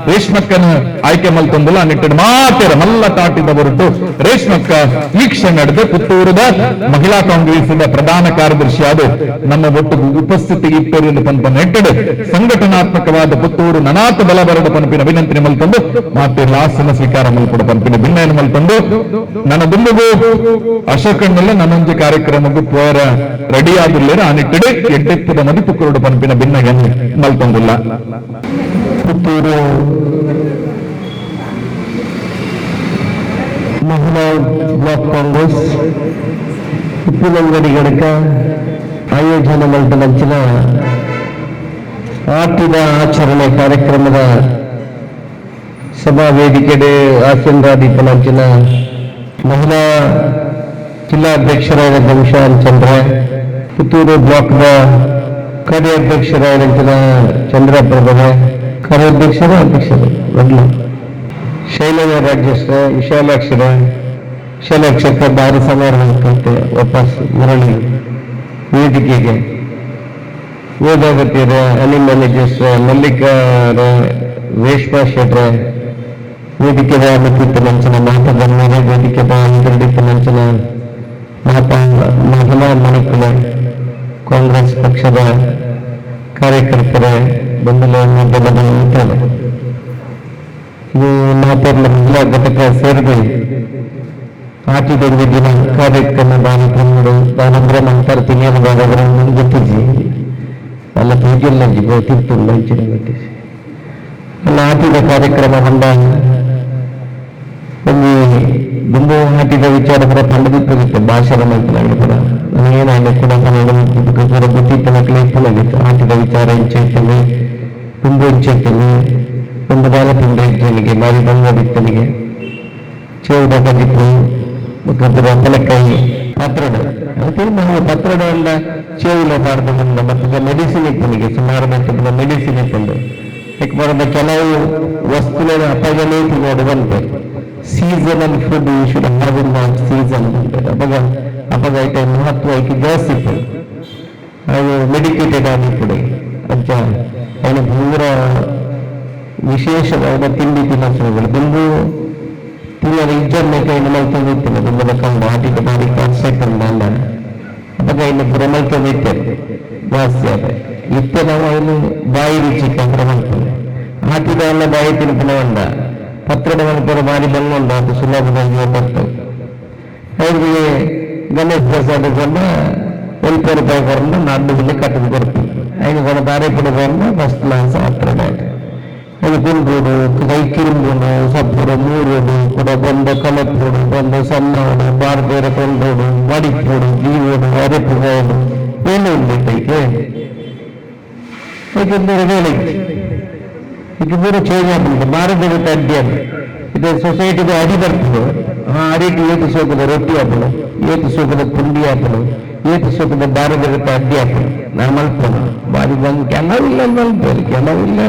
ರೇಷ್ಮಕ್ಕನ ಆಯ್ಕೆ ಮಲ್ತೊಂದಿಲ್ಲ ನಿಟ್ಟಿನ ಮಾತೆರ ಮಲ್ಲ ತಾಟಿದ ಹೊರಟು ರೇಷ್ಮಕ್ಕ ಈ ಕ್ಷಣ ನಡೆದು ಪುತ್ತೂರದ ಮಹಿಳಾ ಕಾಂಗ್ರೆಸ್ ಪ್ರಧಾನ ಕಾರ್ಯದರ್ಶಿ ಆದ ನಮ್ಮ ಒಟ್ಟು ಉಪಸ್ಥಿತಿ ಇಪ್ಪರು ಎಂದು ಪಂಪನ ನೆಟ್ಟಡು ಸಂಘಟನಾತ್ಮಕವಾದ ಪುತ್ತೂರು ನನಾಥ ಬಲ ಬರದ ಪಂಪಿನ ವಿನಂತಿ ಮಲ್ತಂದು ಮಾತೆ ಲಾಸನ ಸ್ವೀಕಾರ ಮಲ್ಪಡ ಪಂಪಿನ ಭಿನ್ನಯನ್ನು ಮಲ್ತಂದು ನನ್ನ ದುಂಬುಗೂ ಅಶೋಕಣ್ಣಲ್ಲ ನನ್ನೊಂದು ಕಾರ್ಯಕ್ರಮಕ್ಕೂ ಪೋರ ರೆಡಿ ಆಗಿಲ್ಲ ಆ ನಿಟ್ಟಿಡೆ ಎಡ್ಡೆಪ್ಪದ ಮದಿಪುಕ್ಕರು ಪಂಪಿನ ಭಿನ್ನಗಳನ್ನು ಮಲ್ತೊಂದಿಲ್ಲ. ಪುತ್ತೂರು ಮಹಿಳಾ ಬ್ಲಾಕ್ ಕಾಂಗ್ರೆಸ್ ಉಪ್ಪಿನಂಗಡಿ ಘಟಕ ಆಯೋಜನೆ ಮಲ್ಪನಂಚಿನ ಆಟಿದ ಆಚರಣೆ ಕಾರ್ಯಕ್ರಮದ ಸಭಾ ವೇದಿಕೆಡೆ ಆಸೀನರಾದಿಪ್ಪನಂಚಿನ ಮಹಿಳಾ ಜಿಲ್ಲಾಧ್ಯಕ್ಷರಾದ ವಿಶಾಲ್ ಚಂದ್ರ, ಪುತ್ತೂರು ಬ್ಲಾಕ್ದ ಕಾರ್ಯಾಧ್ಯಕ್ಷರಾದಂತಹ ಚಂದ್ರಪ್ರಭ, ಕಾರ್ಯಾಧ್ಯಕ್ಷರು ಅಧ್ಯಕ್ಷರು ಒಳ್ಳೆ ಶೈಲಜಾ ರಾಜ್ಯಸ್ಥ ವಿಶಾಲಾಕ್ಷರ ಭಾರಿ ಸಮಾರಂಭಕ್ಕೆ ವಾಪಸ್ ಮರಳಿ ವೇದಿಕೆಗೆ ವೇದಾವತಿಯರ ಅನಿಲ್ ಮ್ಯಾನೇಜರ್ಸ್ ಮಲ್ಲಿಕಾರ ರೇಷ್ಮಾ ಶೆಟ್ರ ವೇದಿಕೆದ ಅನುಕೂತ ಮಂಚನ ಮಾತದ ಮೇಲೆ ವೇದಿಕೆದ ಅಂಗಡಿತ ಮಂಚನ ಮಹಿಳಾ ಮಣಿಕುಲ ಕಾಂಗ್ರೆಸ್ ಪಕ್ಷದ ಕಾರ್ಯಕರ್ತರ ಬಂಧುಗಳು ಇದು ಮಾತಾಡಲ ಮಹಿಳಾ ಘಟಕ ಸೇರಿದೆ ಆಟಿದೊಂದು ದಿನ ಕಾರ್ಯಕ್ರಮ ದಾನಂದ್ರ ನಂತರ ತಿನ್ನಿಯಲು ಗೊತ್ತಿದ್ದಿ ಅಲ್ಲ ಪೂಜೆಲ್ಲ ತಿರ್ತುಲ್ಲ ಇಚ್ಚಿನ ಗೊತ್ತಿಸಿ ಅಲ್ಲ ಆಟಿದ ಕಾರ್ಯಕ್ರಮ ಹೊಂದ ಒಂದು ದುಂಬು ಹಾಕಿದ ವಿಚಾರ ಕೂಡ ಪಂಡಿತ ಭಾಷಣ ಮಾತನಾಡಿ ಕೂಡ ಏನಾಗಲಿ ಕೂಡ ಗೊತ್ತಿತ್ತು ಮಕ್ಕಳು ಇಪ್ಪನಾಗಿತ್ತು ಹಾಕಿದ ವಿಚಾರ ಇಂಚೈತಲ್ಲಿ ತುಂಬು ಇಂಚೈತಲ್ಲಿ ಒಂದು ಬಾಲ ತುಂಬ ಇದ್ದನಿಗೆ ಬಾರಿ ಬಂದಿತ್ತನಿಗೆ ಚೇವುದ ಬಂದಿತ್ತು ಮುಖದ್ರ ತಲೆಕಾಯಿ ಪತ್ರಡ ಅದಕ್ಕೆ ನಾವು ಪತ್ರಡ ಎಲ್ಲ ಚೇವುಲ ಪಾಡ್ದ ಮತ್ತೆ ಮೆಡಿಸಿನ್ ಇತ್ತನಿಗೆ ಸುಮಾರು ಮಟ್ಟದ ಮೆಡಿಸಿನ್ ಇತ್ತಂದು ಯಾಕೆ ಬರೋದ ಕೆಲವು ವಸ್ತುಗಳ ಅಪಗಲೇ ತಿನ್ನೋದು ಬಂತೆ seasonal food should have in season ಅಪಗ ಐತೆ ಮಹತ್ವ ಐಕೆ ಜಾಸ್ತಿ ಇತ್ತು ಅದು ಮೆಡಿಕೇಟೆಡ್ ಆಗಿತ್ತು ಅಜ್ಜ ಅವನ ಪೂರ ವಿಶೇಷವಾದ ತಿಂಡಿ ತಿನಿಸುಗಳು ಬಂದು ತಿನ್ನದ ಇಜ್ಜನ್ನೇ ಕೈಯಿಂದ ಮಲ್ಕೊಂಡಿರ್ತಿಲ್ಲ ತುಂಬದ ಕಂಡು ಆಟಿಗೆ ಬಾರಿ ಕಾನ್ಸೆಪ್ಟ್ ಅಲ್ಲ ಅಪಗ ಇನ್ನು ಪುರ ಮಲ್ಕೊಂಡಿರ್ತೇವೆ ಜಾಸ್ತಿ ಆದ ಇತ್ತೆ ನಾವು ಇನ್ನು ಬಾಯಿ ರುಚಿ ಕಂಡ್ರೆ ಮಾಡ್ತೇವೆ ಆಟಿದ ಎಲ್ಲ ಬಾಯಿ ತಿನ್ಪುನವಂದ ಪತ್ರದ ಮನಪುರ ಬಾರಿ ಬಂಗೊಂಡ ಅದು ಸುಲಭವಾಗಿ ಬರ್ತದೆ ಅವ್ರಿಗೆ ಗಣೇಶ್ ಪ್ರಸಾದ ಕೊಂಡ ₹1 ಕೊಂಡು 4 ಬಿಲ್ಲಿ ಕಟ್ಟಿದ್ ಕೊಡ್ತೀವಿ ಐದು ಕೂಡ ದಾರಿ ಪುಡಬಂದ ಫಸ್ಟ್ ಕ್ಲಾಸ್ ಹತ್ರ ಅದು ಕುಂಡ್ರೋಡು ಕೈ ಕಿರುಂಬೋಡು ಸಬ್ಬರು ಮೂರೋಡು ಕೂಡ ಬಂದ ಕಲಪೋಡು ಬಂದ ಸಣ್ಣೋಡು ಬಾರ್ಬೇರೆ ಕೊಂಡೋಡು ಮಡಿಪೋಡು ಜೀವೋಡು ಅರೆಪುಗೋಡು ಏನು ಉಂಟೈತೆ ಯಾಕೆಂದರೆ ಹೇಳಿದ್ದೆ ಈಗ ಪೂರ ಚೇಂಜ್ ಆಗ್ತದೆ ಭಾರತದ ಅಡ್ಡಿ ಅದು ಇದು ಸೊಸೈಟಿದ ಅಡಿ ಬರ್ತದೆ ಆ ಅಡಿಗೆ ಏತು ಸೋಕದ ರೊಟ್ಟಿ ಹಾಪಲು ಏತು ಸೋಕದ ಪುಂಡಿ ಹಾಪಲು ಏತು ಸೋಕದ ಭಾರತದ ಅಡ್ಡಿ ಹಾಪಲು ನಾ ಮಲ್ಪೋಣ ಬಾರಿ ಬಂದು ಕೆಲವಿಲ್ಲ ಮಲ್ಪೋದು ಕೆಲವಿಲ್ಲ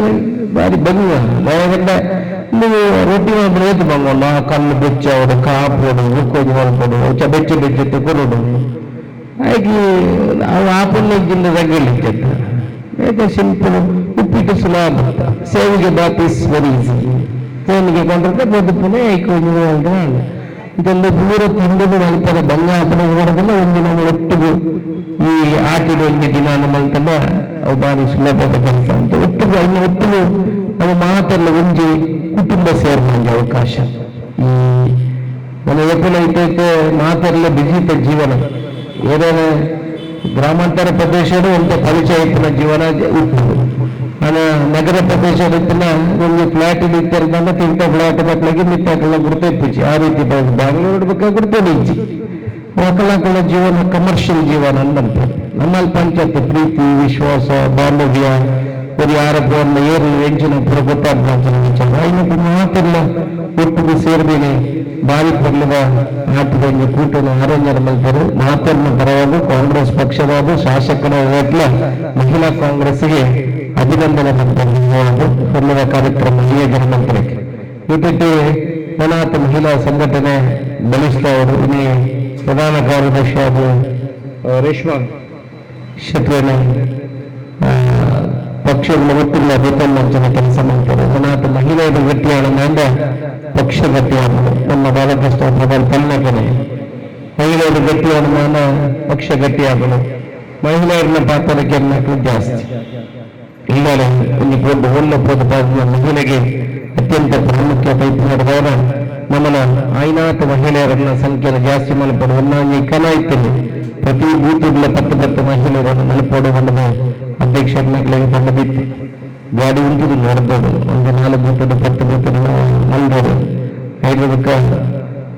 ಬಾರಿ ಬಂಗ ನಾವೆಲ್ಲ ನೀವು ರೊಟ್ಟಿ ಮಾಡ್ಬಿಟ್ಟು ಏತು ಬಂಗೋಣ ಕಲ್ಲು ಬೆಚ್ಚೋಡು ಕಾಪೋಡು ಉಕ್ಕೋದು ಮಲ್ಪೋಡು ಬೆಚ್ಚ ಬೆಚ್ಚ ಕೊಡೋಡು ಹಾಗೆ ಅವು ಆಪಲ್ಲೆ ಜಿಲ್ಲೆ ರಗ್ಗಲಿಕ್ಕೆ ಏಕೆ ಸಿಂಪಲ್ ಉಪ್ಪಿಟ್ಟು ಸುಲಭ ಸೇವಿಗೆ ಬಾತ್ ಇಸ್ ವೆರಿ ಈಸಿ ಸೇವಿಗೆ ಕೊಂಡ್ರೆ ಬದುಕುನೇ ಐಕೊಂಡು ಇದೆಲ್ಲ ಪೂರ ತಿಂದು ಮಲ್ಪದ ಬಂಗ ಹಬ್ಬದ ಹೊರದಲ್ಲ ಒಂದಿನ ಒಟ್ಟಿಗೆ ಈ ಆಟಿದ ಒಂದು ದಿನ ಮಲ್ತಲ್ಲ ಅವು ಬಾರಿ ಸುಲಭದ ಕೆಲಸ ಅಂತ ಒಟ್ಟಿಗೆ ಇನ್ನು ಒಟ್ಟಿಗೆ ನಮ್ಮ ಮಾತೆಲ್ಲ ಒಂಜಿ ಕುಟುಂಬ ಸೇರ್ಕೊಂಡ ಅವಕಾಶ ಈ ನನ್ನ ಏಕೈತೆ ಮಾತೆಲ್ಲ ಬಿಜಿತ ಜೀವನ ಏನೇನು ಗ್ರಾಮಾಂತರ ಪ್ರದೇಶದ ಒಂದು ಪರಿಚಯ ಇತ್ತಿನ ಜೀವನ ಇತ್ತು ನಾನು ನಗರ ಪ್ರದೇಶದ ಇತ್ತಿನ ಒಂದು ಫ್ಲಾಟ್ ಇತ್ತಿರ್ದಂಗ ತಿಂತ ಫ್ಲಾಟ್ ಮಕ್ಕಳಿಗೆ ಮಿತ್ತಾಕೆಲ್ಲ ಗುರುತಿಪ್ಪುಚ್ಚಿ ಆ ರೀತಿ ಬ್ಯಾಂಗ್ಳೂರು ಬೇಕಾ ಗುರುತಿಚ್ಚಿ ಮಕ್ಕಳ ಜೀವನ ಕಮರ್ಷಿಯಲ್ ಜೀವನ ಅನ್ನಂತ ನಮ್ಮಲ್ಲಿ ಪಂಚಾಯತ್ ಪ್ರೀತಿ ವಿಶ್ವಾಸ ಬಾಂಧವ್ಯ ಒಂದು ಯಾರ ಪೋರ್ನ ಏರು ಎಂಚಿನ ಪುರ ಗೊತ್ತಾಗ್ತದೆ ವಿಚಾರ ಐನಕ್ಕೆ ಮಾತೆಲ್ಲ ಒಟ್ಟಿಗೆ ಸೇರ್ಬೇನೆ ಬಾರಿ ಪರ್ಲದ ಆಟದ ಕೂಟದ ಆರೋಗ್ಯರ ಮಲ್ಪರು ಮಾತನ್ನ ಪರವಾಗಿ ಕಾಂಗ್ರೆಸ್ ಪಕ್ಷವಾದ ಶಾಸಕರ ಹೋಟ್ಲ ಮಹಿಳಾ ಕಾಂಗ್ರೆಸ್ಗೆ ಅಭಿನಂದನೆ ಪರ್ಲದ ಕಾರ್ಯಕ್ರಮ ನಿಯೋಜನೆ ಮಂತ್ರಿಗೆ ಜೊತೆಗೆ ಮನಾತ ಮಹಿಳಾ ಸಂಘಟನೆ ಬಲಿಷ್ಠ ಅವರು ಇನ್ನೇ ಪ್ರಧಾನ ಕಾರ್ಯದರ್ಶಿ ಆದ ರೇಷ್ಮಾ ಶೆಟ್ರನ ಪಕ್ಷಗಳ ಒಟ್ಟಿಲ್ಲ ಬೇಕಲ್ಲ ಕೆಲಸ ಮಾಡ್ತಾರೆ. ಮನಾತ ಮಹಿಳೆಯರು ಗಟ್ಟಿಯಾದ ಪಕ್ಷ ಗಟ್ಟಿಯಾದರು. ನಮ್ಮ ಬಾಲಕೃಷ್ಣ ಪ್ರಧಾನ ತನ್ನಕನೆ ಮಹಿಳೆಯರು ಗಟ್ಟಿಯಾದ ಮಾನ ಪಕ್ಷ ಗಟ್ಟಿಯಾಗಲು ಮಹಿಳೆಯರನ್ನ ಪಾತ್ರಕ್ಕೆ ಜಾಸ್ತಿ ಇಲ್ಲದೆ ಇಲ್ಲಿ ಒಂದು ಒಳ್ಳೆ ಮಹಿಳೆಗೆ ಅತ್ಯಂತ ಪ್ರಾಮುಖ್ಯತೆ ನಡೆದವರ ನಮ್ಮನ ಆಯ್ನಾತ ಮಹಿಳೆಯರನ್ನ ಸಂಖ್ಯೆಯನ್ನು ಜಾಸ್ತಿ ಮಲ್ಪಡು ಈ ಕಲ ಇತ್ತು ಪ್ರತಿ ಬೂತಿಗಳ 10 ಮಹಿಳೆಯರನ್ನು ಮಲ್ಪಡು ಬಂದ ಅಧ್ಯಕ್ಷರಿಗೆ ತಂಡದಿತ್ತು ಗಾಡಿ ಉಂಟು ನೋಡ್ಬೋದು. ಒಂದು 4 ಬೂತದ 10 ಬೂತದ ಮಲ್ಬೋದು ಐದಕ್ಕ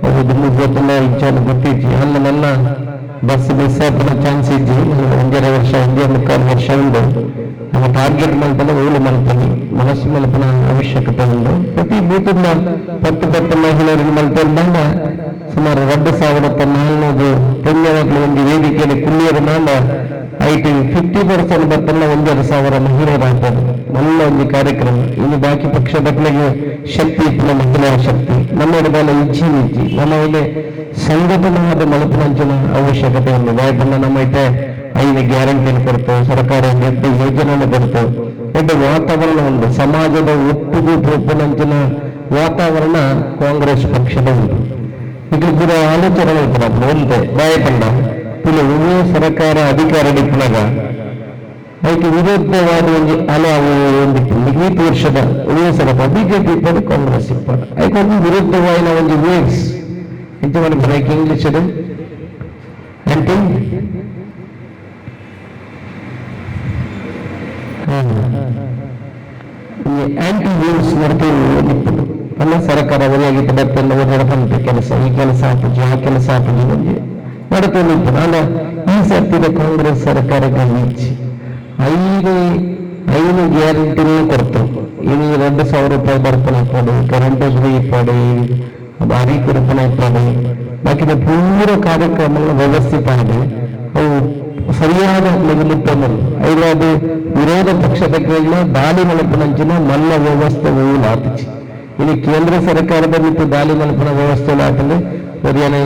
ಅವರು ದುಮ್ಮು ಬೋತಲ್ಲ ಇಚ್ಛೆ ಗೊತ್ತಿತ್ತು. ಅಲ್ಲೆಲ್ಲ ಬಸ್ ಹಾಕಿನ ಚಾನ್ಸ್ ಇದ್ದು 1.5 ವರ್ಷ 1.25 ವರ್ಷ ಉಂಟು. ನಮ್ಮ ಟಾರ್ಗೆಟ್ ಮಲ್ಪನ ಓಳು ಮಲ್ಪನಿ ಮನಸ್ಸು ಮಲ್ಪನ ಅವಶ್ಯಕತೆ ಉಂಟು. ಪ್ರತಿ ಬೂತದ 10 ಮಹಿಳೆಯರಿಗೆ ಮಲ್ಪಂದ ಸುಮಾರು 2,400 ಪುಣ್ಯವಾಗ್ಲಿ ಒಂದು ವೇದಿಕೆಯಲ್ಲಿ ಕುಳ್ಳಿಯರು ಮಾಡ ಐಟಿ 50% ಬತ್ತಲ್ಲ 1,500 ಮಹಿಳೆಯರಾಗ್ತದೆ. ಒಳ್ಳೆ ಒಂದು ಕಾರ್ಯಕ್ರಮ. ಇನ್ನು ಬಾಕಿ ಪಕ್ಷದಗಳಿಗೆ ಶಕ್ತಿ ಇತ್ತು, ಮಹಿಳೆಯರ ಶಕ್ತಿ ನಮ್ಮ ಇಚ್ಛೆ ನಮ್ಮ ಇಲ್ಲಿ ಸಂಘಟನಾದ ಮಲಪನಂಚಿನ ಅವಶ್ಯಕತೆ ಉಂಟು. ಬಾಯ್ಪನ್ನ ನಮ್ಮ ಐತೆ 5 ಗ್ಯಾರಂಟಿಯನ್ನು ಕೊಡ್ತು, ಸರ್ಕಾರ 8 ಯೋಜನೆಯನ್ನು ಕೊಡ್ತು. ದೊಡ್ಡ ವಾತಾವರಣ ಉಂಟು. ಸಮಾಜದ ಒಟ್ಟಿಗೆ ಪೂರ್ಪನಂಚಿನ ವಾತಾವರಣ ಕಾಂಗ್ರೆಸ್ ಪಕ್ಷದ ಉಂಟು. ಇದು ಆಲೋಚನೆ ಮಾಡ್ತಾರೆ ಒಂದೇ ಬಾಯಪಂಡ ಇಲ್ಲಿ ಉಭಯ ಸರ್ಕಾರ ಅಧಿಕಾರ ಇಪ್ಪನಾಗ ಅದಕ್ಕೆ ವಿರುದ್ಧವಾದ ಒಂದು ಹಲವು ಒಂದಿತ್ತು 20 ವರ್ಷದ ಉಭಯ ಸರ್ಕಾರ ಬಿಜೆಪಿ ಇಪ್ಪಡು ಕಾಂಗ್ರೆಸ್ ಇಪ್ಪಡು ಅದಕ್ಕೆ ಒಂದು ವಿರುದ್ಧವಾದ ಒಂದು ವೇವ್ಸ್ ಎಂತ ಮಾಡ್ತಾರೆ ಇಂಗ್ಲಿಷ್ ಅದು ಆಂಟಿ ವೇವ್ಸ್ ಮಾಡ್ತೀವಿ. ಅಲ್ಲ ಸರ್ಕಾರ ಅವರಿಯಾಗಿತ್ತು ಬರ್ತಲ್ಲ ಓಡಾಡಂತ ಕೆಲಸ, ಈ ಕೆಲಸ ಹಾಕಿ ಆ ಕೆಲಸ ಹಾಕಿ ಮಾಡ್ಕೊಂಡಿತ್ತು. ನಾನು ಈ ಸರ್ತಿದ ಕಾಂಗ್ರೆಸ್ ಸರ್ಕಾರಕ್ಕೆ ಇಚ್ಛೆ 5 ಗ್ಯಾರಂಟಿನೂ ಕೊಡ್ತು. ಇನ್ನು 2,000 ರೂಪಾಯಿ ಬರ್ತನ ಕೊಡಿ, ಕರೆಂಟ್ ಫ್ರೀ ಕೊಡಿ, ಭಾರಿ ಕುರುಪನ ಕೊಡಿ, ಬಾಕಿದ ಪೂರ ಕಾರ್ಯಕ್ರಮಗಳ ವ್ಯವಸ್ಥಿತ ಆಗಿ ಅವು ಸರಿಯಾದ ಮುಟ್ಟಮಲ್ಲ. ಐದಾದು ವಿರೋಧ ಪಕ್ಷದಗಳಿಂದ ದಾಳಿ ಮಲಪನಂಚಿನ ಮಲ್ಲ ವ್ಯವಸ್ಥೆ ಆತಿச்சு. ಇನ್ನು ಕೇಂದ್ರ ಸರ್ಕಾರದ ಬಿಟ್ಟು ದಾಳಿ ಮಲ್ಪನ ವ್ಯವಸ್ಥೆ ಆಟಲ್ಲಿ ಸರಿಯಾನೆ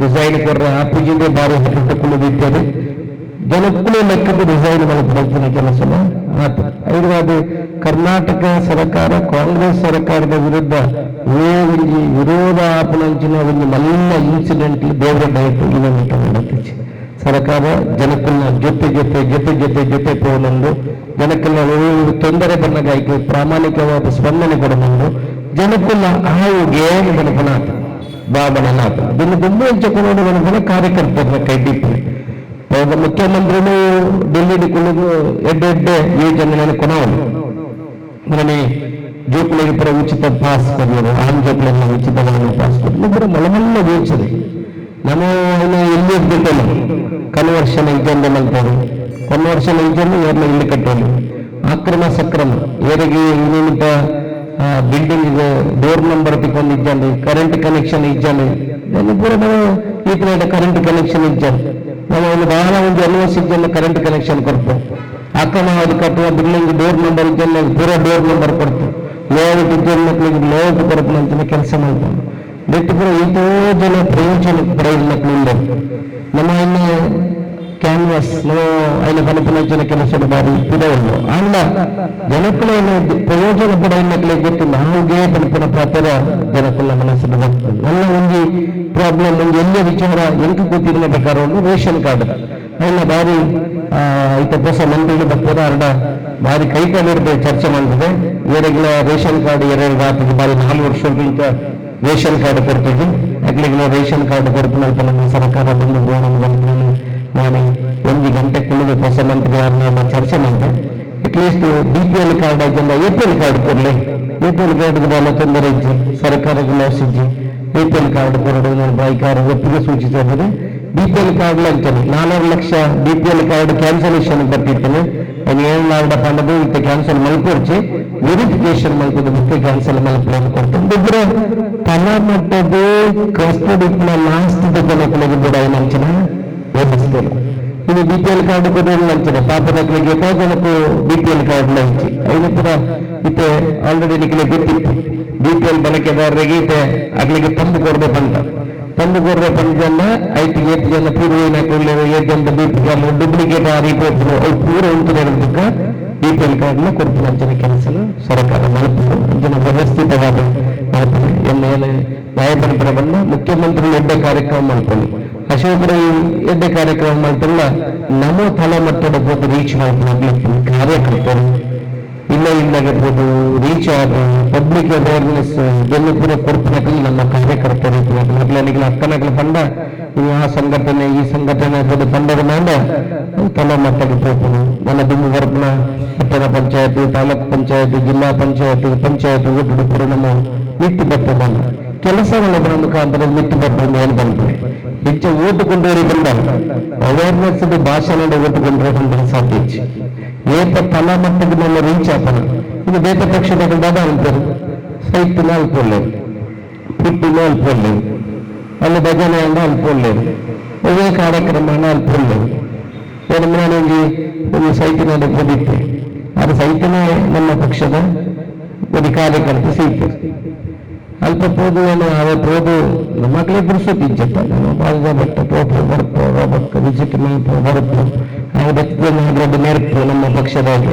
ಡಿಸೈನ್ ಕೊಡ್ರೆ ಆಪುಜಿಂದೇ ಬಾರಿ ಹಿಟ್ಟುಕೊಳ್ಳುತ್ತಿದ್ದಾರೆ. ಜನಕ್ಕೂ ಲೆಕ್ಕದ ಡಿಸೈನ್ ಮಲ್ಪನ ಕೆಲಸ ಆತ. ಐದಾದು ಕರ್ನಾಟಕ ಸರ್ಕಾರ ಕಾಂಗ್ರೆಸ್ ಸರ್ಕಾರದ ವಿರುದ್ಧ ವಿರೋಧ ಆಪನಂಚಿನ ಒಂದು ಮಲ್ಲ ಇನ್ಸಿಡೆಂಟ್ ದೇವರ ಡಯಟ್ ಇವೆಂಟ್ ಮಾಡುತ್ತಿದೆ. ಸರ್ಕಾರ ಜನಕ್ಕನ್ನ ಜೊತೆ ಪೋನೊಂದು ಜನಕ್ಕೆಲ್ಲ ತೊಂದರೆ ಬಂದಾಗಾಯ್ತು ಪ್ರಾಮಾಣಿಕವಾದ ಸ್ಪಂದನೆ ಕೊಡಬಹುದು. ಜನಕ್ಕಲ್ಲ ಆಯುಗೆ ಮನಪನಾಥ ಬಾಬನನಾಥ దీన్ని దుమ్మించకుండా మన కార్యకర్తల కైడిపోయి ముఖ్యమంత్రులు ఢిల్లీ కుళ్ళు ఎడ్డ ಯೋಜನೆಯನ್ನು ಕೊನವನು మనని ಜೋಕುಗಳಿಗೆ ಪರ ಉಚಿತ ಪಾಸ್ ಕೊಡೋರು ಆನ್ ಜೋಕುಗಳನ್ನು ಉಚಿತವಾಗಿ ಪಾಸ್ ಕೊಡೋರು ಇಬ್ಬರು ಮಲಮಲ್ಲ ಯೋಚಿಸಿದೆ. ನಮ್ಮ ಎಲ್ಲಿ ಇರ್ಬೇಕಲ್ಲ ಕನ್ವರ್ಷನ್ ಎಕ್ಸಾಮ್ ಅಂತಾರೆ. ಕನ್ವರ್ಷನ್ ಎಕ್ಸಾಮ್ ಇವ್ರನ್ನ ಇಲ್ಲಿ ಕಟ್ಟೋದು ಅಕ್ರಮ ಸಕ್ರಮ ಇವರಿಗೆ ಇನ್ನಿಂತ ಬಿಲ್ಡಿಂಗ್ ಡೋರ್ ನಂಬರ್ ತಿಕ್ಕೊಂಡಿದ್ದಾನೆ, ಕರೆಂಟ್ ಕನೆಕ್ಷನ್ ಇದ್ದಾನೆ, ಪೂರ ನಾವು ಈ ತರ ಕರೆಂಟ್ ಕನೆಕ್ಷನ್ ಇದ್ದಾನೆ. ನಾವು ಇಲ್ಲಿ ಬಹಳ ಒಂದು ಅನ್ವಯಿಸಿದ್ದನ್ನು ಕರೆಂಟ್ ಕನೆಕ್ಷನ್ ಕೊಡ್ತು. ಅಕ್ರಮ ಅದು ಕಟ್ಟುವ ಬಿಲ್ಡಿಂಗ್ ಡೋರ್ ನಂಬರ್ ಇದ್ದಾನೆ ಪೂರ ಡೋರ್ ನಂಬರ್ ಕೊಡ್ತು. ಲೇಔಟ್ ಇದ್ದ ಮಕ್ಕಳಿಗೆ ಲೇಔಟ್ ಕೊಡ್ತು ಅಂತ ಕೆಲಸ ಮಾಡ್ಕೊಂಡು ಬಿಟ್ಟು ಪೂರ ಎಷ್ಟೋ ಜನ ಪ್ರಯೋಜನ ಪಡೆಯುವ ಮಕ್ಕಳಿಂದ ನಮ್ಮ ಇನ್ನು ಕ್ಯಾನ್ವಾಸ್ ನಾವು അതിന് ಫಲಪುನಂಚನ ಕೆಲಸದ ಬಾರಿ ಇದ್ದವಲ್ಲ ಅಲ್ಲ ಜನಕ್ಕಳನ್ನು ಪ್ರಯೋಜನ ಪಡೆಯುವ ಮಕ್ಕಳಿಗೆ ಗೊತ್ತಿಲ್ಲ. ಹಾಗೆ ಫಲಪುನ ಪಾತ್ರ ಜನಕ್ಕಳ ಮನಸ್ಸಿನ ಬರ್ತದೆ. ನನ್ನ ಒಂದು ಪ್ರಾಬ್ಲಮ್ ಒಂದು ಎಲ್ಲ ವಿಚಾರ ಎಂಟು ಗೊತ್ತಿರೋ ಪ್ರಕಾರ ಒಂದು ರೇಷನ್ ಕಾರ್ಡ್ ಅದನ್ನ ಬಾರಿ ಹೊಸ ಮಂತ್ರಿಗಳು ಬರ್ತಾರೆ ಅರ್ಡ ಬಾರಿ ಕೈಕೊಂಡಿರ್ಬೇಕು ಚರ್ಚೆ ಮಾಡಿದ್ರೆ ಇವರಿಗೆಲ್ಲ ರೇಷನ್ ಕಾರ್ಡ್ ಎರಡು ಆಗ್ತದೆ ಬಾರಿ 4 ವರ್ಷಕ್ಕಿಂತ ರೇಷನ್ ಕಾರ್ಡ್ ಕೊಡ್ತಿದ್ವಿ. ಅಗ್ಲಿಗೆ ರೇಷನ್ ಕಾರ್ಡ್ ಕೊಡ್ತು ಅಂತ ನಮ್ಮ ಸರ್ಕಾರ ಬಂದು ನಾನು 1 ಗಂಟೆ ಕುಳಿದು ಹೊಸ ಮಂತ್ರಿ ಯಾರನ್ನ ಚರ್ಚೆ ಮಾಡಿದೆ. ಅಟ್ಲೀಸ್ಟ್ BPL ಕಾರ್ಡ್ ಆಗಿಂದ APL ಕಾರ್ಡ್ ಕೊಡಲಿ. APL ಕಾರ್ಡ್ ಬಹಳ ತೊಂದರೆ ಇತ್ತು, ಸರ್ಕಾರಕ್ಕೆ ಲಾಸ್ ಇದ್ದು APL ಕಾರ್ಡ್ ಕೊರಡು ನಾನು ಬಾಯಿಕಾರ ಒಪ್ಪಿಗೆ ಸೂಚಿಸಿದರೆ BPL ಕಾರ್ಡ್ ಅಂತಾನೆ 4 ಲಕ್ಷ BPL ಕಾರ್ಡ್ ಕ್ಯಾನ್ಸಲೇಷನ್ ಬರ್ತಿರ್ತೇನೆ. 7 ಪಂಡದು ಇತ್ತು ಕ್ಯಾನ್ಸಲ್ ಮಲ್ಕೊಡ್ಚಿ ವೆರಿಫಿಕೇಶನ್ ಮಲ್ಕೋದು ಮುಖ್ಯ ಕ್ಯಾನ್ಸಲ್ ಮಲ್ಕೊಂಡು ಕೊಡ್ತೇನೆ. ಇಬ್ಬರು ತಲ ಮಟ್ಟದ್ದು ಕಸ್ತೂರಿ ಲಾಸ್ಟ್ ಜನಗಳಿಗೆ ಕೂಡ ಏನಂಚಿನ ವ್ಯವಸ್ಥೆ ಇದು BPL ಕಾರ್ಡ್ ಕೂಡ ಲಂಚನೆ ಪಾಪದಗಳಿಗೆ ಜನಕ್ಕೂ BPL ಕಾರ್ಡ್ ಲಂಚಿ ಐದು ಪುರ ಇತ್ತೆ ಆಲ್ರೆಡಿ ನಿಖಿಲೆ ಗೊತ್ತಿತ್ತು BPL ಬಳಕೆದಾರರಿಗೆ ಇತ್ತೆ ಆಗ್ಲಿಗೆ ತಂದು ಕೊಡ್ಬೇಕಂತ ತಂದು ಕೊಡ್ಬೇಕಂತಲ್ಲ ಐಟಿ 8 ಜನ ಪೂರ್ವನ ಕೊಳ್ಳೇರು 7 ಜನ BPL ಡೂಪ್ಲಿಕೇಟ್ ಆ ರಿಪೋರ್ಟ್ ಪೂರ ಉಂಟು ನಡೆದಕ್ಕ BPL ಕಾರ್ಡ್ನ ಕೊಡ್ತೀನಿ ಅಂಚಿನ ಕೆಲಸ ಸರ್ಕಾರ ಮಾಡುತ್ತದೆ ಅಂಚಿನ ವ್ಯವಸ್ಥಿತವಾದ ಮಾಡ್ತಾರೆ ಏನು ನ್ಯಾಯಪರಿಪರ ಬಂದು ಮುಖ್ಯಮಂತ್ರಿ ಎಡ್ಡೆ ಕಾರ್ಯಕ್ರಮ ಮಾಡ್ಕೊಳ್ಳಿ ಅಶೋಕರು ಎಡ್ಡೆ ಕಾರ್ಯಕ್ರಮ ಮಾಡ್ತಾರಲ್ಲ ನಮ್ಮ ತಳಮಟ್ಟದ ಹೋಗಿ ರೀಚ್ ಮಾಡ್ತಾರೆ ಕಾರ್ಯಕರ್ತರು ಇಲ್ಲ ಇಲ್ಲಾಗಿರ್ಬೋದು ರೀಚ್ ಆದ ಪಬ್ಲಿಕ್ ಅವೇರ್ನೆಸ್ ಇದನ್ನು ಕೂಡ ಕೊಡ್ಬೇಕಲ್ಲಿ ನಮ್ಮ ಕಾರ್ಯಕರ್ತರು ಮೊದಲಿಗೆ ಅಕ್ಕನಗಳ ತಂಡ ಆ ಸಂಘಟನೆ ಈ ಸಂಘಟನೆ ತಂಡದ ಮಾಡ ತಳಮಟ್ಟಕ್ಕೆ ಹೋಗ್ಬೋದು ನನ್ನ ದುಮ್ಮು ವರ್ಗನ ಪಟ್ಟಣ ಪಂಚಾಯತ್ ತಾಲೂಕು ಪಂಚಾಯತ್ ಜಿಲ್ಲಾ ಪಂಚಾಯತ್ ಒಟ್ಟು ಕೂಡ ನಮ್ಮ ಬಿಟ್ಟು ಬರ್ತದೆ ಕೆಲಸಗಳ ಮುಖಾಂತರ ಬಿಟ್ಟು ಬರ್ತದೆ ಏನು ಬಂದ್ರೆ ಹೆಚ್ಚು ಓಟು ಕೊಂಡವರಿ ಬಂದಾಗ ಅವೇರ್ನೆಸ್ ಭಾಷಣ ಓಟು ಕೊಂಡ್ರೆ ಬಂದ್ರೆ ಸಾಧ್ಯ ಏತ ತಳಮಟ್ಟಕ್ಕೆ ನಮ್ಮ ರೀಚ್ ಆಗ್ತಾನೆ ಇದು ಬೇತ ಪಕ್ಷದ ಬಂದಾಗ ಅಂತಾರೆ ಸೈತಿನ ಅಲ್ಪೊಳ್ಳೇದು ಪುಟ್ಟಿನ ಅಲ್ಪೊಳ್ಳೇದು ಅಲ್ಲಿ ಭಜನೆ ಅಂದ ಅಲ್ಪೊಳ್ಳೇದು ಒಳ್ಳೆ ಕಾರ್ಯಕ್ರಮ ಅಲ್ಪೊಳ್ಳೇದು ಏನು ನನಗೆ ಒಂದು ಸೈತಿನ ಬಂದಿತ್ತೆ ಅದು ಸೈತಿನೇ ನಮ್ಮ ಪಕ್ಷದ ಒಂದು ಕಾರ್ಯಕರ್ತ ಸಿಗ್ತದೆ ಅಲ್ಪ ಪೋದು ಏನು ಅವತ್ತು ನಮ್ಮ ಮಕ್ಕಳೇ ಬಿಡಿಸೋತಿಜ್ಜಪ್ಪ ನಮ್ಮ ಬಾಲ್ಯ ಬಟ್ಟ ಪೋಪು ಬರ್ಪು ರೋಬಕ್ಕ ವಿಜಿಟ್ ಮೈಪು ಬರುಪ್ಪು ಅದಕ್ಕೆ ನೇರ್ಪು ನಮ್ಮ ಪಕ್ಷದಾಗಿ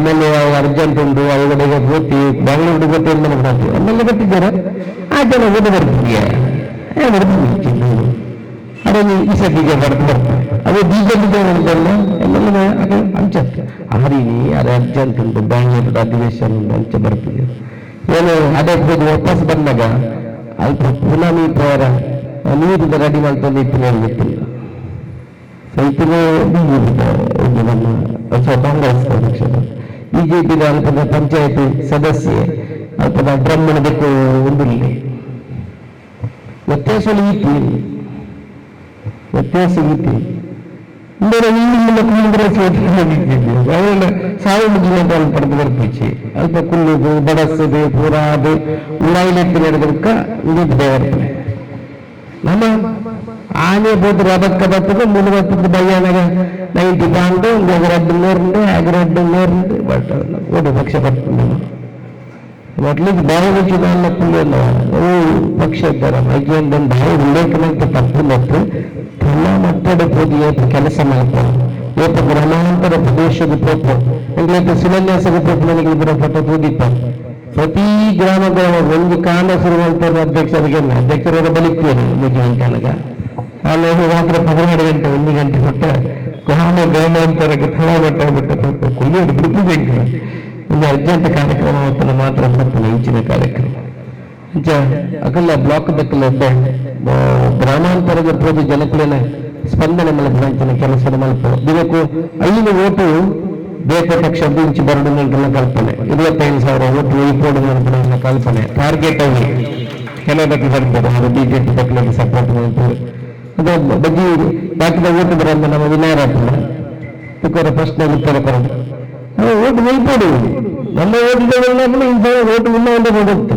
MLA ಅರ್ಜೆಂಟ್ ಉಂಟು ಅವುಗಳಿಗೆ ಗೊತ್ತಿ ಬೆಂಗಳೂರಿಗೆ ಗೊತ್ತಿ ಅಂತ ನಮ್ಗೆ MLA ಗೊತ್ತಿದ್ದಾರೆ ಆ ಜನ ಓದಿ ಬರ್ತೀಯ ಅದನ್ನು ಈ ಸದ್ಯಗೆ ಬರ್ತಾರೆ ಅದು ಬಿಜೆಪಿಗೆ ಉಂಟಲ್ಲ MLA ಅದು ಅಂಚತ್ತೆ ಆರೀನಿ ಅದು ಅರ್ಜೆಂಟ್ ಉಂಟು ಬೆಂಗಳೂರು ಅಧಿವೇಶನ ಉಂಟು ಅಂಚೆ ಬರ್ತಿದೆ ಏನು ಅದೇ ಹೋಗಿ ವಾಪಸ್ ಬಂದಾಗ ಅಲ್ಪ ಸುನಾಮಿ ಪವರ ನೀರು ರೆಡಿ ಮಾಡ್ಕೊಂಡು ಇತ್ತು ಗೊತ್ತಿಲ್ಲ ಸೈತಿಗೆ ನಮ್ಮ ಕಾಂಗ್ರೆಸ್ ಪಕ್ಷದ BJP ಅಲ್ಪದ ಪಂಚಾಯತಿ ಸದಸ್ಯೆ ಅಲ್ಪದ ಬ್ರಹ್ಮಣದಕ್ಕೂ ಒಂದಿಲ್ಲ ವ್ಯತ್ಯಾಸ ಇತ್ತು ಇಂದಿನ ಕಾಂಗ್ರೆಸ್ ಸಾವಿರ ಜಿಲ್ಲೆಗಳು ಪಡೆದು ಬರ್ತಿಚ್ಚಿ ಅಲ್ಪ ಕುಲ್ಲುದು ಬಡಸದು ಪೂರಾದು ಉಡಾಯಿಲೆತ್ತಿ ನಡೆದಕ್ಕ ಉಳಿದಿದೆ ಬರ್ತದೆ ನಮ್ಮ ಆನೆ ಬೋದು ಅದಕ್ಕೆ ಬರ್ತದೆ ಮುಳುವತ್ತದ ಬಯ್ಯನಾಗ 90 ಪಾಂಡು ಒಂದು 200 200 ಬಟ್ ಓಡಿ ಪಕ್ಷ ಬರ್ತದೆ ಮೊದಲಿಗೆ ಬಾಯಿಗೆ ಚುನಾವಣೆ ಕುಲ್ಲ ಪಕ್ಷ ಇದ್ದಾರೆ ಐದು ಬಾಯಿ ಉಲ್ಲೇಖನಕ್ಕೆ ತಪ್ಪು ಮತ್ತು ತಳಮಟ್ಟದ ಹೋಗಿ ಏತು ಕೆಲಸ ಮಾಡ್ತಾರೆ ಏತು ಗ್ರಾಮಾಂತರ ಪ್ರದೇಶದ ಪೋಪ ಎಂಗ್ಲೈತೆ ಶಿಲಾನ್ಯಾಸದ ಪೋಪ ನನಗೆ ಇದರ ಪಟ್ಟ ಹೋಗಿಪ್ಪ ಪ್ರತಿ ಗ್ರಾಮಗಳ ಒಂದು ಕಾಲ ಶುರುವಂತ ಅಧ್ಯಕ್ಷರ ಬಲಿಕ್ತೇನೆ ಮುಗಿಂಟನಗ ಅಲ್ಲಿ ಮಾತ್ರ 12 ಗಂಟೆ 1 ಗಂಟೆ ಕೊಟ್ಟ ಗ್ರಾಮಾಂತರಕ್ಕೆ ತಳಮಟ್ಟ ಬಿಟ್ಟ ಕುಯ್ಯೋದು ಬಿಟ್ಟು ಬೇಕು ಒಂದು ಅರ್ಜೆಂಟ್ ಕಾರ್ಯಕ್ರಮ ಅವತ್ತನ್ನು ಮಾತ್ರ ಬರ್ತಾನೆ ಇಂಚಿನ ಕಾರ್ಯಕ್ರಮ ಅಗಲ್ಲ ಬ್ಲಾಕ್ ದಕ್ಕಲ್ಲ ಗ್ರಾಮಾಂತರದ ಹೋದ ಜನಕುಲೇನ ಸ್ಪಂದನೆ ಮಲಪಿನ ಕೆಲಸದ ಮಲ್ಪ ದಿನಕ್ಕೂ 5 ಓಟು ಬೇರೆ ಪಕ್ಷ ಇಂಚು ಬರಡು ನನ್ನ ಕಲ್ಪನೆ 25,000 ಓಟು ವೈಪೋಡು ನನ್ನ ಕಲ್ಪನೆ ಟಾರ್ಗೆಟ್ ಆಗಿ ಕೆಲವಕ್ಕೆ ಬರ್ತಾರೆ ಅದು BJP ದಕ್ಕಲಿಗೆ ಸಪೋರ್ಟ್ ಮಾಡ್ತಾರೆ ಅದು ಬಜ್ಜಿ ಬಾಕಿದ ಓಟು ಬರೋದು ನಮ್ಮ ವಿನಯರಾಗ್ತದೆ ಪ್ರಶ್ನೆ ಉತ್ತರ ಕೊಡೋದು ಓಟು ವೈಪೋಡು ನಮ್ಮ ಓಟಿಲ್ಲ ಇಂಥ ಓಟು ಇಲ್ಲ ಅಂತ ಹೋಗುತ್ತೆ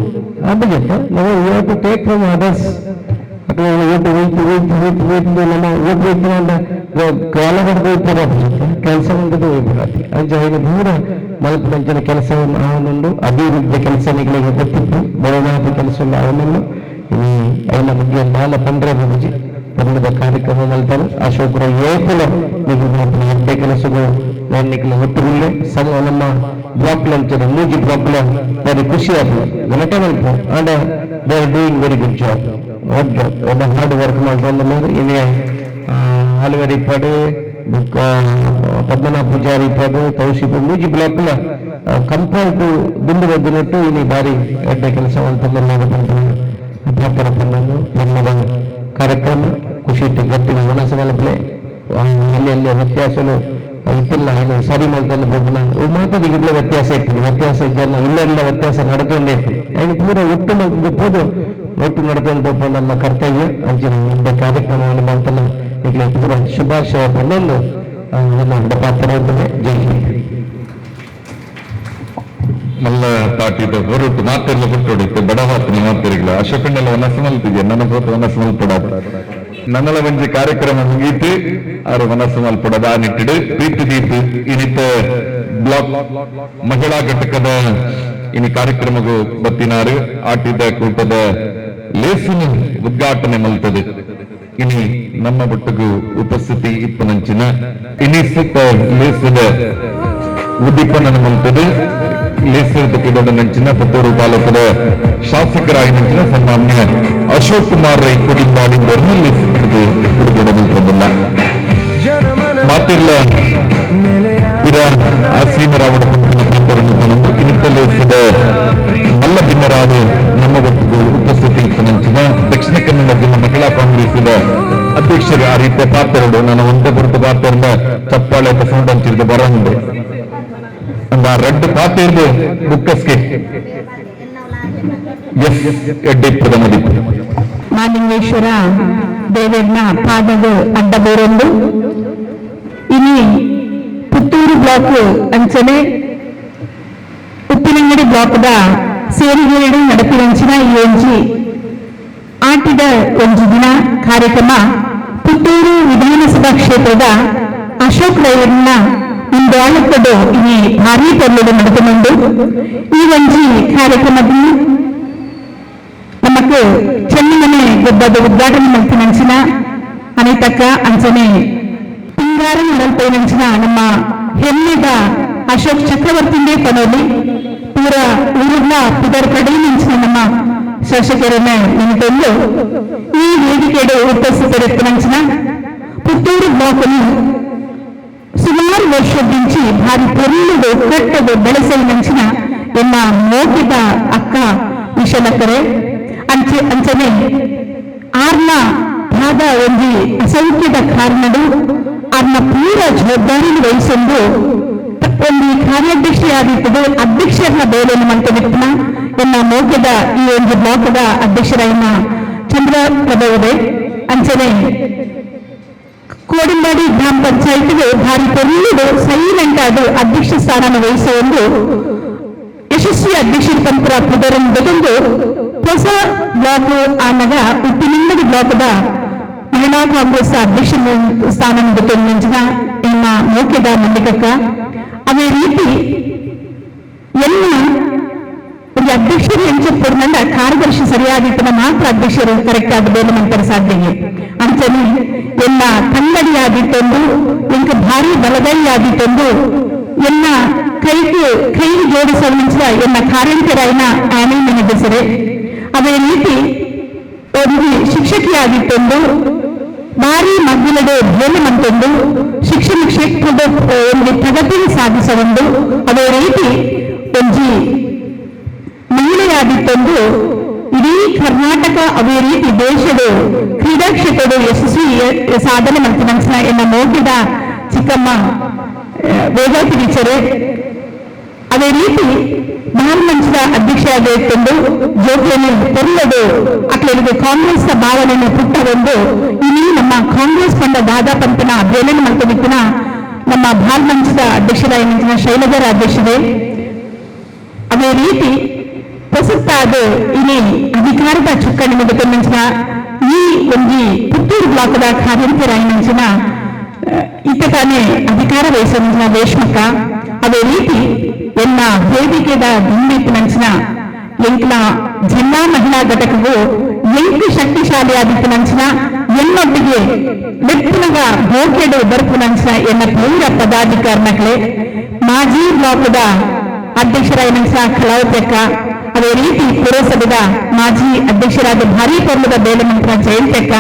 ಅದಕ್ಕೆ ನಾವು ಓಟು ಟೇಕ್ ಫ್ರಮ್ ಅದರ್ಸ್ ಅಥವಾ ಓಟು ವೈಪು ನಮ್ಮ ಓಟು ವೈಪುನ ಕಾಲ ಬರ್ತದೆ ಕೆಲಸ ಬಂದದ್ದು ವೈಪುರಾತಿ ಅದು ದೂರ ಮಲ್ಪಂಚಿನ ಕೆಲಸವನ್ನು ಅವನೊಂದು ಅಭಿವೃದ್ಧಿ ಕೆಲಸಗಳಿಗೆ ಗೊತ್ತಿತ್ತು ಬರೋಣಾದ ಕೆಲಸ ಅವನನ್ನು ಅವನ ಬಗ್ಗೆ 4-15 ಬಜೆ ತಂಡದ ಕಾರ್ಯಕ್ರಮ ಮಲ್ತಾರೆ ಅಶೋಕರ ಏಕಲ ನಿಗಮ ಕೆಲಸಗಳು ನಿಖಿಲ ಒಟ್ಟುಗುಳ್ಳೆ ನಮ್ಮ ಬ್ಲಾಕ್ ಲಂಚದ ಮೂಜಿ ಬ್ಲಾಕ್ very ಖುಷಿ ಆಗ್ತದೆ ಗಮಟ ಮಲ್ಪ ಆಡ they are doing very good job ಒಬ್ಬ ಹಾರ್ಡ್ ವರ್ಕ್ ಮಾಡ್ಕೊಂಡು ಇಲ್ಲಿ ಆಲುವರಿ ಪಡೆ ಪದ್ಮನಾಭ ಪೂಜಾರಿ ಪಡೆ ತೌಶಿಪು ಮೂಜಿ ಬ್ಲಾಕ್ ಕಂಪೇರ್ ಟು ದುಂಡು ಬದ್ದಿನಟ್ಟು ಇಲ್ಲಿ ಬಾರಿ ಎಡ್ಡ ಕೆಲಸವಂತ ಅಧ್ಯಾಪಕರ ಪನ್ನದ ಕಾರ್ಯಕ್ರಮ ಖುಷಿ ಇಟ್ಟು ಗಟ್ಟಿನ ಮನಸ್ಸಿನಲ್ಲೇ ಅಲ್ಲಿ ವ್ಯತ್ಯಾಸಗಳು ಇತ್ತಿಲ್ಲ ಏನು ಸರಿ ಮಾಡ್ಕೊಂಡು ಹೋಗೋಣ ಮಾತಾಡಿಗಿಡ್ಲೆ ವ್ಯತ್ಯಾಸ ಇರ್ತದೆ ವ್ಯತ್ಯಾಸ ಇದ್ದಲ್ಲ ಇಲ್ಲೆಲ್ಲ ವ್ಯತ್ಯಾಸ ನಡ್ಕೊಂಡೇ ಇರ್ತದೆ ಅದು ಪೂರ ಒಟ್ಟು ನಡ್ಕೊಂಡು ಹೋಗ್ಬೋದು ನಮ್ಮ ಕರ್ತವ್ಯ ಅಂಚಿನ ಕಾರ್ಯಕ್ರಮವನ್ನು ಮಾಡ್ತಾನೆ ಈಗ ಪೂರ ಶುಭಾಶಯ ಬಂದೊಂದು ನಮ್ಮ ಪಾತ್ರ ಜೈ ಮಲ್ಲ ತಾಟಿದ ಹೊರಟು ಮಾತೆಲ್ಲ ಬಿಟ್ಟೊಡಿತ್ತು ಬಡವಾತನ ಮಾತೆರಿಗಳ ಅಶೋಕಣ್ಣೆಲ್ಲ ವನಸ ಮಲ್ತಿದ್ಯಾ ನನ್ನ ಹೊತ್ತು ವನಸ ಮಲ್ಪಡಾದ ನನ್ನಲ ಒಂಜಿ ಕಾರ್ಯಕ್ರಮ ಮುಗೀತು ಆರು ವನಸ ಮಲ್ಪಡದ ಆ ನಿಟ್ಟಿಡು ಪ್ರೀತಿ ದೀಪು ಇನಿತ ಬ್ಲಾಕ್ ಮಹಿಳಾ ಘಟಕದ ಇನಿ ಕಾರ್ಯಕ್ರಮಗೂ ಬತ್ತಿನಾರು ಆಟಿದ ಕೂಟದ ಲೇಸಿನ ಉದ್ಘಾಟನೆ ಮಲ್ತದೆ ಇನಿ ನಮ್ಮ ಬಟ್ಟಗೂ ಉಪಸ್ಥಿತಿ ಇಪ್ಪನಂಚಿನ ಇನಿ ಸುತ್ತ ಲೇಸದ ಉದ್ದೀಪನ ಮಲ್ತದೆ ಲೇಸದ ಕಿಡದ ನಂಚಿನ ಪುತ್ತೂರು ತಾಲೂಕದ ಶಾಸಕರಾಗಿ ನಂಚಿನ ಸನ್ಮಾನ್ಯ ಅಶೋಕ್ ಕುಮಾರ್ ರೈ ಕುಡಿಂಬಾಡಿಂದರನ್ನು ಲೇಸಿದ್ದು ಬಿಡುಗಡೆ ಮಲ್ತದಿಲ್ಲ ಮಾತಿರ್ಲ ಇರ ಆಸೀನರಾವಣ ಇನ್ನಿತ ಲೇಸದ ಮಲ್ಲ ಭಿನ್ನರಾದ ನಮ್ಮ ಬಟ್ಟಗೂ ಉಪಸ್ಥಿತಿ ಇಪ್ಪನಂಚಿನ ದಕ್ಷಿಣ ಕನ್ನಡ ಜಿಲ್ಲಾ ಮಹಿಳಾ ಕಾಂಗ್ರೆಸ್ಸಿನ ಅಧ್ಯಕ್ಷರು ಆ ರೀತಿಯ ಪಾತ್ರರು ನಾನು ಒಂದೇ ಹೊರತು ಪಾತ್ರದ ಚಪ್ಪಾಳೆ ಸೌಂಡ್ ಹಂಚಿದ್ದು ಬರಂದೆ ಅಂದ ರೆಡ್ ಪಾತಿರ್ದು ಬುಕ್ಕಸ್ಗೆ ಎಸ್ ಎಡ್ಡಿ ಪ್ರಥಮದಿ ಮಾಲಿಂಗೇಶ್ವರ ದೇವರನ್ನ ಪಾದದ ಅಡ್ಡ ಬೇರೊಂದು ಇನಿ ಪುತ್ತೂರು ಬ್ಲಾಕ್ ಅಂಚನೆ ಉಪ್ಪಿನಂಗಡಿ ಬ್ಲಾಕ್ದ ಸೇರಿಗೇಡು ನಡಪಿರಂಚಿನ ಈ ಒಂಜಿ ಆಟಿದ ಒಂಜಿ ದಿನ ಕಾರ್ಯಕ್ರಮ ಪುತ್ತೂರು ವಿಧಾನಸಭಾ ಕ್ಷೇತ್ರದ ಅಶೋಕ್ ರೈಯರ್ನ ಇಂದಾಳಕ್ಕದು ಇನಿ ಭಾರೀ ಪರ್ಲದ ನಡೆದುಕೊಂಡು ಈ ಒಂಜಿ ಕಾರ್ಯಕ್ರಮದಲ್ಲಿ ನಮಕ್ ಚೆನ್ನಮನೆ ಗೊಬ್ಬದ ಉದ್ಘಾಟನೆ ಮಾಡ್ತಿನಂಚಿನ ಅನಿತಕ್ಕ ಅಂಚನೆ ಪಿಂಗಾರ ನಲ್ಪೈನಂಚಿನ ನಮ್ಮ ಹೆಮ್ಮೆದ ಅಶೋಕ್ ಚಕ್ರವರ್ತಿಂದೇ ಪನೋಲಿ ಪೂರ ಊರಿನ ಪುದರ್ ಕಡೆ ನಂಚಿನ ನಮ್ಮ ಶಾಸಕರನ್ನ ನೆನಪೊಂದು ಈ ವೇದಿಕೆಗೆ ಉಪಸ್ಥಿತರಿರ್ತಿನಂಚಿನ ಪುತ್ತೂರು ಬ್ಲಾಕ್ ಸುಮಾರು ವರ್ಷದಿಂಚಿ ಭಾರಿ ಪೊರ್ಲುಡು ಕಟ್ಟದು ಬೆಳೆಸಲಿನಂಚಿನ ಎನ್ನ ಮೋಗಿದ ಅಕ್ಕ ವಿಶಲಕರೆ ಅಂಚನೆ ಆರ್ನ ಭಾಗ ಒಂಜಿ ಅಸೌಖ್ಯದ ಕಾರಣಡು ಆರ್ನ ಪೂರ ಜವಾಬ್ದಾರಿ ವಹಿಸೊಂದು ಒಂದು ಕಾರ್ಯಾಧ್ಯಕ್ಷೆಯಾಗಿರ್ತದೆ ಅಧ್ಯಕ್ಷರನ್ನ ಬೇಲೆಯನ್ನು ಮಂತವಿತ್ತಿನ ಎನ್ನ ಮೋಗ್ಯದ ಈ ಒಂದು ಬ್ಲಾಕದ ಅಧ್ಯಕ್ಷರನ್ನ ಚಂದ್ರಪ್ರಭೆ ಅಂಚನೆ ಕೋಡಿಂಬಾಡಿ ಗ್ರಾಮ ಪಂಚಾಯತ್ಗೆ ಭಾರಿ ಪೊರ್ಲುಡು ಸೈಲೆಂಟ್ ಆದ ಅಧ್ಯಕ್ಷ ಸ್ಥಾನ ವಹಿಸುವ ಒಂದು ಯಶಸ್ವಿ ಅಧ್ಯಕ್ಷರ ತಂತ್ರ ಪುದರನ್ನು ಬೆಳೆದು ಹೊಸ ಬ್ಲಾಕ್ ಆನಗ ಉಪ್ಪಿನಿಂಗಡಿ ಬ್ಲಾಕ್ದ ಮಹಿಳಾ ಕಾಂಗ್ರೆಸ್ ಅಧ್ಯಕ್ಷ ಸ್ಥಾನ ಬೆಳೆದ ಎನ್ನ ಮೋಕ್ಯದ ಮಲ್ಲಿಕಕ್ಕ ಅದೇ ರೀತಿ ಎಲ್ಲ ಒಂದು ಅಧ್ಯಕ್ಷರು ಎಂಚಪ್ಪುರ್ನಂಡ ಕಾರ್ಯದರ್ಶಿ ಸರಿಯಾಗಿಟ್ಟನ ಮಾತ್ರ ಅಧ್ಯಕ್ಷರು ಕರೆಕ್ಟ್ ಆದ ಬೇಲೆ ನಂತರ ಸಾಧ್ಯಗೆ ಅಂಚನೆ ಎಲ್ಲ ಕನ್ನಡಿಯಾಗಿತ್ತೊಂದು ಎಂಕ ಭಾರಿ ಬಲಗೈಯಾಗಿತ್ತೊಂದು ಎಲ್ಲ ಕೈ ಜೋಡಿಸಲಿಂಚ ಎನ್ನ ಕಾರ್ಯಂತರಾಯನ ಆನೆ ನೆನೆದಿಸರೆ ಅದೇ ರೀತಿ ಒಂದು ಶಿಕ್ಷಕಿಯಾಗಿತ್ತೊಂದು ಭಾರಿ ಮಗ್ಗಿಲಡೆ ಬೇಲೆ ಮಂತೊಂದು ಶಿಕ್ಷಣ ಕ್ಷೇತ್ರದ ಒಂದು ಪ್ರಗತಿ ಸಾಧಿಸೊಂದು ಅದೇ ರೀತಿ ಒಂಜಿ ಮಹಿಳೆಯಾಗಿತ್ತೊಂದು ಇಡೀ ಕರ್ನಾಟಕ ಅದೇ ರೀತಿ ದೇಶದ ಕ್ರೀಡಾ ಕ್ಷೇತ್ರದ ಯಶಸ್ವಿ ಸಾಧನೆ ಮಾಡ್ತಿನ ಎನ್ನ ಮೋಗಿದ ಚಿಕ್ಕಮ್ಮ ವೇದಾತಿ ಟೀಚರೇ ಅದೇ ರೀತಿ ಮಹಾನ್ ಮಂಚದ ಅಧ್ಯಕ್ಷೆಯಾಗಿಕೊಂಡು ಜೋಗಿಯನ್ನು ಪೊರ್ಲದು ಅಕ್ಲಿಗೆ ಕಾಂಗ್ರೆಸ್ ಭಾವನೆಯನ್ನು ಪುಟ್ಟವೆಂದು ಇಲ್ಲಿ ನಮ್ಮ ಕಾಂಗ್ರೆಸ್ ಪಂಡ ದಾದಾ ಪಂತನ ಬೇಲೆಯನ್ನು ಮಾಡ್ಕೊಂಡಿತ್ತಿನ ನಮ್ಮ ಮಹಾನ್ ಮಂಚದ ಅಧ್ಯಕ್ಷರಾಗಿನ ಶೈಲಜರ ಅಧ್ಯಕ್ಷರೇ ಅದೇ ರೀತಿ ಪ್ರಸಕ್ತ ಅದು ಇಲ್ಲಿ ಅಧಿಕಾರದ ಚುಕ್ಕಾಣಿ ಮುಗಿದ ಈ ಒಂದು ಪುತ್ತೂರು ಬ್ಲಾಕ್ದ ಕಾರ್ಯಂತರಾಗಿನ ಇತ್ತ ತಾನೇ ಅಧಿಕಾರ ವಹಿಸಿದ ದೇಶ್ಮುಖ ಅದೇ ರೀತಿ ಎನ್ನ ವೇದಿಕೆದ ದಿಂಡಿತ್ತಿನಂಚಿನ ಎಂಕ್ಲ ಜಿಲ್ಲಾ ಮಹಿಳಾ ಘಟಕವು ಎಂಟು ಶಕ್ತಿಶಾಲಿಯಾದಿತ್ತಿನಂಚಿನ ಎನ್ನೊಟ್ಟಿಗೆ ಲೆಪ್ಪಿನಗ ಬೋಕೆಡು ಬರ್ಪುನಂಚಿನ ಎನ್ನ ಪೂರ ಪದಾಧಿಕಾರಿಗಳೇ ಮಾಜಿ ಬ್ಲಾಕ್ದ ಅಧ್ಯಕ್ಷರಾಗಿನ ಕಲಾವತ್ಯಕ್ಕ ಅದೇ ರೀತಿ ಪುರಸಭೆದ ಮಾಜಿ ಅಧ್ಯಕ್ಷರಾದ ಭಾರೀ ಪರ್ವದ ಬೇಲೆ ಮಂತ್ರ ಜಯಂತಕ್ಕ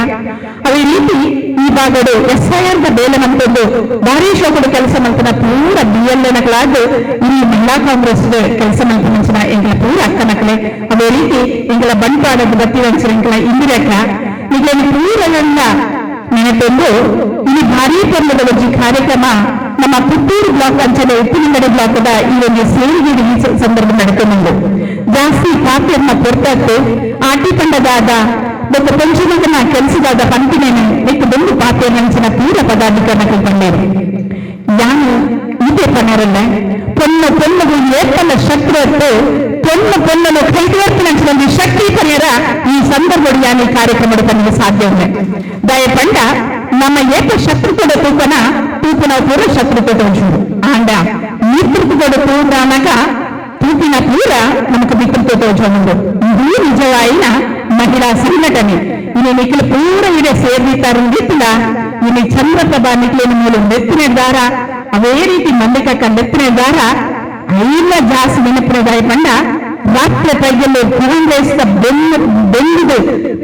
ಅದೇ ರೀತಿ ಈ ಭಾಗದ SIR ಬೇಲೆ ಮಂತೊಂದು ಭಾರೀ ಶೋಕದ ಕೆಲಸ ಮಂತನ ಪೂರ BLNಗಳಾದ ಈ ಮಹಿಳಾ ಕಾಂಗ್ರೆಸ್ ಕೆಲಸ ಮಂತನ ಎಂಗಳ ಪೂರ ಅಕ್ಕನಕಲೆ ಅದೇ ರೀತಿ ಎಂಗಳ ಬಂಟ್ವಾಡದ ಬತ್ತಿವಂಚರ ಎಂಗಳ ಇಂದಿರಕ್ಕ ಈಗ ಪೂರಗಂಡ ನೆನಪೊಂದು ಈ ಭಾರೀ ಪರ್ವದ ಒಂದು ಕಾರ್ಯಕ್ರಮ ನಮ್ಮ ಪುತ್ತೂರು ಬ್ಲಾಕ್ ಅಂಚನೆ ಉಪ್ಪಿನಂಗಡಿ ಬ್ಲಾಕ್ದ ಈ ಒಂದು ಸೇರಿಗೆ ಈ ಸಂದರ್ಭ ನಡೆಕೊಂಡು ಜಾಸ್ತಿ ಪಾತ್ರನ ಪೊರ್ತತ್ತು ಆಟಿ ತಂಡದಾದ ಮತ್ತು ಪಂಚಮಗನ ಕೆಲಸದಾದ ಪಂಪಿನೇನು ಬೇಕು ಬಂದು ಪಾತ್ರ ನಂಚಿನ ಪೂರ ಪದಾಧಿಕಾರಕ್ಕೆ ಬಂದರು ಯಾನು ಇದೇ ಪನರಲ್ಲ పొన్నుకు ఏర్పడిన శక్తి వస్తే పొన్నును కైతీర్చినంత శక్తి పనియర ఈ సందర్భం ఈ కార్ಯಕ್ರಮದ ಪನಿಗೆ ಸಾಧ್ಯ ಇದೆ ದಯಪಂಡ ನಮ್ಮ ಏಕ ಶತ್ರುತ್ವದ ತೂಪನ ಪೂರ ಶತ್ರುತ್ವ ತೋರಿಸುದು ಆಂಡ ಮಿತ್ರತ್ವದ ತೂರಾನಗ ತೂಪಿನ ಪೂರ ನಮకు ಮಿತ್ರತ್ವ ತೋರಿಸುವುದು ಇದು ನಿಜವಾಯಿನ ಮಹಿಳಾ ಸಂಘಟನೆ ಇನ್ನು ನಿಖಿಲ ಪೂರ ಇಡೆ ಸೇರಿರ್ತಾರೆ ರೀತಿಲ ಇನ್ನು ಚಂದ್ರಪ್ರಭಾ ನಿಖಿಲಿನ ಮೇಲೆ ನೆತ್ತಿನ ದಾರ ಅವೇ ರೀತಿ ಮಲ್ಲಿಕಕ್ಕ ನೆತ್ತಿನ ದಾರ ಐಲ ಜಾಸ್ತಿ ನೆನಪಿನ ದಯಪಂಡ ರಾತ್ರಿ ಪೈಗಲ್ಲು ಕಾಂಗ್ರೆಸ್ ಬೆಂದಿದು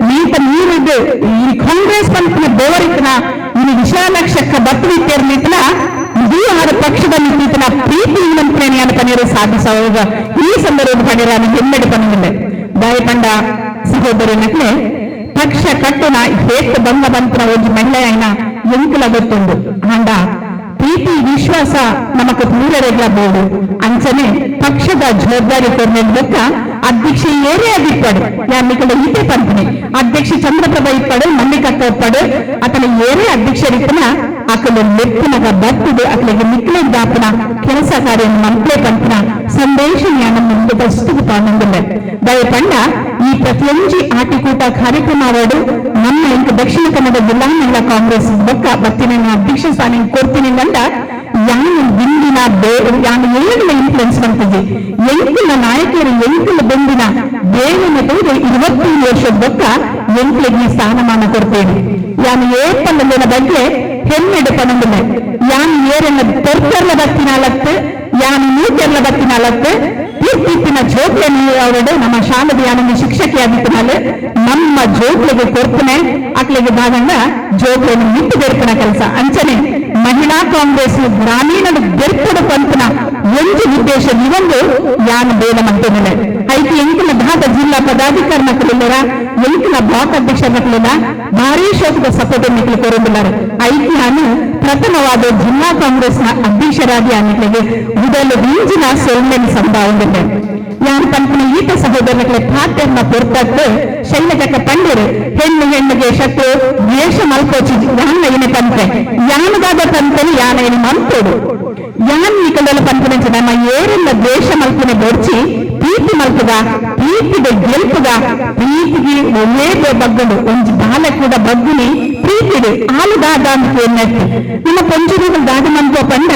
ನೀತ ನೀರಿದ್ದು ಈ ಕಾಂಗ್ರೆಸ್ ಪಂಪಿನ ಬೋರಿಕ್ನ ಇನ್ನು ವಿಶಾಲಕ್ಷಕ್ಕ ಬತ್ತವಿತ್ತೇರ್ಲಿಕ್ಲ ಇದು ಆರ ಪಕ್ಷದ ನೀತಿನ ಪ್ರೀತಿ ನಂಬಿಕೆಯನ್ನು ಪನೀರು ಸಾಧಿಸುವಾಗ ಈ ಸಂದರ್ಭ ಪನೀರ ಹೆಮ್ಮೆಡೆ ಪನಿದೆ ದಯಪಂಡ ಸಹೋದರಿ ನಕ್ಲೆ ಪಕ್ಷ ಕಟ್ಟುನ ಹೇತ್ತು ಬಂಗವಂತರ ಒಂದು ಮಹಿಳೆಯನ್ನ ಎಂಕುಲ ಗೊತ್ತುಂಡು ಆಂಡ ಪ್ರೀತಿ ವಿಶ್ವಾಸ ನಮకు ಪೂರೈರಬಹುದು ಅಂಚನೆ ಪಕ್ಷದ ಜವಾಬ್ದಾರಿ ಕೊರ್ನೆಂದಕ್ಕ ಅಧ್ಯಕ್ಷ ಏರೇ ಆಗಿಪ್ಪಾಡು ಯಾನಿಕಡೆ ಈತೆ ಪಂಪನೆ ಅಧ್ಯಕ್ಷ ಚಂದ್ರಪ್ರಭಾ ಇಪ್ಪಾಡು ಮಲ್ಲಿಕಕ್ಕ ಇಪ್ಪಾಡು ಅತನ ಏರೇ ಅಧ್ಯಕ್ಷರಿಪ್ಪನ ಅಕಲು ಲೆಪ್ಪಿನಗ ಬರ್ತದೆ ಅಕಲಿಗೆ ನಿಕ್ಲೆದ್ದಾಪನ ಕೆಲಸ ಕಾರ್ಯವನ್ನು ಮಂತ್ಲೆ ಪಂಪನ ಸಂದೇಶ ಜ್ಞಾನ ಮುಂದೆ ಪ್ರಸ್ತುತ ಪಾನಂದಿಲ್ಲ ದಯಪಂಡ ಈ ಪ್ರತಿಯೊಂದು ಆಟಿಕೂಟ ಕಾರ್ಯಕ್ರಮ ಅವಡು ನಮ್ಮ ಇಂಕ ದಕ್ಷಿಣ ಕನ್ನಡ ಜಿಲ್ಲಾ ಮಹಿಳಾ ಕಾಂಗ್ರೆಸ್ ಬೊಕ್ಕ ಬತ್ತಿನ ಅಧ್ಯಕ್ಷ ಸ್ಥಾನ ಕೊಡ್ತೀನಿ ಅಂದ ಯಾನು ಹಿಂದಿನ ಯಾನು ಏಳಿನ ಇನ್ಫ್ಲುಯೆನ್ಸ್ ಮಾಡ್ತಿದ್ದೆ ಎಂಕಿನ ನಾಯಕರು ಎಂಕಿನ ಬೆಂದಿನ ಬೇವಿನ ತೋದು 25 ವರ್ಷದ ಬೊಕ್ಕ ಎಂಕ್ಲಿಗೆ ಸ್ಥಾನಮಾನ ಕೊಡ್ತೇನೆ ಯಾನು ಏಪನ್ನಲಿನ ಬಗ್ಗೆ ಹೆಮ್ಮೆಡೆ ಪಣಂದಿಲ್ಲ ಯಾನು ಏರನ್ನ ತೊರ್ಕರ್ಲ ಬತ್ತಿನಾಲತ್ತು ಯಾನು ನೀತೆರ್ಲ ಬತ್ತಿನಾಲತ್ತು ತೀರ್ಪಿನ ಜೋಗ್ಲನ್ನು ಅವರಡು ನಮ್ಮ ಶಾಲೆದ ಯಾನೊಂದು ಶಿಕ್ಷಕಿಯಾಗಿತ್ತಿನಾಲು ನಮ್ಮ ಜೋಗ್ಲಿಗೆ ಕೊಡ್ತನೆ ಅಕ್ಲಿಗೆ ಭಾಗಂಗ ಜೋಗ್ಲನ್ನು ನಿಂತು ಬೆರ್ಪನ ಕೆಲಸ ಅಂಚನೆ ಮಹಿಳಾ ಕಾಂಗ್ರೆಸ್ ಗ್ರಾಮೀಣದ ಬೆರ್ಪಡ ಪಂಪನ ಒಂದು ಉದ್ದೇಶ ಇವೊಂದು ಯಾನು ಬೇಡ ಮಂತೇನೆ ಐತಿ ಎಂಕಿನ ಭಾಗ ಜಿಲ್ಲಾ ಪದಾಧಿಕಾರಿ ಮಕ್ಕಳಿಲ್ಲರ ಎಂಕಿನ ಬ್ಲಾಕ್ ಅಧ್ಯಕ್ಷ ಮಕ್ಕಳಿಲ್ಲ ಭಾರೀ ಶೋಕದ ಸಪೋರ್ಟ್ ಮಕ್ಕಳು ಕೊರೊಂದಿದ್ದಾರೆ ಐತಿ ನಾನು ಪ್ರಥಮವಾದ ಜಿಲ್ಲಾ ಕಾಂಗ್ರೆಸ್ನ ಅಧ್ಯಕ್ಷರಾಗಿ ಅನ್ನಿಗೆ ಮೊದಲು ಹಿಂಜಿನ ಸೊಲ್ಮೆನ್ ಸಂಭಾವನೆ ಯಾರು ಪಂಪನ ಈತ ಸಹೋದರಗಳ ಪಾತ್ರನ್ನ ಹೊರತದ್ದು ಶೈಲಜಕ್ಕ ಪಂಡರು ಹೆಣ್ಣಿಗೆ ಶತ್ರು ದ್ವೇಷ ಮಲ್ಕೋಚಿ ಯಾನ ಏನೇ ಪಂಪೆ ಯಾನದಾದ ಪಂಪನು ಯಾನ ಏನು ಮಲ್ಕೋಡು ಯಾನ್ ಈ ಕಡೆಲ್ಲ ಪಂಪನ ನಮ್ಮ ಏರೆಲ್ಲ ದ್ವೇಷ ಮಲ್ಪನೆ ಬೊಡ್ಚಿ ಪ್ರೀತಿ ಮಲ್ಪದ ಪ್ರೀತಿಗೆ ಗೆಲ್ಪದ ಪ್ರೀತಿಗೆ ಒಳ್ಳೆ ಬಗ್ಗಡು ಒಂದು ಬಾಲ ಕೂಡ ಬಗ್ಗುನಿ ಪ್ರೀತಿಡು ಆಲುದಾದ ಅಂತ ಎನ್ನಟ್ಟು ನಮ್ಮ ಪಂಚೂರುಗಳು ದಾದ ಮಂತ್ವ ಪಂಡ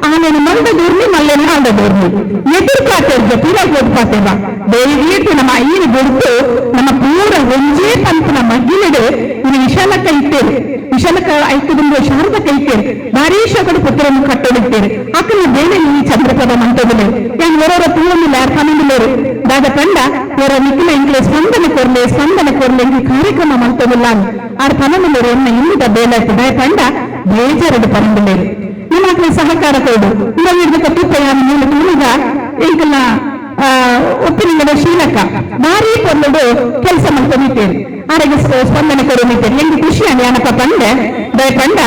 ಆನೆನು ಮಂದ ದೂರ್ನಿ ಮಲ್ಲೆನ ಆದ ದೂರ್ನಿ ಎದುರು ಕಾತೇರ್ಜ ಪೂರ ಕೊಡ್ಪಾತೇವ ದಯವಿಟ್ಟು ನಮ್ಮ ಐನು ಬಿಡ್ತು ನಮ್ಮ ಪೂರ ಒಂಜೇ ಪಂಪನ ಮಗ್ಗಿಲೆಡು ಇನ್ನು ವಿಶಾಲಕ್ಕ ಇಟ್ಟೇರು ವಿಶಾಲಕ್ಕ ಐತದಿಂದ ಶಾರದಕ್ಕ ಇಟ್ಟೇರು ಭಾರೀ ಶೋಕಡು ಪುತ್ರನ್ನು ಕಟ್ಟೊಳಿಟ್ಟೇರು ಅಕ್ಕನ ಬೇಳೆ ಈ ಚಂದ್ರಪ್ರಭಾ ಮಂತೋದಿಲ್ಲ ಯಾನ್ ಹೊರವರ ಪೂರಮಿಲ್ಲ ಕಾಣಿಂದಿಲ್ಲೇರು ದಾದ ಪಂಡ ಹೊರ ನಿಖಿಲ ಇಂಕ್ಲೆ ಸ್ಪಂದನೆ ಕೊರ್ಲೆ ಈ ಕಾರ್ಯಕ್ರಮ ಮಂತೋದಿಲ್ಲ ಆರ ಪನಮಿಲ್ಲೇರು ಎನ್ನ ಇನ್ನಿದ ಬೇಳೆ ದಯ ಪಂಡ ಬೇಜಾರಡು ಪನಮಿಲ್ಲೇರು ನಿಮ್ಮಕ್ಲೆ ಸಹಕಾರ ಕೊಡು ಇವಾಗ ತುಪ್ಪ ಯಾರು ನೀನು ತುಳಿದ ಈಗಲ್ಲ ಒಪ್ಪಿನಿಂದ ಶೀಲಕ ಭಾರೀ ಕೊರ್ಲಡು ಕೆಲಸ ಮಾಡ್ಕೊಂಡಿದ್ದೇವೆ ಆರೋಗ್ಯ ಸ್ಪಂದನೆ ಕೊಡೋದಿದ್ದೇವೆ ಎಂಗೆ ಖುಷಿ ಯಾನಪ್ಪ ಪಂಡೆ ದಯ ಪಂಡ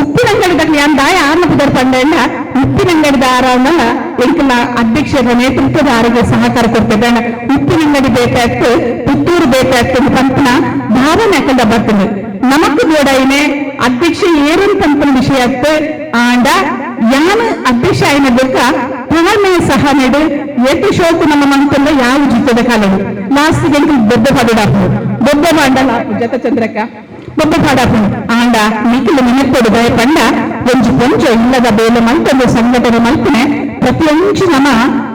ಉಪ್ಪಿನಂಗಡಿದಾಗ ಯಾನ್ ದಾಯ ಆರ್ನಪದರ ಪಂಡೆಂಡ ಉಪ್ಪಿನಂಗಡಿದ ಆರಾಮಲ್ಲ ಎಂಕಲ ಅಧ್ಯಕ್ಷರ ನೇತೃತ್ವದ ಆರೋಗ್ಯ ಸಹಕಾರ ಕೊಡ್ತೇವೆ ಉಪ್ಪಿನಂಗಡಿ ಬೇಕಾಗ್ತು ಪುತ್ತೂರು ಬೇಕಾಗ್ತು ಪಂಪನ ಭಾವನೆ ಹಾಕಂಡ ಬರ್ತದೆ ನಮಕ್ ಬೇಡಾಯಿನೆ ಅಧ್ಯಕ್ಷ ಏರನ್ ಪಂಪನ ವಿಷಯ ಆಂಡ ಯಾನು ಅಧ್ಯಕ್ಷ ಆಯ್ನ ಬೇಕ ತಾಳ್ಮೆ ಸಹ ನೆಡು ಎಟ್ಟು ಶೋಕು ನಮ್ಮ ಮಂತಲ್ಲ ಯಾವ ಜಿತ್ತದ ಕಾಲಡು ಲಾಸ್ಟ್ ಎಂಕಲ್ ದೊಡ್ಡ ಪಾಡಾಪು ದೊಡ್ಡ ಪಾಡಲ್ಲ ಜತ ಚಂದ್ರಕ್ಕ ದೊಡ್ಡ ಪಾಡಾಪು ಆಂಡ ನಿಖಿಲು ನೆನಪೋಡು ಭಯ ಪಂಡ ಕೊಂಚ ಇಲ್ಲದ ಬೇಲೆ ಮಲ್ತೊಂದು ಸಂಘಟನೆ ಮಲ್ಪನೆ ಪ್ರತಿಯೊಂದು ನಮ್ಮ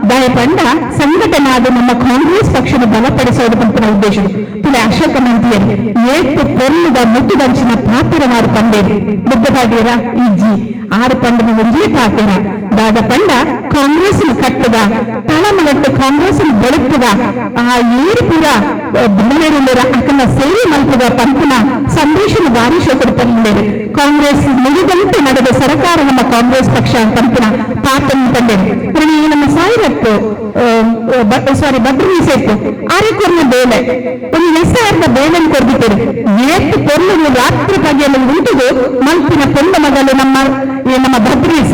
ದಯಪಂಡ ಸಂಘಟನೆ ಆದ ನಮ್ಮ ಕಾಂಗ್ರೆಸ್ ಪಕ್ಷದ ಬಲಪಡಿಸೋದು ಪಂಪನ ಉದ್ದೇಶ ತುಲೆ ಅಶೋಕ ಮಂತ್ರಿಯರು ಏತ್ತು ಪೊರ್ಲುದ ಮುಟ್ಟುದಂಚಿನ ಪಾತ್ರ ಮಾರು ಪಂಡೇರು ಬುದ್ಧ ಪಾಡ್ಯರ ಇಜ್ಜಿ ಆರು ಪಂಡನ ಒಂದೇ ಪಾತ್ರ ದಾದ ಪಂಡ ಕಾಂಗ್ರೆಸ್ ಕಟ್ಟದ ತಳಮಗಟ್ಟು ಕಾಂಗ್ರೆಸ್ ಬೆಳಕದ ಆ ಏರು ಪೂರ ಬೆಂಗಳೂರಿನ ಅಕ್ಕನ ಸೇರಿ ಮಲ್ಪದ ಪಂಪನ ಸಂದೇಶನ ಭಾರಿ ಶೋಕದ ಪಂಡೇರು ಕಾಂಗ್ರೆಸ್ ಮುಗಿದಂತೆ ನಡೆದ ಸರ್ಕಾರ ನಮ್ಮ ಕಾಂಗ್ರೆಸ್ ಪಕ್ಷ ಪಂಪನ ಪಾತ್ರ ತಂಡೇರು ನಮ್ಮ ಸಾಯಿರತ್ತು ಬದ್ರಿ ಸೇರ್ತು ಆರೆಕೊರ್ನ ಬೇಳೆ ಒಂದು ಹೆಸರಾದ ಬೇಳೆಯನ್ನು ಕೊಡ್ಬಿಟ್ಟರು ಏತ್ತು ಕೊರ್ಲು ರಾತ್ರಿ ಬಗೆಯಲ್ಲಿ ಉಂಟುದು ಮಲ್ಪಿನ ಕೊಂಡ ಮಗಲು ನಮ್ಮ ಬದ್ರೀಸ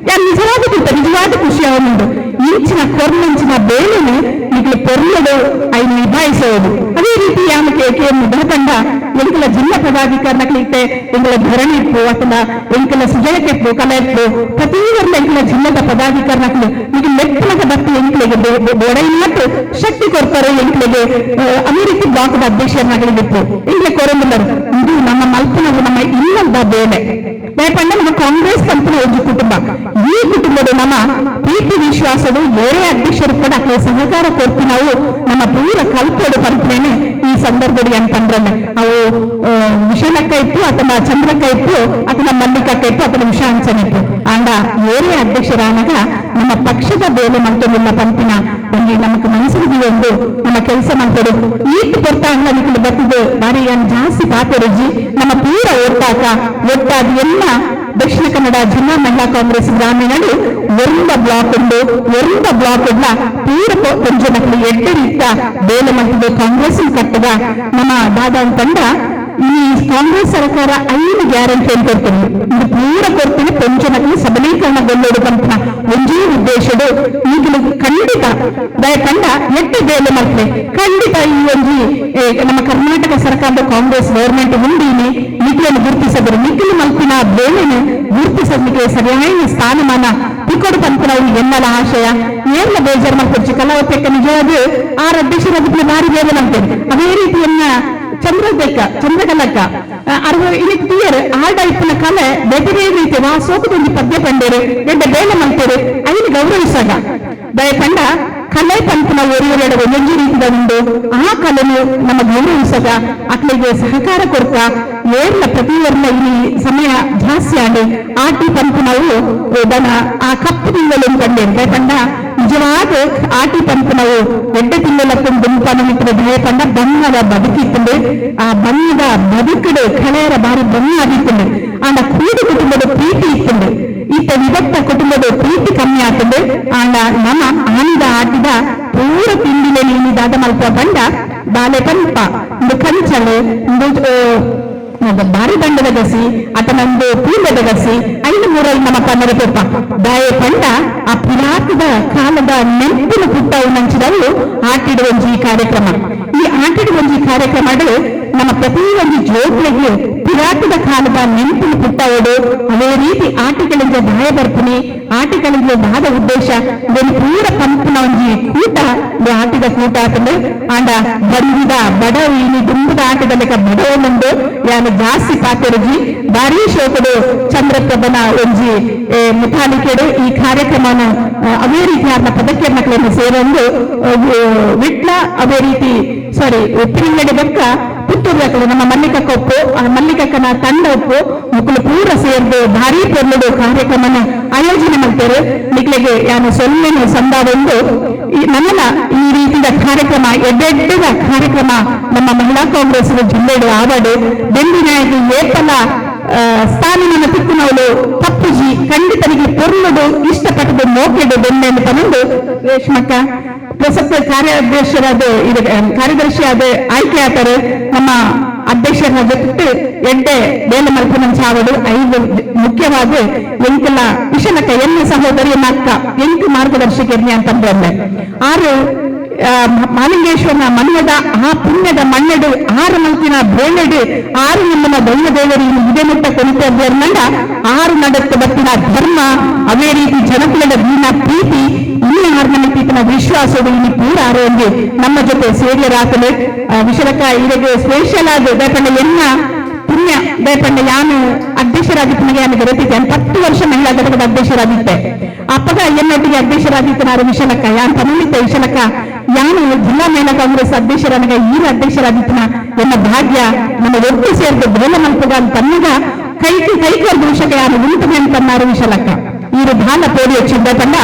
ಯಾರು ನಿಜವಾದ ಖುಷಿ ಅವನುಂಟು ಇಂಚಿನ ಕೊರ್ಲಿಂಚಿನ ಬೇಳೆನು ಈಗ ಪೊರ್ಲಡು ಐದು ನಿಭಾಯಿಸೋದು ಅದು ಅದೇ ರೀತಿ ಯಾಕೆ ಮುದಪಂಡ ಎಂಕಲ ಜಿಲ್ಲಾ ಪದಾಧಿಕಾರಿಗಳಿಗೆ ಎಂಕಲ ಧರಣಿ ಇತ್ತು ಅಥವಾ ಎಂಕಲ ಸುಜಯಕ್ಕೆ ಕಲೆ ಇತ್ತು ಪ್ರತಿ ವರ್ಷ ಎಂಕಲ ಜಿಲ್ಲದ ಪದಾಧಿಕಾರಿಗಳು ಈಗ ಮೆಟ್ಟಲದ ಬತ್ತಿ ಎಂಕಲಿಗೆ ಬೋಡೈನಾಟ್ ಶಕ್ತಿ ಕೊಡ್ತಾರೆ ಎಂಕಲಿಗೆ ಅದೇ ರೀತಿ ಬ್ಲಾಕ್ದ ಅಧ್ಯಕ್ಷರಾಗಲಿತ್ತು ಎಂಕಲೆ ಕೋರಂಬಲ್ಲರು ಇದು ನಮ್ಮ ಮಲ್ಪನವು ನಮ್ಮ ಇನ್ನೊಂದ ಬೇಲೆ ದಯಪಂಡ ನಮ್ಮ ಕಾಂಗ್ರೆಸ್ ಪಂಪನ ಒಂದು ಕುಟುಂಬ ಈ ಕುಟುಂಬದ ನಮ್ಮ ಪ್ರೀತಿ ವಿಶ್ವಾಸದ ಬೇರೆ ಅಧ್ಯಕ್ಷರು ಕೂಡ ಸಹಕಾರ ಕೊಟ್ಟು ನಾವು ನಮ್ಮ ಪೂರ ಕಲ್ಪೋಡು ಪಂಪನೇನೆ ಈ ಸಂದರ್ಭದಲ್ಲಿ ಅಂತಂದ್ರೆ ಅವು ವಿಶಾಲಕ್ಕ ಇತ್ತು ಅಥವಾ ಚಂದ್ರಕ್ಕ ಇತ್ತು ಅಥವಾ ಮಲ್ಲಿಕಕ್ಕ ಇತ್ತು ಅಥವಾ ವಿಷಾಂಚನ ಇತ್ತು ಅಂಡ ಬೇರೆ ಅಧ್ಯಕ್ಷರಾದಾಗ ನಮ್ಮ ಪಕ್ಷದ ಬೇಲೆ ಮಂಟೋಲ್ಲ ಪಂಪಿನ ಒಂದು ನಮಗೆ ಮನಸ್ಸಿಗೆ ಒಂದು ನಮ್ಮ ಕೆಲಸ ಮಾಡ್ತಾರೆ ಈಟ್ ಕೊಡ್ತಾ ಅಂಗಡಿಗಳು ಬರ್ತಿದ್ದು ಬಾರಿ ಜಾಸ್ತಿ ಪಾತ್ರುಜಿ ನಮ್ಮ ಪೂರ ಒಟ್ಟಾದ ಎಲ್ಲ ದಕ್ಷಿಣ ಕನ್ನಡ ಜಿಲ್ಲಾ ಮಹಿಳಾ ಕಾಂಗ್ರೆಸ್ ಗ್ರಾಮೀಣರು ಒಂದು ಬ್ಲಾಕ್ ಉಂಟು ಒಂದು ಬ್ಲಾಕ್ ಉಳ್ಳ ಪೂರ ಕೊಂಚ ಮಕ್ಕಳು ಎಡ್ಡೆ ರೀತ ಬೇಲೆ ಮಾಡ್ತಿದ್ದು ಕಾಂಗ್ರೆಸ್ ಕಟ್ಟದ ನಮ್ಮ ದಾದಾ ತಂಡ ಈ ಕಾಂಗ್ರೆಸ್ ಸರ್ಕಾರ 5 ಗ್ಯಾರಂಟಿ ಅಂತ ಕೊಡ್ತೀನಿ ಇದು ಪೂರ ಕೊಡ್ತೀನಿ ಕೊಂಚ ಮಕ್ಕಳು ಸಬಲೀಕರಣಗೊಳ್ಳೋದು ಅಂತ ಒಂದೇ ಉದ್ದೇಶದ ಈಗಲೂ ಖಂಡಿತ ದಯಕಂಡ ಎಟ್ಟು ಬೇಲೆ ಮಾಡ್ತೇವೆ ಖಂಡಿತ ಈ ಒಂದು ನಮ್ಮ ಕರ್ನಾಟಕ ಸರ್ಕಾರದ ಕಾಂಗ್ರೆಸ್ ಗವರ್ಮೆಂಟ್ ಮುಂದೀನಿ ನಿಖಿಲನ್ನು ಗುರುತಿಸಿದ್ರು ನಿಖಿಲ್ ಮಲ್ಪಿನ ಬೇಳೆಯನ್ನು ಗುರುತಿಸಲಿಕ್ಕೆ ಸರಿಯಾದ ಸ್ಥಾನಮಾನ ತಿಕ್ಕೊಡು ಪಂಪ ನಾವು ಎಲ್ಲರ ಆಶಯ ಏನ ಬೇಜಾರು ಮಾಡ್ಕೊಡ್ಚಿ ಕಲಾವತ್ಯಕ್ಕೆ ನಿಜವಾದ 6 ಅಧ್ಯಕ್ಷರಾಗಿ ಭಾರಿ ಬೇಲೆ ಮಾಡ್ತೇವೆ ಅದೇ ರೀತಿಯನ್ನ ಚಂದ್ರಕಲಕ್ಕ ಕ್ಲಿಯರ್ ಆಡ ಇಪ್ಪನ ಕಲೆ ಬೇರೆ ರೀತಿ ಸೋಕದೊಂದು ಪದ್ಯ ಪಂಡೇರು ದೊಡ್ಡ ಬೇಲೆ ಮಾಡ್ತೇವೆ ಐದು ಗೌರವಿಸಾಗ ದಯಕಂಡ ಕಲೆ ಪಂಪನ ಒರಿಯೊರಡ ಒಂದೊಂದು ರೀತಿಯ ಉಂಟು ಆ ಕಲೆನು ನಮ್ಮ ಗೌರವಿಸಾಗ ಅಕ್ಲಿಗೆ ಸಹಕಾರ ಕೊಡ್ತಾ ಏರ್ಲ ಪ್ರತಿಯೊರ್ಲ ಈ ಸಮಯ ಜಾಸ್ತಿ ಆಗಿ ಆಟಿ ಪಂಪು ನಾವು ಆ ಕಪ್ಪು ತಿಂಗಳು ಕಂಡೇರು ದಯಕಂಡ ನಿಜವಾದ ಆಟಿ ಪಂಪು ನಾವು ಎಡ್ಡ ತಿಂಗಳಕ್ಕೊಂದು ಗುಂಪನ್ನು ದಯಕಂಡ ಬಣ್ಣದ ಬದುಕಿತ್ತಂಡು ಆ ಬಣ್ಣದ ಬದುಕಡು ಕಳೆಯರ ಬಾರಿ ಬಣ್ಣ ಆಗಿತ್ತಂಡು ಆಂಡ ಕೂಡು ಕುಟುಂಬದ ಪ್ರೀತಿ ಇತ್ತಂಡು ಈತ ವಿಭಕ್ತ ಕುಟುಂಬದ ಪ್ರೀತಿ ಕಮ್ಮಿ ಆಗ್ತದೆ ಆಂಡ ನಮ್ಮ ಆನಿದ ಆಟಿದ ಪೂರ ತಿಂಡಿನ ನೀನಿದಾದ ಮಲ್ಪ ಬಂಡ ಬಾಲೆ ಪಂಪ ಒಂದು ಕಂಚಲು ಬಾರಿ ದಂಡದ ಗಸಿ ಆತನೊಂದು ಪೂರ್ವದ ಗಸಿ 5 ನಮ್ಮ ಕನ್ನಡ ಪಪ್ಪ ದಾಯ ಪಂಡ ಆ ಪುರಾತದ ಕಾಲದ ನೆನಪಿನ ಪುಟ್ಟವು ನಂಚಿದವು ಆಟಿಡುವಂಜಿ ಕಾರ್ಯಕ್ರಮ ಈ ಆಟಿಡುವಂಜಿ ಕಾರ್ಯಕ್ರಮಗಳು ನಮ್ಮ ಪ್ರತಿಯೊಂದು ಜೋಗ್ಳಿಗೆ ಪುರಾತದ ಕಾಲದ ನೆನಪಿನ ಪುಟ್ಟವಡು ಅದೇ ರೀತಿ ಆಟಿಗಳಿಂದ ದಾಯ ಬರ್ತೀನಿ ಆಟಿಗಳಿಂದ ದಾದ ಉದ್ದೇಶ ಇದನ್ನು ಪೂರ ಪಂಪಿನ ಒಂಜಿ ಕೂಟ ಆಟಿದ ಕೂಟ ಆತಂದು ಆಂಡ ಬಂದಿದ ಬಡವು ಇನಿ ತುಂಬದ ಆಟದ ಲೆಕ್ಕ ಬಡವೊಂದು ಯಾನು ಜಾಸ್ತಿ ಪಾತ್ರಜಿ ಭಾರಿ ಶೋಕಡು ಚಂದ್ರಪ್ರಭನ ಒಂಜಿ ಮುಖಾಲಿಕೆಡು ಈ ಕಾರ್ಯಕ್ರಮನ ಅದೇ ರೀತಿ ಆದ ಪದಕ್ಕೆ ಮಕ್ಕಳನ್ನು ಸೇರೊಂದು ವಿಟ್ಲ ಅದೇ ರೀತಿ ಉಪ್ಪಿನಂಗಡಿ ಬೆಕ್ಕ ಪುತ್ತೂರು ನಮ್ಮ ಮಲ್ಲಿಕಕ್ಕ ಒಪ್ಪು ಆ ಮಲ್ಲಿಕಕ್ಕನ ತಂಡ ಒಪ್ಪು ಮಕ್ಕಳು ಪೂರ ಸೇರ್ದು ಭಾರಿ ಪೊರ್ಲುಡು ಕಾರ್ಯಕ್ರಮನ ಆಯೋಜನೆ ಮಾಡ್ತಾರೆ ನಿಕ್ಲೆಗೆ ಯಾನು ಸೊಲ್ಮೆನು ಸಂದಾವೊಂದು ನಮ್ಮನ್ನ ಈ ರೀತಿಯ ಕಾರ್ಯಕ್ರಮ ಎಡ್ಡೆಡ್ಡದ ಕಾರ್ಯಕ್ರಮ ನಮ್ಮ ಮಹಿಳಾ ಕಾಂಗ್ರೆಸ್ ಜಿಲ್ಲೆಡು ಆವಡು ಬೆಂದಿನಾಯಕಿ ಏಪಲ ಸ್ಥಾನಿನ ತಿಕ್ಕುನವಳು ತಪ್ಪುಜಿ ಖಂಡಿತನಿಗೆ ಪೊರ್ಲುಡು ಇಷ್ಟಪಟ್ಟದು ಮೋಕೆಡು ಬೆನ್ನೆನ್ನು ತಂದು ರೇಷ್ಮಕ್ಕ ಪ್ರಸಕ್ತ ಕಾರ್ಯದರ್ಶಿಯಾದ ಆಯ್ಕೆ ಆತಾರೆ ನಮ್ಮ ಅಧ್ಯಕ್ಷರ ಜೊತೆ ಎಡ್ಡೆ ಬೇಲೆ ಮಲ್ಪನ ಚಾವಡು 5 ಮುಖ್ಯವಾದ ಎಂಕಲ ವಿಷಲಕ್ಕ ಎಣ್ಣೆ ಸಹೋದರಿಯ ಅಕ್ಕ 8 ಮಾರ್ಗದರ್ಶಕರ್ನಿ ಅಂತಂದ್ರೆ 6 ಮಾಲಿಂಗೇಶ್ವರನ ಮಣ್ಣದ ಆ ಪುಣ್ಯದ ಮಣ್ಣೆಡು 6 ಮಲ್ಪಿನ ಬೇಳೆಡು 6 ನಿಮ್ಮನ ದೈವ ದೇವರಿ ಇದೇ ಮುಟ್ಟ ಕೊನಿತ ನಂಡ 6 ನಡಕ್ಕೆ ಬತ್ತಿನ ಧರ್ಮ ಅದೇ ರೀತಿ ಜನಕುಲದ ದೀನ ಪ್ರೀತಿ ಇಲ್ಲಿ 6 ನಂಬಿಕೆನ ವಿಶ್ವಾಸವು ಇಲ್ಲಿ ಪೂರ ಆರೋಗ್ಯ ನಮ್ಮ ಜೊತೆ ಸೇರಿಯರಾತಲೆ ವಿಷಲಕ್ಕ ಇದಕ್ಕೆ ಸ್ಪೆಷಲ್ ಆದ ದಯಪಂಡ ಎನ್ನ ಪುಣ್ಯ ದಯಪಂಡ ಯಾನು ಅಧ್ಯಕ್ಷರಾಗಿತ್ತನಿಗೆ ನನಗೆ ಗೊತ್ತಿದ್ದೆ 10 ವರ್ಷ ಮಹಿಳಾ ಘಟಕದ ಅಧ್ಯಕ್ಷರಾಗಿದ್ದೆ ಅಪ್ಪಗ ಎನ್ನೊಟ್ಟಿಗೆ ಅಧ್ಯಕ್ಷರಾಗಿತ್ತು ವಿಷಲಕ್ಕ ಯಾನ್ ತಮಿಳಿತ ವಿಷಲಕ್ಕ ಯಾನು ಜಿಲ್ಲಾ ಮಹಿಳಾ ಕಾಂಗ್ರೆಸ್ ಅಧ್ಯಕ್ಷರನಿಗೆ ಈ ಅಧ್ಯಕ್ಷರಾಗಿತ್ತನ ಎನ್ನ ಭಾಗ್ಯ ನಮ್ಮ ಒಟ್ಟು ಸೇರಿದ ಬೇಲ ಮಲ್ಪಗ ತನ್ನಗ ಕೈಕರ್ದು ವಿಷಯ ಯಾರು ಉಂಟು ಅಂತನ್ನಾರು ವಿಷಲಕ್ಕ ಇವರು ಬಾಲ ಪೋಡಿ ಹೆಚ್ಚಿದ್ದ ತಂಡ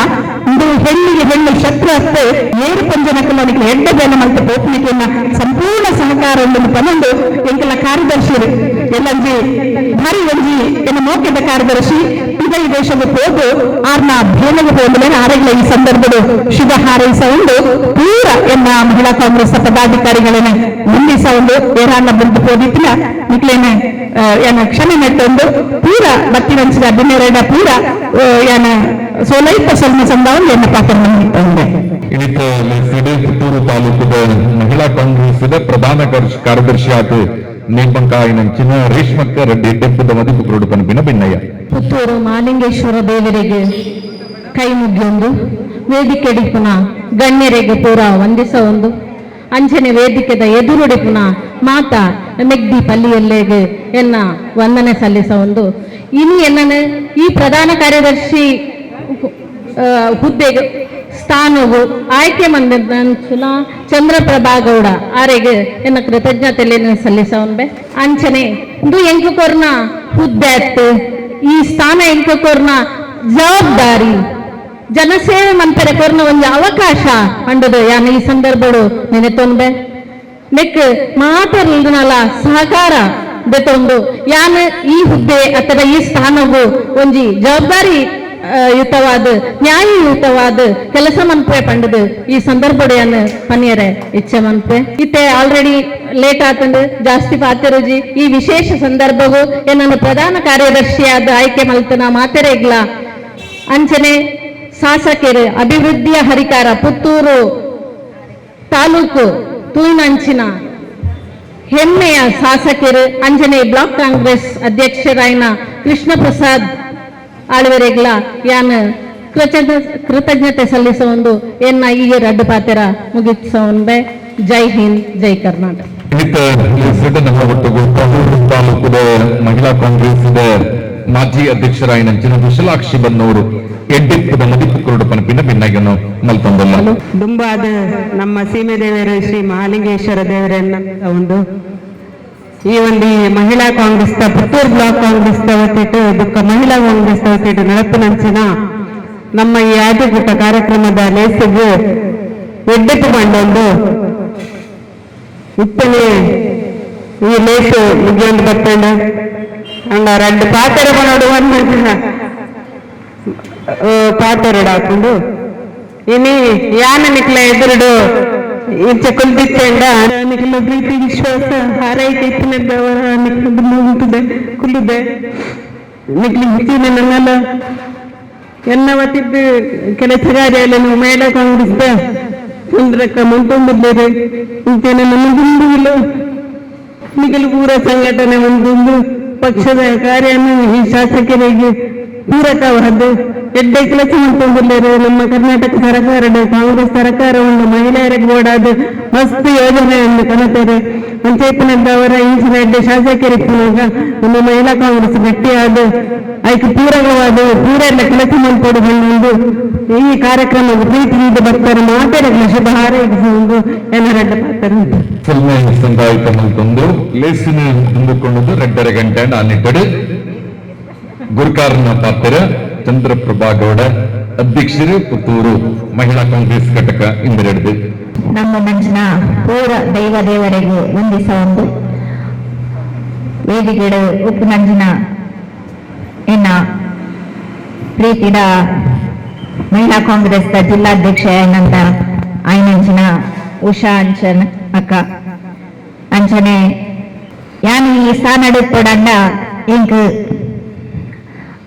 ಇದು ಹೆಣ್ಣಿಗೆ ಹೆಣ್ಣು ಶತ್ರು ಅತ್ತೆ ಏರು ಪಂಜನಕಲನಿಗೆ ಎಡ್ಡ ಬೇಲೆ ಮಲ್ತ ಪೋಪನಿಕೆಯನ್ನ ಸಂಪೂರ್ಣ ಸಹಕಾರವನ್ನು ಪನೊಂದು ಎಂಕಲ ಕಾರ್ಯದರ್ಶಿರು ಎಲ್ಲಂಜಿ ಭಾರಿ ಒಂಜಿ ಎನ್ನ ಮೋಕೆದ ಕಾರ್ಯದರ್ಶಿ ಇದೇ ದೇಶದ ಹೋದು ಆರ್ನ ಬೇಲೆಗೆ ಹೋಗಲೇ ಆರೆಗಳ ಈ ಸಂದರ್ಭದ ಶುಭ ಹಾರೈಸ ಒಂದು ಪೂರ ಎನ್ನ ಮಹಿಳಾ ಕಾಂಗ್ರೆಸ್ ಪದಾಧಿಕಾರಿಗಳನ್ನ ಮುಂದಿಸ ಒಂದು ಏರಾನ್ನ ಬಂದು ಹೋದಿತ್ತಿನ ನಿಕ್ಲೇನೆ ಏನ ಕ್ಷಮೆ ನೆಟ್ಟೊಂದು ಪೂರ ಬತ್ತಿ ವಂಚಿದ 12 ಪೂರ ಏನ ಸೋಲೈತ ಸೊಲ್ಮ ಸಂದಾವನ್ ಎನ್ನ ಪಾತ್ರ ಬಂದಿತ್ತಂದೆ. ಇನಿತ ಪುತ್ತೂರು ತಾಲೂಕದ ಮಹಿಳಾ ಕಾಂಗ್ರೆಸ್ದ ಪ್ರಧಾನ ಕಾರ್ಯದರ್ಶಿಯಾದ ನೇಮಕಾಯಿನಂಚಿನ ರೇಷ್ಮಕ್ಕ ರೆಡ್ಡಿ ಡೆಪ್ಪದ ಮದಿಪುಕ್ರೋಡು ಪಂಪಿನ ಭಿನ್ನಯ್ಯ. ಪುತ್ತೂರು ಮಾಲಿಂಗೇಶ್ವರ ದೇವರಿಗೆ ಕೈ ಮುಗಿಯೊಂದು ವೇದಿಕೆಡಿಪುನ ಗಣ್ಯರಿಗೆ ಪೂರ ವಂದಿಸ ಒಂದು ಅಂಚನೆ ವೇದಿಕೆದ ಎದುರುಡಿಪುನ ಮಾತಾ ಮೆಗ್ದಿ ಪಲ್ಲಿಯಲ್ಲೆಗೆ ಎನ್ನ ವಂದನೆ ಸಲ್ಲಿಸ ಒಂದು ಇನ್ನು ಎನ್ನನೆ ಈ ಪ್ರಧಾನ ಕಾರ್ಯದರ್ಶಿ ಹುದ್ದೆಗೆ ಸ್ಥಾನವು ಆಯ್ಕೆ ಮಂದಿನ ಚಂದ್ರಪ್ರಭಾ ಗೌಡ ಆರೆಗೆ ಎನ್ನ ಕೃತಜ್ಞತೆಯನ್ನು ಸಲ್ಲಿಸವನ್ಬೆ ಅಂಚನೆ ಇಂದು ಎಂಕುಕೋರ್ನ ಹುದ್ದೆ ಅತ್ತು ಈ ಸ್ಥಾನ ಎಂಕುಕೋರ್ನ ಜವಾಬ್ದಾರಿ ಜನಸೇವೆ ಮಂಪರೆ ಕೊರ್ನ ಒಂದು ಅವಕಾಶ ಅಂಡದು ಯಾನ ಈ ಸಂದರ್ಭಡು ನೆನೆತೊಂದೆ ನೆಕ್ ಮಾತಾಡಲ ಸಹಕಾರ ಬೆತ್ತೊಂದು ಯಾನ ಈ ಹುದ್ದೆ ಅಥವಾ ಈ ಸ್ಥಾನವು ಒಂಜಿ ಜವಾಬ್ದಾರಿ ಯುತವಾದ ನ್ಯಾಯಯುತವಾದ ಕೆಲಸ ಮನ್ಪೆ ಪಂಡದು ಈ ಸಂದರ್ಭಡೆಯನ್ನು ಪನಿಯರೆ ಇಚ್ಛೆ ಮನ್ಪೆ ಇತ್ತೆ ಆಲ್ರೆಡಿ ಲೇಟ್ ಆತಂದು ಜಾಸ್ತಿ ಪಾತಿರುಜಿ ಈ ವಿಶೇಷ ಸಂದರ್ಭವು ಏನನ್ನು ಪ್ರಧಾನ ಕಾರ್ಯದರ್ಶಿಯಾದ ಆಯ್ಕೆ ಮಲ್ತನ ಮಾತೆರೆಗ್ಲ ಅಂಚನೆ ಶಾಸಕರು ಅಭಿವೃದ್ಧಿಯ ಹರಿಕಾರ ಪುತ್ತೂರು ತಾಲೂಕು ತೂಯಿನಂಚಿನ ಹೆಮ್ಮೆಯ ಶಾಸಕರು ಅಂಜನೆ ಬ್ಲಾಕ್ ಕಾಂಗ್ರೆಸ್ ಅಧ್ಯಕ್ಷರಾಯನ ಕೃಷ್ಣ ಪ್ರಸಾದ್ ಆಳ್ವರೆಗ್ಲ ಯಾನ ಕೃತಜ್ಞತೆ ಸಲ್ಲಿಸ ಒಂದು ಎನ್ನ ಈಗ ರಡ್ಡು ಪಾತೆರ ಮುಗಿಸೋನ್ಬೆ. ಜೈ ಹಿಂದ್, ಜೈ ಕರ್ನಾಟಕ. ತಾಲೂಕದ ಮಹಿಳಾ ಕಾಂಗ್ರೆಸ್ ಮಾಜಿ ಅಧ್ಯಕ್ಷರಾಯನಂಚಿನ ವಿಶಾಲಾಕ್ಷಿ ಬನ್ನೂರು ಎಡ್ಡಿಪ್ಪದ ಮದಿಪುಕ್ರೋಡು ಪನಪಿನ ಭಿನ್ನಾಗಿಯನ್ನು ಮಲ್ತೊಂದಲ್ಲ ದುಂಬಾದ ನಮ್ಮ ಸೀಮೆ ದೇವರು ಶ್ರೀ ಮಹಾಲಿಂಗೇಶ್ವರ ದೇವರನ್ನ ಒಂದು ಈ ಒಂದು ಮಹಿಳಾ ಕಾಂಗ್ರೆಸ್ ಪುತ್ತೂರು ಬ್ಲಾಕ್ ಕಾಂಗ್ರೆಸ್ ವತಿಟ್ಟು ದುಃಖ ಮಹಿಳಾ ಕಾಂಗ್ರೆಸ್ ವತಿಟ್ಟು ನಡಪಿನಂಚಿನ ನಮ್ಮ ಈ ಆಟಕೂಟ ಕಾರ್ಯಕ್ರಮದ ಲೇಸಿಗೆ ಎಡ್ಡೆಪ್ಪು ಮಂಡೊಂದು ಇತ್ತನೇ ಈ ಲೇಸು ಮುಗಿಯೊಂದು ಬರ್ತಂಡ ಅಂಡ ಎರಡು ಪಾತ್ರೆ ಮಾಡೋಡು ಪಾತ್ರೆಡು ಹಾಕೊಂಡು ಇನಿ ಯಾನ ನಿಕ್ಲ ಎದುರುಡು ಇಂಚೆ ಕುಲ್ದಿತ್ತಂಡ ನಿಕ್ಲ ಪ್ರೀತಿ ವಿಶ್ವಾಸ ಹಾರೈಕೆ ಇತ್ತಿನದ್ದವರ ನಿಕ್ಲದ ಮುಗಿತದೆ ಕುಲ್ಲುದೆ ನಿಕ್ಲಿ ಬಿತ್ತಿನ ನಂಗಲ್ಲ ಎನ್ನವತ್ತಿದ್ದು ಕೆಲಸಗಾರಿಯಲ್ಲಿ ಮಹಿಳಾ ಕಾಂಗ್ರೆಸ್ ಚಂದ್ರಕ್ಕ ಮುಂತೊಂದಿದ್ದೇವೆ ಇಂತೇನೆ ನಮ್ಮ ಹಿಂದೂಗಳು ನಿಖಿಲ ಪೂರ ಸಂಘಟನೆ ಒಂದೊಂದು ಪಕ್ಷದ ಕಾರ್ಯವನ್ನು ಈ ಶಾಸಕರಿಗೆ ಪೂರಕವಾದ ಎಡ್ಡೆ ಕೆಲಸ ಮಾಡ್ಕೊಂಡಿದ್ದಾರೆ. ನಮ್ಮ ಕರ್ನಾಟಕ ಸರ್ಕಾರದ ಕಾಂಗ್ರೆಸ್ ಸರ್ಕಾರವನ್ನು ಮಹಿಳೆಯರಿಗೆ ಓಡಾದ ಮಸ್ತ್ ಯೋಜನೆಯನ್ನು ಕಲಿತಾರೆ. ಪಂಚಾಯತ್ನದ್ದವರ ಈಚಿನ ಎಡ್ಡೆ ಶಾಸಕರಿಪ್ಪನಾಗ ನಮ್ಮ ಮಹಿಳಾ ಕಾಂಗ್ರೆಸ್ ಗಟ್ಟಿಯಾದ ಅದಕ್ಕೆ ಪೂರಕವಾದ ಪೂರ ಎಲ್ಲ ಕೆಲಸ ಮಾಡಿಕೊಡುವುದು ಈ ಕಾರ್ಯಕ್ರಮದ ಪ್ರೀತಿಯಿಂದ ಬರ್ತಾರೆ ಮಾತಾಡಲು ಶುಭ ಹಾರೈಸುವುದು ಎಲ್ಲರಡ್ಡ ಪಾತ್ರ ಫಿಲ್ಮೆ ಸಂದಾಯಿತ ಮಲ್ತೊಂದು ಲೇಸಿನ ಹೊಂದಿಕೊಂಡದ್ದು 2.5 ಗಂಟೆ ನಾನಿಟ್ಟಡು ಗುರುಕಾರನ ಪಾತ್ರ ಚಂದ್ರಪ್ರಭಾ ಗೌಡ ಅಧ್ಯಕ್ಷರು ಪುತ್ತೂರು ಮಹಿಳಾ ಕಾಂಗ್ರೆಸ್ ಘಟಕ ಇಂದೆರಡು ನಮ್ಮ ಮಂಚಿನ ಪೂರ ದೈವ ದೇವರಿಗೆ ವಂದಿಸ ಒಂದು ವೇದಿಕೆಡು ಉಪ್ಪು ನಂಜಿನ ಇನ್ನ ಪ್ರೀತಿದ ಮಹಿಳಾ ಕಾಂಗ್ರೆಸ್ ಜಿಲ್ಲಾಧ್ಯಕ್ಷ ಏನಂತ ಐನಂಚಿನ ಉಷಾ ಅಂಚನ್ ಅಕ್ಕ ಅಂಚನೆ ಯಾನು ಈ ಸ್ಥಾನ ನಡುಪಡಂಡ ಇಂಕ್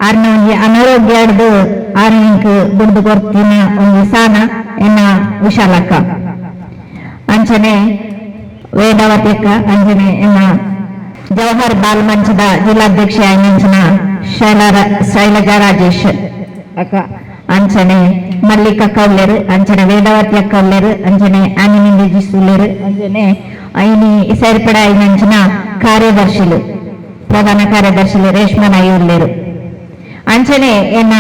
ಆರ್ನ ಒಂಜಿ ಅನಾರೋಗ್ಯ ಹಿಡ್ದು ಆರು ಇಂಕ್ ದುಡ್ದು ಕೊಡ್ತಿನ ಒಂದು ಸ್ಥಾನ ಎನ್ನ ಉಷಾಲಕ್ಕ ಅಂಚನೆ ವೇದಾವತಿ ಅಕ್ಕ ಅಂಚನೆ ಎನ್ನ ಜವಾಹರ್ ಬಾಲ್ ಮಂಚದ ಜಿಲ್ಲಾಧ್ಯಕ್ಷ ಅಂಚಿನ ಶೈಲಜಾ ರಾಜೇಶ್ ಅಕ್ಕ ಅಂಚನೆ ಮಲ್ಲಿಕ ಕೌಲ್ಯರು ಅಂಚನೆ ವೇದಾವತಿ ಅಕ್ಕ ಉಳ್ಳರು ಅಂಚನೆ ಆನಿನಿಂದಿ ಸುಳ್ಳರು ಅಂಚನೆ ಐನಿ ಸೇರ್ಪಡೆ ಐನಂಚಿನ ಕಾರ್ಯದರ್ಶಿಲು ಪ್ರಧಾನ ಕಾರ್ಯದರ್ಶಿಲು ರೇಷ್ಮಾ ನಾಯುಳ್ಳರು ಅಂಚನೆ ಎನ್ನ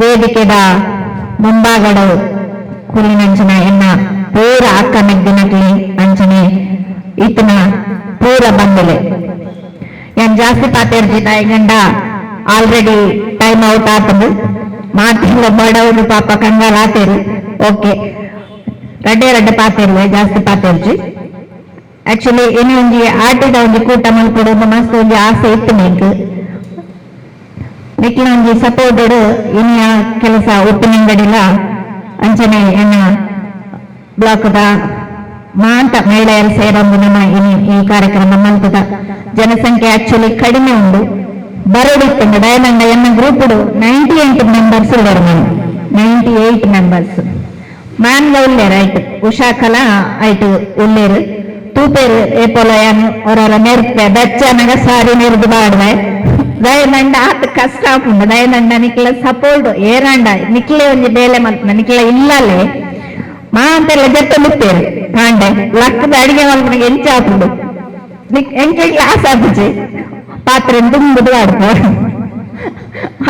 ವೇದಿಕೆದ ಮುಂಭಾಗಡು ಕುಲಿನಂಚನ ಎನ್ನ ಪೂರ ಅಕ್ಕ ಮೆಗ್ದಿನಕ್ಲಿ ಅಂಚನೆ ಇತನ ಪೂರ ಬಂದಲೆ ಏನ್ ಜಾಸ್ತಿ ಪಾತೇರ್ಜಿತ ಗಂಡ ಆಲ್ರೆಡಿ ಟೈಮ್ ಔಟ್ ಆತಂದು ಮಾತಿಲ್ಲ ಬಡವರು ಪಾಪ ಕಂಗಾಲ ಆತೇರು ಓಕೆ ರಡ್ಡೆ ಪಾತೇರುವೆ ಜಾಸ್ತಿ ಪಾತೇರ್ಜಿ ಆಕ್ಚುಲಿ ಇನ್ನು ಒಂಜಿ ಆಟಿದ ಒಂಜಿ ಕೂಟ ಮಲ್ಕೊಡೋದು ಮಸ್ತ್ ಒಂಜಿ ಆಸೆ ಇತ್ತು ನಿಕ್ಕಿನ ಒಂಜಿ ಸಪೋರ್ಟೆಡ್ ಇನ್ನ ಕೆಲಸ ಉಪ್ಪಿನಂಗಡಿಲ ಅಂಚನೆ ಎನ್ನ ಬ್ಲಾಕ್ದ ಮಾಂತ ಮಹಿಳೆಯರು ಸೇರೊಂದು ನಮ್ಮ ಈ ಕಾರ್ಯಕ್ರಮ ಮಂತದ ಜನಸಂಖ್ಯೆ ಆಕ್ಚುಲಿ ಕಡಿಮೆ ಉಂಡು ಬರೋಡಿತ್ತಂಗ ದಯನಂಡ ಎನ್ನ ಗ್ರೂಪ್ 98 ಮೆಂಬರ್ಸ್ ಉಳ್ಳರು ನಾನು 98 ಮೆಂಬರ್ಸ್ ಮಾನ್ಗ ಉಳ್ಳೇರು ಆಯ್ತು ಉಷಾಕಲ ಆಯ್ತು ಉಳ್ಳೇರು ತೂಪೇರು ಏಪೋಲಯನ್ ಅವರ ನೆರ್ಪೆ ಬೆಚ್ಚನಗ ಸಾರಿ ನೆರೆದು ಬಾಡ್ವೆ ದಯನಂಡ ಆತ ಕಷ್ಟ ಆಪುಂಡು ದಯನಂಡ ನಿಕ್ಲ ಸಪೋರ್ಟ್ ಏರಂಡ ನಿಕ್ಲೆ ಒಂಜಿ ಬೇಲೆ ಮಲ್ಪನ ನಿಕ್ಲ ಇಲ್ಲಲೇ ಮಾ ಅಂತೆಲ್ಲ ಜಟ್ಟ ಮುತ್ತೇರು ಕಾಂಡೆ ಲಕ್ಕದ ಅಡಿಗೆ ಮಲ್ಪನಿಗೆ ಎಂಚ ಆಪುಂಡು ಎಂಚ ಗ್ಲಾಸ್ ಆಪುಜಿ ಪಾತ್ರೆ ತುಂಬುದು ಆಡ್ಪ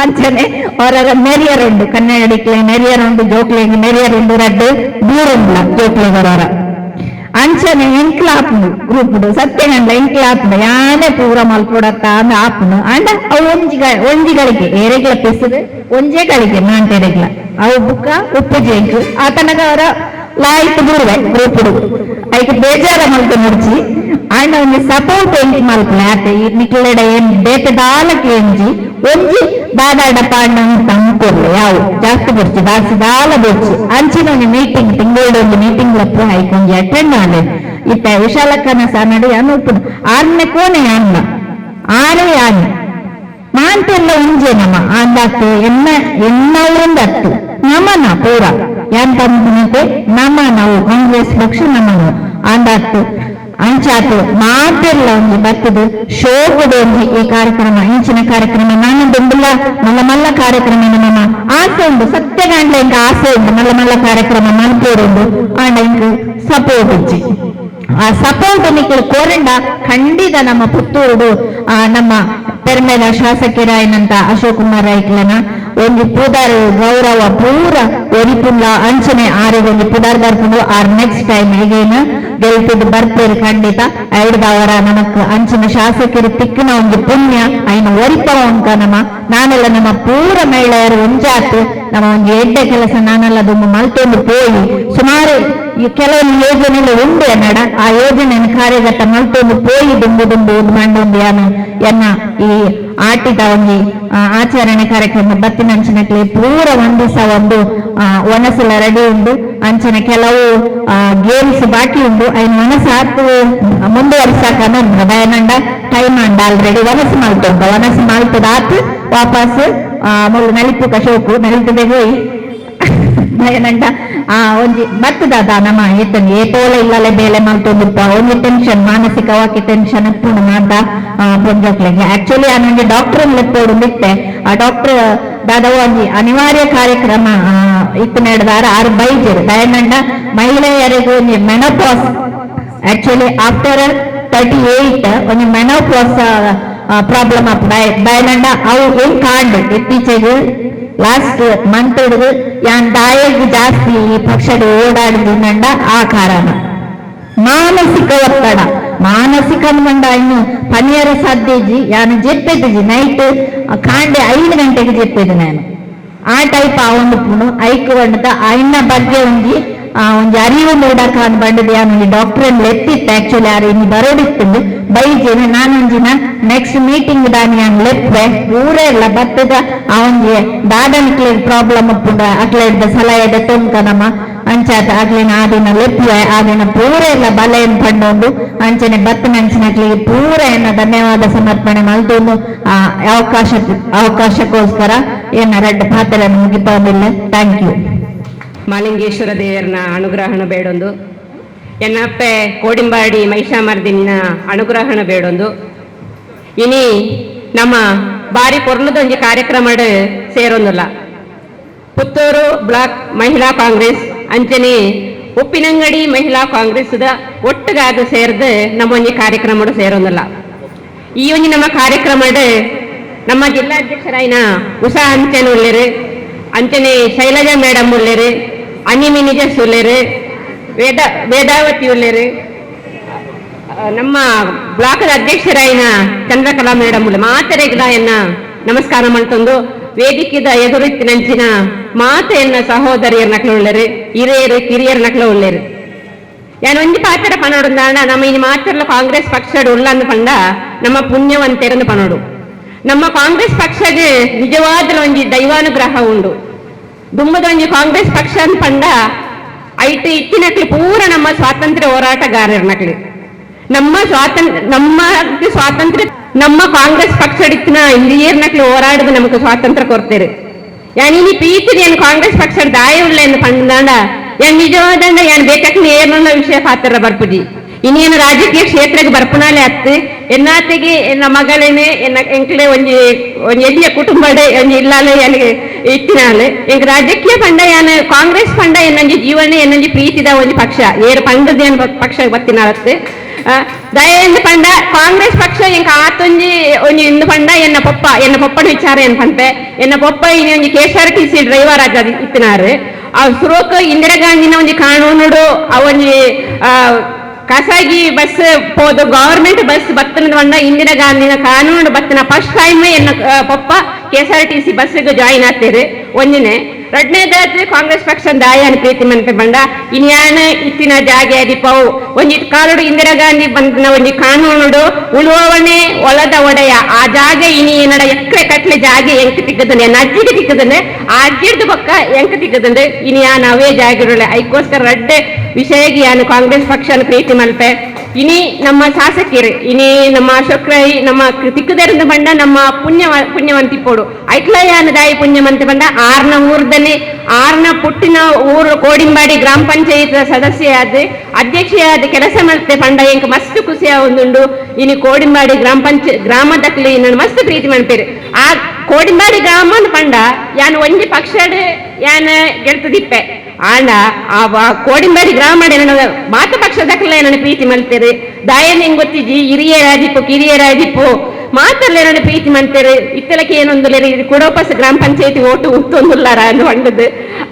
ಅಂಚನೆ ಅವರ ನೆರಿಯರುಂಡು ಕನ್ನಡಿಕ್ಲೆ ನೆರಿಯರುಂಡು ಜೋಕ್ಲೆಗೆ ನೆರಿಯರುಂಡು ರಡ್ಡು ದೂರುಂಡ್ಲ ಜೋಕ್ಲೆಗರವರ ಅಂಚನೆ ಎಂಕ್ಲ ಆಪುಂಡು ಗ್ರೂಪ್ ಸತ್ಯಗಂಡ ಎಂಕ್ಲ ಆಪುಂಡು ಯಾನೆ ಪೂರ ಮಲ್ಪೊಡತ್ತ ಅಂದ ಆಪುಂಡು ಅಂಡ ಅವು ಒಂಜಿಗಳಿಗೆ ಏರೆಗ್ಲ ಪೆಸದು ಒಂಜೇ ಗಳಿಗೆ ಮಾಂಟೆರೆಗ್ಲ ಅವು ಬುಕ್ಕ ಉಪ್ಪು ಜೇಂಕು ಆತನಗ ಅವರ ಲಾಯ್ತು ದೂರವೆ ಗ್ರೂಪುಡು ಐಕೆ ಬೇಜಾರ ಮಲ್ತು ಮುಡ್ಚಿ ಅಂಡ ಒಂದು ಸಪೋರ್ಟ್ ಎಂಕಿ ಮಲ್ಪಲೆ ಆತೆ ನಿಕ್ಲೆಡ ಏನ್ ಬೇತದಾಲಕ್ಕೆ ಎಂಜಿ ಒಂಜಿ ದಾದಾಡ ಪಾಂಡ ತಂಪುರ್ಲೆ ಯಾವು ಜಾಸ್ತಿ ಬರ್ಚಿ ದಾಸಿ ದಾಲ ಬರ್ಚಿ ಅಂಚಿನ ಒಂದು ಮೀಟಿಂಗ್ ತಿಂಗಳ ಒಂದು ಮೀಟಿಂಗ್ ಲಪ್ಪು ಹೈಕೊಂಜಿ ಅಟೆಂಡ್ ಆಲೆ ಇತ್ತ ವಿಶಾಲಕ್ಕನ ಸಹ ನಡಿ ಅನ್ನುಪ್ಪುಡು ಆರ್ನೆ ಕೋಣೆ ಅನ್ನ ಆರೇ ಆನೆ ಮಾಂತೆಲ್ಲ ಉಂಜೆ ನಮ ಅಂದಾತು ಎನ್ನವರಿಂದತ್ತು ನಮನ ಪೂರ ಯಾನ್ ತಂದೆ ನಮ್ಮ ನಾವು ಕಾಂಗ್ರೆಸ್ ಪಕ್ಷ ನಮ್ಮನು ಅಂದಾತು ಅಂಚಾತು ಮಾತೆಲ್ಲ ಒಂದು ಬರ್ತದು ಶೋಕದ ಒಂದು ಈ ಕಾರ್ಯಕ್ರಮ ಇಂಚಿನ ಕಾರ್ಯಕ್ರಮ ನಾನು ಬೆಂಬಲ ಮಲ್ಲ ಮಲ್ಲ ಕಾರ್ಯಕ್ರಮ ನಮ್ಮ ಆಸೆ ಉಂಟು ಸತ್ಯಗಾಂಡ್ಲ ಇಂಕ ಆಸೆ ಉಂಟು ಮಲ್ಲ ಮಲ್ಲ ಕಾರ್ಯಕ್ರಮ ಮಲ್ಪೋಡುಂಡು ಆಂಡ ಇಂಕ ಸಪೋರ್ಟ್ ಇಜ್ಜಿ ಆ ಸಪೋರ್ಟ್ ನಿಕ್ಕಲು ಕೋರಂಡ ಖಂಡಿತ ನಮ್ಮ ಪುತ್ತೂರು ನಮ್ಮ ಪೆರ್ಮೆಲ ಶಾಸಕರಾಯನಂತ ಅಶೋಕ್ ಕುಮಾರ್ ಐಕ್ಲನ ಒಂದು ಪುದಾರ್ ಗೌರವ ಪೂರ ಒರಿಪುಲ್ಲ ಅಂಚನೆ ಆರಿಗೆ ಒಂದು ಪುದಾರ್ ಬರ್ಕೊಂಡು ಆರ್ ನೆಕ್ಸ್ಟ್ ಟೈಮ್ ಈಗೇನು ಗೆಲ್ತಿದ್ದು ಬರ್ತೇವೆ ಖಂಡಿತ ಐಡ್ದವರ ನಮಕ್ ಅಂಚಿನ ಶಾಸಕರು ತಿಕ್ಕಿನ ಒಂದು ಪುಣ್ಯ ಐನ ಒರಿಪವ ಉಂಟ ನಮ್ಮ ನಾನೆಲ್ಲ ನಮ್ಮ ಪೂರ ಮಹಿಳೆಯರು ಒಂಜಾತು ನಮ್ಮ ಒಂದು ಎಡ್ಡೆ ಕೆಲಸ ನಾನೆಲ್ಲ ದುಂಬು ಮಲ್ತೊಂದು ಪೋಯಿ ಸುಮಾರು ಈ ಕೆಲವೊಂದು ಯೋಜನೆಗಳು ಉಂಡು ಎನ್ನಡ ಆ ಯೋಜನೆಯನ್ನು ಕಾರ್ಯಗತ ಮಲ್ತೊಂದು ಪೋಯಿ ದುಂಬು ಮಂಡೊಂದು ಎನ್ನ ಈ ಆಟಿದ ಒಂದು ಆಚರಣೆ ಕಾರ್ಯಕ್ರಮ ಬತ್ತಿನ ಅಂಚನಕ್ಲೆ ಪೂರ ಒಂದ್ ದಿವಸ ಒಂದು ಒನಸಲ ರೆಡಿ ಉಂಡು ಅಂಚನೆ ಕೆಲವು ಗೇಮ್ಸ್ ಬಾಕಿ ಉಂಡು ಐನ್ ಒನಸ ಆತು ಮುಂದುವರಿಸಾಕ ದಯನಂಡ ಟೈಮ್ ಅಂಡ ಆಲ್ರೆಡಿ ಒನಸು ಮಲ್ತುಂಡ ಒನಸು ಮಲ್ತದ ಆತು ವಾಪಸ್ ಮುಳ್ಳು ನಲಿಪು ಕಶೋಕು ನಲಿತದೆ ಹೋಯಿ ದಯನಂಡ ಒಂಜಿ ಬತ್ತದ ನಮ್ಮ ಏತನ್ ಏತೋಲ ಇಲ್ಲಲೆ ಬೇಲೆ ಮಲ್ತೊಂದಿಪ್ಪ ಒಂಜಿ ಟೆನ್ಷನ್ ಮಾನಸಿಕವಾಗಿ ಟೆನ್ಷನ್ ಇಪ್ಪುಂಡು ಮಾತ ಪೊಂಜಕ್ಲೆಗೆ ಆಕ್ಚುಲಿ ಆ ನಂಗೆ ಡಾಕ್ಟರ್ ಲೆಪ್ಪೋಡು ಬಿಟ್ಟೆ ಆ ಡಾಕ್ಟರ್ ದಾದ ಒಂಜಿ ಅನಿವಾರ್ಯ ಕಾರ್ಯಕ್ರಮ ಇತ್ತು ನಡೆದಾರ 6 ಬೈಜರು ದಯನಂಡ ಮಹಿಳೆಯರಿಗೂ ಒಂಜಿ ಮೆನೋಪಾಸ್ ಆಕ್ಚುಲಿ ಆಫ್ಟರ್ 38 ಒಂಜಿ ಮೆನೋಪಾಸ್ ಪ್ರಾಬ್ಲಮ್ ಅಪ್ ದಯನಂಡ ಅವು ಏನ್ ಕಾಂಡ್ ಇತ್ತೀಚೆಗೆ ಲಾಸ್ಟ್ ಮಂತ್ ಹಿಡಿದು ಯಾನ್ ದಾಯಿಗೆ ಜಾಸ್ತಿ ಪಕ್ಷದ ಓಡಾಡಿದಂಡ ಆ ಕಾರಣ ಮಾನಸಿಕ ಒತ್ತಡ ಮಾನಸಿಕ ಮಂಡ ಇನ್ನು ಪನಿಯರ ಸಾಧ್ಯಜಿ ಯಾನು ಜೆಪ್ಪೆದಿಜಿ ನೈಟ್ ಕಾಂಡೆ 5 ಗಂಟೆಗೆ ಜೆಪ್ಪೆದು ನಾನು ಆ ಟೈಪ್ ಆ ಒಂದು ಪುಣು ಐಕ್ ಬಂಡದ ಐನ ಬಗ್ಗೆ ಒಂಜಿ ಅರಿವು ಮೂಡಕ ಅಂತ ಬಂಡದು ಯಾನು ಡಾಕ್ಟರ್ ಲೆತ್ತಿತ್ತು ಆಕ್ಚುಲಿ ಯಾರು ಇನ್ನು ಬರೋಡಿತ್ತು ಬೈಜೇನೆ ನಾನೊಂಜಿನ ನೆಕ್ಸ್ಟ್ ಮೀಟಿಂಗ್ ದಾನಿ ನಾನು ಲೆಪ್ಪೆ ಊರೇ ಇಲ್ಲ ಬತ್ತದ ಆ ಒಂಜಿ ದಾದನಿಕ್ಲೆ ಪ್ರಾಬ್ಲಮ್ ಉಪ್ಪುಂಡ ಅಕ್ಲೆಡ್ದ ಸಲಹೆ ತೊಂಕ ನಮ್ಮ ಅಂಚಾತ ಆಗ್ಲಿನ ಆ ದಿನ ಲೆಪ್ಪುವೆ ಆ ದಿನ ಪೂರ ಎಲ್ಲ ಬಲೆಯನ್ನು ಪಂಡೊಂದು ಅಂಚನೆ ಬತ್ತನ ಅಂಚಿನಕ್ಲಿಗೆ ಪೂರ ಎನ್ನ ಧನ್ಯವಾದ ಸಮರ್ಪಣೆ ಮಲ್ತೊಂದು ಆ ಅವಕಾಶಕ್ಕೋಸ್ಕರ ಏನ ರೆಡ್ ಪಾತ್ರೆಯನ್ನು ಮುಗಿತೋದಿಲ್ಲ. Thank you. ಮಾಲಿಂಗೇಶ್ವರ ದೇವರನ ಅನುಗ್ರಹಣ ಬೇಡೊಂದು ಎನ್ನಪ್ಪೆ ಕೋಡಿಂಬಾಡಿ ಮಹಿಷಾಮರ್ದಿನ ಅನುಗ್ರಹಣ ಬೇಡೊಂದು ಇನಿ ನಮ್ಮ ಬಾರಿ ಪೊರ್ಲದೊಂಜಿ ಕಾರ್ಯಕ್ರಮ ಸೇರೊಂದುಲ್ಲ ಪುತ್ತೂರು ಬ್ಲಾಕ್ ಮಹಿಳಾ ಕಾಂಗ್ರೆಸ್ ಅಂಚನೆ ಉಪ್ಪಿನಂಗಡಿ ಮಹಿಳಾ ಕಾಂಗ್ರೆಸ್ದ ಒಟ್ಟುಗಾದು ಸೇರ್ದು ನಮ್ಮ ಒಂಜಿ ಕಾರ್ಯಕ್ರಮ ಸೇರೊಂದುಲ್ಲ. ಈ ಒಂಜಿ ನಮ್ಮ ಕಾರ್ಯಕ್ರಮ ನಮ್ಮ ಜಿಲ್ಲಾಧ್ಯಕ್ಷರಾಯಿನ ಉಷಾ ಅಂಚನೆ ಉಳ್ಳೇರು ಅಂಚನೆ ಶೈಲಜಾ ಮೇಡಮ್ ಉಳ್ಳೇರು ಅನಿಮಿನಿಜಸ್ ಉಳ್ಳೇರು ವೇದಾವತಿ ಉಳ್ಳೇರು ನಮ್ಮ ಬ್ಲಾಕ್ದ ಅಧ್ಯಕ್ಷರಾಯಿನ ಚಂದ್ರಕಲಾ ಮೇಡಮ್ ಉಳ್ಳೆ ಮಾತೆರೆಗ್ಲ ಎನ್ನ ನಮಸ್ಕಾರ ಮಾಡ್ತಂದು ವೇದಿಕೆದ ಎದುರಿತ್ತಿನಂಚಿನ ಮಾತೆಯನ್ನ ಸಹೋದರಿಯರ ನಕ್ಲು ಉಳ್ಳೇರು ಹಿರಿಯರು ಕಿರಿಯರ ನಕ್ಲು ಉಳ್ಳೇರು ಯಾನ್ ಒಂಜಿ ಪಾತ್ರ ಪನೋಡುಂದಾಂಡ ನಮ್ಮ ಇನ್ನು ಮಾತ್ರಲ್ಲ ಕಾಂಗ್ರೆಸ್ ಪಕ್ಷಡ್ ಉಳ್ಳಂದು ಪಂಡ ನಮ್ಮ ಪುಣ್ಯವಂತೆರಂದು ಪನೋಡು ನಮ್ಮ ಕಾಂಗ್ರೆಸ್ ಪಕ್ಷಗೆ ನಿಜವಾದ ಒಂಜಿ ದೈವಾನುಗ್ರಹ ಉಂಡು ದುಮ್ಮದ ಒಂಜಿ ಕಾಂಗ್ರೆಸ್ ಪಕ್ಷ ಪಂಡ ಐಟ್ ಇತ್ತಿನಕ್ಲು ಪೂರ ನಮ್ಮ ಸ್ವಾತಂತ್ರ್ಯ ಹೋರಾಟಗಾರರ್ನಕ್ಲು ನಮ್ಮ ಸ್ವಾತಂತ್ರ್ಯ ನಮ್ಮ ಕಾಂಗ್ರೆಸ್ ಪಕ್ಷ ಇತ್ತಿನ ಹಿರಿಯರ್ನಕ್ಲು ಹೋರಾಡದು ನಮಗೆ ಸ್ವಾತಂತ್ರ್ಯ ಕೊಡ್ತೇರು ಯಾನ್ ಇನಿ ಪ್ರೀತಿ ಏನು ಕಾಂಗ್ರೆಸ್ ಪಕ್ಷ ದಾಯ ಉಳ್ಳ ಎಂದು ಪಂಡ ಯಾನ್ ನಿಜವಾದಂಡ ಯಾನ್ ಬೇಕಾಗ್ನ ಏರ್ನ ವಿಷಯ ಪಾತ್ರ ಬರ್ಪುಜಿ ಇನ್ನೇನು ರಾಜಕೀಯ ಕ್ಷೇತ್ರಕ್ಕೆ ಬರ್ಪುನಾಲೆ ಹತ್ತು ಎನ್ನಾತಿಗೆ ಎನ್ನ ಮಗಳೇನೆ ಎನ್ನ ಎಂಕ್ಲೆ ಒಂಜಿ ಎಲ್ಲಿಯ ಕುಟುಂಬಡೆ ಒಂಜಿ ಇಲ್ಲಾಲೆ ಯಾನಿಗೆ ಇತ್ತಿನಾಲೆ ಎಂಕ್ ರಾಜಕೀಯ ಪಂಡ ಯಾನ್ ಕಾಂಗ್ರೆಸ್ ಪಂಡ ಎನ್ನಂಜಿ ಜೀವನ ಎನ್ನಂಜಿ ಪ್ರೀತಿದ ಒಂಜಿ ಪಕ್ಷ ಏರು ಪಂಡದ ಏನ್ ಪಕ್ಷ ಬತ್ತಿನಾಲತ್ತು ದಯ ಎಂದು ಪಂಡ ಕಾಂಗ್ರೆಸ್ ಪಕ್ಷ ಎಂಕ ಆತೊಂಜಿ ಒಂಜಿ ಇಂದು ಪಂಡ ಎನ್ನ ಪಪ್ಪನ ವಿಚಾರ ಏನ್ ಪಂಪೆ ಎನ್ನ ಪಪ್ಪ ಇನಿ ಒಂಜಿ KSRTC ಡ್ರೈವರ್ ಆದ ಇತ್ತಿನಾರು ಆ ಸುರೋಕ್ ಇಂದಿರಾ ಗಾಂಧಿನ ಒಂಜಿ ಕಾನೂನುಡು ಅವೊಂಜಿ ಖಾಸಗಿ ಬಸ್ ಪೋದು ಗವರ್ಮೆಂಟ್ ಬಸ್ ಬತ್ತನದ ಪಂಡ ಇಂದಿರಾ ಗಾಂಧಿನ ಕಾನೂನು ಬತ್ತನ ಫಸ್ಟ್ ಟೈಮ್ ಎನ್ನ ಪಪ್ಪ KSRTC ಬಸ್ಗೆ ಜಾಯಿನ್ ಆಗ್ತೇರು ಒಂದಿನೇ ಎರಡನೇದಾದ್ರೆ ಕಾಂಗ್ರೆಸ್ ಪಕ್ಷ ದಾಯನ ಪ್ರೀತಿ ಮನ್ಪೆ ಬಂಡ ಇನ್ಯಾನ ಇತ್ತಿನ ಜಾಗೆ ಅದಿಪವು ಒಂಜಿ ಕಾಲುಡು ಇಂದಿರಾ ಗಾಂಧಿ ಬಂದ ಒಂಜಿ ಕಾನೂನುಡು ಉಳುವವನೇ ಒಳದ ಒಡೆಯ ಆ ಜಾಗೆ ಇನಿ ಏನಡ ಎಕ್ಕರೆ ಕಟ್ಲೆ ಜಾಗೆ ಎಂಕ್ ತಿಕ್ಕದಂಡೆ ಅಜ್ಜಿಗೆ ತಿಕ್ಕದಂಡೆ ಆ ಅಜ್ಜಿಡ್ದು ಪಕ್ಕ ಎಂಕ್ ತಿಕ್ಕದಂಡೆ ಇನಿ ಯಾನ್ ಅವೇ ಜಾಗಿರುಳೆ ಐಕೋಸ್ಕರ ರಡ್ಡೆ ವಿಷಯಗೆ ಯಾನು ಕಾಂಗ್ರೆಸ್ ಪಕ್ಷನ ಪ್ರೀತಿ ಮಲ್ಪೆ ಇನಿ ನಮ್ಮ ಶಾಸಕಿಯರು ಇನಿ ನಮ್ಮ ಅಶೋಕ್ ರೈ ನಮ್ಮ ತಿಕ್ಕದರಿಂದ ಬಂಡ ನಮ್ಮ ಪುಣ್ಯವಂತಿಪ್ಪೋಡು ಐಕ್ಲ ಯಾನ ದಾಯಿ ಪುಣ್ಯವಂತಿ ಬಂಡ ಆರ್ನ ಊರ್ದನೆ ಆರ್ನ ಪುಟ್ಟಿನ ಊರು ಕೋಡಿಂಬಾಡಿ ಗ್ರಾಮ ಪಂಚಾಯತ್ ಸದಸ್ಯ ಆದ ಅಧ್ಯಕ್ಷೆಯಾದ ಕೆಲಸ ಮಾಡ್ತೆ ಪಂಡ ಎಂಕ್ ಮಸ್ತ್ ಖುಷಿಯ ಒಂದುಂಡು ಇನಿ ಕೋಡಿಂಬಾಡಿ ಗ್ರಾಮದಕ್ಲಿ ನಾನು ಮಸ್ತ್ ಪ್ರೀತಿ ಮಾಡ್ತೇನೆ ಆ ಕೋಡಿಂಬಾಡಿ ಗ್ರಾಮ ಪಂಡ ಯಾನ್ ಒಂಜಿ ಪಕ್ಷಡ್ ಯಾನ್ ಗೆಳ್ತದಿಪ್ಪೆ ಆಂಡ ಆ ಕೋಡಿಂಬಾಡಿ ಗ್ರಾಮ ಮಾತ ಪಕ್ಷದಕ್ಲ ನನ್ನ ಪ್ರೀತಿ ಮಲ್ತೇರು ದಾಯನ್ ಹೆಂಗ್ ಗೊತ್ತಿಜಿ ಹಿರಿಯರಾದಿಪ್ಪು ಕಿರಿಯರಾದಿಪ್ಪು ಮಾತಲ್ಲ ನನ್ನ ಪ್ರೀತಿ ಮಾಡ್ತೇರು ಇತ್ತಲಕ್ಕೆ ಏನೊಂದುಲೇರಿ ಕುಡೋಪಸ್ ಗ್ರಾಮ ಪಂಚಾಯತಿ ಓಟು ಉತ್ತೊಂದುಲ್ಲಾರ ಅನ್ನು ಪಂಡದು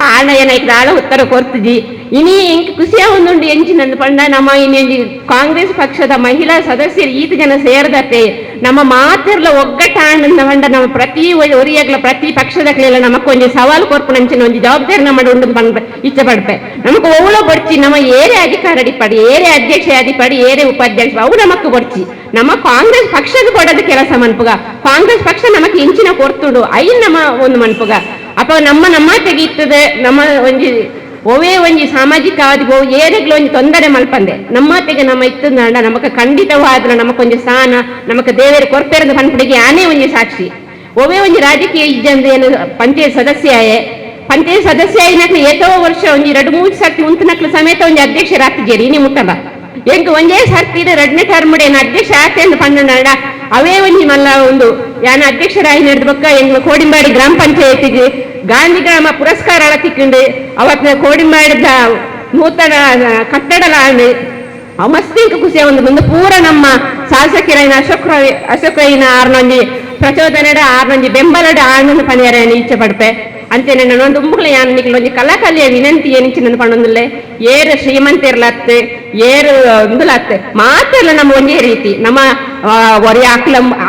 ಆಂಡ ಏನಾಯ್ತು ಆಳ ಉತ್ತರ ಕೊರ್ತಿಜಿ ಇನಿ ಎಂಕ್ ಖುಷಿಯ ಒಂದುಂಡು ಎಂಚಿನಂದು ಪಂಡ ನಮ್ಮ ಇನ್ನೊಂದು ಕಾಂಗ್ರೆಸ್ ಪಕ್ಷದ ಮಹಿಳಾ ಸದಸ್ಯರು ಈತ ಜನ ಸೇರ್ದತ್ತೆ ನಮ್ಮ ಮಾತಿರ್ಲ ಒಗ್ಗಟ್ಟಾಂಡ ಪಂಡ ನಮ್ಮ ಪ್ರತಿ ಒರಿಯಾಗ್ಲ ಪ್ರತಿ ಪಕ್ಷದಕ್ಲೆಲ್ಲ ನಮಕೊಂಜಿ ಸವಾಲು ಕೊರ್ಪುನಂಚಿನ ಒಂಜಿ ಜವಾಬ್ದಾರಿ ನಮ್ಮ ಉಂಡು ಪಂಡ ಇಚ್ಛೆ ಪಡ್ಪೆ ನಮಕ್ ಒವ್ಳ ಬಡ್ಚಿ ನಮ್ಮ ಏರೆ ಅಧಿಕಾರ ಅಡಿಪಡಿ ಏರೆ ಅಧ್ಯಕ್ಷ ಅಡಿಪಡಿ ಏರೆ ಉಪಾಧ್ಯಕ್ಷ ಅವು ನಮಕ್ ಬಡ್ಚಿ ನಮ್ಮ ಕಾಂಗ್ರೆಸ್ ಪಕ್ಷದ ಕೊಡೋದು ಕೆಲಸ ಮನ್ಪುಗ ಕಾಂಗ್ರೆಸ್ ಪಕ್ಷ ನಮಕ್ ಇಂಚಿನ ಕೊರ್ತುಡು ಐನ್ ನಮ್ಮ ಒಂದು ಮನ್ಪುಗ ಅಪ್ಪ ನಮ್ಮ ತೆಗೀತದೆ ನಮ್ಮ ಒಂಜಿ ಒವೇ ಒಂಜಿ ಸಾಮಾಜಿಕವಾದಿ ಏರೆಗ್ಲ ಒಂಜಿ ತೊಂದರೆ ಮಲ್ಪಂದೆ ನಮ್ಮತೆಗೆ ನಮ್ಮ ಇತ್ತಂದ ನಮಕ್ ಖಂಡಿತವಾದ ನಮಕೊಂಜಿ ಸ್ಥಾನ ನಮಕ್ ದೇವರ ಕೊರ್ಪೆರದ ಪನ್ಪುಡಿಗೆ ಆನೇ ಒಂಜಿ ಸಾಕ್ಷಿ ಒವೇ ಒಂಜಿ ರಾಜಕೀಯ ಇಜ್ಜಂದು ಏನು ಪಂಚಾಯತ್ ಸದಸ್ಯ ಆಯ್ನಕ್ಲು ಏತೋ ವರ್ಷ ಒಂಜಿ 2-3 ಸರ್ತಿ ಉಂತನಕ್ಲು ಸಮೇತ ಒಂಜಿ ಅಧ್ಯಕ್ಷರಾಗ್ತಿದ್ದೀರಿ ಇನಿ ಮುಟ್ಟಲ್ಲ ಎಂಕ್ ಒಂದೇ ಸರ್ತಿ ಎರಡನೇ ಟರ್ಮ್ಡ್ ಏನು ಅಧ್ಯಕ್ಷ ಆತೆ ಎಂದು ಪಂಡ ಅವೇ ಒಂಜಿ ಮಲ್ಲ ಒಂದು ಯಾನ ಅಧ್ಯಕ್ಷರಾಗಿ ನಡೆದ ಬಕ್ಕ ಎಂಗ್ಲ ಕೋಡಿಂಬಾಡಿ ಗ್ರಾಮ ಪಂಚಾಯತಿಗೆ ಗಾಂಧಿ ಗ್ರಾಮ ಪುರಸ್ಕಾರ ತಿಕ್ಕೊಂಡು ಅವತ್ತ ಕೋಡಿಂಬಾಡಿದ ನೂತನ ಕಟ್ಟಡ ಮಸ್ತಿಂಕ ಖುಷಿಯ ಒಂದು ಮುಂದೆ ಪೂರ ನಮ್ಮ ಶಾಸಕರೈನ ಅಶೋಕ್ ರೈನ ಆರ್ನೊಂಜಿ ಪ್ರಚೋದನೆಡ ಆರ್ನೊಂಜಿ ಬೆಂಬಲಡ ಆರ್ನೊಂದು ಪನಿಯರ ಇಚ್ಛೆ ಪಡ್ಪೆ ಅಂತೇನೆ ನಾನು ದುಂಬುಗಳ ಯಾನ್ ನಿಕ್ಲೊಂಜಿ ಕಲಾಕಲಿಯ ವಿನಂತಿ ಏನಿಚ್ಚಿನ ಪಣ್ಣೊಂದುಲ್ಲೆ ಏರು ಶ್ರೀಮಂತಿರ್ಲತ್ತೆ ಏರು ಇಂದುಲತ್ತೆ ಮಾತೆಲ್ಲ ನಮ್ಮ ಒಂದೇ ರೀತಿ ನಮ್ಮ ಒರಿ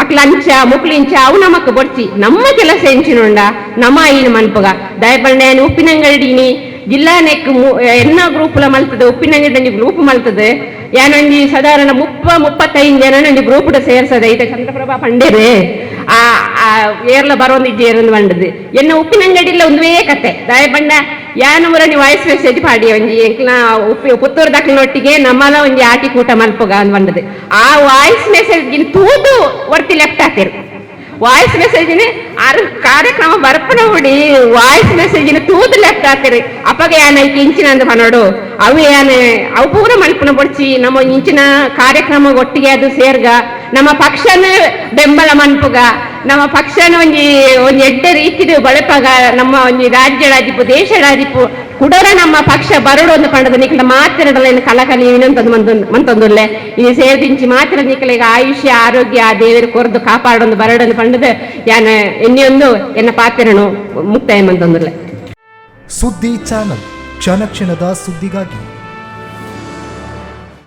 ಆಕ್ಲಂಚ ಮುಕ್ಲಿಂಚ ಅವು ನಮಕ್ ಬೊಡ್ಚಿ ನಮ್ಮ ಕೆಲಸ ಎಂಚಿನುಂಡ ನಮ್ಮ ಐನು ಮನ್ಪುಗ ದಯಪಂಡ ಏನು ಉಪ್ಪಿನಂಗಡಿನಿ ಜಿಲ್ಲಾ ನೆಕ್ ಎನ್ನ ಗ್ರೂಪ್ಲ ಮಲ್ತದೆ ಉಪ್ಪಿನಂಗಡಿ ಗ್ರೂಪ್ ಮಲ್ತದೆ ಯಾನೊಂಜಿ ಸಾಧಾರಣ 30-35 ಜನ ನಂಜಿ ಗ್ರೂಪ್ ಸೇರ್ಸದೆ ಐತೆ ಚಂದ್ರಪ್ರಭಾ ಪಂಡೇರೆ ಏರ್ಲ ಬರೋಂದಿಜ್ಜಿ ಏರೊಂದು ಬಂಡದು ಎನ್ನ ಉಪ್ಪಿನಂಗಡಿಲ್ಲ ಒಂದುವೇ ಕತೆ ದಾಯ ಬಂಡ ಯಾನ ಊರನಿ ವಾಯ್ಸ್ ಮೆಸೇಜ್ ಪಾಡಿ ಒಂಜಿ ಎಂಕ್ಲ ಪುತ್ತೂರು ದಕ್ಲಿನೊಟ್ಟಿಗೆ ನಮ್ಮಲ ಒಂಜಿ ಆಟಿ ಕೂಟ ಮಲ್ಪುಗ ಅಂದ್ ಬಂಡದು ಆ ವಾಯ್ಸ್ ಮೆಸೇಜ್ ತೂದು ಒರ್ತಿ ಲೆಫ್ಟ್ ಹಾಕ್ತೇರು ವಾಯ್ಸ್ ಮೆಸೇಜಿನ ಕಾರ್ಯಕ್ರಮ ಬರ್ಪನ ಹುಡಿ ವಾಯ್ಸ್ ಮೆಸೇಜಿನ ತೂದು ಲೆಫ್ಟ್ ಹಾಕ್ತೇರಿ ಅಪ್ಪಗೆ ಯಾನ ಇಂಚಿನ ಅಂದ್ ಪನೋಡು ಅವು ಪೂರ ಮಲ್ಪನ ಬಡ್ಚಿ ನಮ್ಮ ಇಂಚಿನ ಕಾರ್ಯಕ್ರಮ ಒಟ್ಟಿಗೆ ಅದು ಸೇರ್ಗ ನಮ್ಮ ಪಕ್ಷನ ಬೆಂಬಲ ಮನ್ಪುಗ ನಮ್ಮ ಪಕ್ಷನ ಒಂಜಿ ಎಡ್ಡೆ ರೀತಿದು ಬಳಪಾಗ ನಮ್ಮ ಒಂಜಿ ರಾಜ್ಯಡಾದಿಪ್ಪು ದೇಶಡಾದಿಪ್ಪು ಕುಡರ ನಮ್ಮ ಪಕ್ಷ ಬರಡು ಒಂದು ಪಂಡದ ನಿಕ್ಲ ಮಾತಿರಡಲ್ಲ ಏನು ಕಲಕಲಿ ಇನ್ನೊಂದು ಮಂತೊಂದುಲ್ಲೆ ಇನ್ನು ಸೇರ್ದಿಂಚಿ ಮಾತ್ರ ನಿಕ್ಲಿಗೆ ಆಯುಷ್ಯ ಆರೋಗ್ಯ ಆ ದೇವರು ಕೊರ್ದು ಕಾಪಾಡೊಂದು ಬರಡೊಂದು ಪಂಡದ ಯಾನ ಎನ್ನಿಯೊಂದು ಎನ್ನ ಪಾತ್ರನು ಮುಕ್ತಾಯ ಮಂತೊಂದುಲ್ಲೆ. ಸುದ್ದಿ ಚಾನಲ್ ಕ್ಷಣ ಕ್ಷಣದ ಸುದ್ದಿಗಾಗಿ